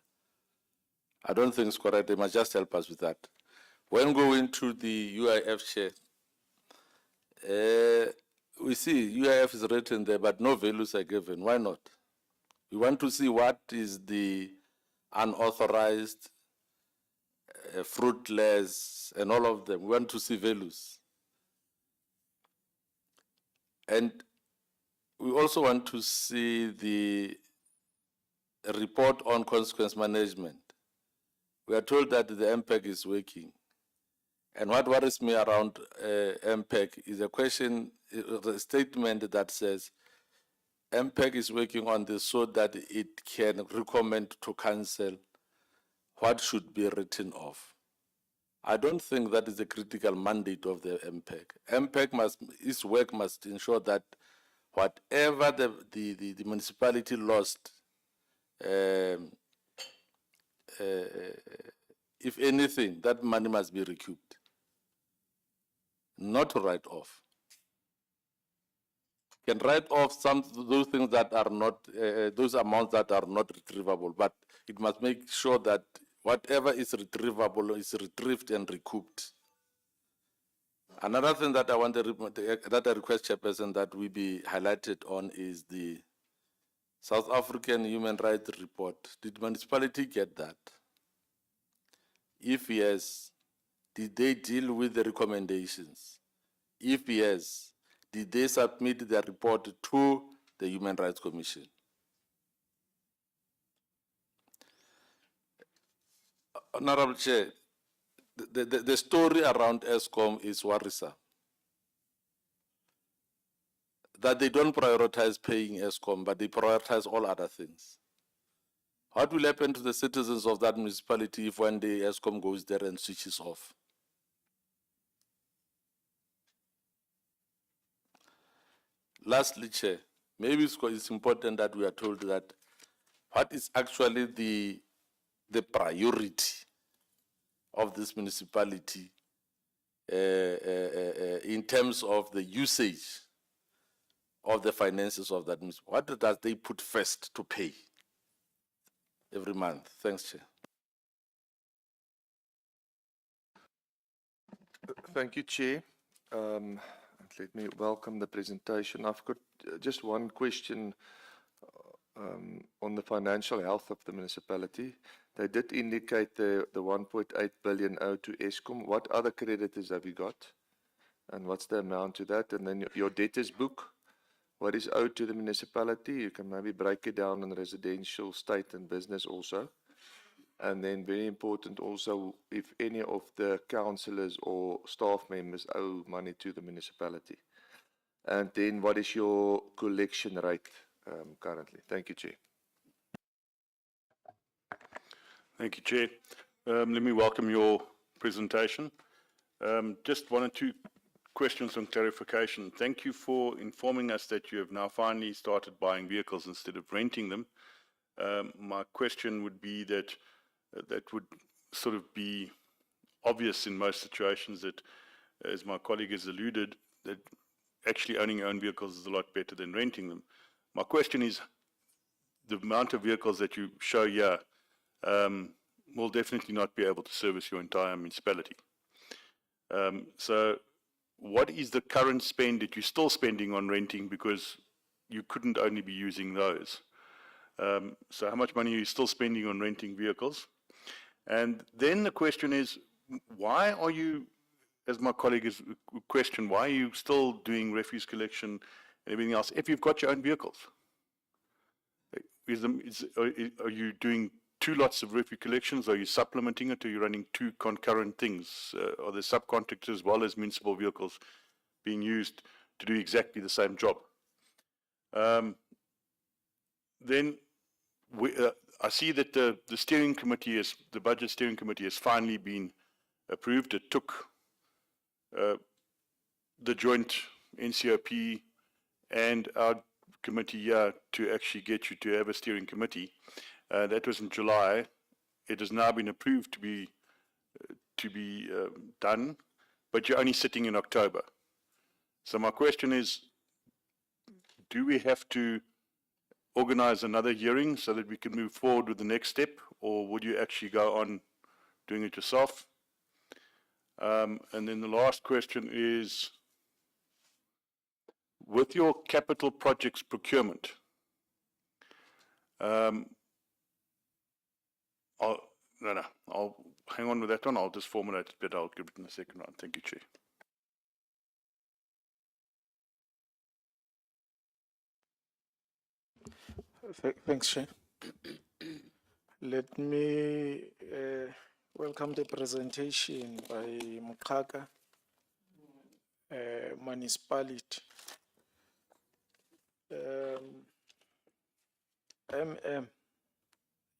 I don't think it's correct. They must just help us with that. When going to the UIF share, we see UIF is written there, but no values are given. Why not? We want to see what is the unauthorized, fruitless, and all of them. We want to see values. And we also want to see the report on consequence management. We are told that the MPEC is working. And what worries me around MPEC is a question, a statement that says MPEC is working on this so that it can recommend to council what should be written off. I don't think that is the critical mandate of the MPEC. MPEC its work must ensure that whatever the municipality lost, if anything, that money must be recouped, not write off. Can write off those things that are not, those amounts that are not retrievable, but it must make sure that whatever is retrievable is retrieved and recouped. Another thing that I want that I request, Chairperson, that we be highlighted on is the South African Human Rights Report. Did the municipality get that? If yes, did they deal with the recommendations? If yes, did they submit their report to the Human Rights Commission? Honorable Chair, the story around ESCOM is worrisome. That they don't prioritize paying ESCOM, but they prioritize all other things. What will happen to the citizens of that municipality if one day ESCOM goes there and switches off? Lastly, Chair, maybe it's important that we are told that what is actually the priority of this municipality in terms of the usage of the finances of that municipality. What does they put first to pay every month? Thanks, Chair. Thank you, Chair. Let me welcome the presentation. I've got just one question on the financial health of the municipality. They did indicate the 1.8 billion owed to ESCOM. What other creditors have you got? And what's the amount to that? And then your debtors book, what is owed to the municipality? You can maybe break it down in residential, state and business also. And then very important also, if any of the councillors or staff members owe money to the municipality. And then what is your collection rate currently? Thank you, Chair. Thank you, Chair. Let me welcome your presentation. Just one or two questions on clarification. Thank you for informing us that you have now finally started buying vehicles instead of renting them. My question would be that that would sort of be obvious in most situations that, as my colleague has alluded, that actually owning your own vehicles is a lot better than renting them. My question is, the amount of vehicles that you show here will definitely not be able to service your entire municipality. So what is the current spend that you're still spending on renting, because you couldn't only be using those? So how much money are you still spending on renting vehicles? And then the question is, why are you, as my colleague has questioned, why are you still doing refuse collection and everything else if you've got your own vehicles? Are you doing two lots of refuse collections? Are you supplementing it? Or are you running two concurrent things? Are there subcontractors as well as municipal vehicles being used to do exactly the same job? Then I see that the steering committee the budget steering committee has finally been approved. It took the joint NCOP and our committee here to actually get you to have a steering committee. That was in July. It has now been approved to be done, but you're only sitting in October. So my question is, do we have to organize another hearing so that we can move forward with the next step, or would you actually go on doing it yourself? And then the last question is, with your capital projects procurement, I'll hang on with that one. I'll just formulate it better. I'll give it in the second round. Thank you, Chair. Thanks, Chair. Let me welcome the presentation by Mukaka Municipality.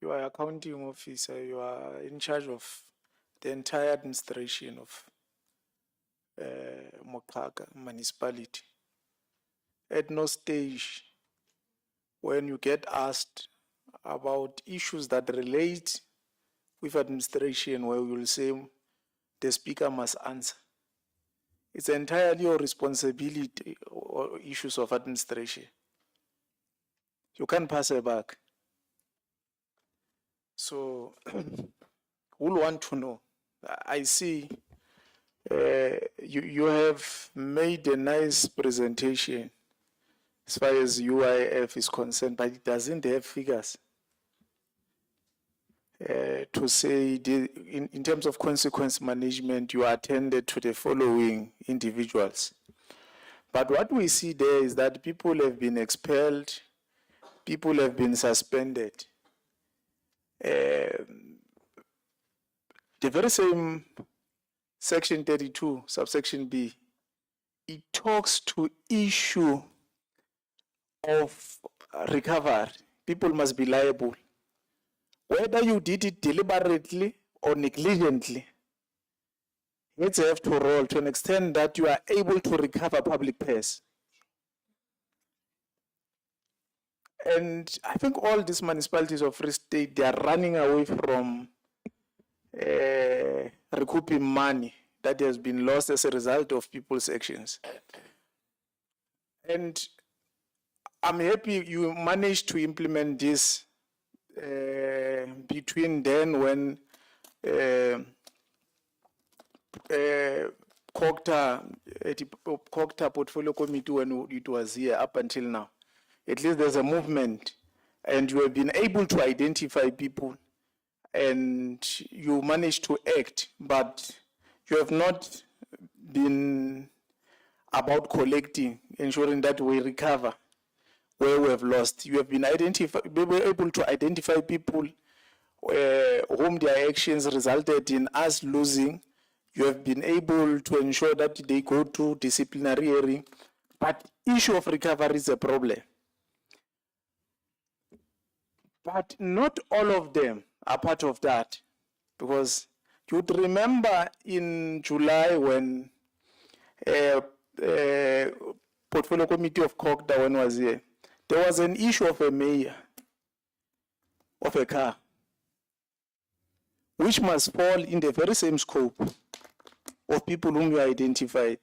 You are accounting officer. You are in charge of the entire administration of Mukaka Municipality. At no stage, when you get asked about issues that relate with administration, where you will say the speaker must answer. It's entirely your responsibility or issues of administration. You can't pass it back. So we'll want to know. I see you have made a nice presentation as far as UIF is concerned, but it doesn't have figures to say in terms of consequence management, you attended to the following individuals. But what we see there is that people have been expelled, people have been suspended. the very same section 32, subsection B, it talks to issue of recovery. People must be liable. Whether you did it deliberately or negligently, it's have to roll to an extent that you are able to recover public purse. And I think all these municipalities of Free State, they are running away from recouping money that has been lost as a result of people's actions. And I'm happy you managed to implement this between then when COCTA Portfolio Committee, when it was here up until now. At least there's a movement, and you have been able to identify people, and you managed to act, but you have not been about collecting, ensuring that we recover where we have lost. You have been able to identify people whom their actions resulted in us losing. You have been able to ensure that they go to disciplinary hearing, but issue of recovery is a problem. But not all of them are part of that, because you would remember in July when Portfolio Committee of COCTA, when was here, there was an issue of a mayor of a car, which must fall in the very same scope of people whom you identified.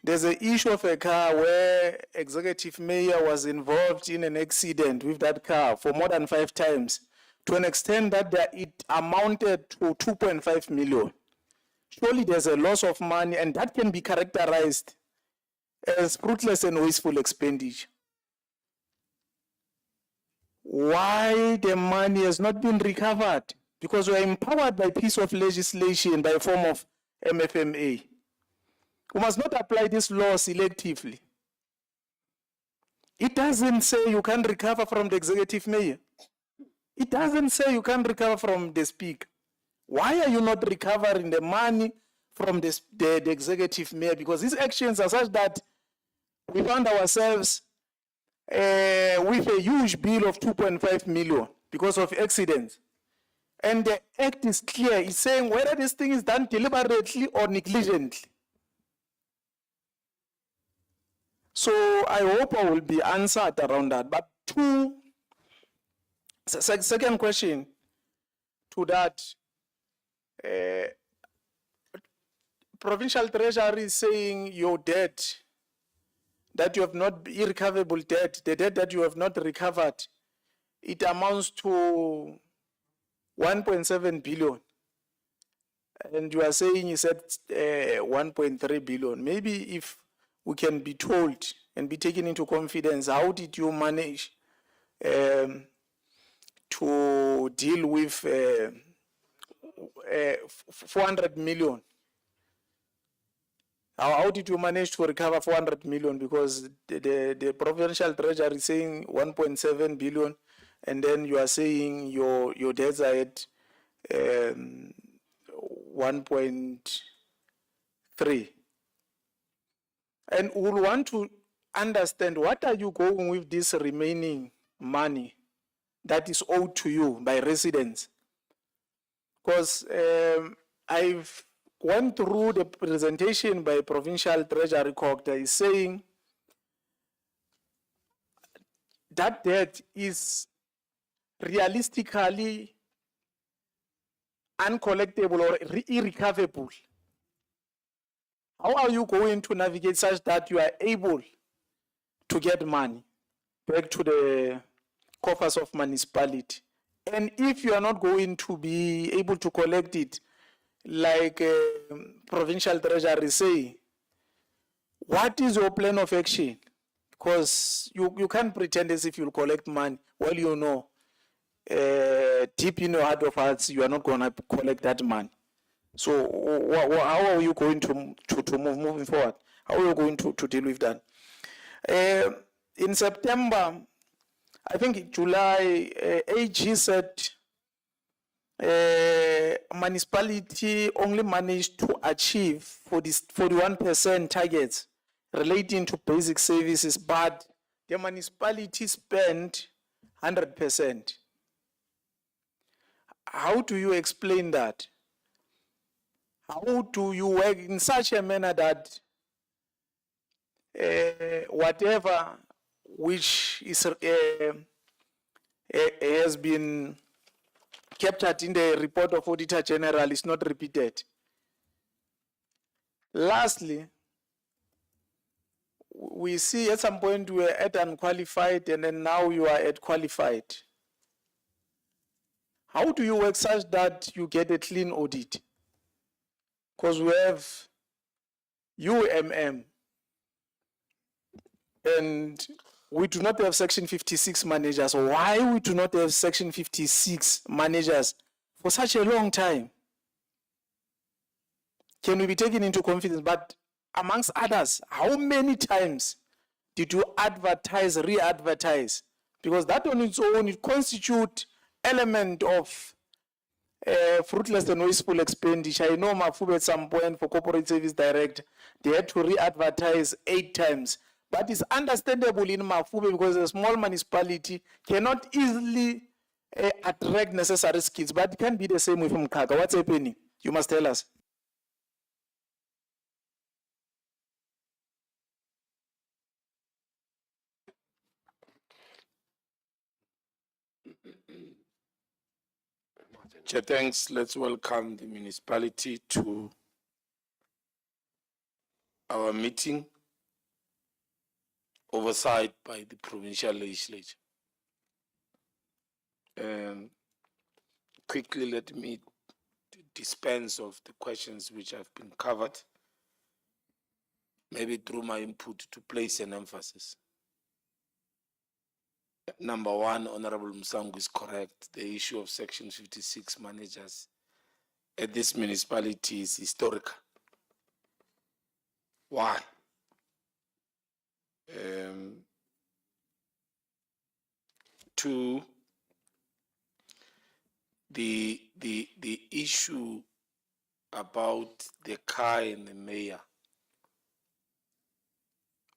There's an issue of a car where executive mayor was involved in an accident with that car for more than 5 times, to an extent that it amounted to 2.5 million. Surely there's a loss of money, and that can be characterized as fruitless and wasteful expenditure. Why the money has not been recovered? Because we are empowered by piece of legislation by form of MFMA. We must not apply this law selectively. It doesn't say you can recover from the executive mayor. It doesn't say you can recover from the speaker. Why are you not recovering the money from the executive mayor? Because these actions are such that we found ourselves with a huge bill of 2.5 million because of accidents. And the act is clear. It's saying whether this thing is done deliberately or negligently. So I hope I will be answered around that. But second question to that, Provincial Treasury is saying your debt that you have not, irrecoverable debt, the debt that you have not recovered, it amounts to 1.7 billion. And you are saying you said 1.3 billion. Maybe if we can be told and be taken into confidence, how did you manage to deal with 400 million? How did you manage to recover 400 million? Because the provincial treasury is saying 1.7 billion, and then you are saying your debts are at 1.3. And we'll want to understand, what are you going with this remaining money that is owed to you by residents? Because I've gone through the presentation by Provincial Treasury COCTA, is saying that debt is realistically uncollectible or irrecoverable. How are you going to navigate such that you are able to get money back to the coffers of municipality? And if you are not going to be able to collect it, like Provincial Treasury say, what is your plan of action? Because you can't pretend as if you'll collect money while you know deep in your heart of hearts you are not going to collect that money. So how are you going to moving forward? How are you going to deal with that? In September, I think in July, AG said municipality only managed to achieve 41% targets relating to basic services, but the municipality spent 100%. How do you explain that? How do you work in such a manner that whatever which is has been captured in the report of Auditor General is not repeated? Lastly, we see at some point we were at unqualified and then now you are at qualified. How do you work such that you get a clean audit? Because we have UMM and we do not have Section 56 managers. Why we do not have Section 56 managers for such a long time? Can we be taken into confidence? But amongst others, how many times did you advertise, re-advertise? Because that on its own, it constitutes element of fruitless and wasteful expenditure. I know Mafube at some point for Corporate Service Direct, they had to re-advertise 8 times. But it's understandable in Mafube because a small municipality cannot easily attract necessary skills, but it can be the same with Mkaka. What's happening? You must tell us. Chair, thanks. Let's welcome the municipality to our meeting oversight by the provincial legislature. Quickly, let me dispense of the questions which have been covered, maybe through my input to place an emphasis. Number one, Honorable Msangu is correct. The issue of Section 56 managers at this municipality is historical. Why? Two, the issue about the car and the mayor.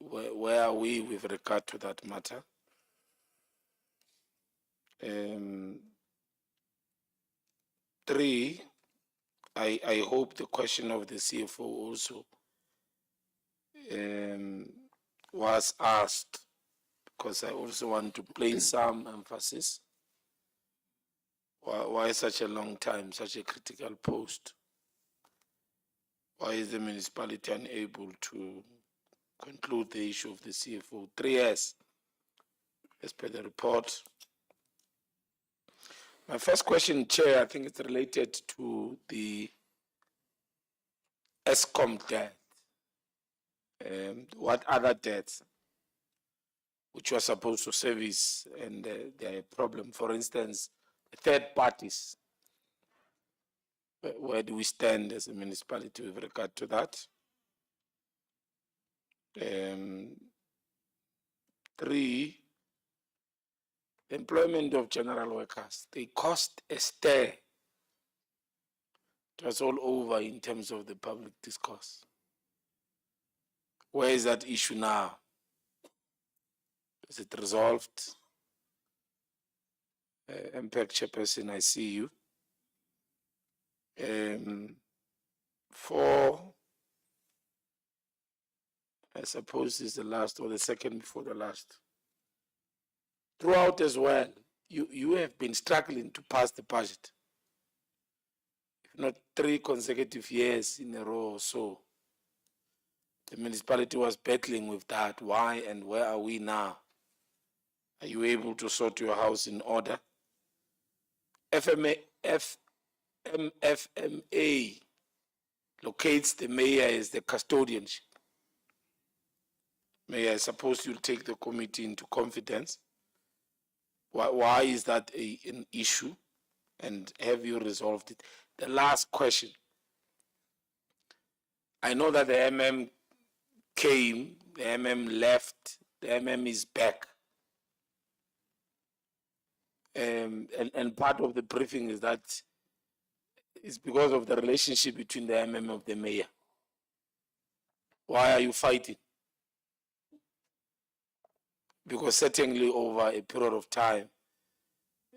Where are we with regard to that matter? Three, I hope the question of the CFO also was asked, because I also want to place some emphasis. Why such a long time, such a critical post? Why is the municipality unable to conclude the issue of the CFO? 3 years, as per the report. My first question, Chair, I think it's related to the ESCOM debt. What other debts which were supposed to service and there are problem, for instance, third parties. Where do we stand as a municipality with regard to that? 3, employment of general workers. They cost a stir. It was all over in terms of the public discourse. Where is that issue now? Is it resolved? MPEC Chairperson, I see you. 4, I suppose is the last or the second before the last. Throughout as well, you have been struggling to pass the budget. If not 3 consecutive years in a row or so. The municipality was battling with that. Why and where are we now? Are you able to sort your house in order? MFMA locates the mayor as the custodianship. Mayor, I suppose you'll take the committee into confidence. Why is that an issue? And have you resolved it? The last question. I know that the MM came, the MM left, the MM is back. And part of the briefing is that It's because of the relationship between the MM of the mayor. Why are you fighting? Because certainly over a period of time,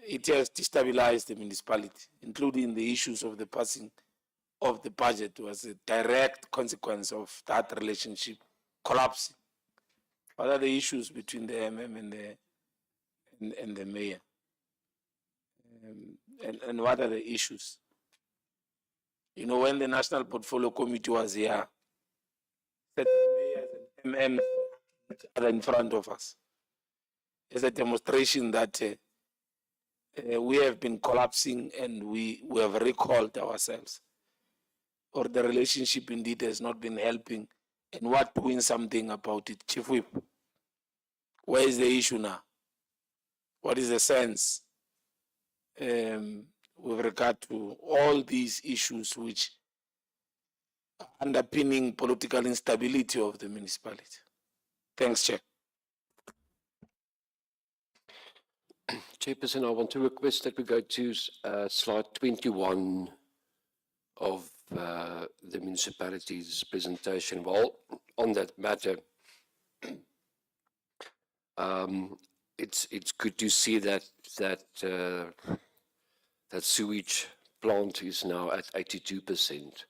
it has destabilized the municipality, including the issues of the passing of the budget was a direct consequence of that relationship collapsing. What are the issues between the MM and the mayor? And what are the issues? You know, when the National Portfolio Committee was here, certain mayors and MM are in front of us. It's a demonstration that we have been collapsing and we have recalled ourselves. Or the relationship indeed has not been helping, and what doing something about it, Chief Whip? Where is the issue now? What is the sense with regard to all these issues which are underpinning political instability of the municipality? Thanks, Chair. Chairperson, I want to request that we go to slide 21 of the municipality's presentation. Well, on that matter, it's good to see that sewage plant is now at 82%,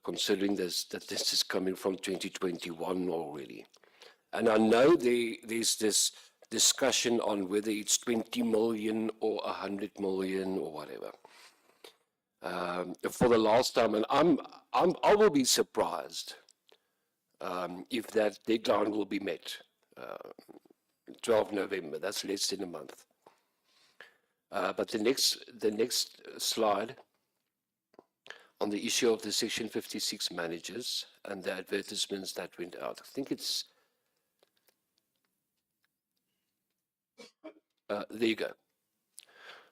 considering that this is coming from 2021 already. And I know there's this discussion on whether it's 20 million or 100 million or whatever. For the last time, and I will be surprised if that deadline will be met. 12 November, that's less than a month. But the next slide on the issue of the Section 56 managers and the advertisements that went out. I think it's, there you go.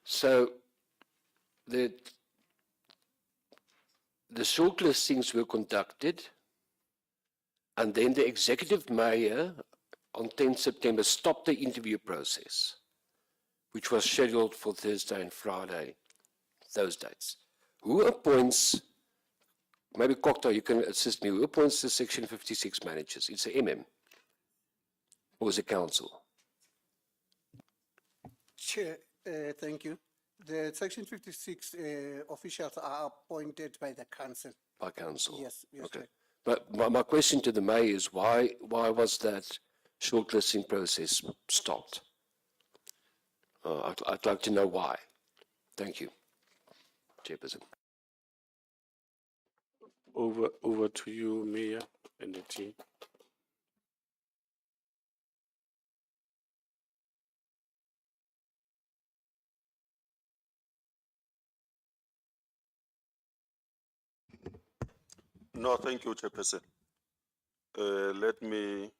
So the shortlistings were conducted, and then the executive mayor on 10 September stopped the interview process, which was scheduled for Thursday and Friday, those dates. Who appoints, maybe Kokta, you can assist me, who appoints the Section 56 managers? It's the MM or is it council? Chair, thank you. The Section 56 officials are appointed by the council. By council? Yes, yes, Okay. Chair. But my question to the mayor is why was that shortlisting process stopped? I'd like to know why. Thank you, Chairperson. Over to you, Mayor, and the team. No, thank you, Chairperson. Let me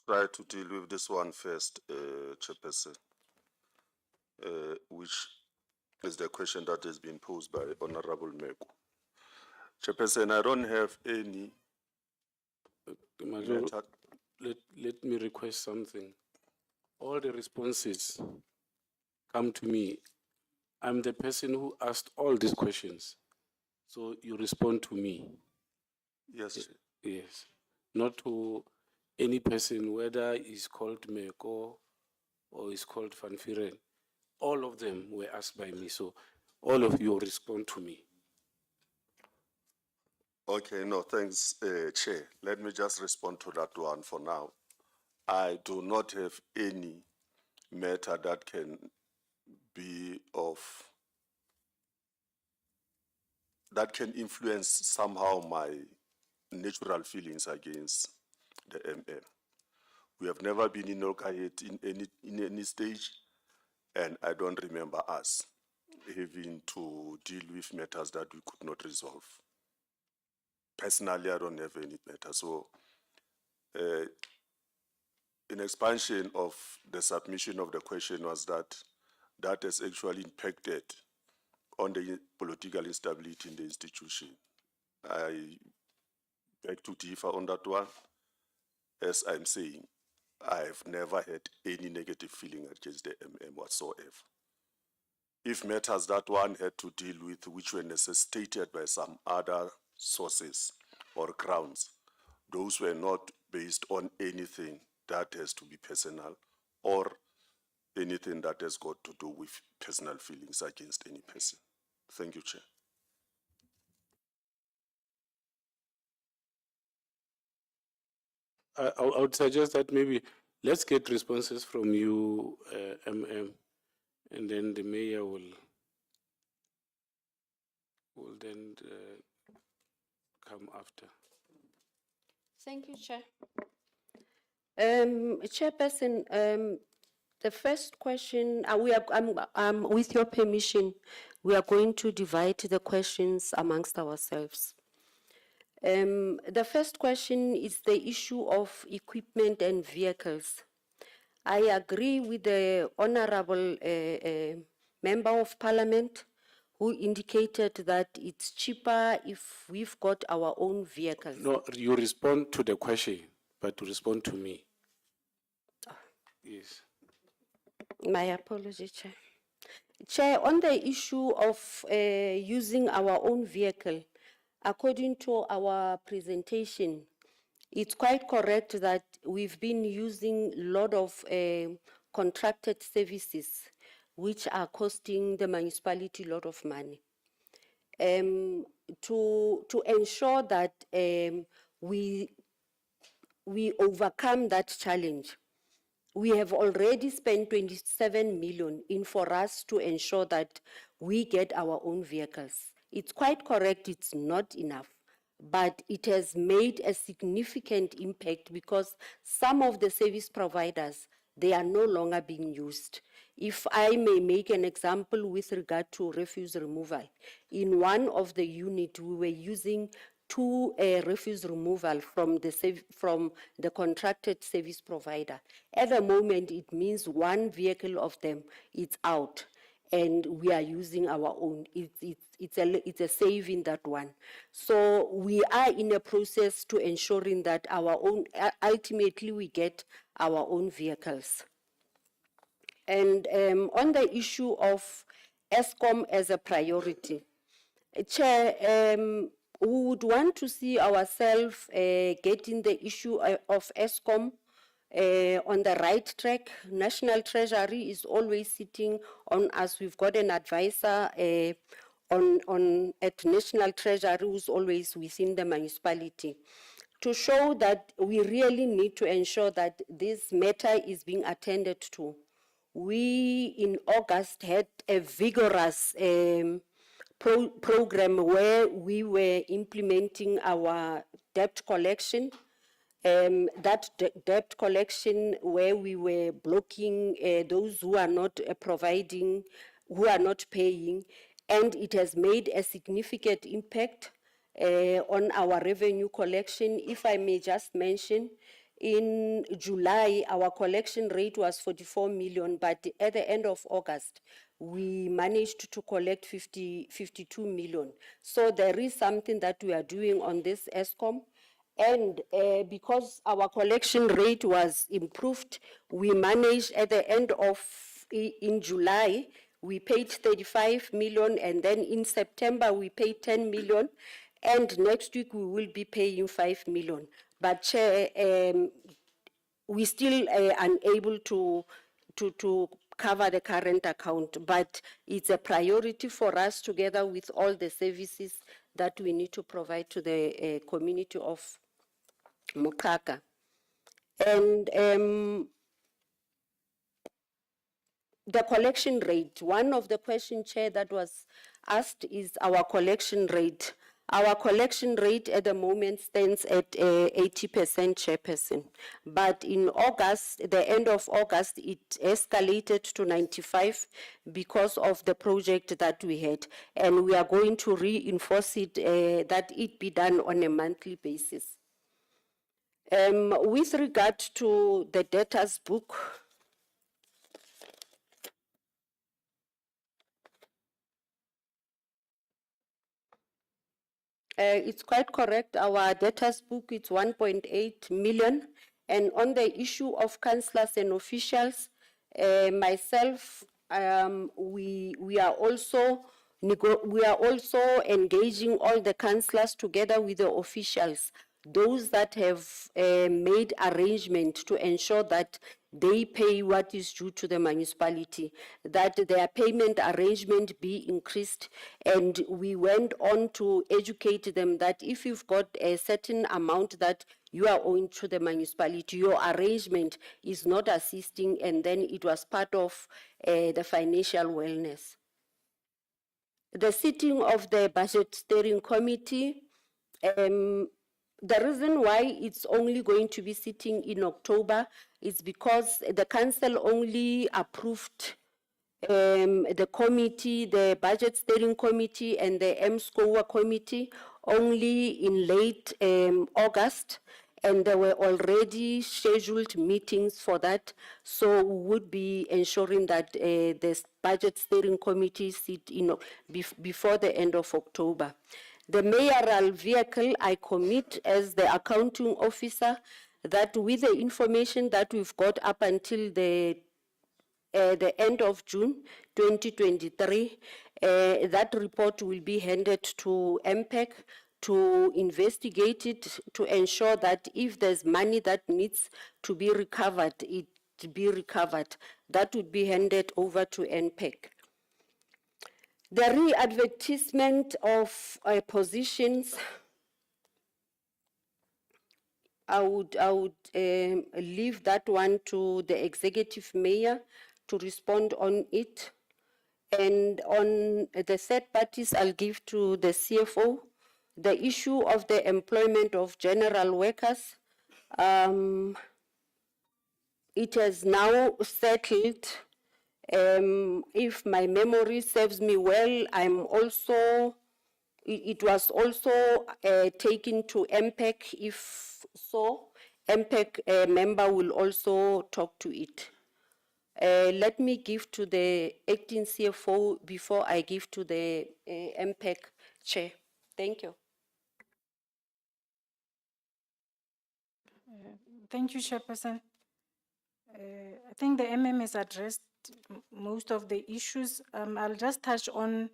try to deal with this one first, Chairperson, which is the question that has been posed by Honorable Meko. Chairperson, I don't have any Major, method. let me request something. All the responses come to me. I'm the person who asked all these questions. So you respond to me. Yes. Yes. Not to any person, whether he's called Meko or is called Van Vieren. All of them were asked by me. So all of you respond to me. Okay, no, thanks, Chair. Let me just respond to that one for now. I do not have any matter that can be that can influence somehow my natural feelings against the MM. We have never been in Olkayet in any stage, and I don't remember us having to deal with matters that we could not resolve. Personally, I don't have any matter. So, an expansion of the submission of the question was that has actually impacted on the political instability in the institution. I beg to differ on that one. As I'm saying, I have never had any negative feeling against the MM whatsoever. if matters that one had to deal with, which were necessitated by some other sources or grounds, those were not based on anything that has to be personal or anything that has got to do with personal feelings against any person. Thank you, Chair. I would suggest that maybe let's get responses from you, MM, and then the mayor will then come after. Thank you, Chair. Chairperson, the first question, with your permission, we are going to divide the questions amongst ourselves. The first question is the issue of equipment and vehicles. I agree with the Honorable Member of Parliament who indicated that it's cheaper if we've got our own vehicles. No, you respond to the question, but to respond to me. Yes. My apology, Chair. Chair, on the issue of using our own vehicle, according to our presentation, it's quite correct that we've been using a lot of contracted services, which are costing the municipality a lot of money. To ensure that we overcome that challenge, we have already spent 27 million in for us to ensure that we get our own vehicles. It's quite correct, it's not enough, but it has made a significant impact because some of the service providers, they are no longer being used. If I may make an example with regard to refuse removal, in one of the units we were using two refuse removal from the contracted service provider. At the moment, it means one vehicle of them is out, and we are using our own. It's a saving, that one. So we are in a process to ensuring that our own, ultimately we get our own vehicles. And on the issue of ESCOM as a priority, Chair, we would want to see ourselves getting the issue of ESCOM on the right track. National Treasury is always sitting on us. We've got an advisor at National Treasury who's always within the municipality to show that we really need to ensure that this matter is being attended to. We, in August, had a vigorous program where we were implementing our debt collection. That debt collection where we were blocking those who are not providing, who are not paying, and it has made a significant impact on our revenue collection. If I may just mention, in July, our collection rate was 44 million, but at the end of August, we managed to collect 52 million. So there is something that we are doing on this ESCOM. And because our collection rate was improved, we managed at the end of, in July, we paid 35 million, and then in September, we paid 10 million. And next week, we will be paying 5 million. But Chair, we still unable to cover the current account, but it's a priority for us together with all the services that we need to provide to the community of Mukaka. And the collection rate, one of the questions, Chair, that was asked is our collection rate. Our collection rate at the moment stands at 80%, Chairperson. But in August, the end of August, it escalated to 95 because of the project that we had. And we are going to reinforce it, that it be done on a monthly basis. With regard to the debtors book, it's quite correct. Our debtors book is 1.8 million. And on the issue of councillors and officials, myself, we are also engaging all the councillors together with the officials, those that have made arrangement to ensure that they pay what is due to the municipality, that their payment arrangement be increased. And we went on to educate them that if you've got a certain amount that you are owing to the municipality, your arrangement is not assisting, and then it was part of the financial wellness. The sitting of the budget steering committee, the reason why it's only going to be sitting in October is because the council only approved the committee, the budget steering committee and the MSCOA committee only in late August, and there were already scheduled meetings for that. So we would be ensuring that the budget steering committee sit before the end of October. The mayoral vehicle, I commit as the accounting officer that with the information that we've got up until the end of June 2023, that report will be handed to MPEC to investigate it, to ensure that if there's money that needs to be recovered, it be recovered. That would be handed over to MPEC. The re-advertisement of positions, I would leave that one to the executive mayor to respond on it. And on the third parties, I'll give to the CFO. The issue of the employment of general workers, it has now settled. If my memory serves me well, it was also taken to MPEC. If so, MPEC member will also talk to it. Let me give to the acting CFO before I give to the MPEC chair. Thank you. Thank you, Chairperson. I think the has addressed most of the issues. I'll just touch on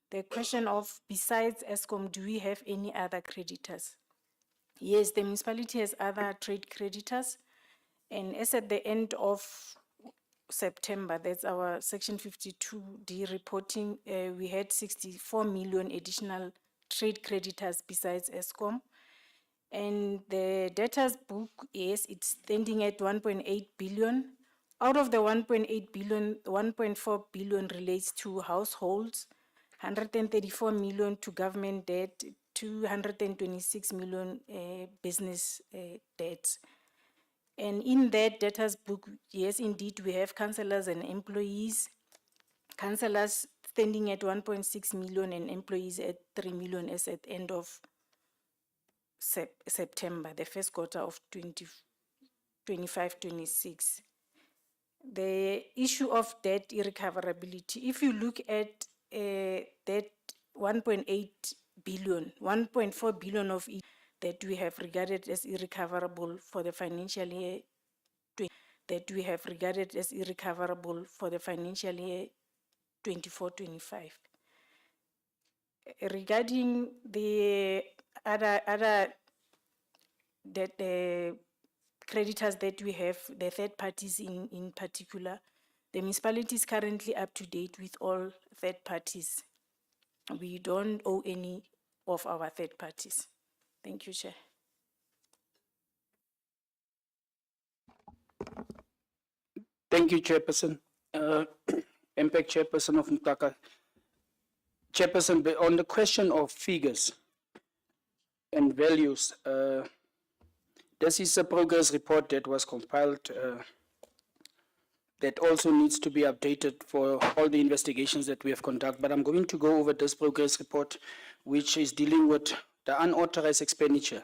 the question of, besides ESCOM, do we have any other creditors? Yes, the municipality has other trade creditors. And as at the end of September, that's our Section 52D reporting, we had 64 million additional trade creditors besides ESCOM. And the debtors book, yes, it's standing at 1.8 billion. Out of the 1.8 billion, 1.4 billion relates to households, 134 million to government debt, 226 million business debts. And in that debtors book, yes, indeed, we have councillors and employees. Councillors standing at 1.6 million and employees at 3 million as at end of September, the first quarter of 25-26. The issue of debt irrecoverability, if you look at that 1.8 billion, 1.4 billion of it that we have regarded as irrecoverable for the financial year, that we have regarded as irrecoverable for the financial year 24-25. Regarding the other that creditors that we have, the third parties in particular, the municipality is currently up to date with all third parties. We don't owe any of our third parties. Thank you, Chair. Thank you, Chairperson. MPEC Chairperson of Mutaka. Chairperson, on the question of figures and values, this is a progress report that was compiled that also needs to be updated for all the investigations that we have conducted. But I'm going to go over this progress report, which is dealing with the unauthorized expenditure.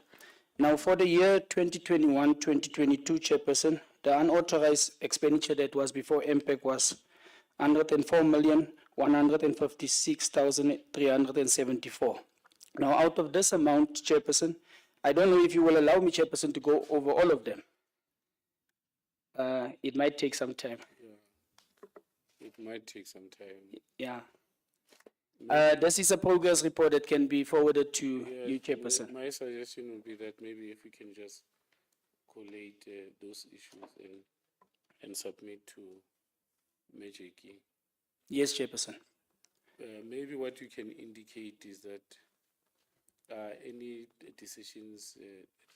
Now, for the year 2021-2022, Chairperson, the unauthorized expenditure that was before MPEC was 104,156,374. Now, out of this amount, Chairperson, I don't know if you will allow me, Chairperson, to go over all of them. It might take some time. It Might take some time. Yeah. This is a progress report that can be forwarded to you, Yes, Chairperson. my suggestion would be that maybe if we can just collate those issues and submit to Major Key. Yes, Chairperson. Maybe what you can indicate is that any decisions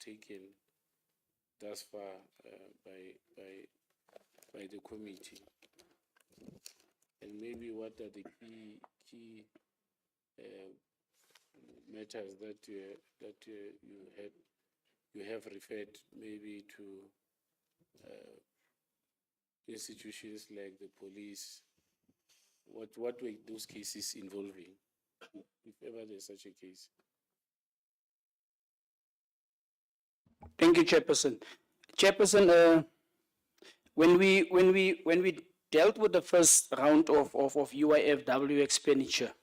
taken thus far by the committee, and maybe what are the key matters that you have referred maybe to institutions like the police. What were those cases involving, if ever there's such a case? Thank you, Chairperson. Chairperson, when we dealt with the first round of UIFW expenditure,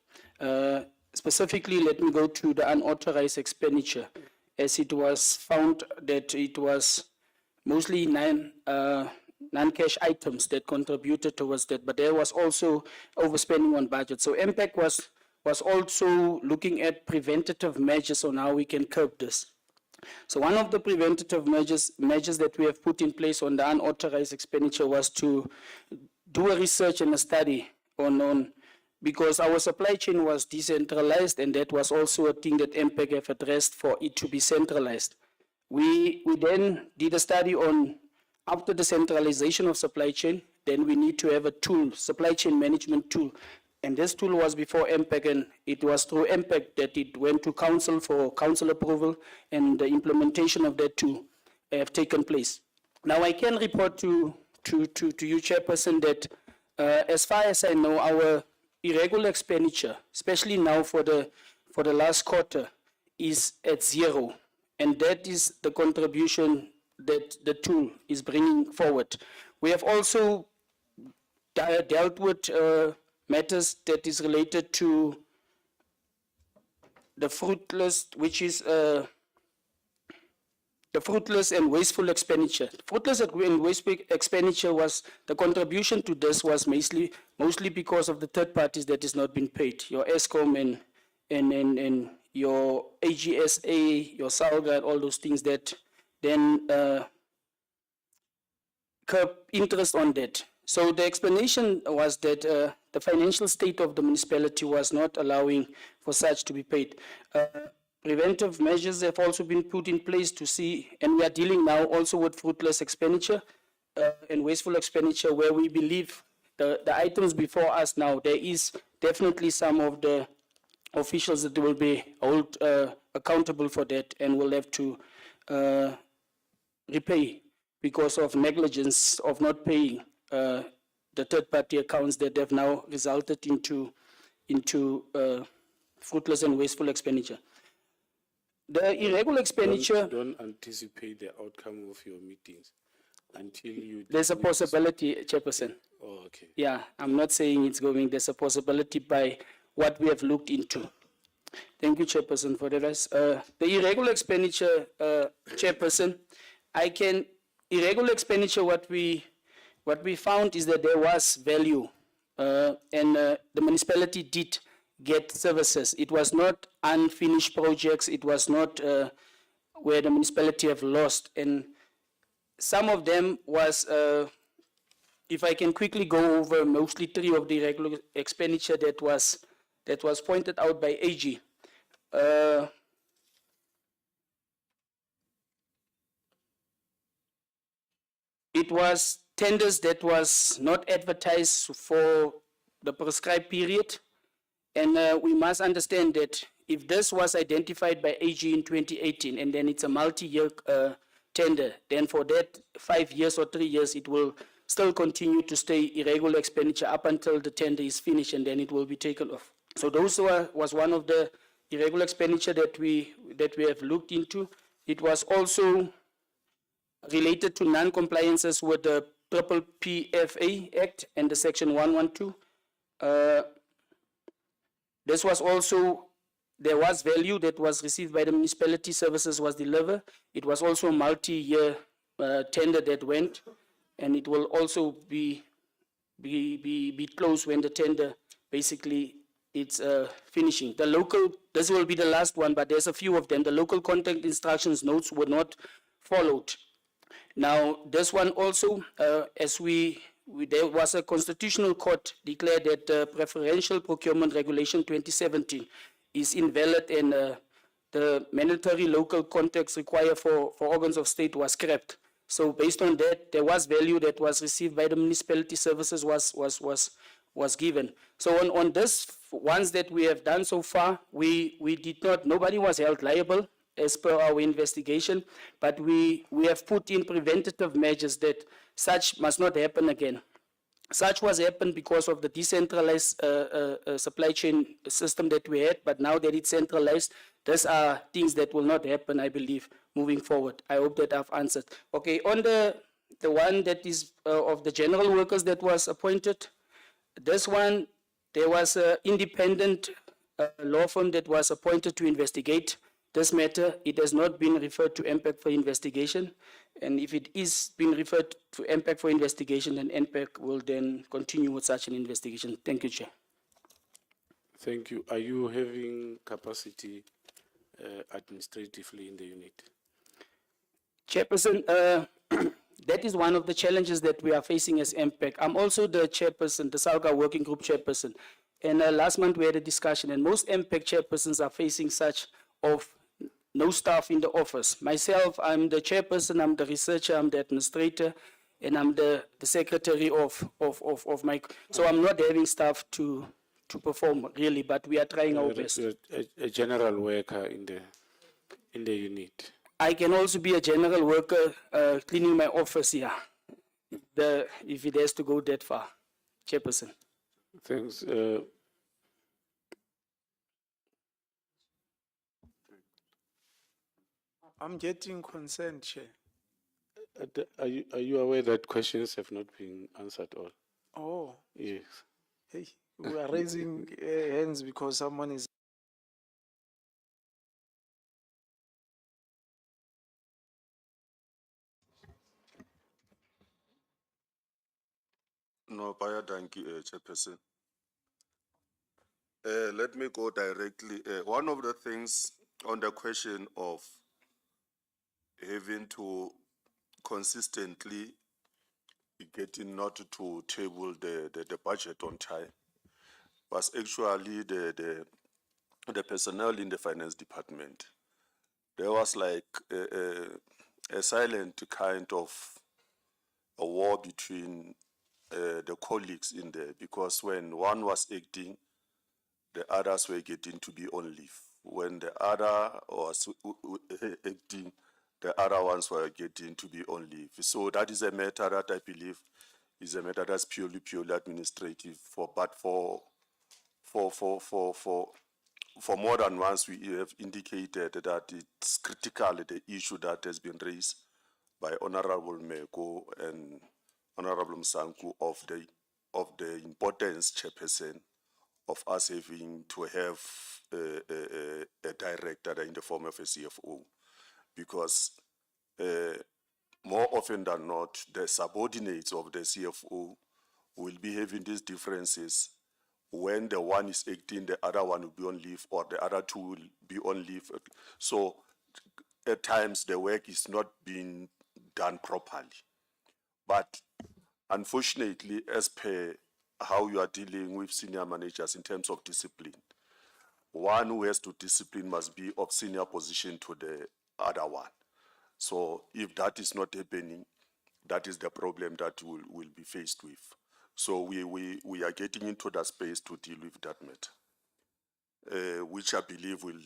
specifically, let me go to the unauthorized expenditure, as it was found that it was mostly non-cash items that contributed towards that, but there was also overspending on budget. So MPAC was also looking at preventative measures on how we can curb this. So one of the preventative measures that we have put in place on the unauthorized expenditure was to do a research and a study on because our supply chain was decentralized, and that was also a thing that MPAC have addressed for it to be centralized. We then did a study on after the centralization of supply chain, then we need to have a tool, supply chain management tool. And this tool was before MPAC, and it was through MPAC that it went to council for council approval, and the implementation of that tool have taken place. Now I can report to you, Chairperson, that as far as I know, our irregular expenditure, especially now for the last quarter, is at zero. And that is the contribution that the tool is bringing forward. We have also dealt with matters that is related to the fruitless, which is the fruitless and wasteful expenditure. Fruitless and wasteful expenditure was, the contribution to this was mostly because of the third parties that is not been paid, your ESCOM and your AGSA, your SALGA, all those things that then curb interest on that. So the explanation was that the financial state of the municipality was not allowing for such to be paid. Preventive measures have also been put in place to see, and we are dealing now also with fruitless expenditure and wasteful expenditure, where we believe the items before us now, there is definitely some of the officials that will be held accountable for that and will have to repay because of negligence of not paying the third-party accounts that have now resulted into fruitless and wasteful expenditure. The irregular expenditure... Don't anticipate the outcome of your meetings until you... There's a possibility, Chairperson. Oh, okay. Yeah, I'm not saying it's going. There's a possibility by what we have looked into. Thank you, Chairperson, for the rest. The irregular expenditure, Chairperson, irregular expenditure, what we found is that there was value, and the municipality did get services. It was not unfinished projects. It was not where the municipality have lost. And some of them was, if I can quickly go over mostly 3 of the irregular expenditure that was pointed out by AG. It was tenders that was not advertised for the prescribed period. And we must understand that if this was identified by AG in 2018, and then it's a multi-year tender, then for that 5 years or 3 years, it will still continue to stay irregular expenditure up until the tender is finished, and then it will be taken off. So those was one of the irregular expenditure that we have looked into. It was also related to non-compliances with the PPPFA Act and the Section 112. This was also, there was value that was received by the municipality, services was delivered. It was also a multi-year tender that went, and it will also be be closed when the tender basically it's finishing. The local, this will be the last one, but there's a few of them. The local contact instructions notes were not followed. Now, this one also, as there was a constitutional court declared that preferential procurement regulation 2017 is invalid and the mandatory local contacts required for organs of state was scrapped. So based on that, there was value that was received by the municipality services was given. So on this ones that we have done so far, we did not, nobody was held liable as per our investigation, but we have put in preventative measures that such must not happen again. Such was happened because of the decentralized supply chain system that we had, but now that it's centralized, these are things that will not happen, I believe, moving forward. I hope that I've answered. Okay, on the one that is of the general workers that was appointed, this one, there was an independent law firm that was appointed to investigate this matter. It has not been referred to MPAC for investigation. And if it is being referred to MPAC for investigation, then MPAC will then continue with such an investigation. Thank you, Chair. Thank you. Are you having capacity administratively in the unit? Chairperson, that is one of the challenges that we are facing as MPAC. I'm also the chairperson, the SALGA working group chairperson. And last month we had a discussion, and most MPAC chairpersons are facing such of no staff in the office. Myself, I'm the chairperson, I'm the researcher, I'm the administrator, and I'm the secretary of my, so I'm not having staff to perform really, but we are trying our best. A general worker in the unit. I can also be a general worker cleaning my office here, if it has to go that far, Chairperson. Thanks. I'm getting concerned, Chair. Are you aware that questions have not been answered all? Oh. Yes. Hey, we are raising hands because someone is. No, Paya, thank you, Chairperson. Let me go directly. One of the things on the question of having to consistently getting not to table the budget on time was actually the personnel in the finance department. There was like a silent kind of a war between the colleagues in there, because when one was acting, the others were getting to be on leave. When the other was acting, the other ones were getting to be on leave. So that is a matter that I believe is a matter that's purely administrative. But for more than once, we have indicated that it's critical, the issue that has been raised by Honorable Meko and Honorable Msanku of the importance, Chairperson, of us having to have a director in the form of a CFO, because more often than not, the subordinates of the CFO will be having these differences. When the one is acting, the other one will be on leave, or the other two will be on leave. So at times the work is not being done properly. But unfortunately, as per how you are dealing with senior managers in terms of discipline, one who has to discipline must be of senior position to the other one. So if that is not happening, that is the problem that we'll be faced with. So we are getting into that space to deal with that matter, which I believe will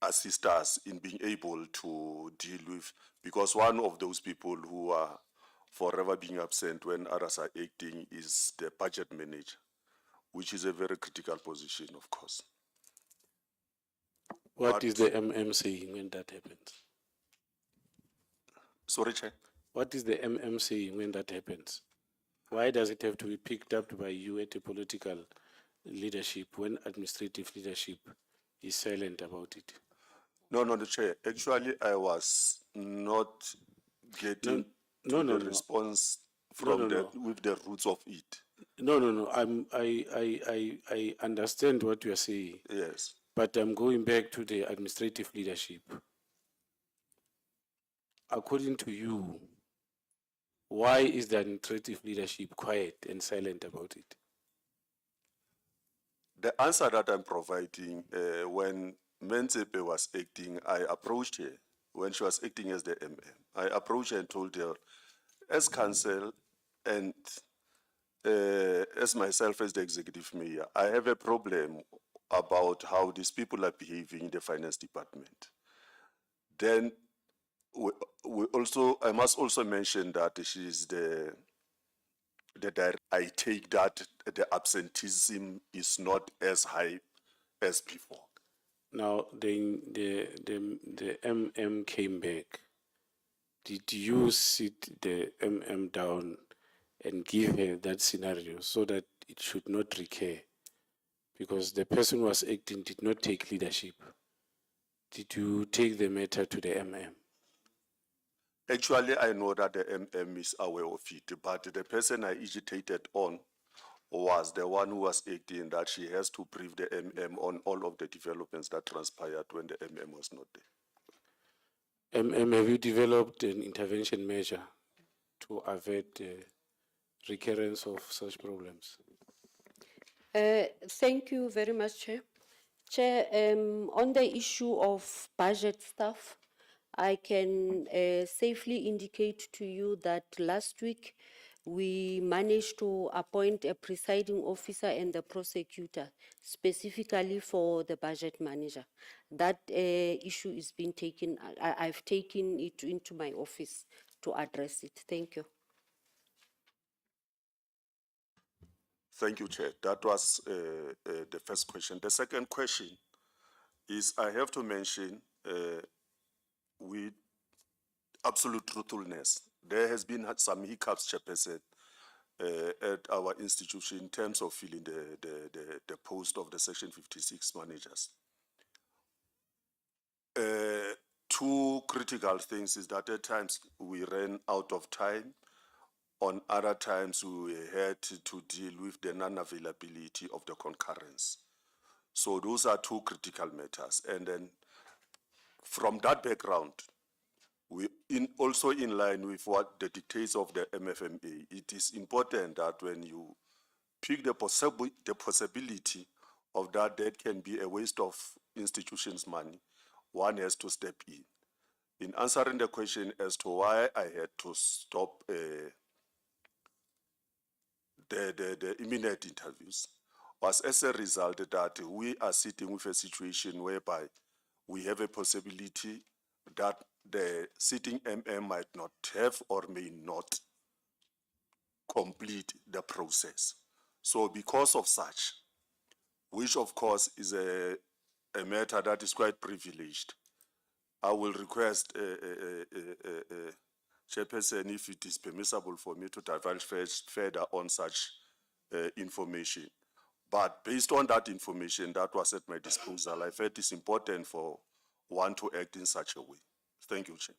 assist us in being able to deal with, because one of those people who are forever being absent when others are acting is the budget manager, which is a very critical position, of course. What is the MM saying when that happens? Sorry, Chair? What is the MM saying when that happens? Why does it have to be picked up by you at a political leadership when administrative leadership is silent about it? No, Chair. Actually, I was not getting the response from no. with the roots of it. No. I understand what you are saying, Yes. but I'm going back to the administrative leadership. According to you, why is the administrative leadership quiet and silent about it? The answer that I'm providing, when Menzepe was acting, I approached her when she was acting as the MM. I approached her and told her, as council and as myself as the executive mayor, I have a problem about how these people are behaving in the finance department. Then I must also mention that she is the director. I take that the absenteeism is not as high as before. Now, the MM came back. Did you sit the MM down and give her that scenario so that it should not recur? Because the person who was acting did not take leadership. Did you take the matter to the MM? Actually, I know that the MM is aware of it, but the person I agitated on was the one who was acting, that she has to brief the MM on all of the developments that transpired when the MM was not there. MM, have you developed an intervention measure to avert the recurrence of such problems? Thank you very much, Chair. Chair, on the issue of budget stuff, I can safely indicate to you that last week we managed to appoint a presiding officer and the prosecutor specifically for the budget manager. That issue is being taken, I've taken it into my office to address it. Thank you. Thank you, Chair. That was the first question. The second question is, I have to mention with absolute truthfulness, there has been some hiccups, Chairperson, at our institution in terms of filling the post of the Section 56 managers. Two critical things is that at times we ran out of time. On other times, we had to deal with the non-availability of the concurrence. So those are two critical matters. And then from that background, we also in line with what the dictates of the MFMA, it is important that when you pick the possibility of that can be a waste of institutions' money, one has to step in. In answering the question as to why I had to stop the imminent interviews, was as a result that we are sitting with a situation whereby we have a possibility that the sitting MM might not have or may not complete the process. So because of such, which of course is a matter that is quite privileged, I will request Chairperson, if it is permissible for me to divulge further on such information. But based on that information that was at my disposal, I felt it's important for one to act in such a way. Thank you, Chair.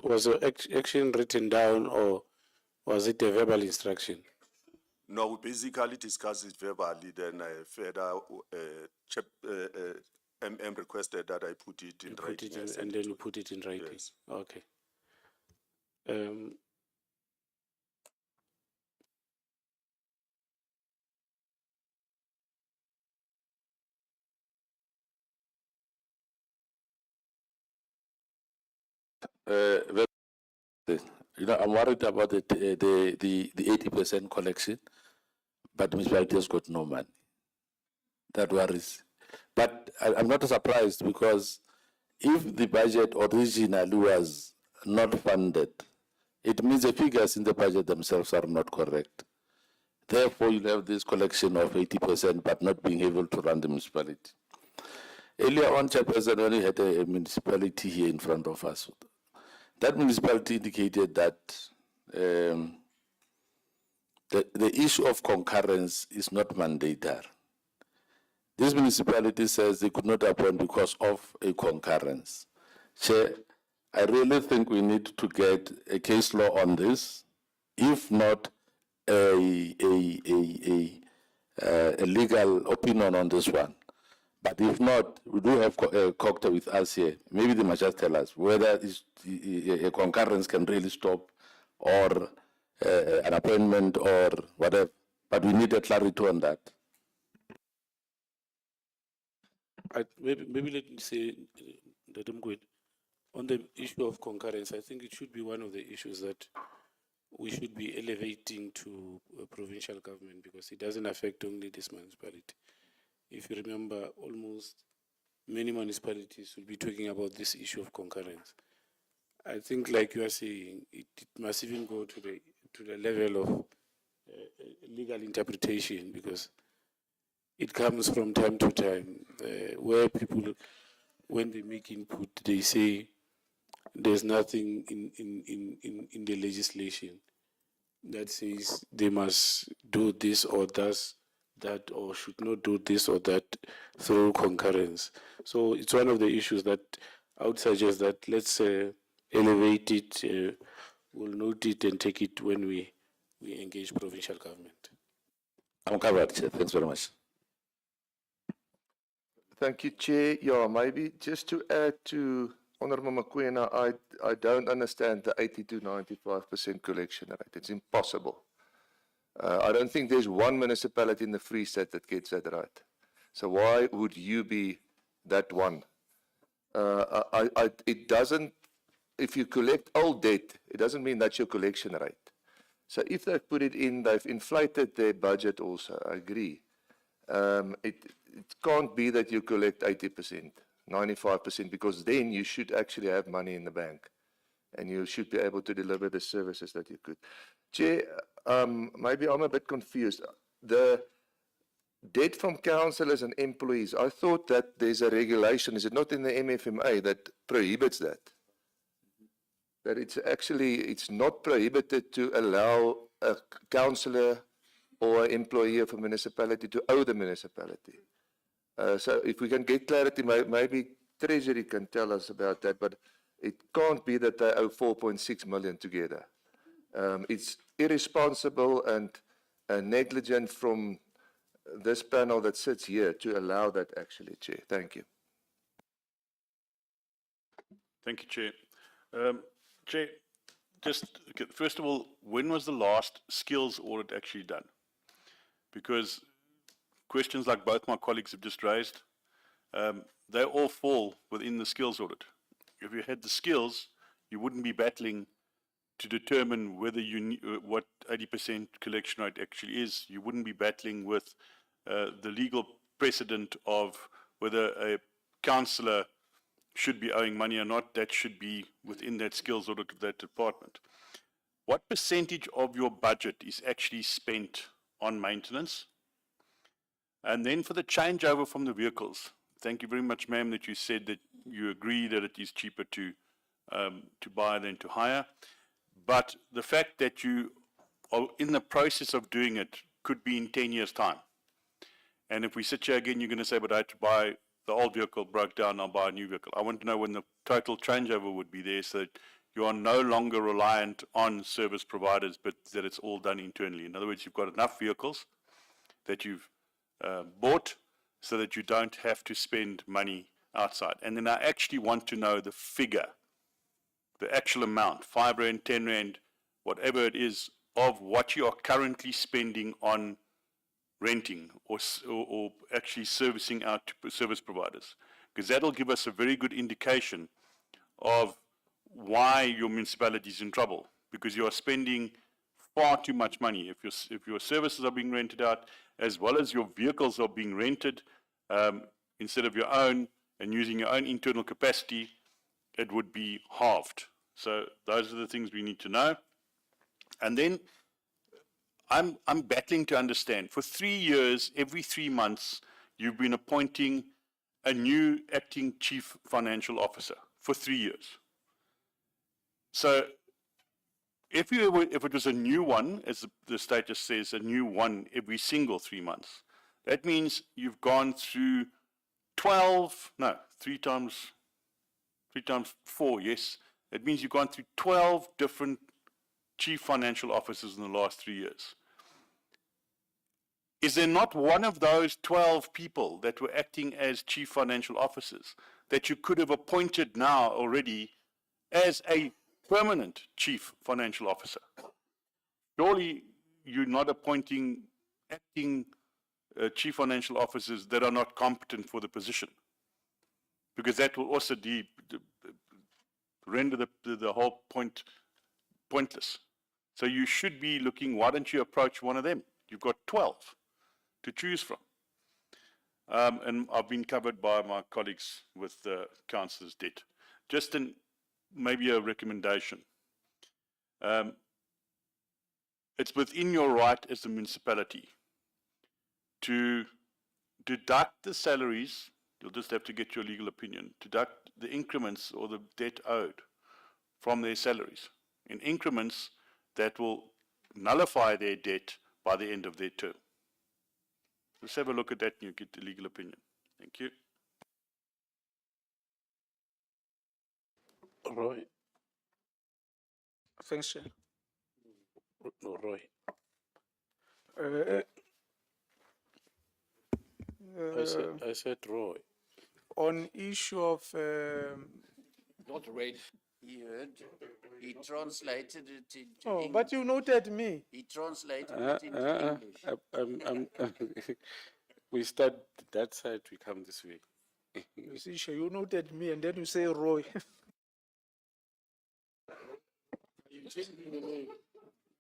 Was the action written down or was it a verbal instruction? No, we basically discussed it verbally, then I further MM requested that I put it in writing. And then you put it in writing. Yes. Okay. I'm worried about the 80% collection, but municipality has got no money. That worries. But I'm not surprised because if the budget originally was not funded, it means the figures in the budget themselves are not correct. Therefore, you have this collection of 80% but not being able to run the municipality. Earlier on, Chairperson, when we had a municipality here in front of us, that municipality indicated that the issue of concurrence is not mandatory. This municipality says they could not appoint because of a concurrence. Chair, I really think we need to get a case law on this, if not a legal opinion on this one. But if not, we do have Cooperative with us here. Maybe they must just tell us whether a concurrence can really stop, or an appointment or whatever. But we need a clarity on that. Maybe let me say that I'm good. On the issue of concurrence, I think it should be one of the issues that we should be elevating to provincial government, because it doesn't affect only this municipality. If you remember, almost many municipalities will be talking about this issue of concurrence. I think, like you are saying, it must even go to the level of legal interpretation, because it comes from time to time where people, when they make input, they say there's nothing in the legislation that says they must do this or that, or should not do this or that through concurrence. So it's one of the issues that I would suggest that let's elevate it, we'll note it and take it when we engage provincial government. I'm covered, Chair. Thanks very much. Thank you, Chair. Yeah, maybe just to add to Honourable Mokoena, I don't understand the 80 to 95% collection rate. It's impossible. I don't think there's one municipality in the Free State that gets that right. So why would you be that one? It doesn't, if you collect old debt, it doesn't mean that's your collection rate. So if they've put it in, they've inflated their budget also, I agree. It can't be that you collect 80%, 95%, because then you should actually have money in the bank and you should be able to deliver the services that you could. Chair, maybe I'm a bit confused. The debt from councillors and employees, I thought that there's a regulation, is it not in the MFMA, that prohibits that? That it's not prohibited to allow a councillor or an employee of a municipality to owe the municipality. So if we can get clarity, maybe Treasury can tell us about that, but it can't be that they owe 4.6 million together. It's irresponsible and negligent from this panel that sits here to allow that actually, Chair. Thank you. Thank you, Chair. Chair, just first of all, when was the last skills audit actually done? Because questions like both my colleagues have just raised, they all fall within the skills audit. If you had the skills, you wouldn't be battling to determine whether what 80% collection rate actually is. You wouldn't be battling with the legal precedent of whether a councillor should be owing money or not. That should be within that skills audit of that department. What percentage of your budget is actually spent on maintenance? And then for the changeover from the vehicles, thank you very much, ma'am, that you said that you agree that it is cheaper to buy than to hire. But the fact that you are in the process of doing it could be in 10 years' time. And if we sit here again, you're going to say, but I had to buy, the old vehicle broke down, I'll buy a new vehicle. I want to know when the total changeover would be there, so that you are no longer reliant on service providers, but that it's all done internally. In other words, you've got enough vehicles that you've bought so that you don't have to spend money outside. And then I actually want to know the figure, the actual amount, 5 Rand, 10 Rand, whatever it is, of what you are currently spending on renting or actually servicing out to service providers. Because that'll give us a very good indication of why your municipality is in trouble. Because you are spending far too much money. If your services are being rented out, as well as your vehicles are being rented instead of your own, and using your own internal capacity, it would be halved. So those are the things we need to know. And then I'm battling to understand. For 3 years, every 3 months, you've been appointing a new acting chief financial officer for 3 years. So if it was a new one, as the status says, a new one every single 3 months, that means you've gone through 3 times 4, yes, It means you've gone through 12 different chief financial officers in the last 3 years. Is there not one of those 12 people that were acting as chief financial officers that you could have appointed now already as a permanent chief financial officer? Surely you're not appointing acting chief financial officers that are not competent for the position, because that will also render the whole point pointless. So you should be looking, why don't you approach one of them? You've got 12 to choose from. And I've been covered by my colleagues with the councillor's debt. Just maybe a recommendation. It's within your right as a municipality to deduct the salaries. You'll just have to get your legal opinion. Deduct the increments or the debt owed from their salaries in increments that will nullify their debt by the end of their term. Let's have a look at that and you get the legal opinion. Thank you. Roy. Thanks, Chair. No, Roy. I said Roy. On issue of Not red. He heard, he translated it into oh, English. but you noted me. He translated it into English. We start that side, we come this way. You see, Chair, you noted me, and then you say Roy.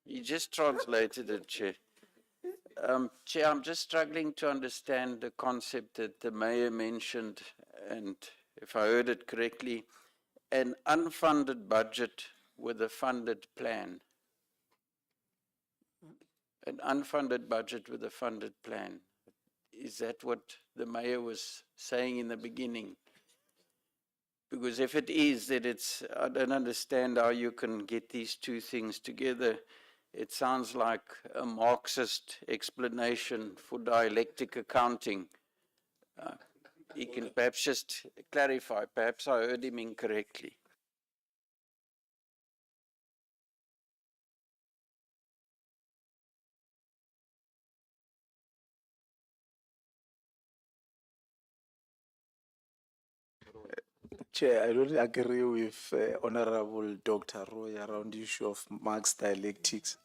He just translated it, Chair. Chair, I'm just struggling to understand the concept that the Mayor mentioned, and if I heard it correctly, an unfunded budget with a funded plan. An unfunded budget with a funded plan. Is that what the Mayor was saying in the beginning? Because if it is, then I don't understand how you can get these two things together. It sounds like a Marxist explanation for dialectic accounting. He can perhaps just clarify. Perhaps I heard him incorrectly. Chair, I don't agree with Honorable Dr. Roy around the issue of Marx dialectics.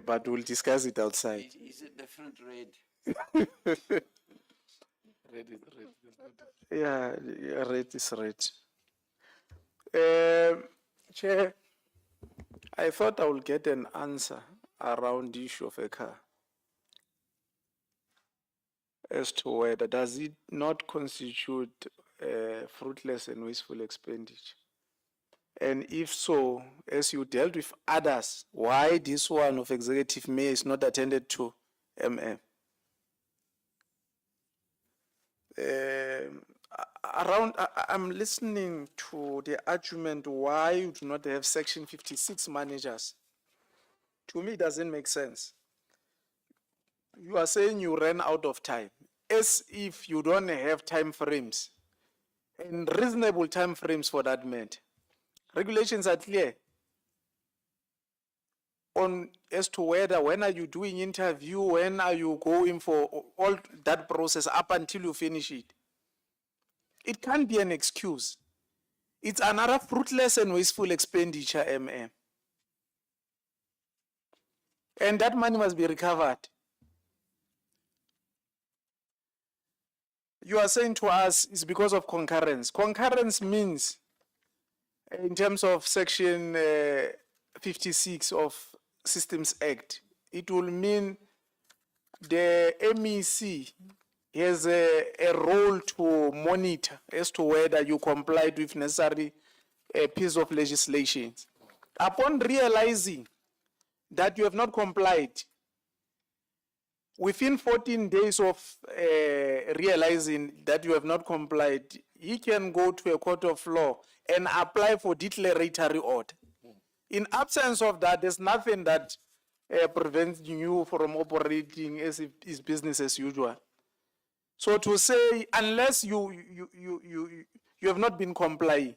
But we'll discuss it outside. Is a different red. Red is red. Yeah, red is red. Chair, I thought I would get an answer around the issue of a car. As to whether does it not constitute fruitless and wasteful expenditure? And if so, as you dealt with others, why this one of Executive Mayor is not attended to MM? I'm listening to the argument why you do not have Section 56 managers. To me, it doesn't make sense. You are saying you ran out of time, as if you don't have time frames, and reasonable time frames for that matter. Regulations are clear on as to whether, when are you doing interview, when are you going for all that process up until you finish it. It can't be an excuse. It's another fruitless and wasteful expenditure, MM. And that money must be recovered. You are saying to us it's because of concurrence. Concurrence means, in terms of Section 56 of Systems Act, it will mean the MEC has a role to monitor as to whether you complied with necessary piece of legislation. Upon realizing that you have not complied, within 14 days of realizing that you have not complied, he can go to a court of law and apply for declaratory order. In absence of that, there's nothing that prevents you from operating as if it's business as usual. So to say, unless you have not been complying,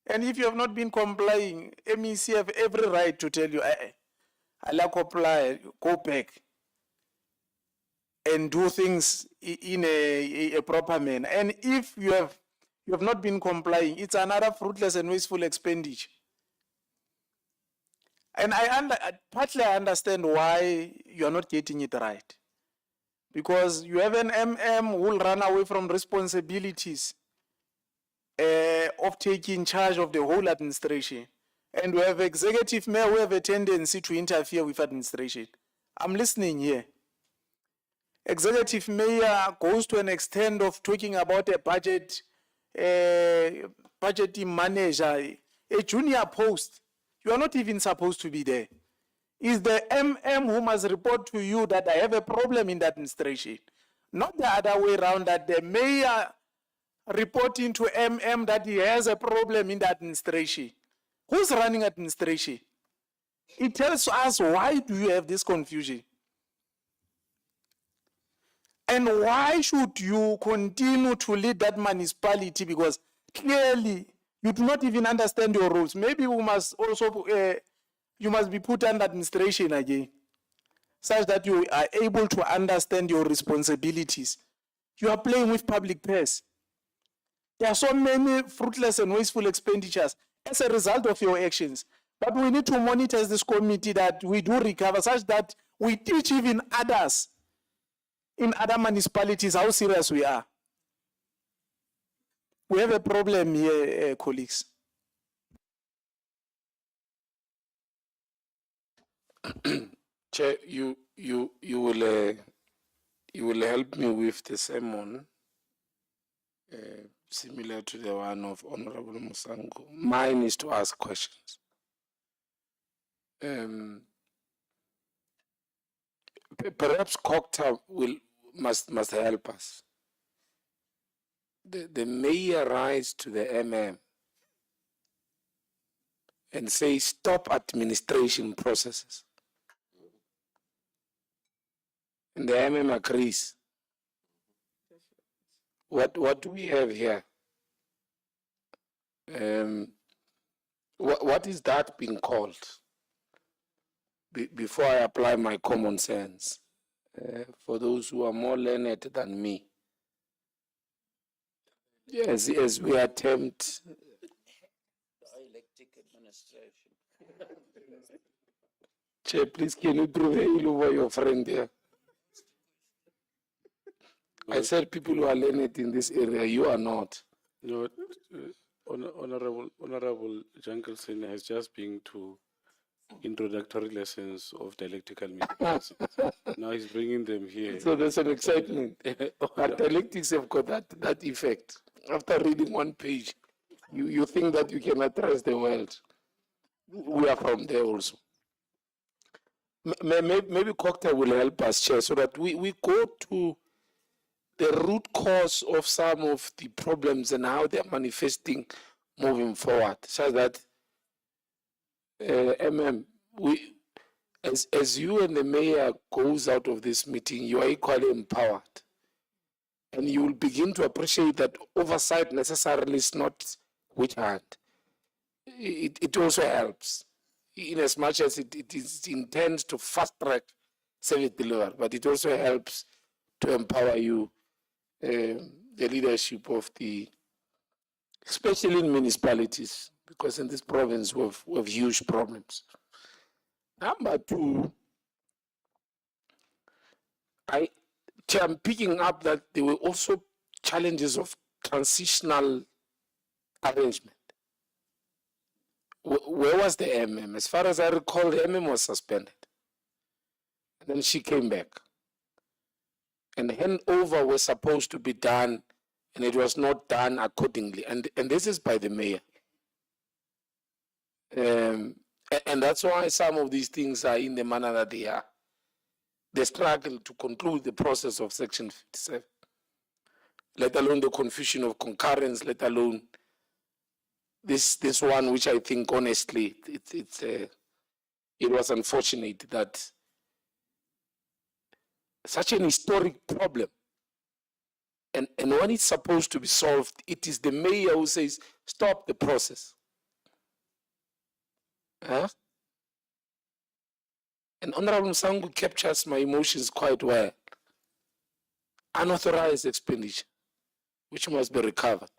And if you have not been complying, MEC have every right to tell you, I'll comply, go back and do things in a proper manner. And if you have not been complying, it's another fruitless and wasteful expenditure. And I partly understand why you are not getting it right. Because you have an MM who will run away from responsibilities of taking charge of the whole administration. And we have executive mayor who have a tendency to interfere with administration. I'm listening here. Executive mayor goes to an extent of talking about a budget, budgeting manager, a junior post. You are not even supposed to be there. It's the MM who must report to you that I have a problem in the administration. Not the other way around, that the mayor reporting to MM that he has a problem in the administration. Who's running administration? It tells us, why do you have this confusion? And why should you continue to lead that municipality? Because clearly you do not even understand your rules. Maybe we must also, you must be put under administration again, such that you are able to understand your responsibilities. You are playing with public purse. There are so many fruitless and wasteful expenditures as a result of your actions. But we need to monitor as this committee that we do recover, such that we teach even others in other municipalities how serious we are. We have a problem here, colleagues. Chair, you will help me with the sermon, similar to the one of Honorable Musango. Mine is to ask questions. Perhaps Cooperative must help us. The mayor writes to the MM and says, stop administration processes. And the MM agrees. What do we have here? What is that being called? Before I apply my common sense, for those who are more learned than me, yes, as we attempt. Dialectic administration. Chair, please, can you prevail over your friend there? I said people who are learned in this area, you are not. No, Honorable Jankelson has just been to introductory lessons of dialectical methods. Now he's bringing them here. So there's an excitement. But dialectics have got that effect. After reading one page, you think that you can address the world. We are from there also. Maybe Cooperative will help us, Chair, so that we go to the root cause of some of the problems and how they're manifesting moving forward, so that as you and the mayor goes out of this meeting, you are equally empowered. And you will begin to appreciate that oversight necessarily is not witch hunt. It also helps, in as much as it is intended to fast track service delivery, but it also helps to empower you, the leadership of especially in municipalities, because in this province we have huge problems. Number two, I'm picking up that there were also challenges of transitional arrangement. Where was the MM? As far as I recall, the MM was suspended. And then she came back. And handover was supposed to be done, and it was not done accordingly. And this is by the mayor. And that's why some of these things are in the manner that they are. The struggle to conclude the process of Section 57, let alone the confusion of concurrence, let alone this one, which I think honestly, it was unfortunate that such an historic problem, and when it's supposed to be solved, it is the mayor who says, stop the process. Huh? And Honorable Msangu captures my emotions quite well. Unauthorized expenditure, which must be recovered.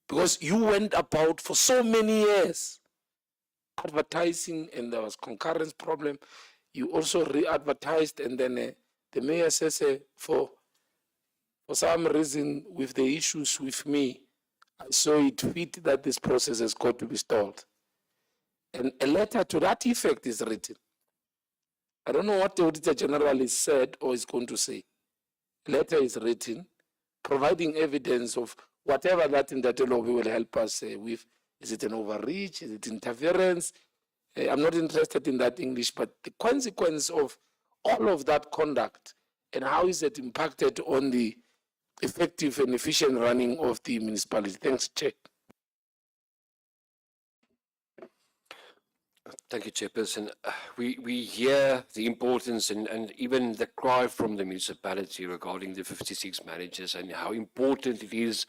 Because you went about for so many years advertising, and there was concurrence problem. You also re-advertised, and then the mayor says for some reason with the issues with me, I saw it fit that this process has got to be stalled. And a letter to that effect is written. I don't know what the Auditor General has said or is going to say. A letter is written providing evidence of whatever that in that lobby will help us with. Is it an overreach? Is it interference? I'm not interested in that English, but the consequence of all of that conduct and how is it impacted on the effective and efficient running of the municipality. Thanks, Chair. Thank you, Chairperson. We hear the importance and even the cry from the municipality regarding the 56 managers and how important it is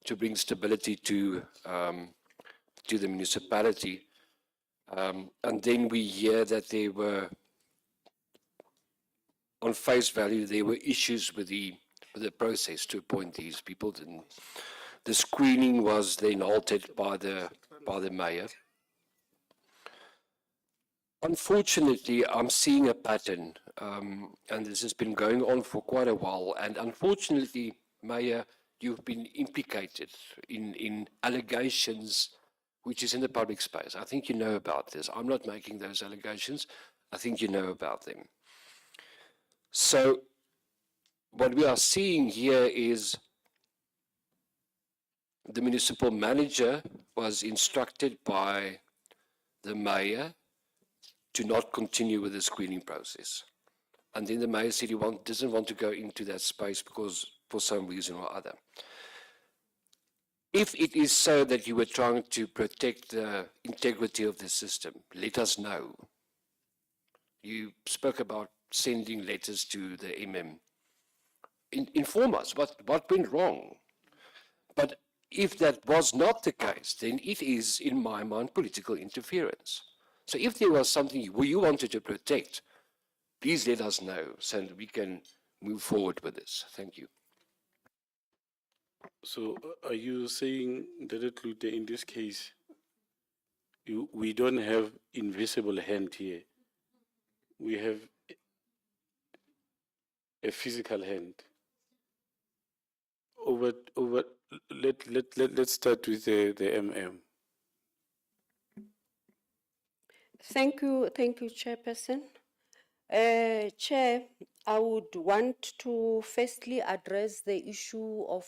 to bring stability to the municipality. And then we hear that there were, on face value, there were issues with the process to appoint these people. And the screening was then halted by the mayor. Unfortunately, I'm seeing a pattern, and this has been going on for quite a while. And unfortunately, Mayor, you've been implicated in allegations which is in the public space. I think you know about this. I'm not making those allegations. I think you know about them. So what we are seeing here is the municipal manager was instructed by the mayor to not continue with the screening process. And then the mayor said he doesn't want to go into that space because for some reason or other. If it is so that you were trying to protect the integrity of the system, let us know. You spoke about sending letters to the MM. Inform us what went wrong. But if that was not the case, then it is, in my mind, political interference. So if there was something you wanted to protect, please let us know so that we can move forward with this. Thank you. So are you saying that in this case, we don't have invisible hand here? We have a physical hand. Let's start with the MM. Thank you, Chairperson. Chair, I would want to firstly address the issue of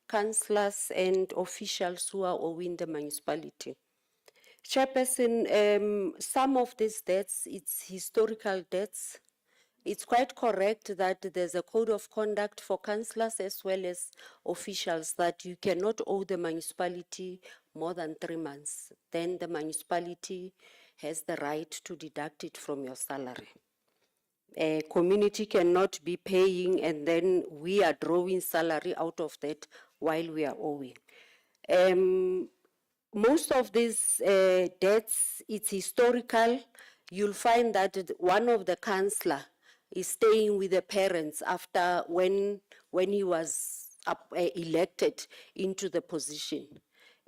councillors and officials who are owing the municipality. Chairperson, some of these debts, it's historical debts. It's quite correct that there's a code of conduct for councillors as well as officials that you cannot owe the municipality more than 3 months. Then the municipality has the right to deduct it from your salary. A community cannot be paying and then we are drawing salary out of that while we are owing. Most of these debts, it's historical. You'll find that one of the councillor is staying with the parents after when he was elected into the position.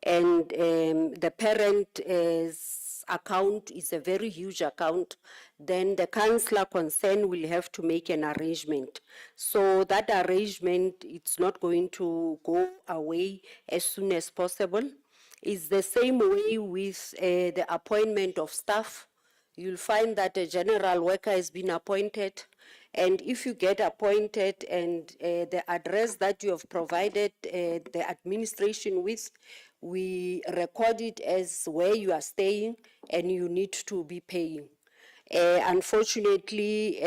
And the parent's account is a very huge account. Then the councillor concerned will have to make an arrangement. So that arrangement, it's not going to go away as soon as possible. It's the same way with the appointment of staff. You'll find that a general worker has been appointed, and if you get appointed and the address that you have provided the administration with, we record it as where you are staying and you need to be paying. Unfortunately,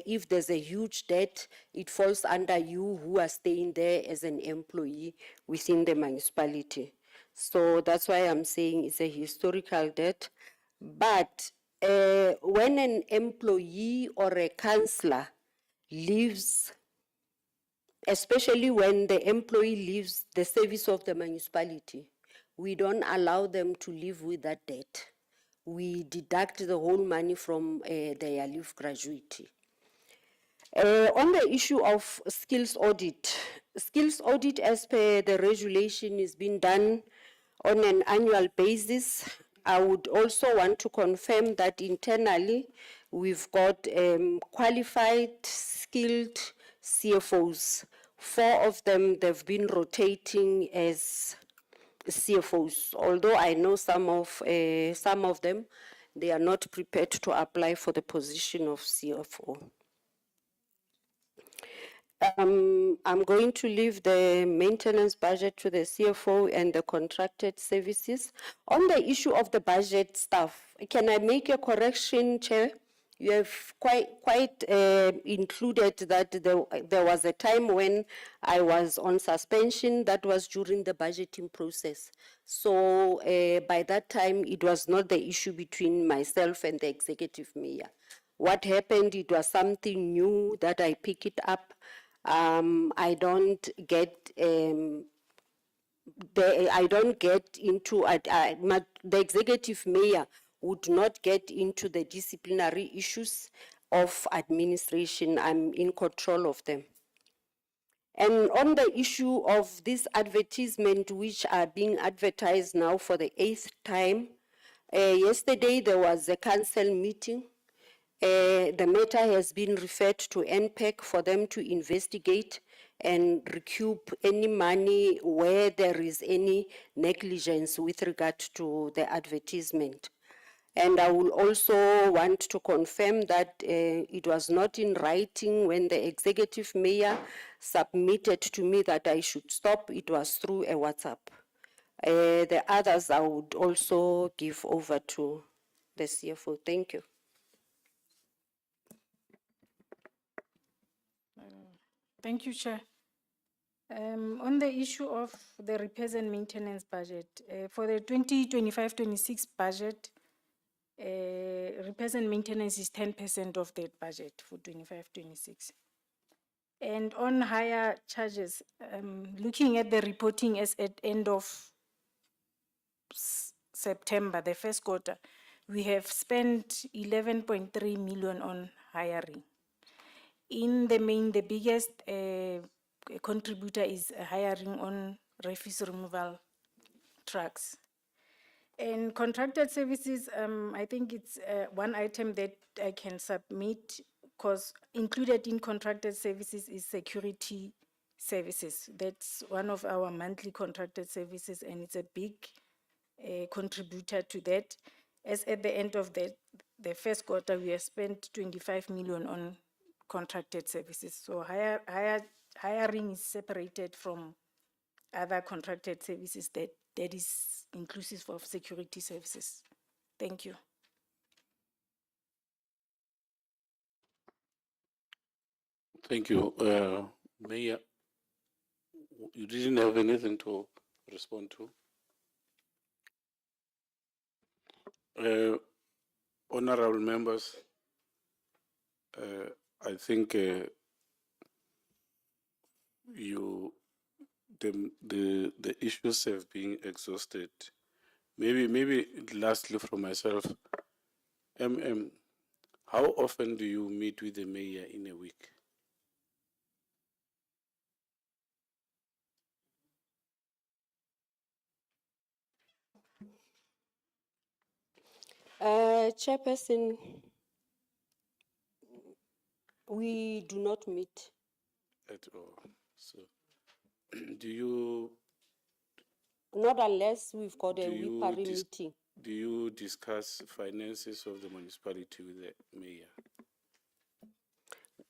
if there's a huge debt, it falls under you who are staying there as an employee within the municipality. So that's why I'm saying it's a historical debt. But when an employee or a councillor leaves, especially when the employee leaves the service of the municipality, we don't allow them to live with that debt. we deduct the whole money from their leave gratuity. On the issue of skills audit as per the regulation is being done on an annual basis. I would also want to confirm that internally we've got qualified, skilled CFOs. 4 of them, they've been rotating as CFOs, although I know some of them, they are not prepared to apply for the position of CFO. I'm going to leave the maintenance budget to the CFO and the contracted services. On the issue of the budget stuff, can I make a correction, Chair? You have quite included that there was a time when I was on suspension. That was during the budgeting process. So by that time, it was not the issue between myself and the executive mayor. What happened, it was something new that I picked it up. I don't get into the executive mayor would not get into the disciplinary issues of administration. I'm in control of them. And on the issue of this advertisement, which are being advertised now for the 8th time, yesterday there was a council meeting. The matter has been referred to NPEC for them to investigate and recoup any money where there is any negligence with regard to the advertisement. And I will also want to confirm that it was not in writing when the executive mayor submitted to me that I should stop. It was through a WhatsApp. The others I would also give over to the CFO. Thank you. Thank you, Chair. On the issue of the repairs and maintenance budget, for the 2025-26 budget, repairs and maintenance is 10% of that budget for 25-26. And on higher charges, looking at the reporting as at end of September, the first quarter, we have spent 11.3 million on hiring. In the main, the biggest contributor is hiring on refuse removal trucks. And contracted services, I think it's one item that I can submit, because included in contracted services is security services. That's one of our monthly contracted services, and it's a big contributor to that. As at the end of the first quarter, we have spent 25 million on contracted services. So hiring is separated from other contracted services that is inclusive of security services. Thank you. Thank you. Mayor, you didn't have anything to respond to? Honorable members, I think the issues have been exhausted. Maybe lastly from myself, how often do you meet with the mayor in a week? Chairperson, we do not meet. At all. So, do you? Not unless we've got a weekly meeting. Do you discuss finances of the municipality with the mayor?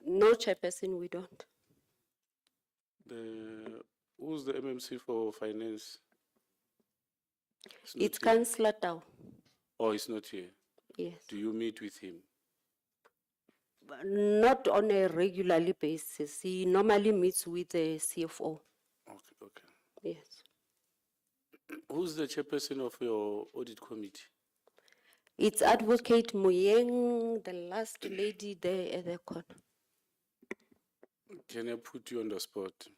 No, Chairperson, we don't. Who's the MMC for finance? It's Councillor Tau. Oh, he's not here? Yes. Do you meet with him? Not on a regularly basis. He normally meets with the CFO. Okay. Yes. Who's the chairperson of your audit committee? It's Advocate Moyeng, the last lady there at the corner. Can I put you on the spot?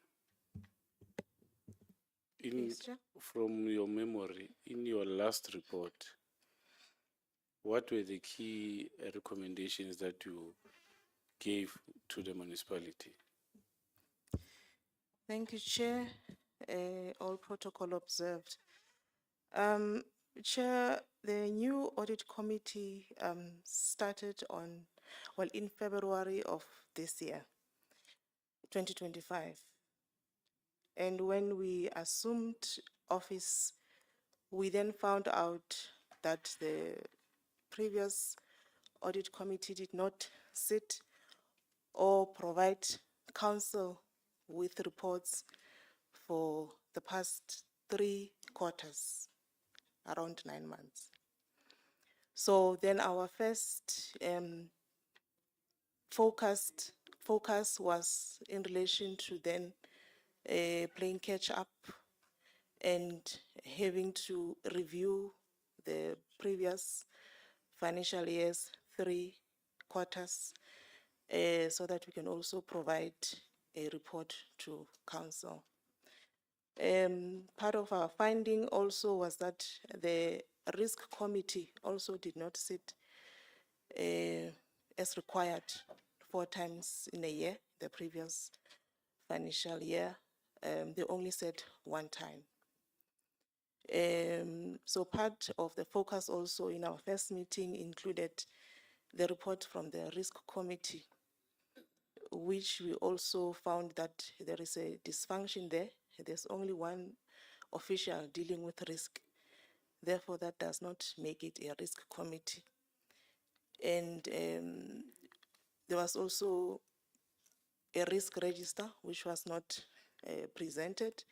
Yes, sir. From your memory, in your last report, what were the key recommendations that you gave to the municipality? Thank you, Chair. All protocol observed. Chair, the new audit committee started on, well, in February of this year, 2025. And when we assumed office, we then found out that the previous audit committee did not sit or provide council with reports for the past 3 quarters, around 9 months. So then our first focus was in relation to then playing catch up and having to review the previous financial year's 3 quarters so that we can also provide a report to council. Part of our finding also was that the risk committee also did not sit as required 4 times in a year, the previous financial year. They only sat 1 time. So part of the focus also in our first meeting included the report from the risk committee, which we also found that there is a dysfunction there. There's only one official dealing with risk. Therefore, that does not make it a risk committee. And there was also a risk register, which was not presented.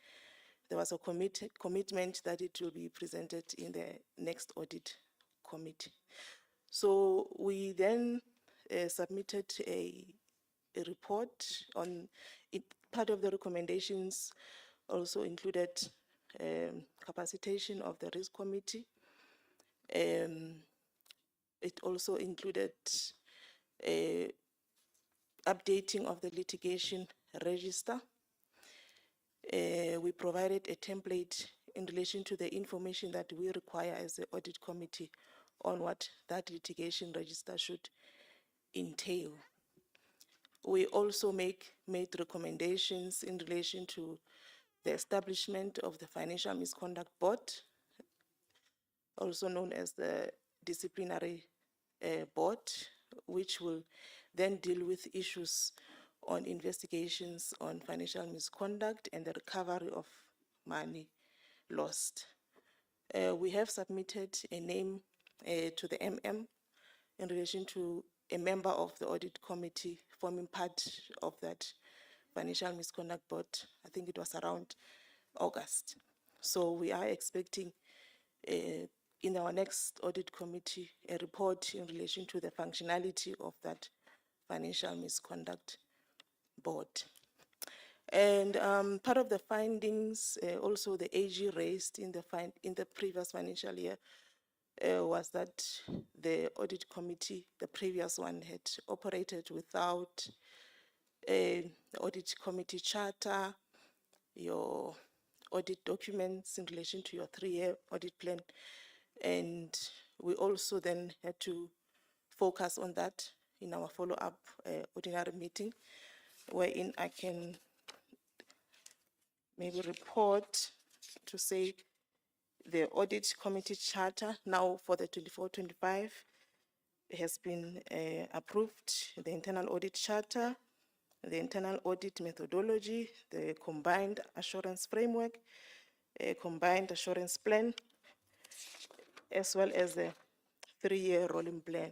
There was a commitment that it will be presented in the next audit committee. So we then submitted a report on it. Part of the recommendations also included capacitation of the risk committee. It also included updating of the litigation register. We provided a template in relation to the information that we require as the audit committee on what that litigation register should entail. We also made recommendations in relation to the establishment of the Financial Misconduct Board, also known as the Disciplinary Board, which will then deal with issues on investigations on financial misconduct and the recovery of money lost. We have submitted a name to the MM in relation to a member of the audit committee forming part of that financial misconduct board. I think it was around August. So we are expecting in our next audit committee a report in relation to the functionality of that financial misconduct board. And part of the findings, also the AG raised in the previous financial year, was that the audit committee, the previous one, had operated without an audit committee charter, your audit documents in relation to your 3-year audit plan. And we also then had to focus on that in our follow-up ordinary meeting, wherein I can maybe report to say the audit committee charter now for the 24-25 has been approved, the internal audit charter, the internal audit methodology, the combined assurance framework, a combined assurance plan, as well as the 3-year rolling plan.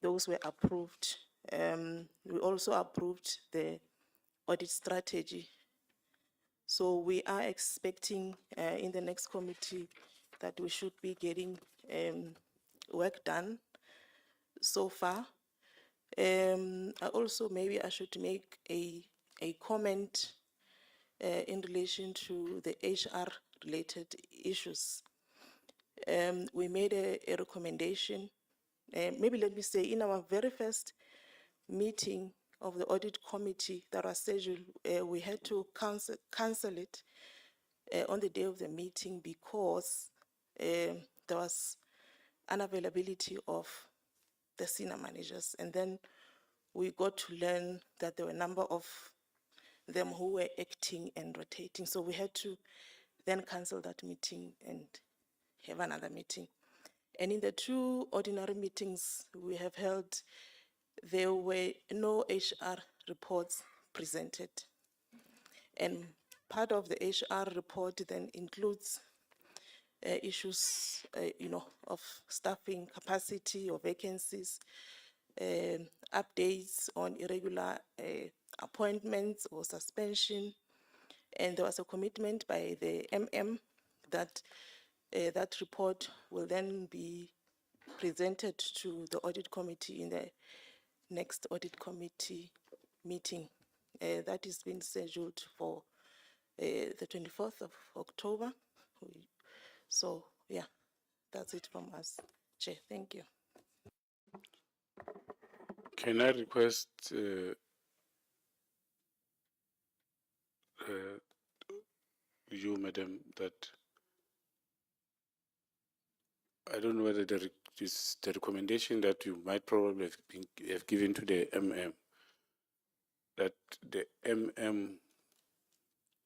Those were approved. We also approved the audit strategy. So we are expecting in the next committee that we should be getting work done so far. Maybe I should make a comment in relation to the HR related issues. We made a recommendation. Maybe let me say, in our very first meeting of the audit committee that was scheduled, we had to cancel it on the day of the meeting because there was unavailability of the senior managers. And then we got to learn that there were a number of them who were acting and rotating. So we had to then cancel that meeting and have another meeting. And in the two ordinary meetings we have held, there were no HR reports presented. And part of the HR report then includes issues, of staffing capacity or vacancies, updates on irregular appointments or suspension. And there was a commitment by the MM that that report will then be presented to the audit committee in the next audit committee meeting. That is been scheduled for the 24th of October. So, yeah, that's it from us. Chair, thank you. Can I request you, Madam, that I don't know whether is the recommendation that you might probably have given to the MM, that the MM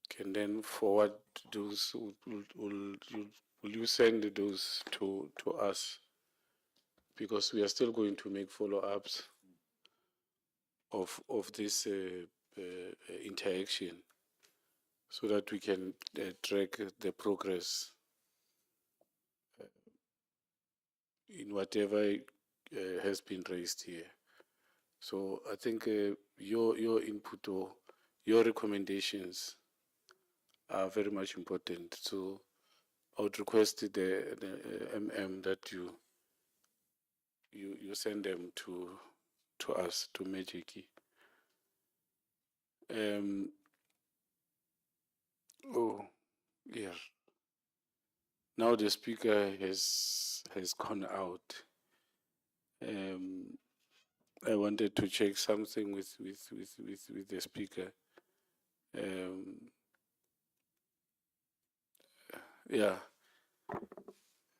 can then forward those. Will you send those to us? Because we are still going to make follow-ups of this interaction, so that we can track the progress in whatever has been raised here. So I think your input or your recommendations are very much important. So I would request the MM that you send them to us, to Majiki. Oh, yeah. Now the speaker has gone out. I wanted to check something with the speaker. Yeah.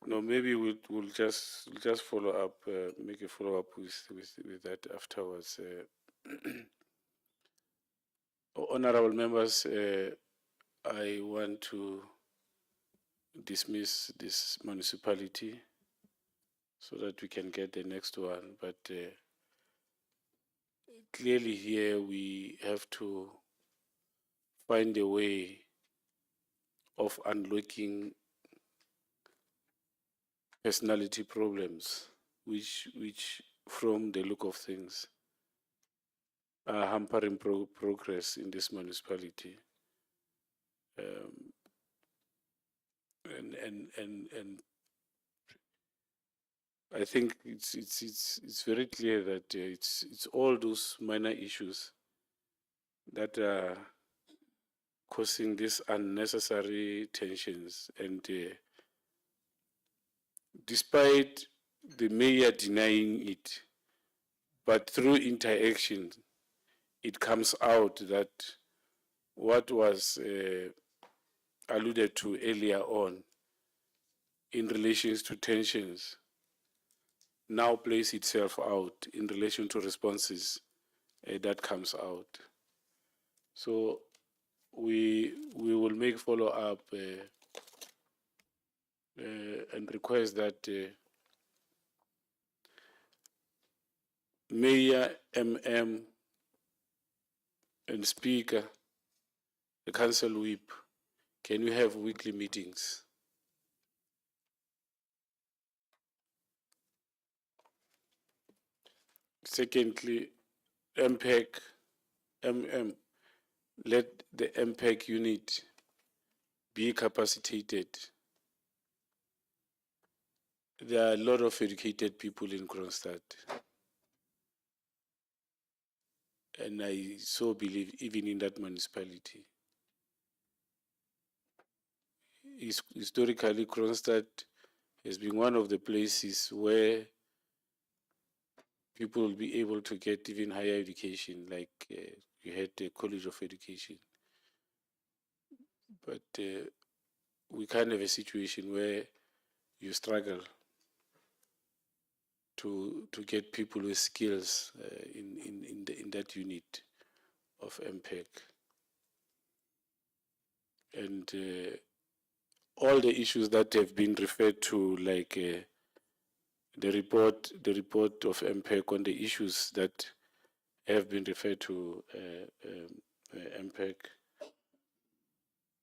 No, maybe we'll just follow up, make a follow up with that afterwards. Honorable members, I want to dismiss this municipality so that we can get the next one. But clearly here we have to find a way of unlocking personality problems, which from the look of things are hampering progress in this municipality. And I think it's very clear that it's all those minor issues that are causing these unnecessary tensions. And despite the mayor denying it, but through interaction, it comes out that what was alluded to earlier on in relation to tensions now plays itself out in relation to responses that comes out. So we will make follow-up and request that Mayor, MM, and Speaker, the Council Whip, can we have weekly meetings? Secondly, MPEC, MM, let the MPEC unit be capacitated. There are a lot of educated people in Kronstadt. And I so believe even in that municipality. Historically, Kronstadt has been one of the places where people will be able to get even higher education, like you had the College of Education. But we can't have a situation where you struggle to get people with skills in that unit of MPEG. And all the issues that have been referred to, like the report of MPEG on the issues that have been referred to MPEG,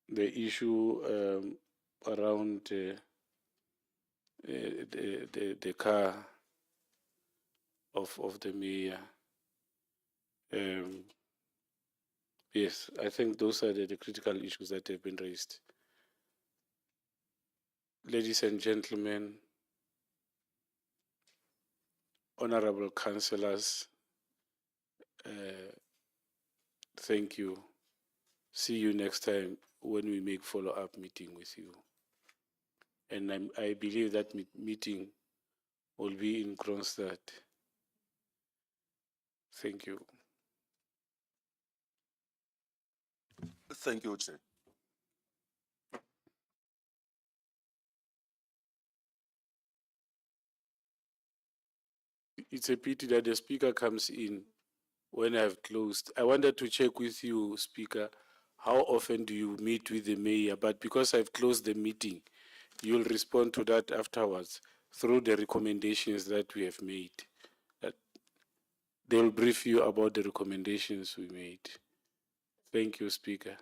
the issue around the car of the mayor. Yes, I think those are the critical issues that have been raised. Ladies and gentlemen, honorable councillors, thank you. See you next time when we make follow-up meeting with you. And I believe that meeting will be in Kronstadt. Thank you. Thank you, Chair. It's a pity that the speaker comes in when I've closed. I wanted to check with you, Speaker, how often do you meet with the mayor? But because I've closed the meeting, you'll respond to that afterwards through the recommendations that we have made. They'll brief you about the recommendations we made. Thank you, Speaker.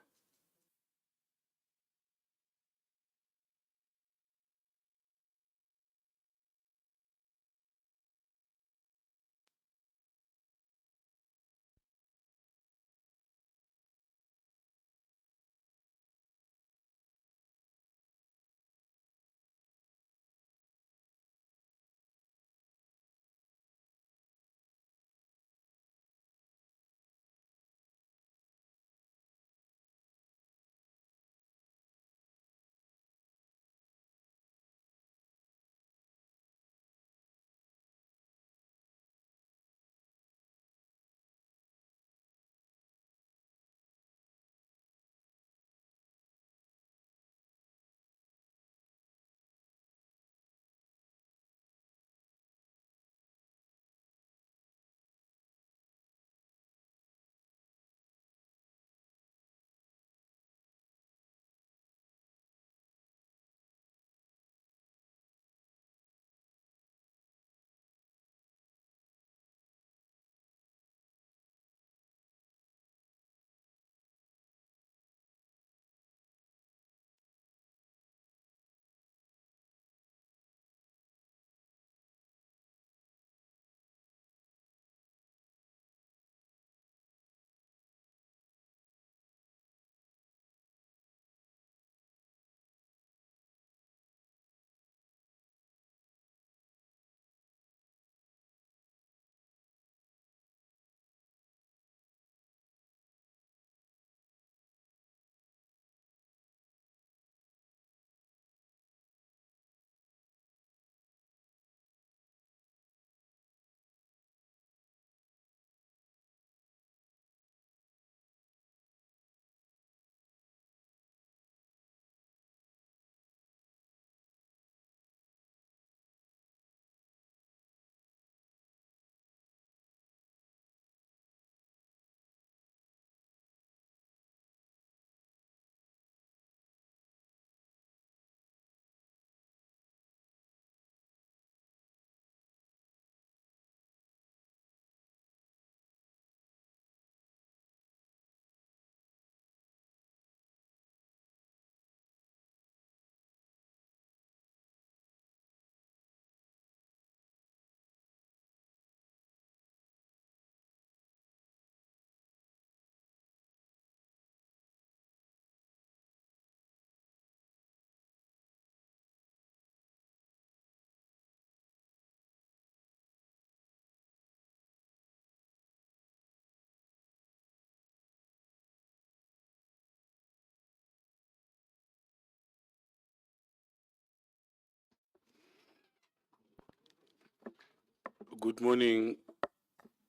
Good morning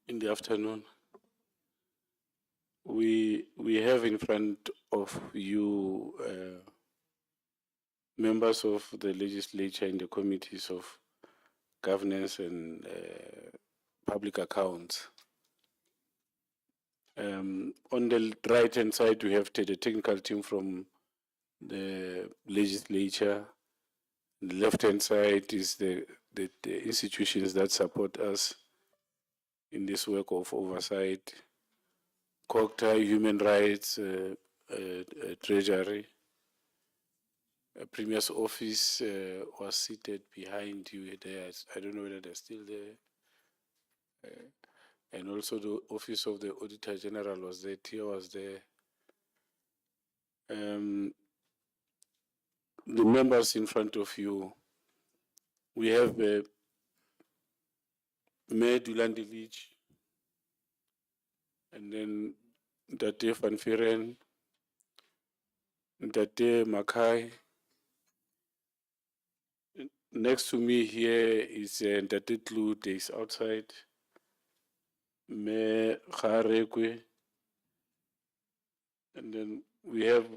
in the afternoon. We have in front of you members of the legislature in the committees of governance and public accounts. On the right-hand side, we have the technical team from the legislature. The left-hand side is the institutions that support us in this work of oversight. Cooperative, human rights, treasury. A Premier's office was seated behind you there. I don't know whether they're still there. And also the office of the Auditor General was there, Tia was there. The members in front of you, we have Mayor Dulandilich, and then Date Van Vieren, Date Makai. Next to me here is Date Tlu, is outside. Mayor Kharekwe. And then we have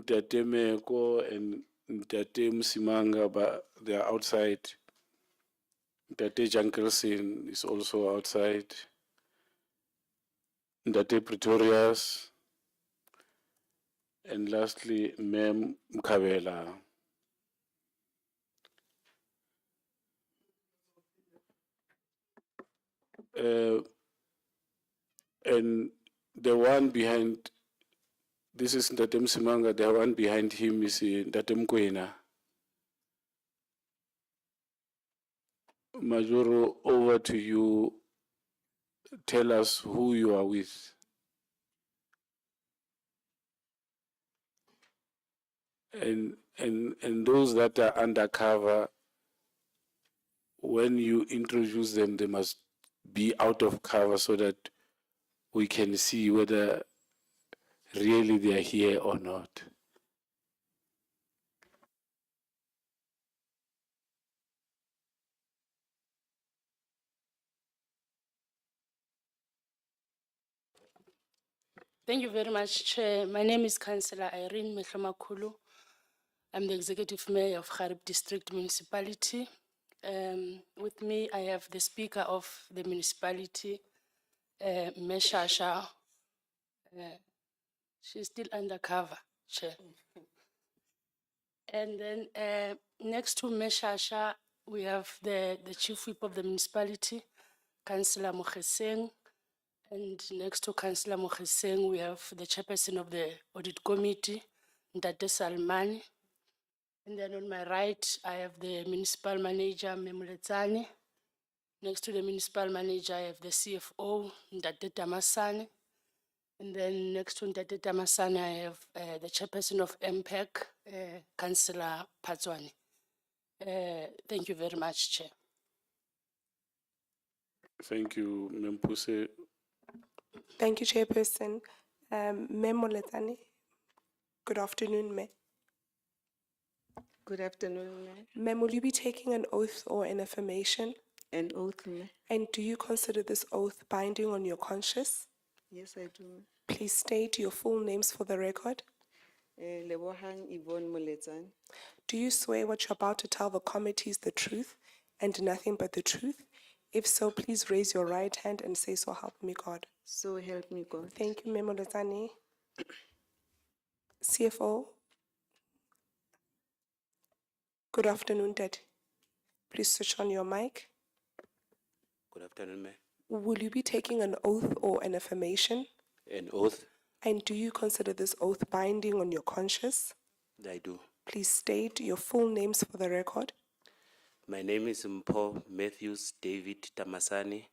Date Meko and Date Musimanga, but they are outside. Date Jankelsin is also outside. Date Pretorius. And lastly, Mem Mkabela. And the one behind, this is Ndatem Simanga, the one behind him is Ndatem Kwena. Majoro, over to you. Tell us who you are with. And those that are undercover, when you introduce them, they must be out of cover so that we can see whether really they are here or not. Thank you very much, Chair. My name is Councillor Irene Mehlomakulu. I'm the Executive Mayor of Kharib District Municipality. With me, I have the Speaker of the municipality, Meshasha. She's still undercover, Chair. And then next to Meshasha, we have the Chief Whip of the municipality, Councillor Mokheseng. And next to Councillor Mokheseng, we have the Chairperson of the Audit Committee, Ndate Salmani. And then on my right, I have the Municipal Manager, Memuletsani. Next to the Municipal Manager, I have the CFO, Ndate Tamasani. And then next to Ndate Tamasani, I have the Chairperson of MPEC, Councillor Patswani. Thank you very much, Chair. Thank you, Mempuse. Thank you, Chairperson. Memo Letani. Good afternoon, Ma'am. Good afternoon, Ma'am. Ma'am, will you be taking an oath or an affirmation? An oath, Ma'am. And do you consider this oath binding on your conscience? Yes, I do. Please state your full names for the record. Lebohang Yvonne Moletsane. Do you swear what you're about to tell the committee is the truth and nothing but the truth? If so, please raise your right hand and say, "So help me God." So help me God. Thank you, Memo Lozani. CFO. Good afternoon, Dad. Please switch on your mic. Good afternoon, Mayor. Will you be taking an oath or an affirmation? An oath? And do you consider this oath binding on your conscience? I do. Please state your full names for the record. My name is Mpho Matthews David Tamasani.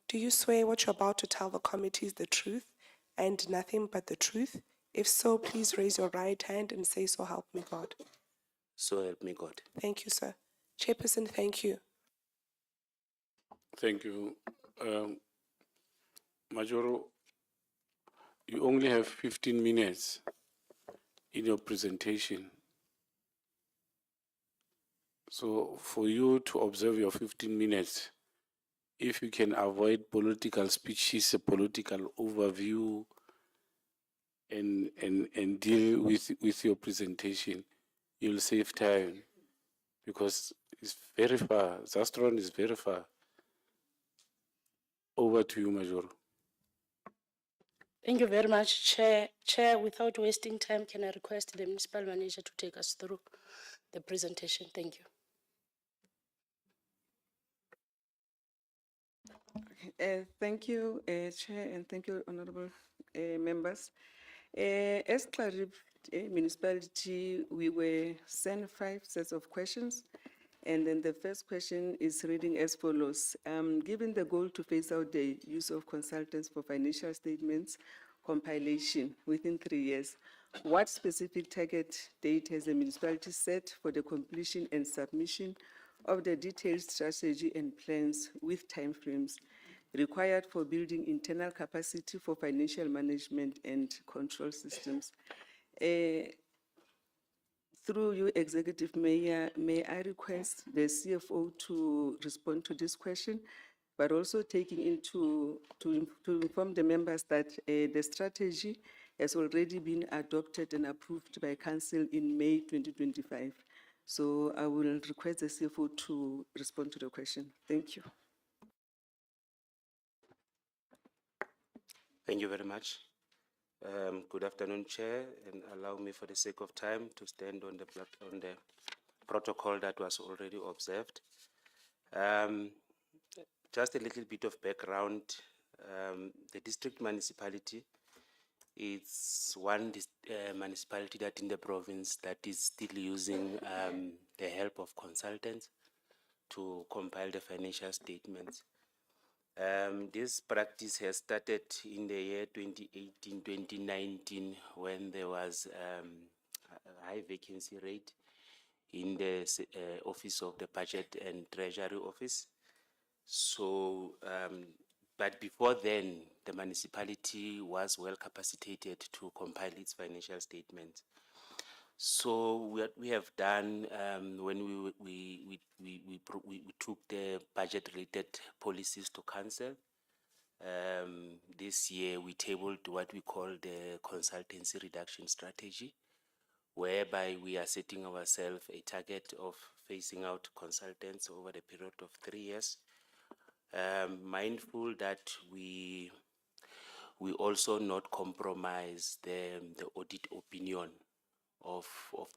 Do you swear what you're about to tell the committee is the truth and nothing but the truth? If so, please raise your right hand and say, "So help me God." So help me God. Thank you, sir. Chairperson, thank you. Thank you. Majoro, you only have 15 minutes in your presentation. So for you to observe your 15 minutes, if you can avoid political speeches, a political overview, and deal with your presentation, you'll save time. because it's very far. Zastron is very far. Over to you, Major. Thank you very much, Chair. Chair, without wasting time, can I request the municipal manager to take us through the presentation? Thank you. Thank you, Chair, and thank you, honorable members. As Cooperative municipality, we were sent 5 sets of questions. And then the first question is reading as follows. Given the goal to phase out the use of consultants for financial statements compilation within 3 years, what specific target date has the municipality set for the completion and submission of the detailed strategy and plans with timeframes required for building internal capacity for financial management and control systems? Through you, Executive Mayor, may I request the CFO to respond to this question, but also taking into, to inform the members that the strategy has already been adopted and approved by Council in May 2025. So I will request the CFO to respond to the question. Thank you. Thank you very much. Good afternoon, Chair, and allow me, for the sake of time, to stand on the protocol that was already observed. Just a little bit of background. The district municipality is one municipality that in the province that is still using the help of consultants to compile the financial statements. This practice has started in the year 2018-2019 when there was a high vacancy rate in the Office of the Budget and Treasury Office. So, but before then, the municipality was well capacitated to compile its financial statements. So what we have done when we took the budget-related policies to council, this year we tabled what we call the consultancy reduction strategy, whereby we are setting ourselves a target of phasing out consultants over the period of 3 years. Mindful that we also not compromise the audit opinion of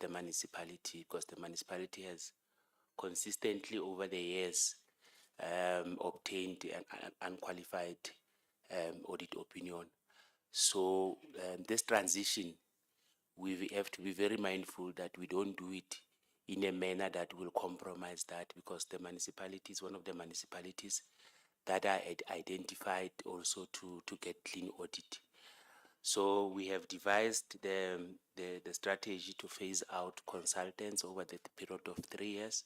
the municipality, because the municipality has consistently over the years obtained an unqualified audit opinion. So this transition, we have to be very mindful that we don't do it in a manner that will compromise that, because the municipality is one of the municipalities that are identified also to get clean audit. So we have devised the strategy to phase out consultants over the period of 3 years.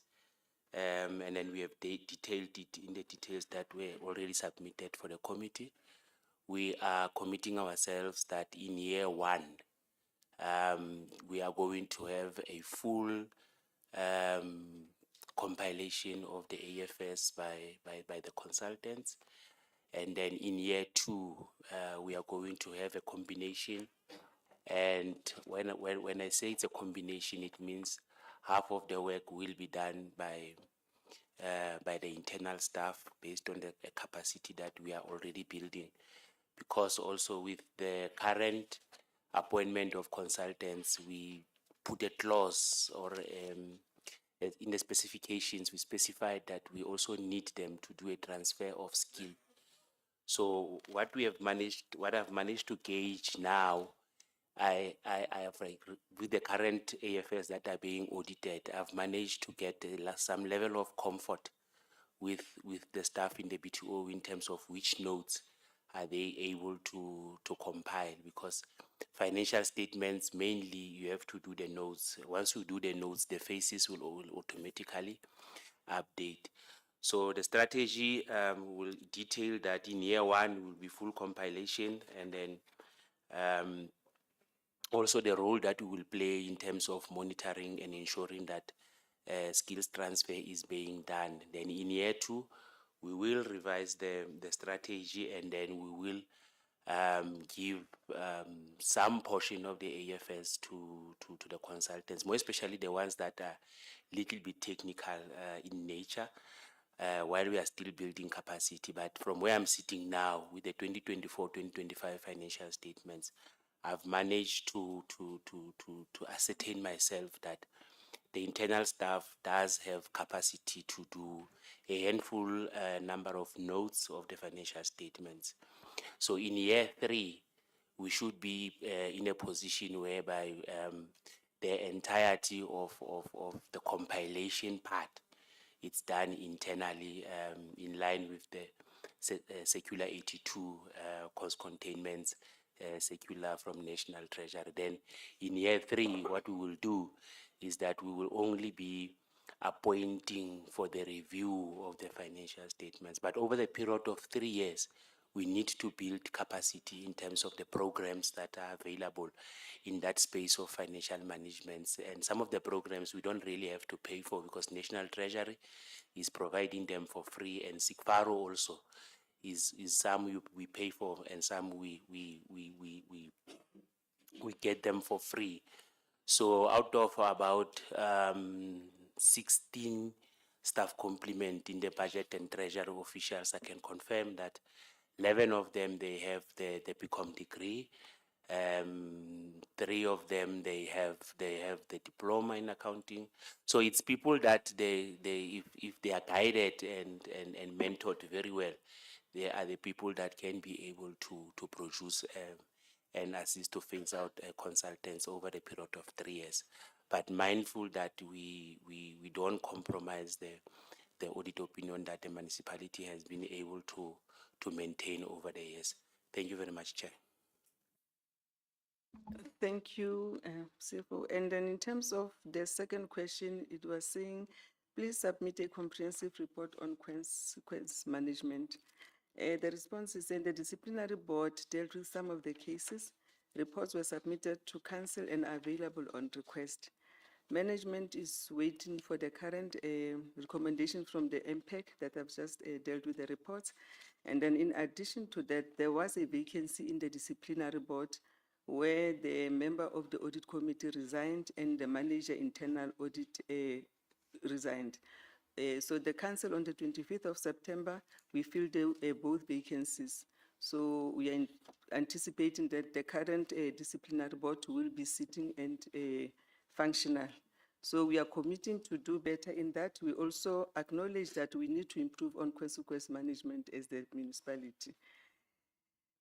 And then we have detailed it in the details that were already submitted for the committee. We are committing ourselves that in year 1, we are going to have a full compilation of the AFS by the consultants. And then in year 2, we are going to have a combination. And when I say it's a combination, it means half of the work will be done by the internal staff based on the capacity that we are already building. Because also with the current appointment of consultants, we put a clause, or in the specifications, we specified that we also need them to do a transfer of skill. So what I've managed to gauge now, I have, like, with the current AFS that are being audited, I've managed to get some level of comfort with the staff in the BTO in terms of which notes are they able to compile, because financial statements, mainly you have to do the notes. Once you do the notes, the faces will automatically update. So the strategy will detail that in year 1 will be full compilation, and then also the role that we will play in terms of monitoring and ensuring that skills transfer is being done. Then in year 2, we will revise the strategy, and then we will give some portion of the AFS to the consultants, more especially the ones that are little bit technical in nature, while we are still building capacity. But from where I'm sitting now with the 2024-2025 financial statements, I've managed to ascertain myself that the internal staff does have capacity to do a handful number of notes of the financial statements. So in year 3, we should be in a position whereby the entirety of the compilation part, it's done internally in line with the Circular 82 cost containment circular from National Treasury. Then in year 3, what we will do is that we will only be appointing for the review of the financial statements. But over the period of 3 years, we need to build capacity in terms of the programs that are available in that space of financial management. And some of the programs we don't really have to pay for because National Treasury is providing them for free, and SICFARO also is some we pay for and some we get them for free. So out of about 16 staff complement in the budget and treasury officials, I can confirm that 11 of them, they have the BCom degree. 3 of them, they have the diploma in accounting. So it's people that if they are guided and mentored very well, they are the people that can be able to produce and assist to phase out consultants over the period of 3 years. But mindful that we don't compromise the audit opinion that the municipality has been able to maintain over the years. Thank you very much, Chair. Thank you, CFO. And then in terms of the second question, it was saying, please submit a comprehensive report on consequence management. The response is saying the disciplinary board dealt with some of the cases. Reports were submitted to council and are available on request. Management is waiting for the current recommendation from the MPEC that have just dealt with the reports. And then in addition to that, there was a vacancy in the disciplinary board where the member of the audit committee resigned and the manager internal audit resigned. So the council on the 25th of September, we filled both vacancies. So we are anticipating that the current disciplinary board will be sitting and functional. So we are committing to do better in that. We also acknowledge that we need to improve on consequence management as the municipality.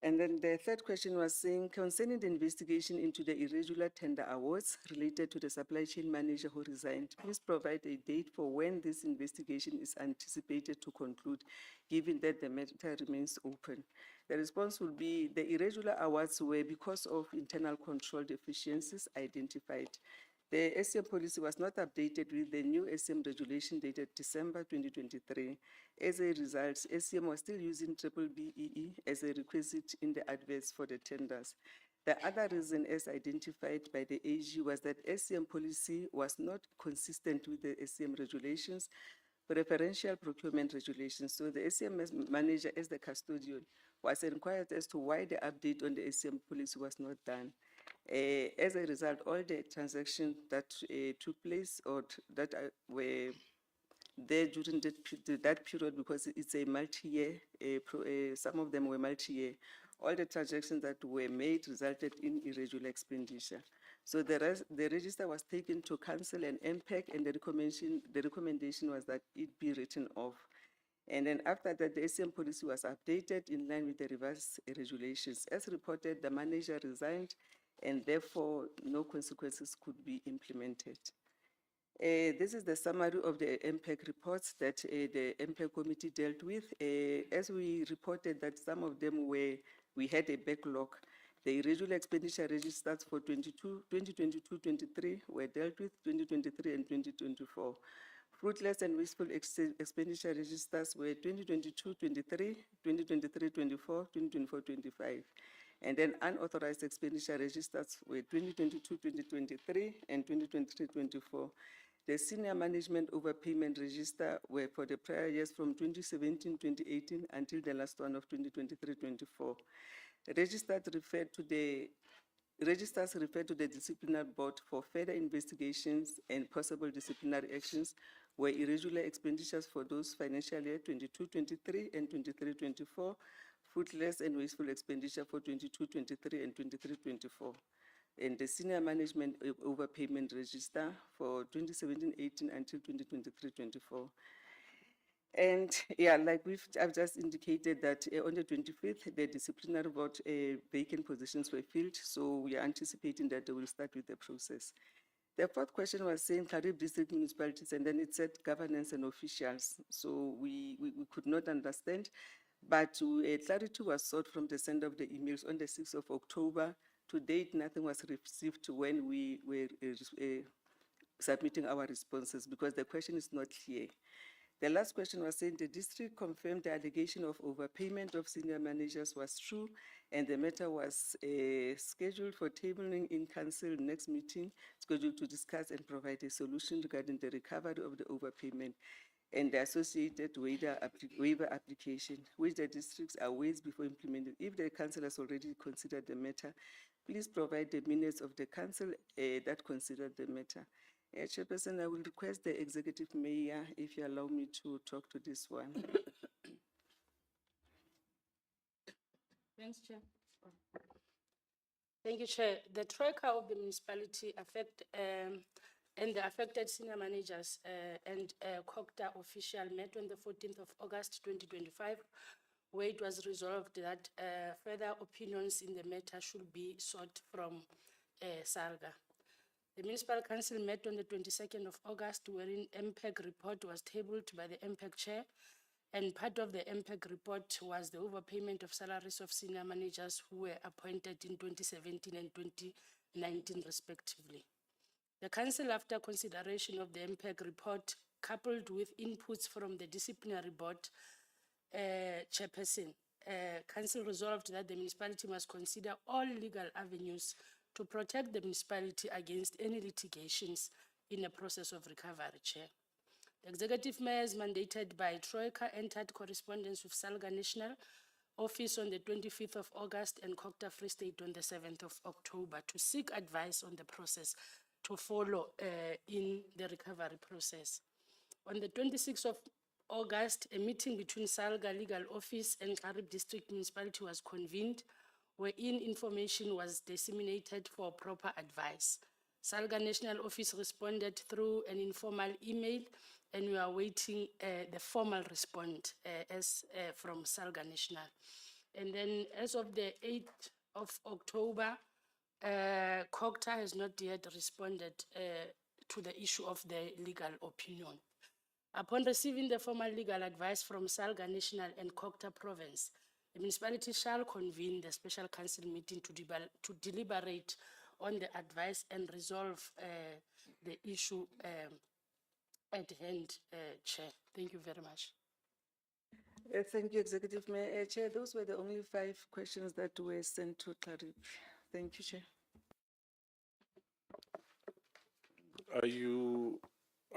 And then the third question was saying, concerning the investigation into the irregular tender awards related to the supply chain manager who resigned, please provide a date for when this investigation is anticipated to conclude, given that the matter remains open. The response will be the irregular awards were because of internal control deficiencies identified. The SCM policy was not updated with the new SCM regulation dated December 2023. As a result, SCM was still using BBEE as a requisite in the adverts for the tenders. The other reason, as identified by the AG, was that SCM policy was not consistent with the SCM regulations, preferential procurement regulations. So the SCM manager, as the custodian, was inquired as to why the update on the SCM policy was not done. As a result, all the transactions that took place or that were there during that period, because it's a multi-year, some of them were multi-year, all the transactions that were made resulted in irregular expenditure. So the register was taken to council and MPEC, and the recommendation was that it be written off. And then after that, the SCM policy was updated in line with the revised regulations. As reported, the manager resigned, and therefore no consequences could be implemented. This is the summary of the MPEC reports that the MPEC committee dealt with. As we reported that some of them we had a backlog. The irregular expenditure registers for 2022-23 were dealt with, 2023 and 2024. Fruitless and wasteful expenditure registers were 2022-23, 2023-24, 2024-25. And then unauthorized expenditure registers were 2022-2023 and 2023-24. The senior management overpayment register were for the prior years from 2017-2018 until the last one of 2023-24. Registers refer to the disciplinary board for further investigations and possible disciplinary actions where irregular expenditures for those financial year 22-23 and 23-24, fruitless and wasteful expenditure for 22-23 and 23-24. And the senior management overpayment register for 2017-18 until 2023-24. And yeah, like I've just indicated that on the 25th, the disciplinary board vacant positions were filled. So we are anticipating that they will start with the process. The fourth question was saying Carib district municipalities, and then it said governance and officials. So we could not understand, but clarity was sought from the sender of the emails on the 6th of October. To date, nothing was received when we were submitting our responses because the question is not clear. The last question was saying the district confirmed the allegation of overpayment of senior managers was true, and the matter was scheduled for tabling in council next meeting, scheduled to discuss and provide a solution regarding the recovery of the overpayment and the associated waiver application, which the districts are ways before implemented. If the council has already considered the matter, please provide the minutes of the council that considered the matter. Chairperson, I will request the executive mayor if you allow me to talk to this one. Thanks, Chair. Thank you, Chair. The troika of the municipality and the affected senior managers and COCTA official met on the 14th of August 2025, where it was resolved that further opinions in the matter should be sought from SARGA. The Municipal Council met on the 22nd of August, wherein MPEG report was tabled by the MPEG chair, and part of the MPEG report was the overpayment of salaries of senior managers who were appointed in 2017 and 2019 respectively. The Council, after consideration of the MPEG report, coupled with inputs from the disciplinary board chairperson, Council resolved that the municipality must consider all legal avenues to protect the municipality against any litigations in a process of recovery, Chair. The executive mayors mandated by Troika entered correspondence with Salga National Office on the 25th of August and COCTA Free State on the 7th of October to seek advice on the process to follow in the recovery process. On the 26th of August, a meeting between Salga Legal Office and Carib District Municipality was convened, wherein information was disseminated for proper advice. Salga National Office responded through an informal email, and we are waiting the formal response from Salga National. And then as of the 8th of October, COCTA has not yet responded to the issue of the legal opinion. Upon receiving the formal legal advice from Salga National and COCTA Province, the municipality shall convene the special council meeting to deliberate on the advice and resolve the issue at hand, Chair. Thank you very much. Thank you, Executive Mayor. Chair, those were the only 5 questions that were sent to Clarib. Thank you, Chair. Are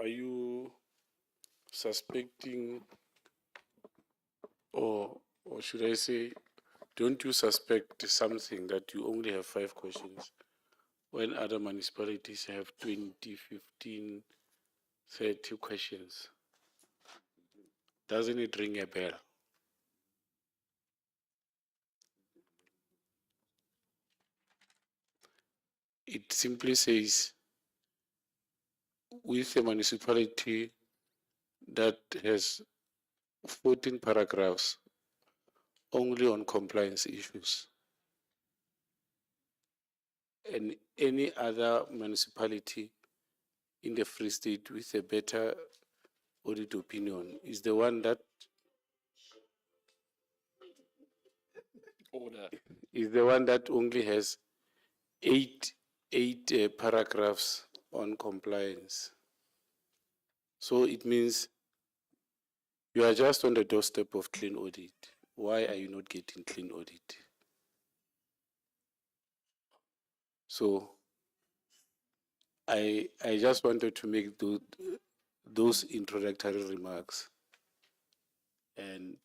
you suspecting, or should I say, don't you suspect something that you only have 5 questions when other municipalities have 20, 15, 30 questions? Doesn't it ring a bell? It simply says, with a municipality that has 14 paragraphs only on compliance issues, and any other municipality in the Free State with a better audit opinion is the one that only has eight paragraphs on compliance. So it means you are just on the doorstep of clean audit. Why are you not getting clean audit? So I just wanted to make those introductory remarks, and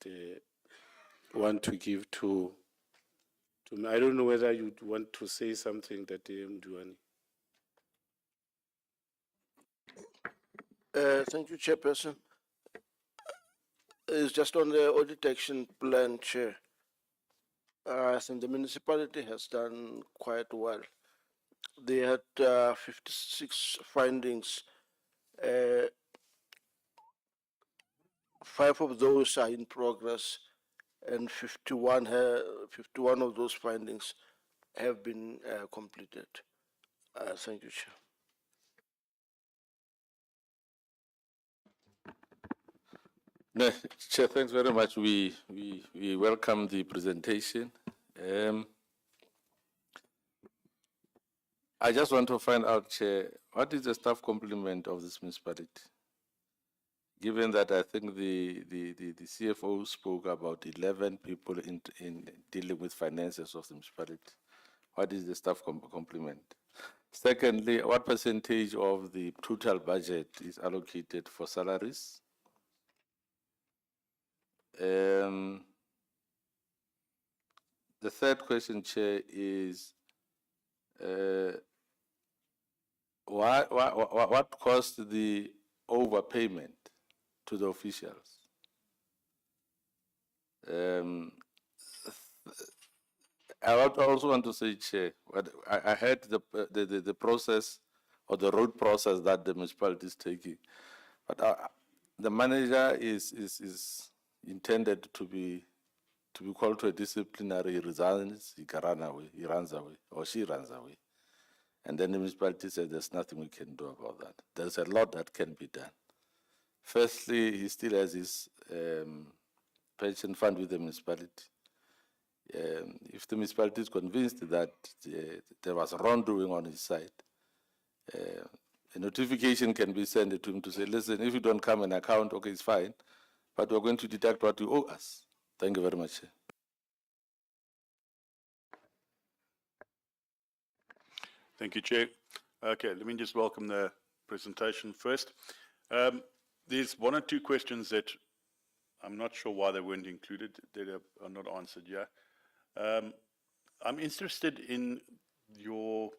want to give to So I don't know whether you'd want to say something that Duani. Thank you, Chairperson. It's just on the audit action plan, Chair. I think the municipality has done quite well. They had 56 findings. 5 of those are in progress, and 51 of those findings have been completed. Thank you, Chair. No, Chair, thanks very much. We welcome the presentation. I just want to find out, Chair, what is the staff complement of this municipality? Given that I think the CFO spoke about 11 people in dealing with finances of the municipality. What is the staff complement? Secondly, what percentage of the total budget is allocated for salaries? The third question, Chair, is what caused the overpayment to the officials? I also want to say, Chair, I heard the process or the road process that the municipality is taking, but the manager is intended to be called to a disciplinary, resigns, he runs away, or she runs away. And then the municipality said there's nothing we can do about that. There's a lot that can be done. Firstly, he still has his pension fund with the municipality. If the municipality is convinced that there was wrongdoing on his side, a notification can be sent to him to say, listen, if you don't come and account, okay, it's fine, but we're going to deduct what you owe us. Thank you very much. Thank you, Chair. Okay, let me just welcome the presentation first. There's one or two questions that I'm not sure why they weren't included, that are not answered yet. I'm interested in your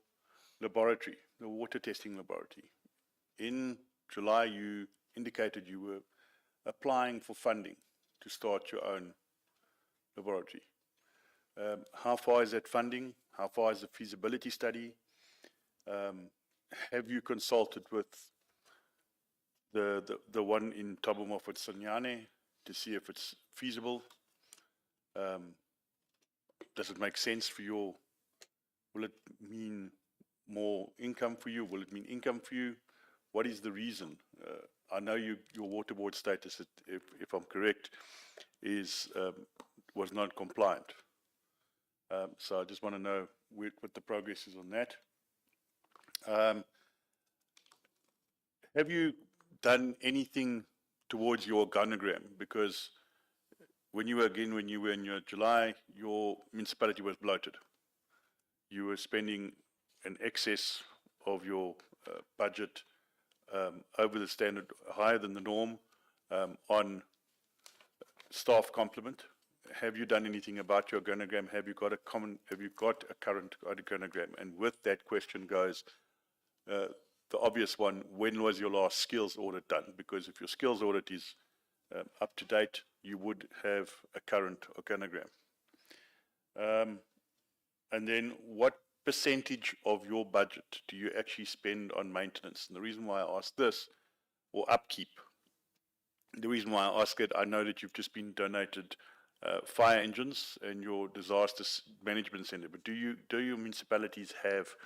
laboratory, the water testing laboratory. In July, you indicated you were applying for funding to start your own laboratory. How far is that funding? How far is the feasibility study? Have you consulted with the one in Thabo Mofokeng to see if it's feasible? Does it make sense for you? Will it mean more income for you? Will it mean income for you? What is the reason? I know your water board status, if I'm correct, was not compliant. So I just want to know what the progress is on that. Have you done anything towards your organogram? Because when you were in your July, your municipality was bloated. You were spending an excess of your budget over the standard, higher than the norm, on staff complement. Have you done anything about your organogram? Have you got a current organogram? And with that question goes the obvious one: when was your last skills audit done? Because if your skills audit is up to date, you would have a current organogram. And then, what percentage of your budget do you actually spend on maintenance? And the reason why I ask this, or upkeep, the reason why I ask it, I know that you've just been donated fire engines in your disaster management center, but do your municipalities have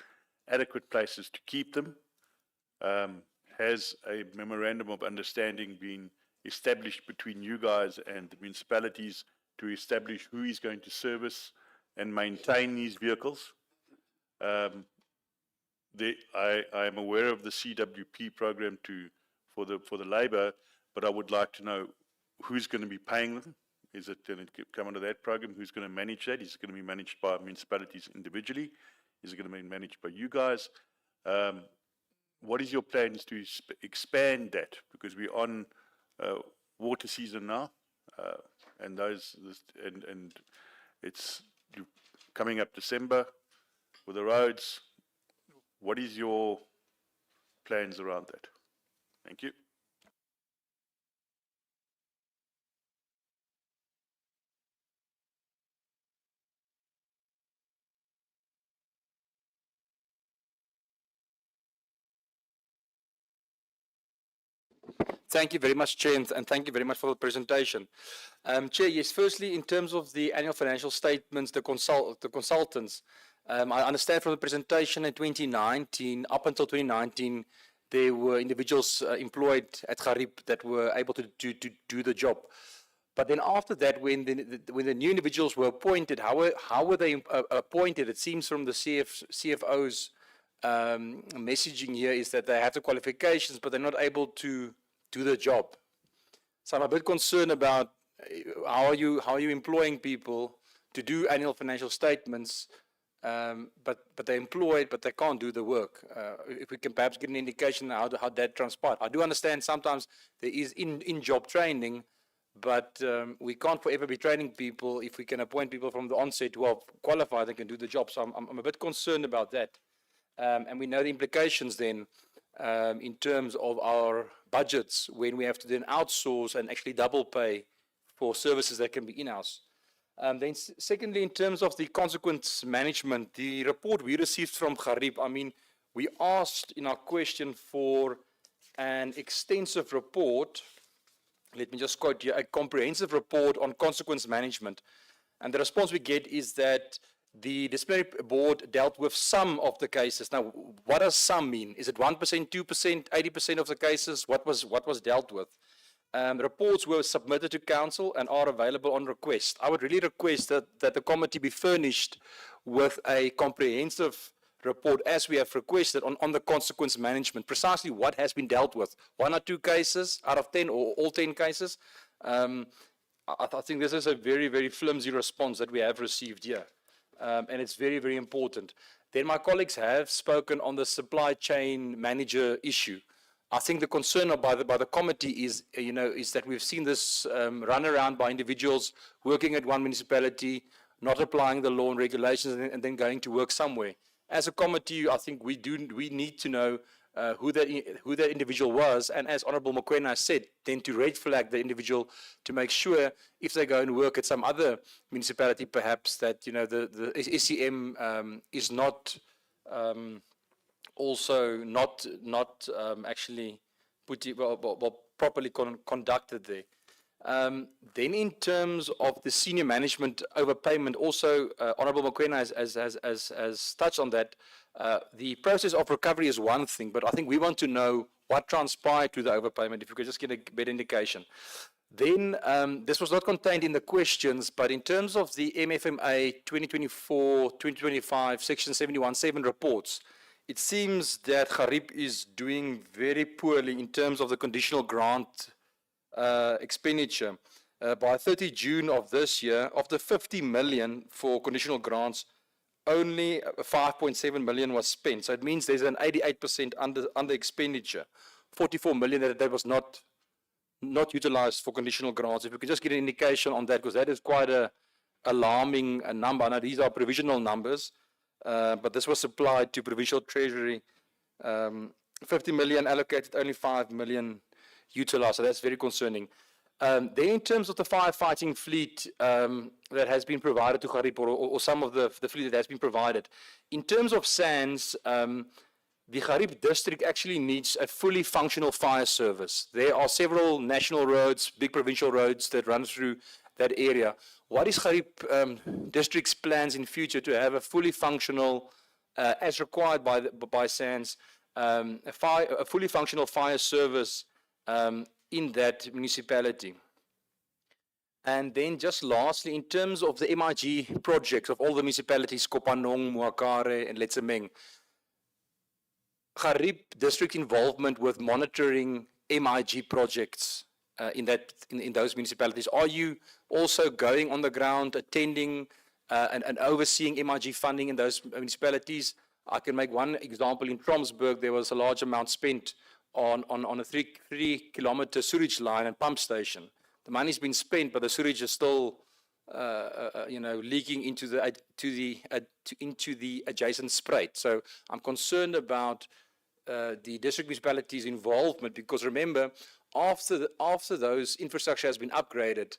adequate places to keep them? Has a memorandum of understanding been established between you guys and the municipalities to establish who is going to service and maintain these vehicles? I am aware of the CWP program for the labour, but I would like to know who's going to be paying them. Is it going to come under that program? Who's going to manage that? Is it going to be managed by municipalities individually? Is it going to be managed by you guys? What is your plans to expand that? Because we're on water season now, and it's coming up December with the roads. What is your plans around that? Thank you. Thank you very much, Chair, and thank you very much for the presentation. Chair, yes, firstly, in terms of the annual financial statements, the consultants, I understand from the presentation in 2019, up until 2019, there were individuals employed at Garib that were able to do the job. But then after that, when the new individuals were appointed, how were they appointed? It seems from the CFO's messaging here is that they have the qualifications, but they're not able to do the job. So I'm a bit concerned about how are you employing people to do annual financial statements, but they're employed, but they can't do the work. If we can perhaps get an indication how that transpired. I do understand sometimes there is in-job training, but we can't forever be training people if we can appoint people from the onset who are qualified and can do the job. So I'm a bit concerned about that. And we know the implications then in terms of our budgets when we have to then outsource and actually double pay for services that can be in-house. Then secondly, in terms of the consequence management, the report we received from Garib, I mean, we asked in our question for an extensive report. Let me just quote you, a comprehensive report on consequence management. And the response we get is that the disciplinary board dealt with some of the cases. Now, what does some mean? Is it 1%, 2%, 80% of the cases? What was dealt with? Reports were submitted to council and are available on request. I would really request that the committee be furnished with a comprehensive report, as we have requested, on the consequence management, precisely what has been dealt with. 1 or 2 cases out of 10 or all 10 cases. I think this is a very, very flimsy response that we have received here. And it's very, very important. Then my colleagues have spoken on the supply chain manager issue. I think the concern by the committee is, is that we've seen this run around by individuals working at one municipality, not applying the law and regulations, and then going to work somewhere. As a committee, I think we need to know who that individual was, and as Honourable Mokoena said, then to red flag the individual to make sure if they go and work at some other municipality, perhaps that the SEM is not also not actually properly conducted there. Then in terms of the senior management overpayment, also Honourable Mokoena has touched on that. The process of recovery is one thing, but I think we want to know what transpired to the overpayment, if we could just get a better indication. Then this was not contained in the questions, but in terms of the MFMA 2024-2025 Section 71.7 reports, it seems that Garib is doing very poorly in terms of the conditional grant expenditure. By 30 June of this year, of the 50 million for conditional grants, only 5.7 million was spent. So it means there's an 88% under expenditure. 44 million that was not utilized for conditional grants. If we could just get an indication on that, because that is quite a alarming number. Now, these are provisional numbers, but this was supplied to Provincial Treasury. 50 million allocated, only 5 million utilized, so that's very concerning. Then in terms of the firefighting fleet that has been provided to Garib, or some of the fleet that has been provided, in terms of SANS, the Garib district actually needs a fully functional fire service. There are several national roads, big provincial roads that run through that area. What is Garib district's plans in future to have a fully functional, as required by SANS, a fully functional fire service in that municipality? And then just lastly, in terms of the MIG projects of all the municipalities, Kopanong, Muakare, and Letsemeng, Garib district involvement with monitoring MIG projects in those municipalities. Are you also going on the ground, attending and overseeing MIG funding in those municipalities? I can make one example. In Tromsburg, there was a large amount spent on a 3-kilometer sewage line and pump station. The money's been spent, but the sewage is still leaking into the adjacent spruit. So I'm concerned about the district municipalities' involvement, because remember, after those infrastructure has been upgraded,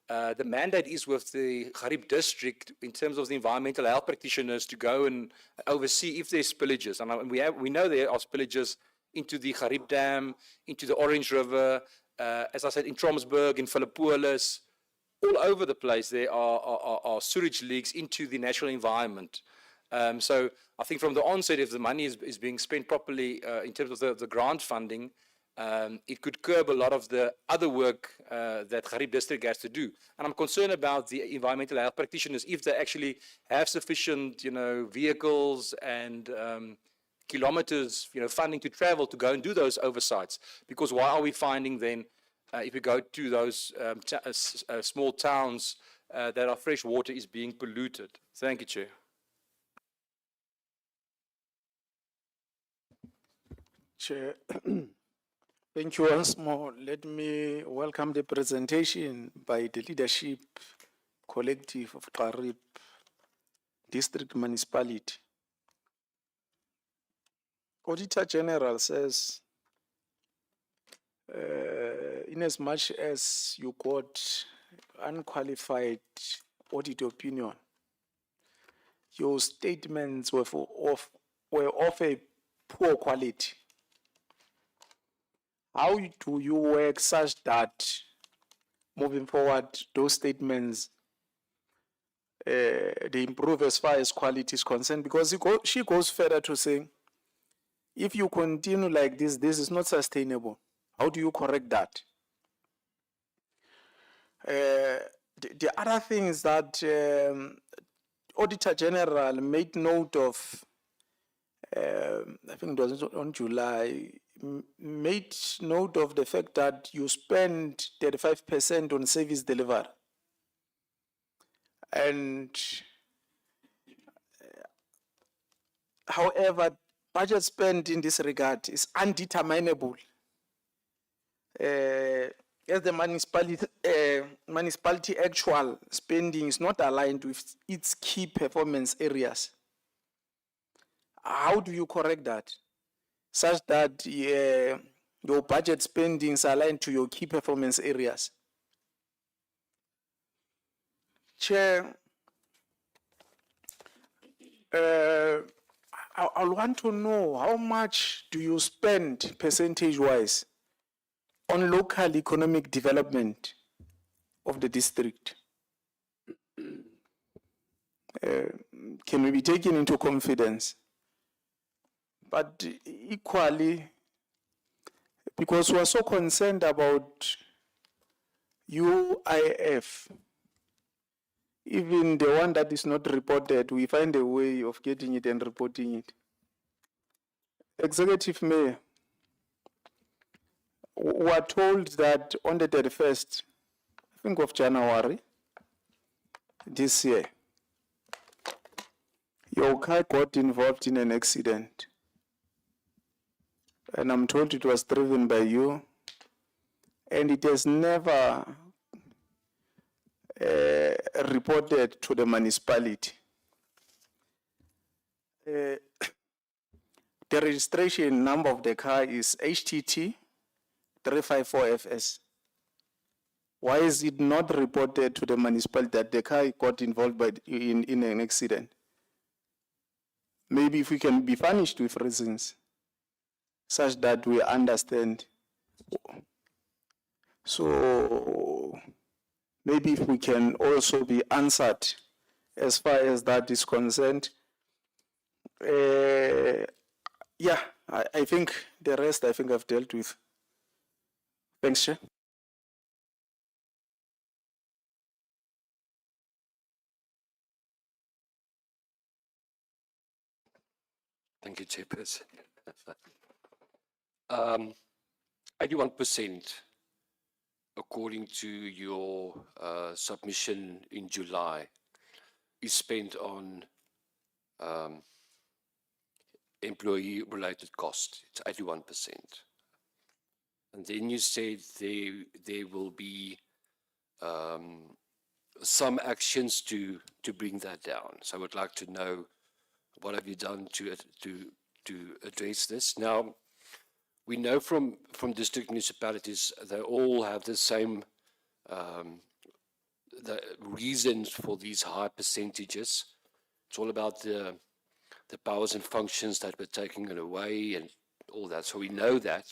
the mandate is with the Garib district in terms of the environmental health practitioners to go and oversee if there's spillages. And we know there are spillages into the Garib Dam, into the Orange River, as I said, in Tromsburg, in Philippopolis, all over the place there are sewage leaks into the natural environment. So I think from the onset, if the money is being spent properly in terms of the grant funding, it could curb a lot of the other work that Garib district has to do. And I'm concerned about the environmental health practitioners, if they actually have sufficient, vehicles and kilometers, funding to travel to go and do those oversights. Because why are we finding then, if we go to those small towns, that our fresh water is being polluted? Thank you, Chair. Chair, thank you once more. Let me welcome the presentation by the leadership collective of Garib District Municipality. Auditor General says, in as much as you got unqualified audit opinion, your statements were of a poor quality. How do you work such that moving forward, those statements they improve as far as quality is concerned? Because she goes further to say, if you continue like this, this is not sustainable. How do you correct that? The other thing is that Auditor General made note of, I think it was on July, made note of the fact that you spend 35% on service delivery. And however, budget spent in this regard is undeterminable. As the municipality actual spending is not aligned with its key performance areas. How do you correct that, such that your budget spending is aligned to your key performance areas? Chair, I want to know, how much do you spend percentage-wise on local economic development of the district? Can we be taken into confidence? But equally, because we are so concerned about UIF, even the one that is not reported, we find a way of getting it and reporting it. Executive Mayor, we are told that on the 31st, I think of January this year, your car got involved in an accident. And I'm told it was driven by you, and it has never reported to the municipality. The registration number of the car is HTT 354FS. Why is it not reported to the municipality that the car got involved in an accident? Maybe if we can be furnished with reasons such that we understand. So maybe if we can also be answered as far as that is concerned. Yeah, I think the rest I've dealt with. Thanks, Chair. Thank you, Chairperson. 81%, according to your submission in July, is spent on employee-related costs. It's 81%. And then you said there will be some actions to bring that down. So I would like to know, what have you done to address this? Now, we know from district municipalities, they all have the same the reasons for these high percentages. It's all about the powers and functions that were taken away and all that. So we know that.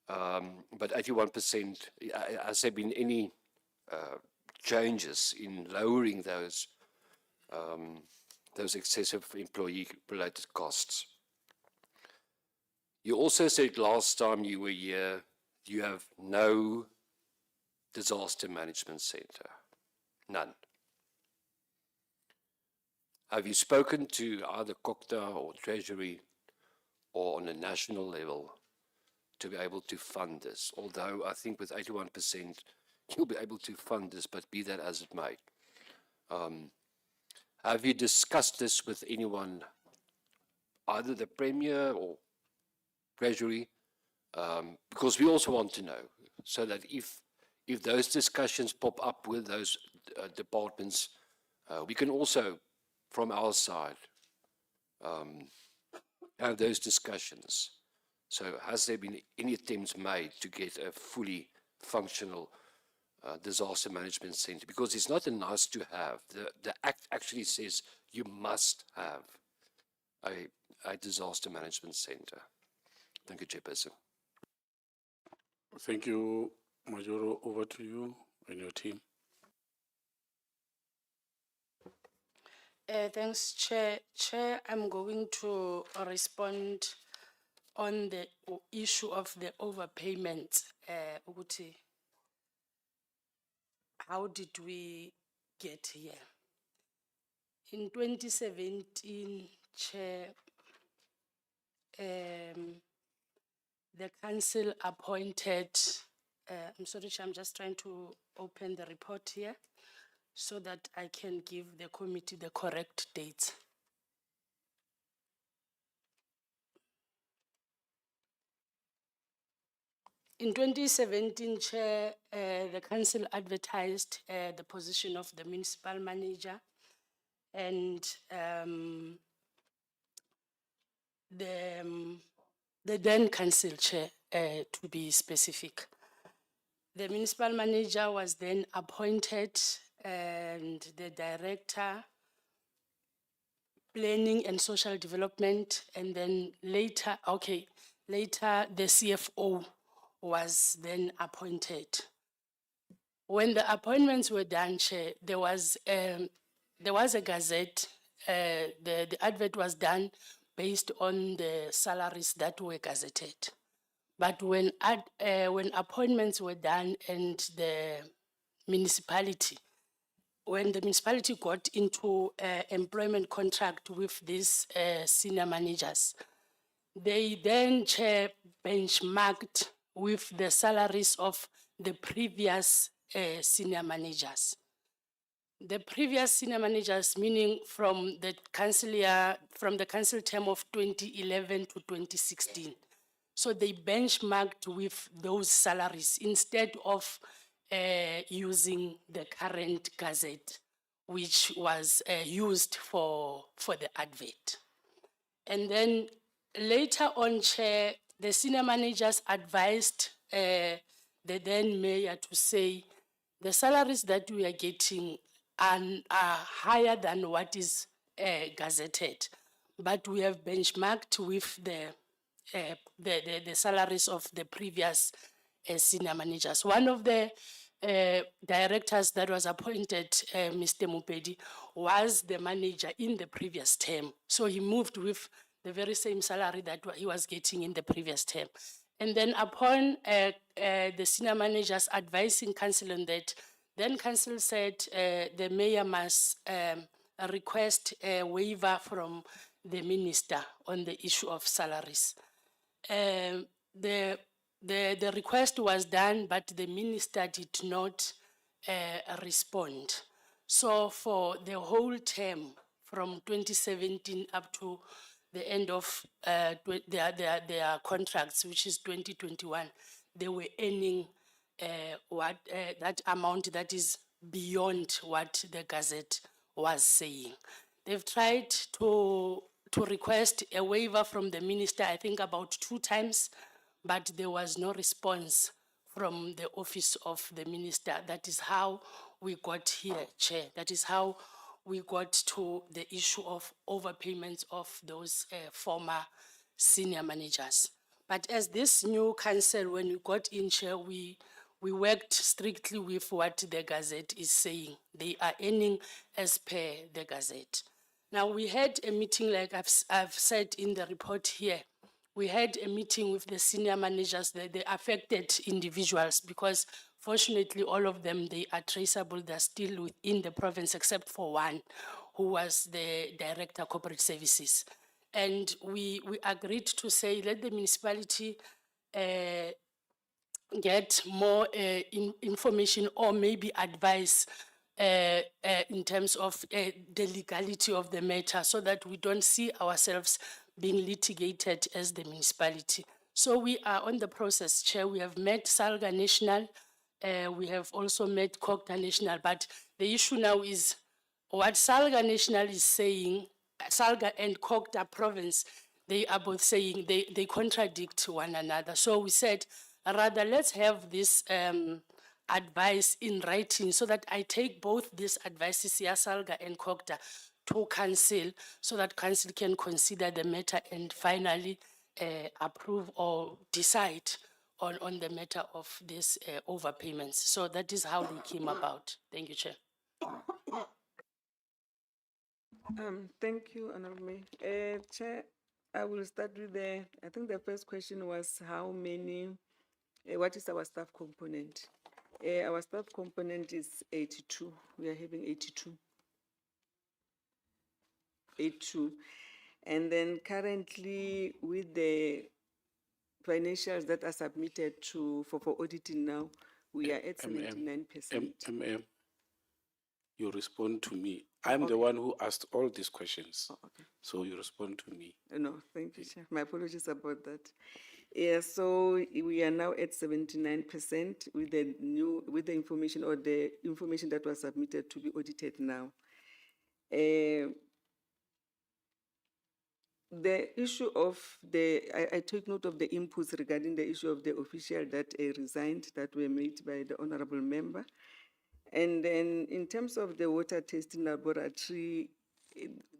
But 81%, has there been any changes in lowering those excessive employee-related costs? You also said last time you were here, you have no disaster management center. None. Have you spoken to either COCTA or Treasury or on a national level to be able to fund this? Although I think with 81%, you'll be able to fund this, but be that as it may. Have you discussed this with anyone, either the Premier or Treasury? Because we also want to know, so that if those discussions pop up with those departments, we can also, from our side, have those discussions. So has there been any attempts made to get a fully functional disaster management center? Because it's not a nice to have. The Act actually says you must have a disaster management center. Thank you, Chairperson. Thank you, Majoro. Over to you and your team. Thanks, Chair. Chair, I'm going to respond on the issue of the overpayment. Ukuthi, how did we get here? In 2017, Chair, the council appointed, I'm sorry, Chair, I'm just trying to open the report here so that I can give the committee the correct dates. In 2017, Chair, the council advertised the position of the municipal manager, and the then council chair, to be specific. The municipal manager was then appointed, and the director, planning and social development, and then later the CFO was then appointed. When the appointments were done, Chair, there was a gazette. The advert was done based on the salaries that were gazetted. But when appointments were done and when the municipality got into employment contract with these senior managers, they then, Chair, benchmarked with the salaries of the previous senior managers. The previous senior managers, meaning from the council term of 2011 to 2016. So they benchmarked with those salaries instead of using the current gazette, which was used for the advert. And then later on, Chair, the senior managers advised the then mayor to say the salaries that we are getting are higher than what is gazetted, but we have benchmarked with the salaries of the previous senior managers. One of the directors that was appointed, Mr. Mupedi, was the manager in the previous term. So he moved with the very same salary that he was getting in the previous term. And then upon the senior managers advising council on that, then council said the mayor must request a waiver from the minister on the issue of salaries. The request was done, but the minister did not respond. So for the whole term, from 2017 up to the end of their contracts, which is 2021, they were earning that amount that is beyond what the Gazette was saying. They've tried to request a waiver from the minister, I think about 2 times, but there was no response from the office of the minister. That is how we got here, Chair. That is how we got to the issue of overpayments of those former senior managers. But as this new council, when we got in, Chair, we worked strictly with what the Gazette is saying. They are earning as per the Gazette. Now, we had a meeting, like I've said in the report here. We had a meeting with the senior managers, the affected individuals, because fortunately all of them, they are traceable, they're still within the province, except for one, who was the director of corporate services. And we agreed to say, let the municipality get more information or maybe advice in terms of the legality of the matter, so that we don't see ourselves being litigated as the municipality. So we are on the process, Chair. We have met Salga National, we have also met Cogta National, but the issue now is what Salga National is saying, Salga and Cogta Province, they are both saying they contradict one another. So we said, rather, let's have this advice in writing so that I take both these advices, Salga and Cogta, to council so that council can consider the matter and finally approve or decide on the matter of these overpayments. So that is how they came about. Thank you, Chair. Thank you, Honorable Mayor. Chair, I will start with I think the first question was how many, what is our staff component? Our staff component is 82. We are having 82. 82. And then currently with the financials that are submitted for auditing now, we are at 79%. You respond to me. I'm the one who asked all these questions. Okay. So you respond to me. No, thank you, Chair. My apologies about that. Yeah, so we are now at 79% with the information or the information that was submitted to be audited now. The issue of I took note of the inputs regarding the issue of the official that resigned that were made by the honorable member. And then in terms of the water testing laboratory,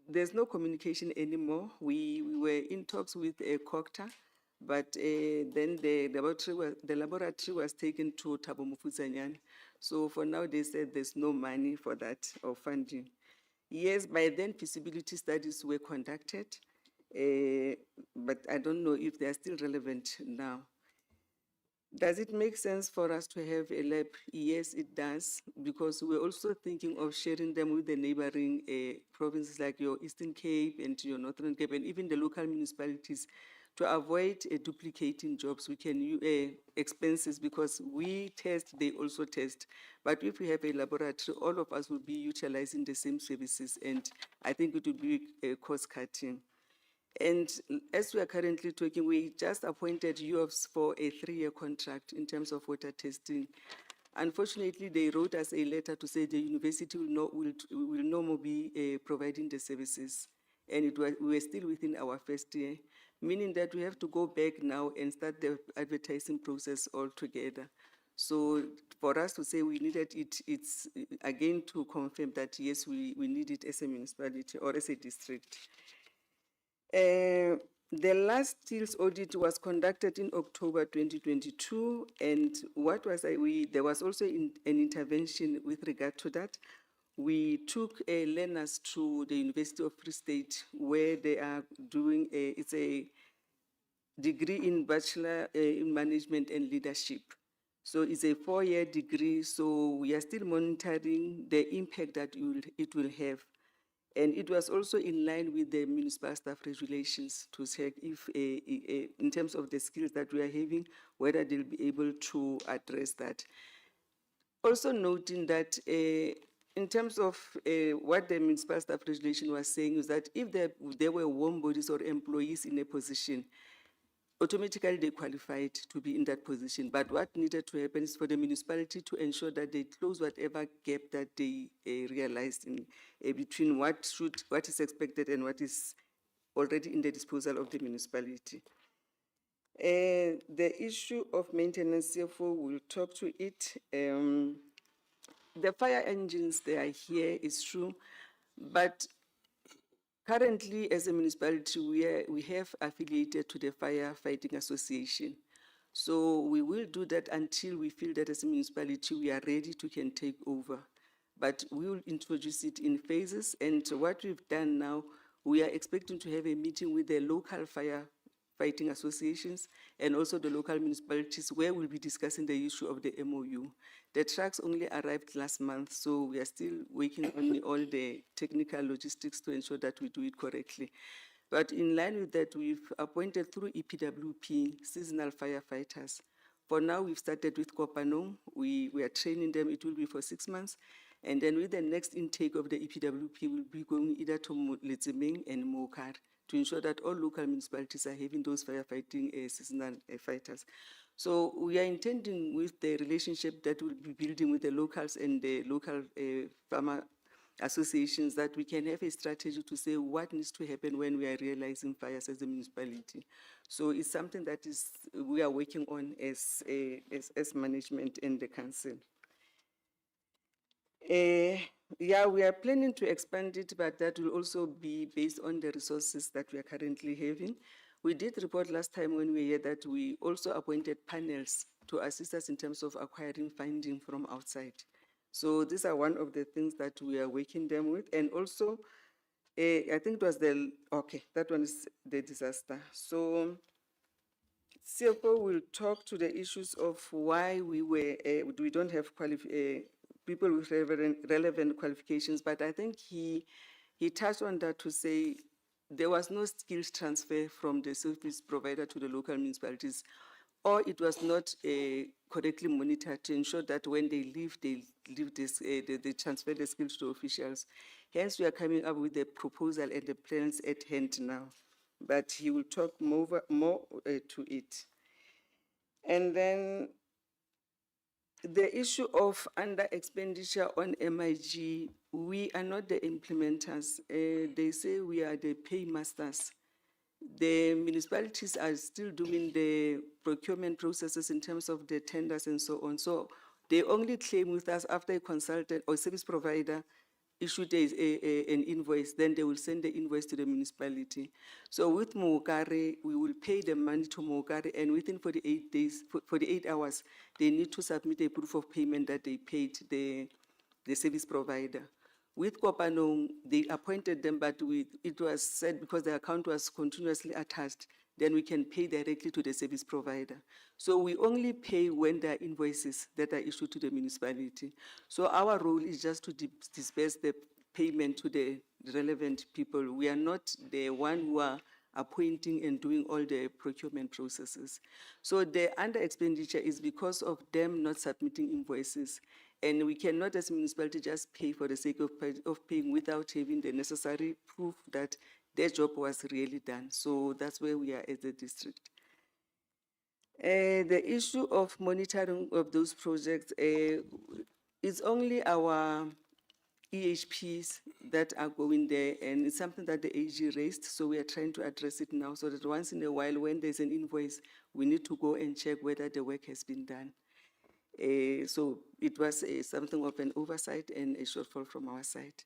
there's no communication anymore. We were in talks with Cogta, but then the laboratory was taken to Thabo Mofuzanyane. So for now, they said there's no money for that or funding. Yes, by then feasibility studies were conducted, but I don't know if they are still relevant now. Does it make sense for us to have a lab? Yes, it does, because we're also thinking of sharing them with the neighboring provinces like your Eastern Cape and your Northern Cape, and even the local municipalities, to avoid duplicating jobs. We can use expenses, because we test, they also test. But if we have a laboratory, all of us will be utilizing the same services, and I think it would be cost cutting. And as we are currently talking, we just appointed UOFs for a 3-year contract in terms of water testing. Unfortunately, they wrote us a letter to say the university will no more be providing the services. And we were still within our first year, meaning that we have to go back now and start the advertising process altogether. So for us to say we needed it, it's again to confirm that yes, we need it as a municipality or as a district. The last stills audit was conducted in October 2022, and there was also an intervention with regard to that. We took learners to the University of Free State, where they are doing it's a degree in Bachelor in Management and Leadership. So it's a 4-year degree, so we are still monitoring the impact that it will have. And it was also in line with the municipal staff regulations to check if, in terms of the skills that we are having, whether they'll be able to address that. Also noting that in terms of what the municipal staff regulation was saying is that if there were warm bodies or employees in a position, automatically they qualified to be in that position. But what needed to happen is for the municipality to ensure that they close whatever gap that they realized in between what is expected and what is already in the disposal of the municipality. The issue of maintenance, CFO will talk to it. The fire engines, they are here, it's true, but currently, as a municipality, we have affiliated to the Firefighting Association. So we will do that until we feel that as a municipality, we are ready to can take over. But we will introduce it in phases. And what we've done now, we are expecting to have a meeting with the local firefighting associations and also the local municipalities where we'll be discussing the issue of the MOU. The trucks only arrived last month, so we are still working on all the technical logistics to ensure that we do it correctly. But in line with that, we've appointed through EPWP seasonal firefighters. For now, we've started with Kopanong. We are training them. It will be for 6 months. And then with the next intake of the EPWP, we'll be going either to Lezemeng and Mokar to ensure that all local municipalities are having those firefighting seasonal fighters. So we are intending with the relationship that we'll be building with the locals and the local farmer associations that we can have a strategy to say what needs to happen when we are realizing fires as a municipality. So it's something that we are working on as management and the council. Yeah, we are planning to expand it, but that will also be based on the resources that we are currently having. We did report last time when we were here that we also appointed panels to assist us in terms of acquiring funding from outside. So these are one of the things that we are working them with. And also, I think it was that one is the disaster. So CFO will talk to the issues of why we don't have people with relevant qualifications, but I think he touched on that to say there was no skills transfer from the service provider to the local municipalities, or it was not correctly monitored to ensure that when they leave, they transfer the skills to officials. Hence, we are coming up with the proposal and the plans at hand now, but he will talk more to it. And then the issue of under expenditure on MIG, we are not the implementers. They say we are the paymasters. The municipalities are still doing the procurement processes in terms of the tenders and so on. So they only claim with us after a consultant or service provider issued an invoice, then they will send the invoice to the municipality. So with Mogare, we will pay the money to Mogare, and within 48 hours, they need to submit a proof of payment that they paid the service provider. With Kopanong, they appointed them, but it was said because the account was continuously attached, then we can pay directly to the service provider. So we only pay when there are invoices that are issued to the municipality. So our role is just to disperse the payment to the relevant people. We are not the one who are appointing and doing all the procurement processes. So the under expenditure is because of them not submitting invoices. And we cannot, as a municipality, just pay for the sake of paying without having the necessary proof that their job was really done. So that's where we are as a district. The issue of monitoring of those projects is only our EHPs that are going there, and it's something that the AG raised, so we are trying to address it now, so that once in a while, when there's an invoice, we need to go and check whether the work has been done. So it was something of an oversight and a shortfall from our side.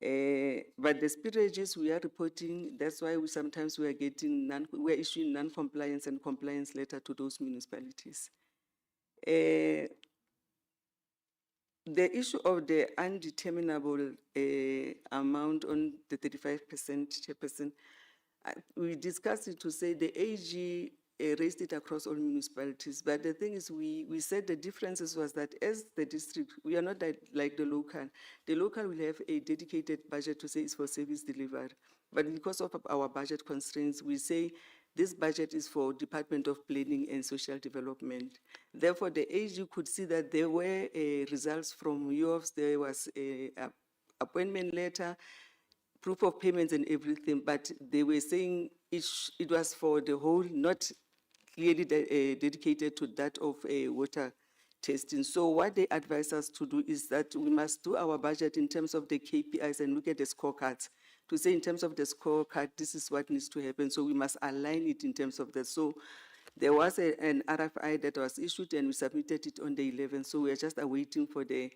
But the spillages we are reporting, that's why sometimes we are issuing non-compliance and compliance letter to those municipalities. The issue of the undeterminable amount on the 35% chairperson, we discussed it to say the AG raised it across all municipalities. But the thing is, we said the differences was that as the district, we are not like the local. The local will have a dedicated budget to say it's for service delivery. But because of our budget constraints, we say this budget is for Department of Planning and Social Development. Therefore, the AG could see that there were results from yours. There was an appointment letter, proof of payments and everything, but they were saying it was for the whole, not clearly dedicated to that of water testing. So what they advise us to do is that we must do our budget in terms of the KPIs and look at the scorecards to say in terms of the scorecard, this is what needs to happen. So we must align it in terms of that. So there was an RFI that was issued and we submitted it on the 11th. So we are just awaiting for the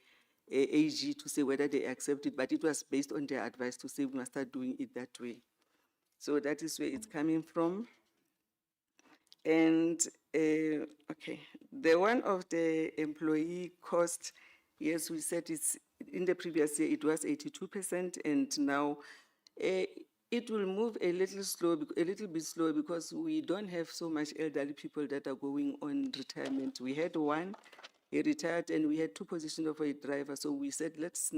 AG to say whether they accept it, but it was based on their advice to say we must start doing it that way. So that is where it's coming from. And okay, the one of the employee cost, yes, we said it's in the previous year it was 82%, and now it will move a little bit slow because we don't have so much elderly people that are going on retirement. We had one. He retired, and we had two positions of a driver. So we said, let's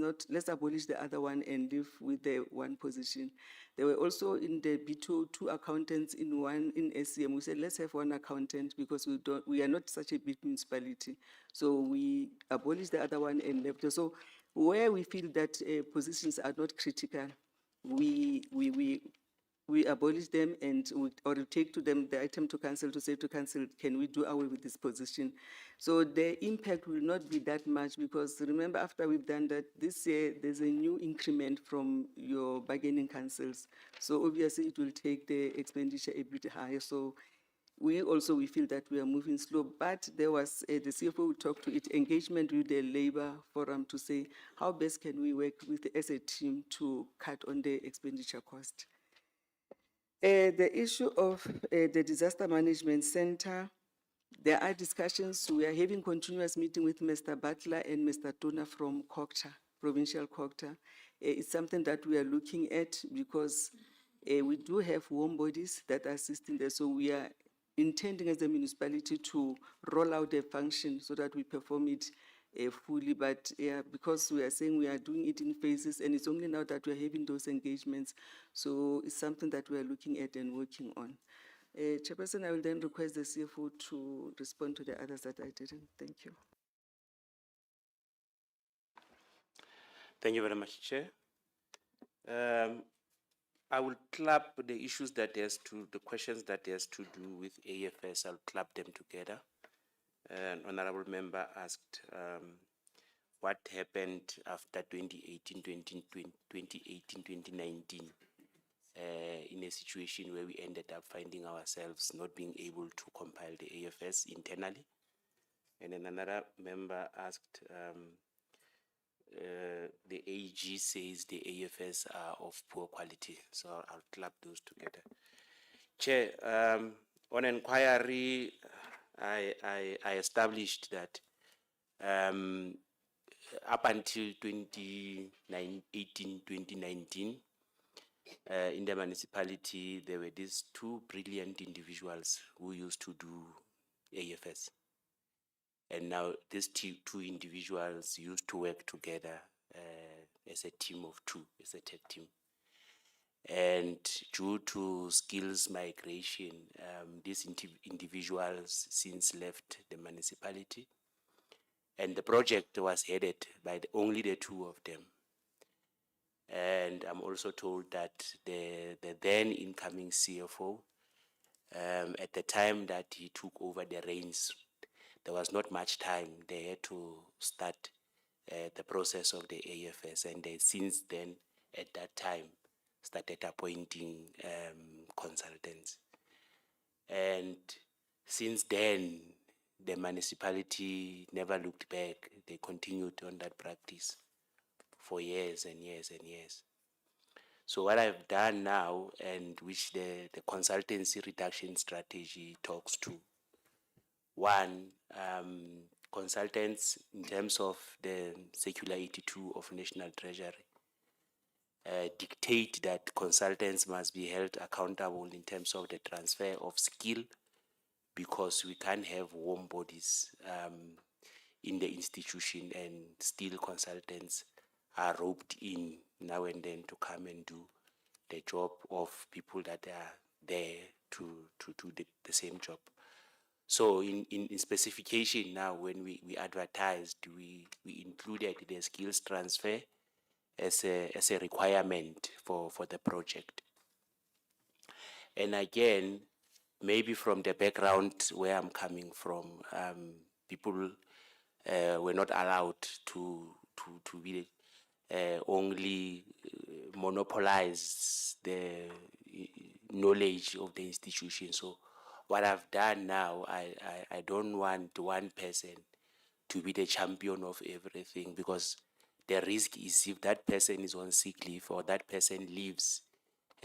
abolish the other one and live with the one position. There were also in the BTO 2 accountants in SCM. We said, let's have one accountant because we are not such a big municipality. So we abolished the other one and left. So where we feel that positions are not critical, we abolish them and or take to them the item to council to say to council, can we do away with this position? So the impact will not be that much because remember after we've done that, this year there's a new increment from your bargaining councils. So obviously it will take the expenditure a bit higher. So we feel that we are moving slow, but there was, the CFO will talk to it, engagement with the labor forum to say, how best can we work with as a team to cut on the expenditure cost? The issue of the Disaster Management Center, there are discussions. We are having continuous meeting with Mr. Butler and Mr. Tona from COCTA, Provincial COCTA. It's something that we are looking at because we do have warm bodies that are assisting there. So we are intending as a municipality to roll out the function so that we perform it fully, but because we are saying we are doing it in phases and it's only now that we are having those engagements, so it's something that we are looking at and working on. Chairperson, I will then request the CFO to respond to the others that I didn't. Thank you. Thank you very much, Chair. I will club the issues that the questions that has to do with AFS, I'll club them together. An honorable member asked what happened after 2018-2019 in a situation where we ended up finding ourselves not being able to compile the AFS internally. And then another member asked, the AG says the AFS are of poor quality. So I'll club those together. Chair, on inquiry, I established that up until 2018-2019, in the municipality, there were these two brilliant individuals who used to do AFS. And now these two individuals used to work together as a team of two, as a tech team. And due to skills migration, these individuals since left the municipality. And the project was headed by only the two of them. And I'm also told that the then incoming CFO, at the time that he took over the reins, there was not much time. They had to start the process of the AFS, and they since then, at that time, started appointing consultants. And since then, the municipality never looked back. They continued on that practice for years and years and years. So what I've done now, and which the consultancy reduction strategy talks to, one, consultants in terms of the Circular 82 of National Treasury dictate that consultants must be held accountable in terms of the transfer of skill, because we can't have warm bodies in the institution and still consultants are roped in now and then to come and do the job of people that are there to do the same job. So in specification now, when we advertised, we included the skills transfer as a requirement for the project. And again, maybe from the background where I'm coming from, people were not allowed to be only monopolize the knowledge of the institution. So what I've done now, I don't want one person to be the champion of everything, because the risk is if that person is on sick leave or that person leaves,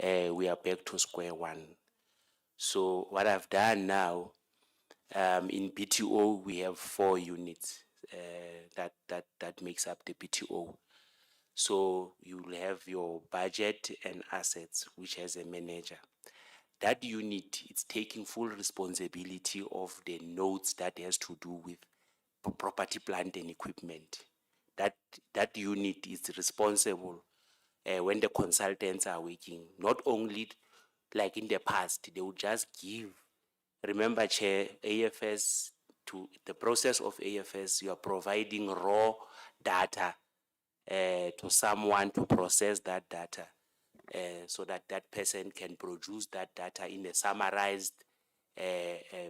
we are back to square one. So what I've done now, in BTO, we have 4 units that makes up the BTO. So you will have your budget and assets, which has a manager. That unit is taking full responsibility of the notes that has to do with property, plant, and equipment. That unit is responsible when the consultants are working, not only like in the past, they would just give. Remember, Chair, AFS, to the process of AFS, you are providing raw data to someone to process that data so that that person can produce that data in a summarized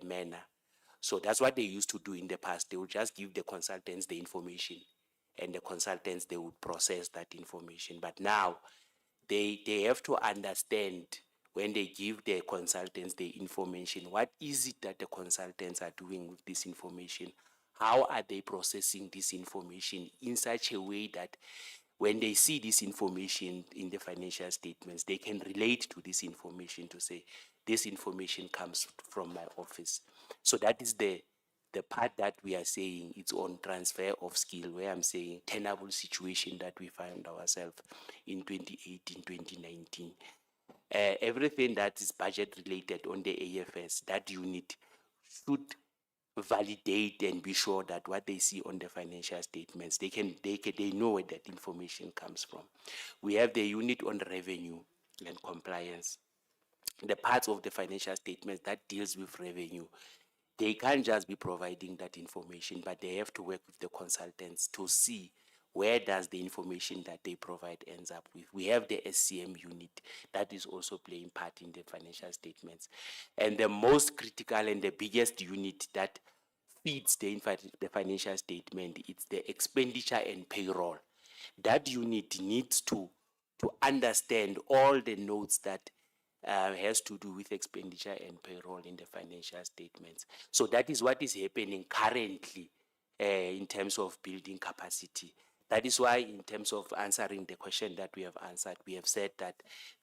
manner. So that's what they used to do in the past. They would just give the consultants the information, and the consultants, they would process that information. But now they have to understand, when they give the consultants the information, what is it that the consultants are doing with this information? How are they processing this information in such a way that when they see this information in the financial statements, they can relate to this information to say, this information comes from my office. So that is the part that we are saying, it's on transfer of skill, where I'm saying tenable situation that we find ourselves in 2018, 2019. Everything that is budget related on the AFS, that unit should validate and be sure that what they see on the financial statements, they know where that information comes from. We have the unit on revenue and compliance. The parts of the financial statements that deals with revenue, they can't just be providing that information, but they have to work with the consultants to see where does the information that they provide ends up with. We have the SCM unit that is also playing part in the financial statements. And the most critical and the biggest unit that feeds the financial statement, it's the expenditure and payroll. That unit needs to understand all the notes that has to do with expenditure and payroll in the financial statements. So that is what is happening currently in terms of building capacity. That is why, in terms of answering the question that we have answered, we have said that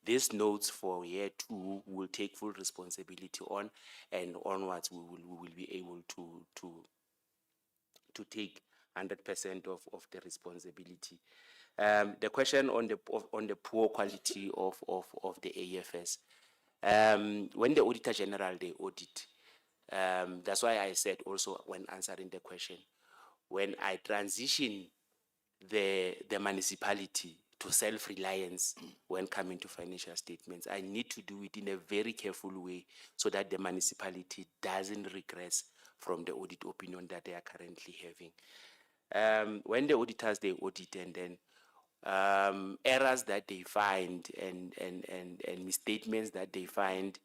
these notes for year 2 will take full responsibility on, and onwards we will be able to take 100% of the responsibility. The question on the poor quality of the AFS. When the Auditor General, they audit, that's why I said also when answering the question, when I transition the municipality to self-reliance when coming to financial statements, I need to do it in a very careful way so that the municipality doesn't regress from the audit opinion that they are currently having. When the auditors, they audit, and then errors that they find and misstatements that they find,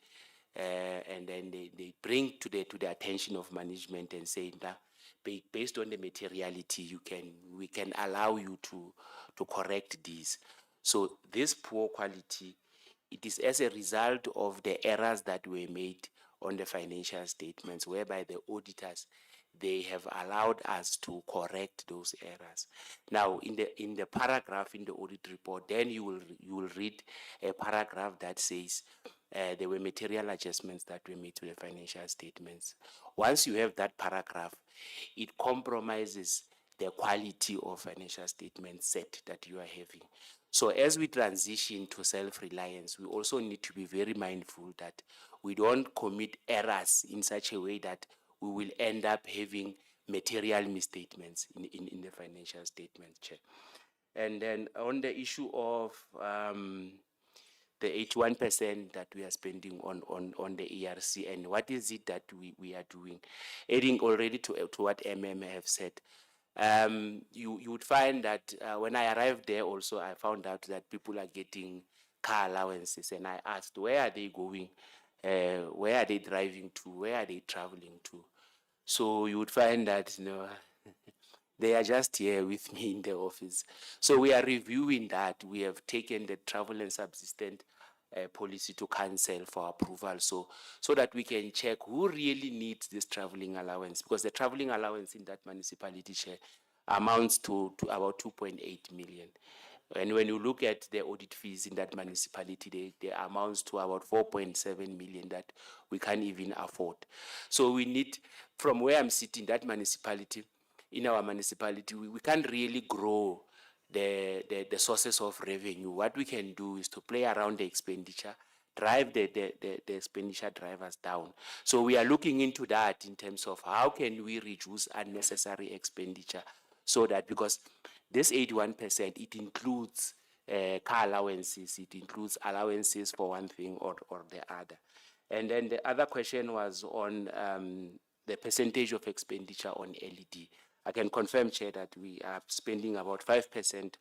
and then they bring to the attention of management and say that based on the materiality, we can allow you to correct these. So this poor quality, it is as a result of the errors that were made on the financial statements, whereby the auditors, they have allowed us to correct those errors. Now, in the paragraph in the audit report, then you will read a paragraph that says there were material adjustments that were made to the financial statements. Once you have that paragraph, it compromises the quality of financial statement set that you are having. So as we transition to self-reliance, we also need to be very mindful that we don't commit errors in such a way that we will end up having material misstatements in the financial statement, Chair. And then on the issue of the 81% that we are spending on the ERC, and what is it that we are doing, adding already to what have said. You would find that when I arrived there also, I found out that people are getting car allowances, and I asked, where are they going? where are they driving to, where are they traveling to. So you would find that, they are just here with me in the office. So we are reviewing that. We have taken the travel and subsistence policy to council for approval, so that we can check who really needs this traveling allowance, because the traveling allowance in that municipality share amounts to about 2.8 million. And when you look at the audit fees in that municipality, they amounts to about 4.7 million that we can't even afford. So we need, from where I'm sitting, that municipality, in our municipality, we can't really grow the sources of revenue. What we can do is to play around the expenditure, drive the expenditure drivers down. So we are looking into that in terms of how can we reduce unnecessary expenditure, so that, because this 81%, it includes car allowances, it includes allowances for one thing or the other. And then the other question was on the percentage of expenditure on LED. I can confirm, Chair, that we are spending about 5%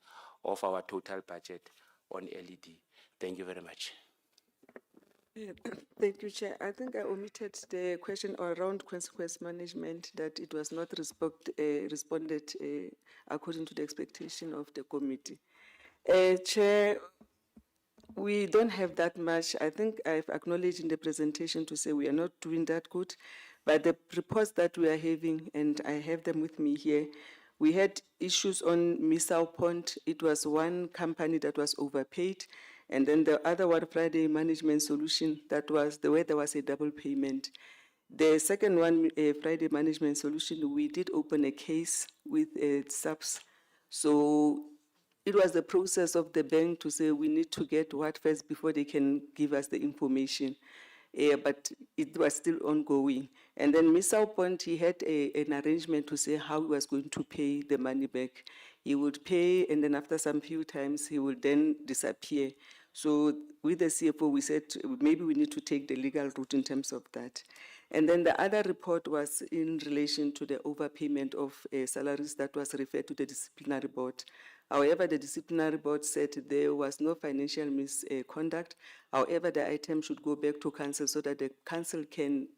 of our total budget on LED. Thank you very much. Thank you, Chair. I think I omitted the question around consequence management, that it was not responded according to the expectation of the committee. Chair, we don't have that much. I think I've acknowledged in the presentation to say we are not doing that good, but the reports that we are having, and I have them with me here, we had issues on Misau Pond. It was one company that was overpaid, and then the other one, Friday Management Solution, that was the way there was a double payment. The second one, Friday Management Solution, we did open a case with SAPS. So it was the process of the bank to say we need to get what first before they can give us the information. But it was still ongoing. And then Misau Point, he had an arrangement to say how he was going to pay the money back. He would pay, and then after some few times, he would then disappear. So with the CFO, we said maybe we need to take the legal route in terms of that. And then the other report was in relation to the overpayment of salaries that was referred to the disciplinary board. However, the disciplinary board said there was no financial misconduct. However, the item should go back to council so that the council can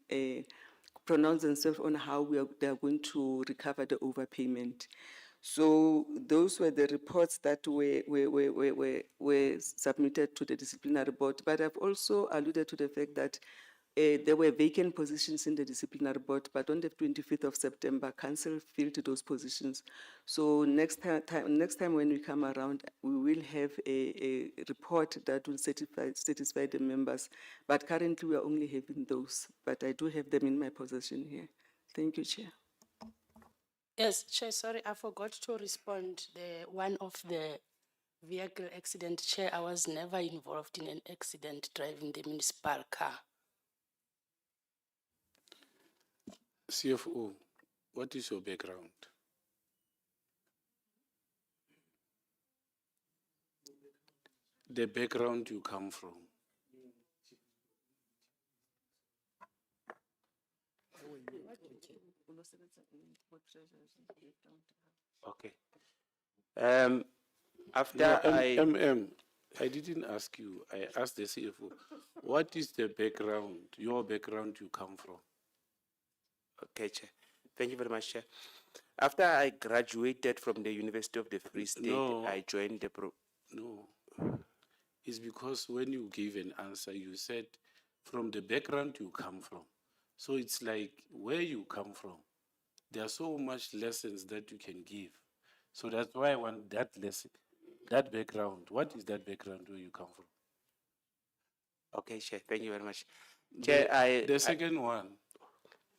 pronounce themselves on how they are going to recover the overpayment. So those were the reports that were submitted to the disciplinary board. But I've also alluded to the fact that there were vacant positions in the disciplinary board, but on the 25th of September, council filled those positions. So next time when we come around, we will have a report that will satisfy the members. But currently, we are only having those, but I do have them in my possession here. Thank you, Chair. Yes, Chair, sorry, I forgot to respond. One of the vehicle accident, Chair, I was never involved in an accident driving the municipal car. CFO, what is your background? The background you come from. Okay. After I didn't ask you, I asked the CFO, what is the background, your background you come from? Okay, Chair. Thank you very much, Chair. After I graduated from the University of the Free State, I joined the No, it's because when you gave an answer, you said from the background you come from. So it's like where you come from. There are so much lessons that you can give. So that's why I want that lesson, that background. What is that background where you come from? Okay, Chair. Thank you very much. Chair, The second one,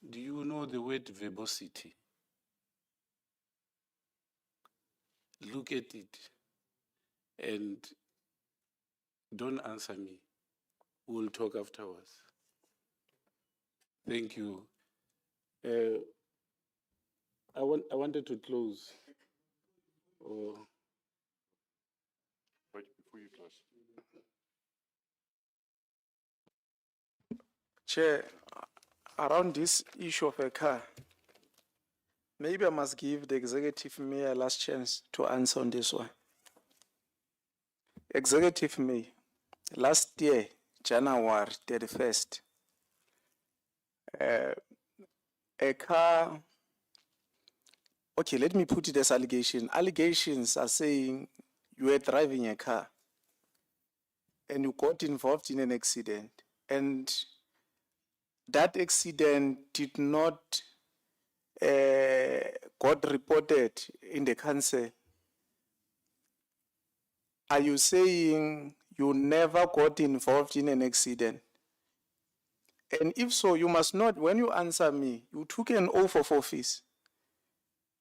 do you know the word verbosity? Look at it and don't answer me. We'll talk afterwards. Thank you. I wanted to close. Wait, before you close. Chair, around this issue of a car, maybe I must give the executive mayor last chance to answer on this one. Executive Mayor, last year, January 31st, a car, okay, let me put it as allegation. Allegations are saying you were driving a car and you got involved in an accident, and that accident did not got reported in the council. Are you saying you never got involved in an accident? And if so, you must not, when you answer me, you took an oath of office.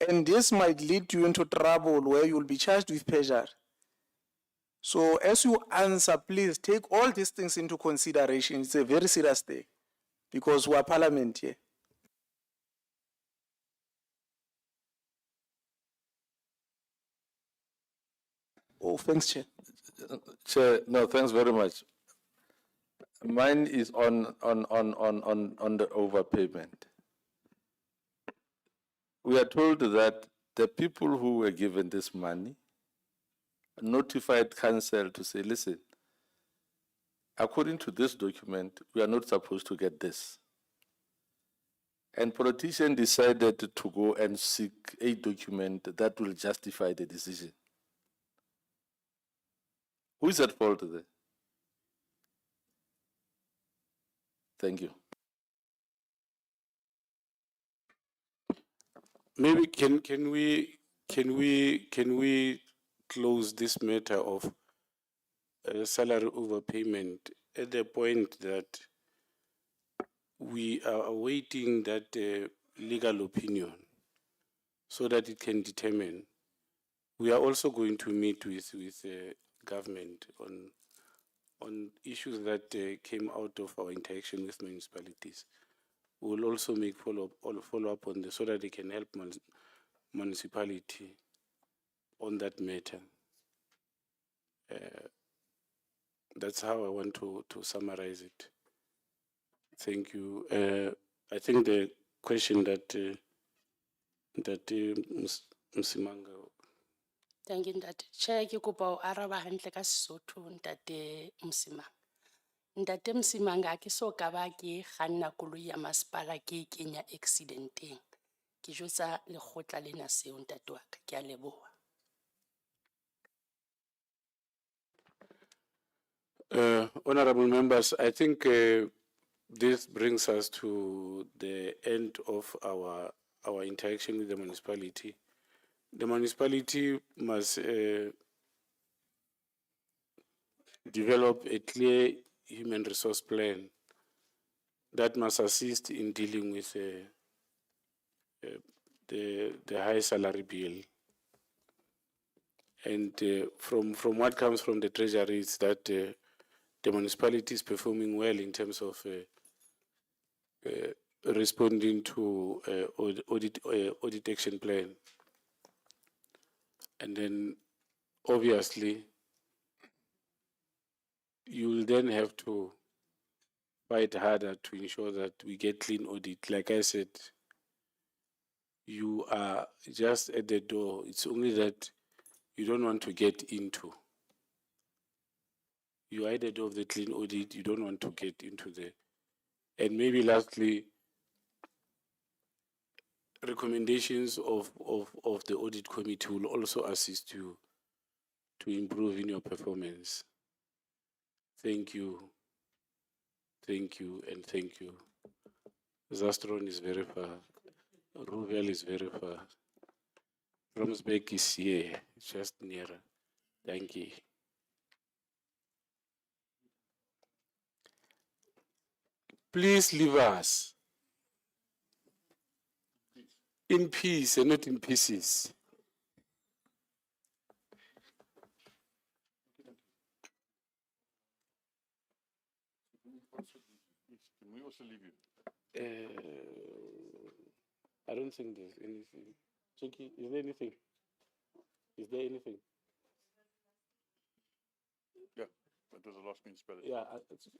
And this might lead you into trouble where you'll be charged with perjury. So as you answer, please take all these things into consideration. It's a very serious thing because we are parliament here. Oh, thanks, Chair. Chair, no, thanks very much. Mine is on the overpayment. We are told that the people who were given this money notified council to say, listen, according to this document, we are not supposed to get this. And politicians decided to go and seek a document that will justify the decision. Who is at fault there? Thank you. Maybe can we close this matter of salary overpayment at the point that we are awaiting that legal opinion so that it can determine. We are also going to meet with government on issues that came out of our interaction with municipalities. We will also make follow up on this so that they can help municipality on that matter. That's how I want to summarize it. Thank you. I think the question that Msimanga. Thank you, Ntate. Chair, ke kopa ho araba hantle ka Sesotho, Ntate Msimang. Ntate Msimang, ha ke so ka ba ke kganna koloi ya masepala ke e kenya accidenteng. Ke jwetsa lekgotla lena seo, Ntate wa ka. Ke a leboha. Honorable members, I think this brings us to the end of our interaction with the municipality. The municipality must develop a clear human resource plan that must assist in dealing with the high salary bill. And from what comes from the treasury is that the municipality is performing well in terms of responding to audit action plan. And then obviously you will then have to fight harder to ensure that we get clean audit. Like I said, you are just at the door. It's only that you don't want to get into. You are at the door of the clean audit, you don't want to get into the. And maybe lastly, recommendations of the audit committee will also assist you to improve in your performance. Thank you, and thank you. Zastron is very far. Ruvel is very far. Romsbeck is here, just near. Thank you. Please leave us in peace and not in pieces. Can we also leave you? I don't think there's anything. Chucky, is there anything? Is there anything? Yeah, that was the last municipality. Yeah,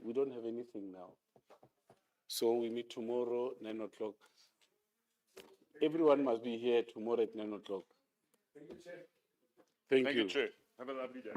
we don't have anything now. So we meet tomorrow, 9 o'clock. Everyone must be here tomorrow at 9 o'clock. Thank you, Chair. Thank you. Chair. Have a lovely day.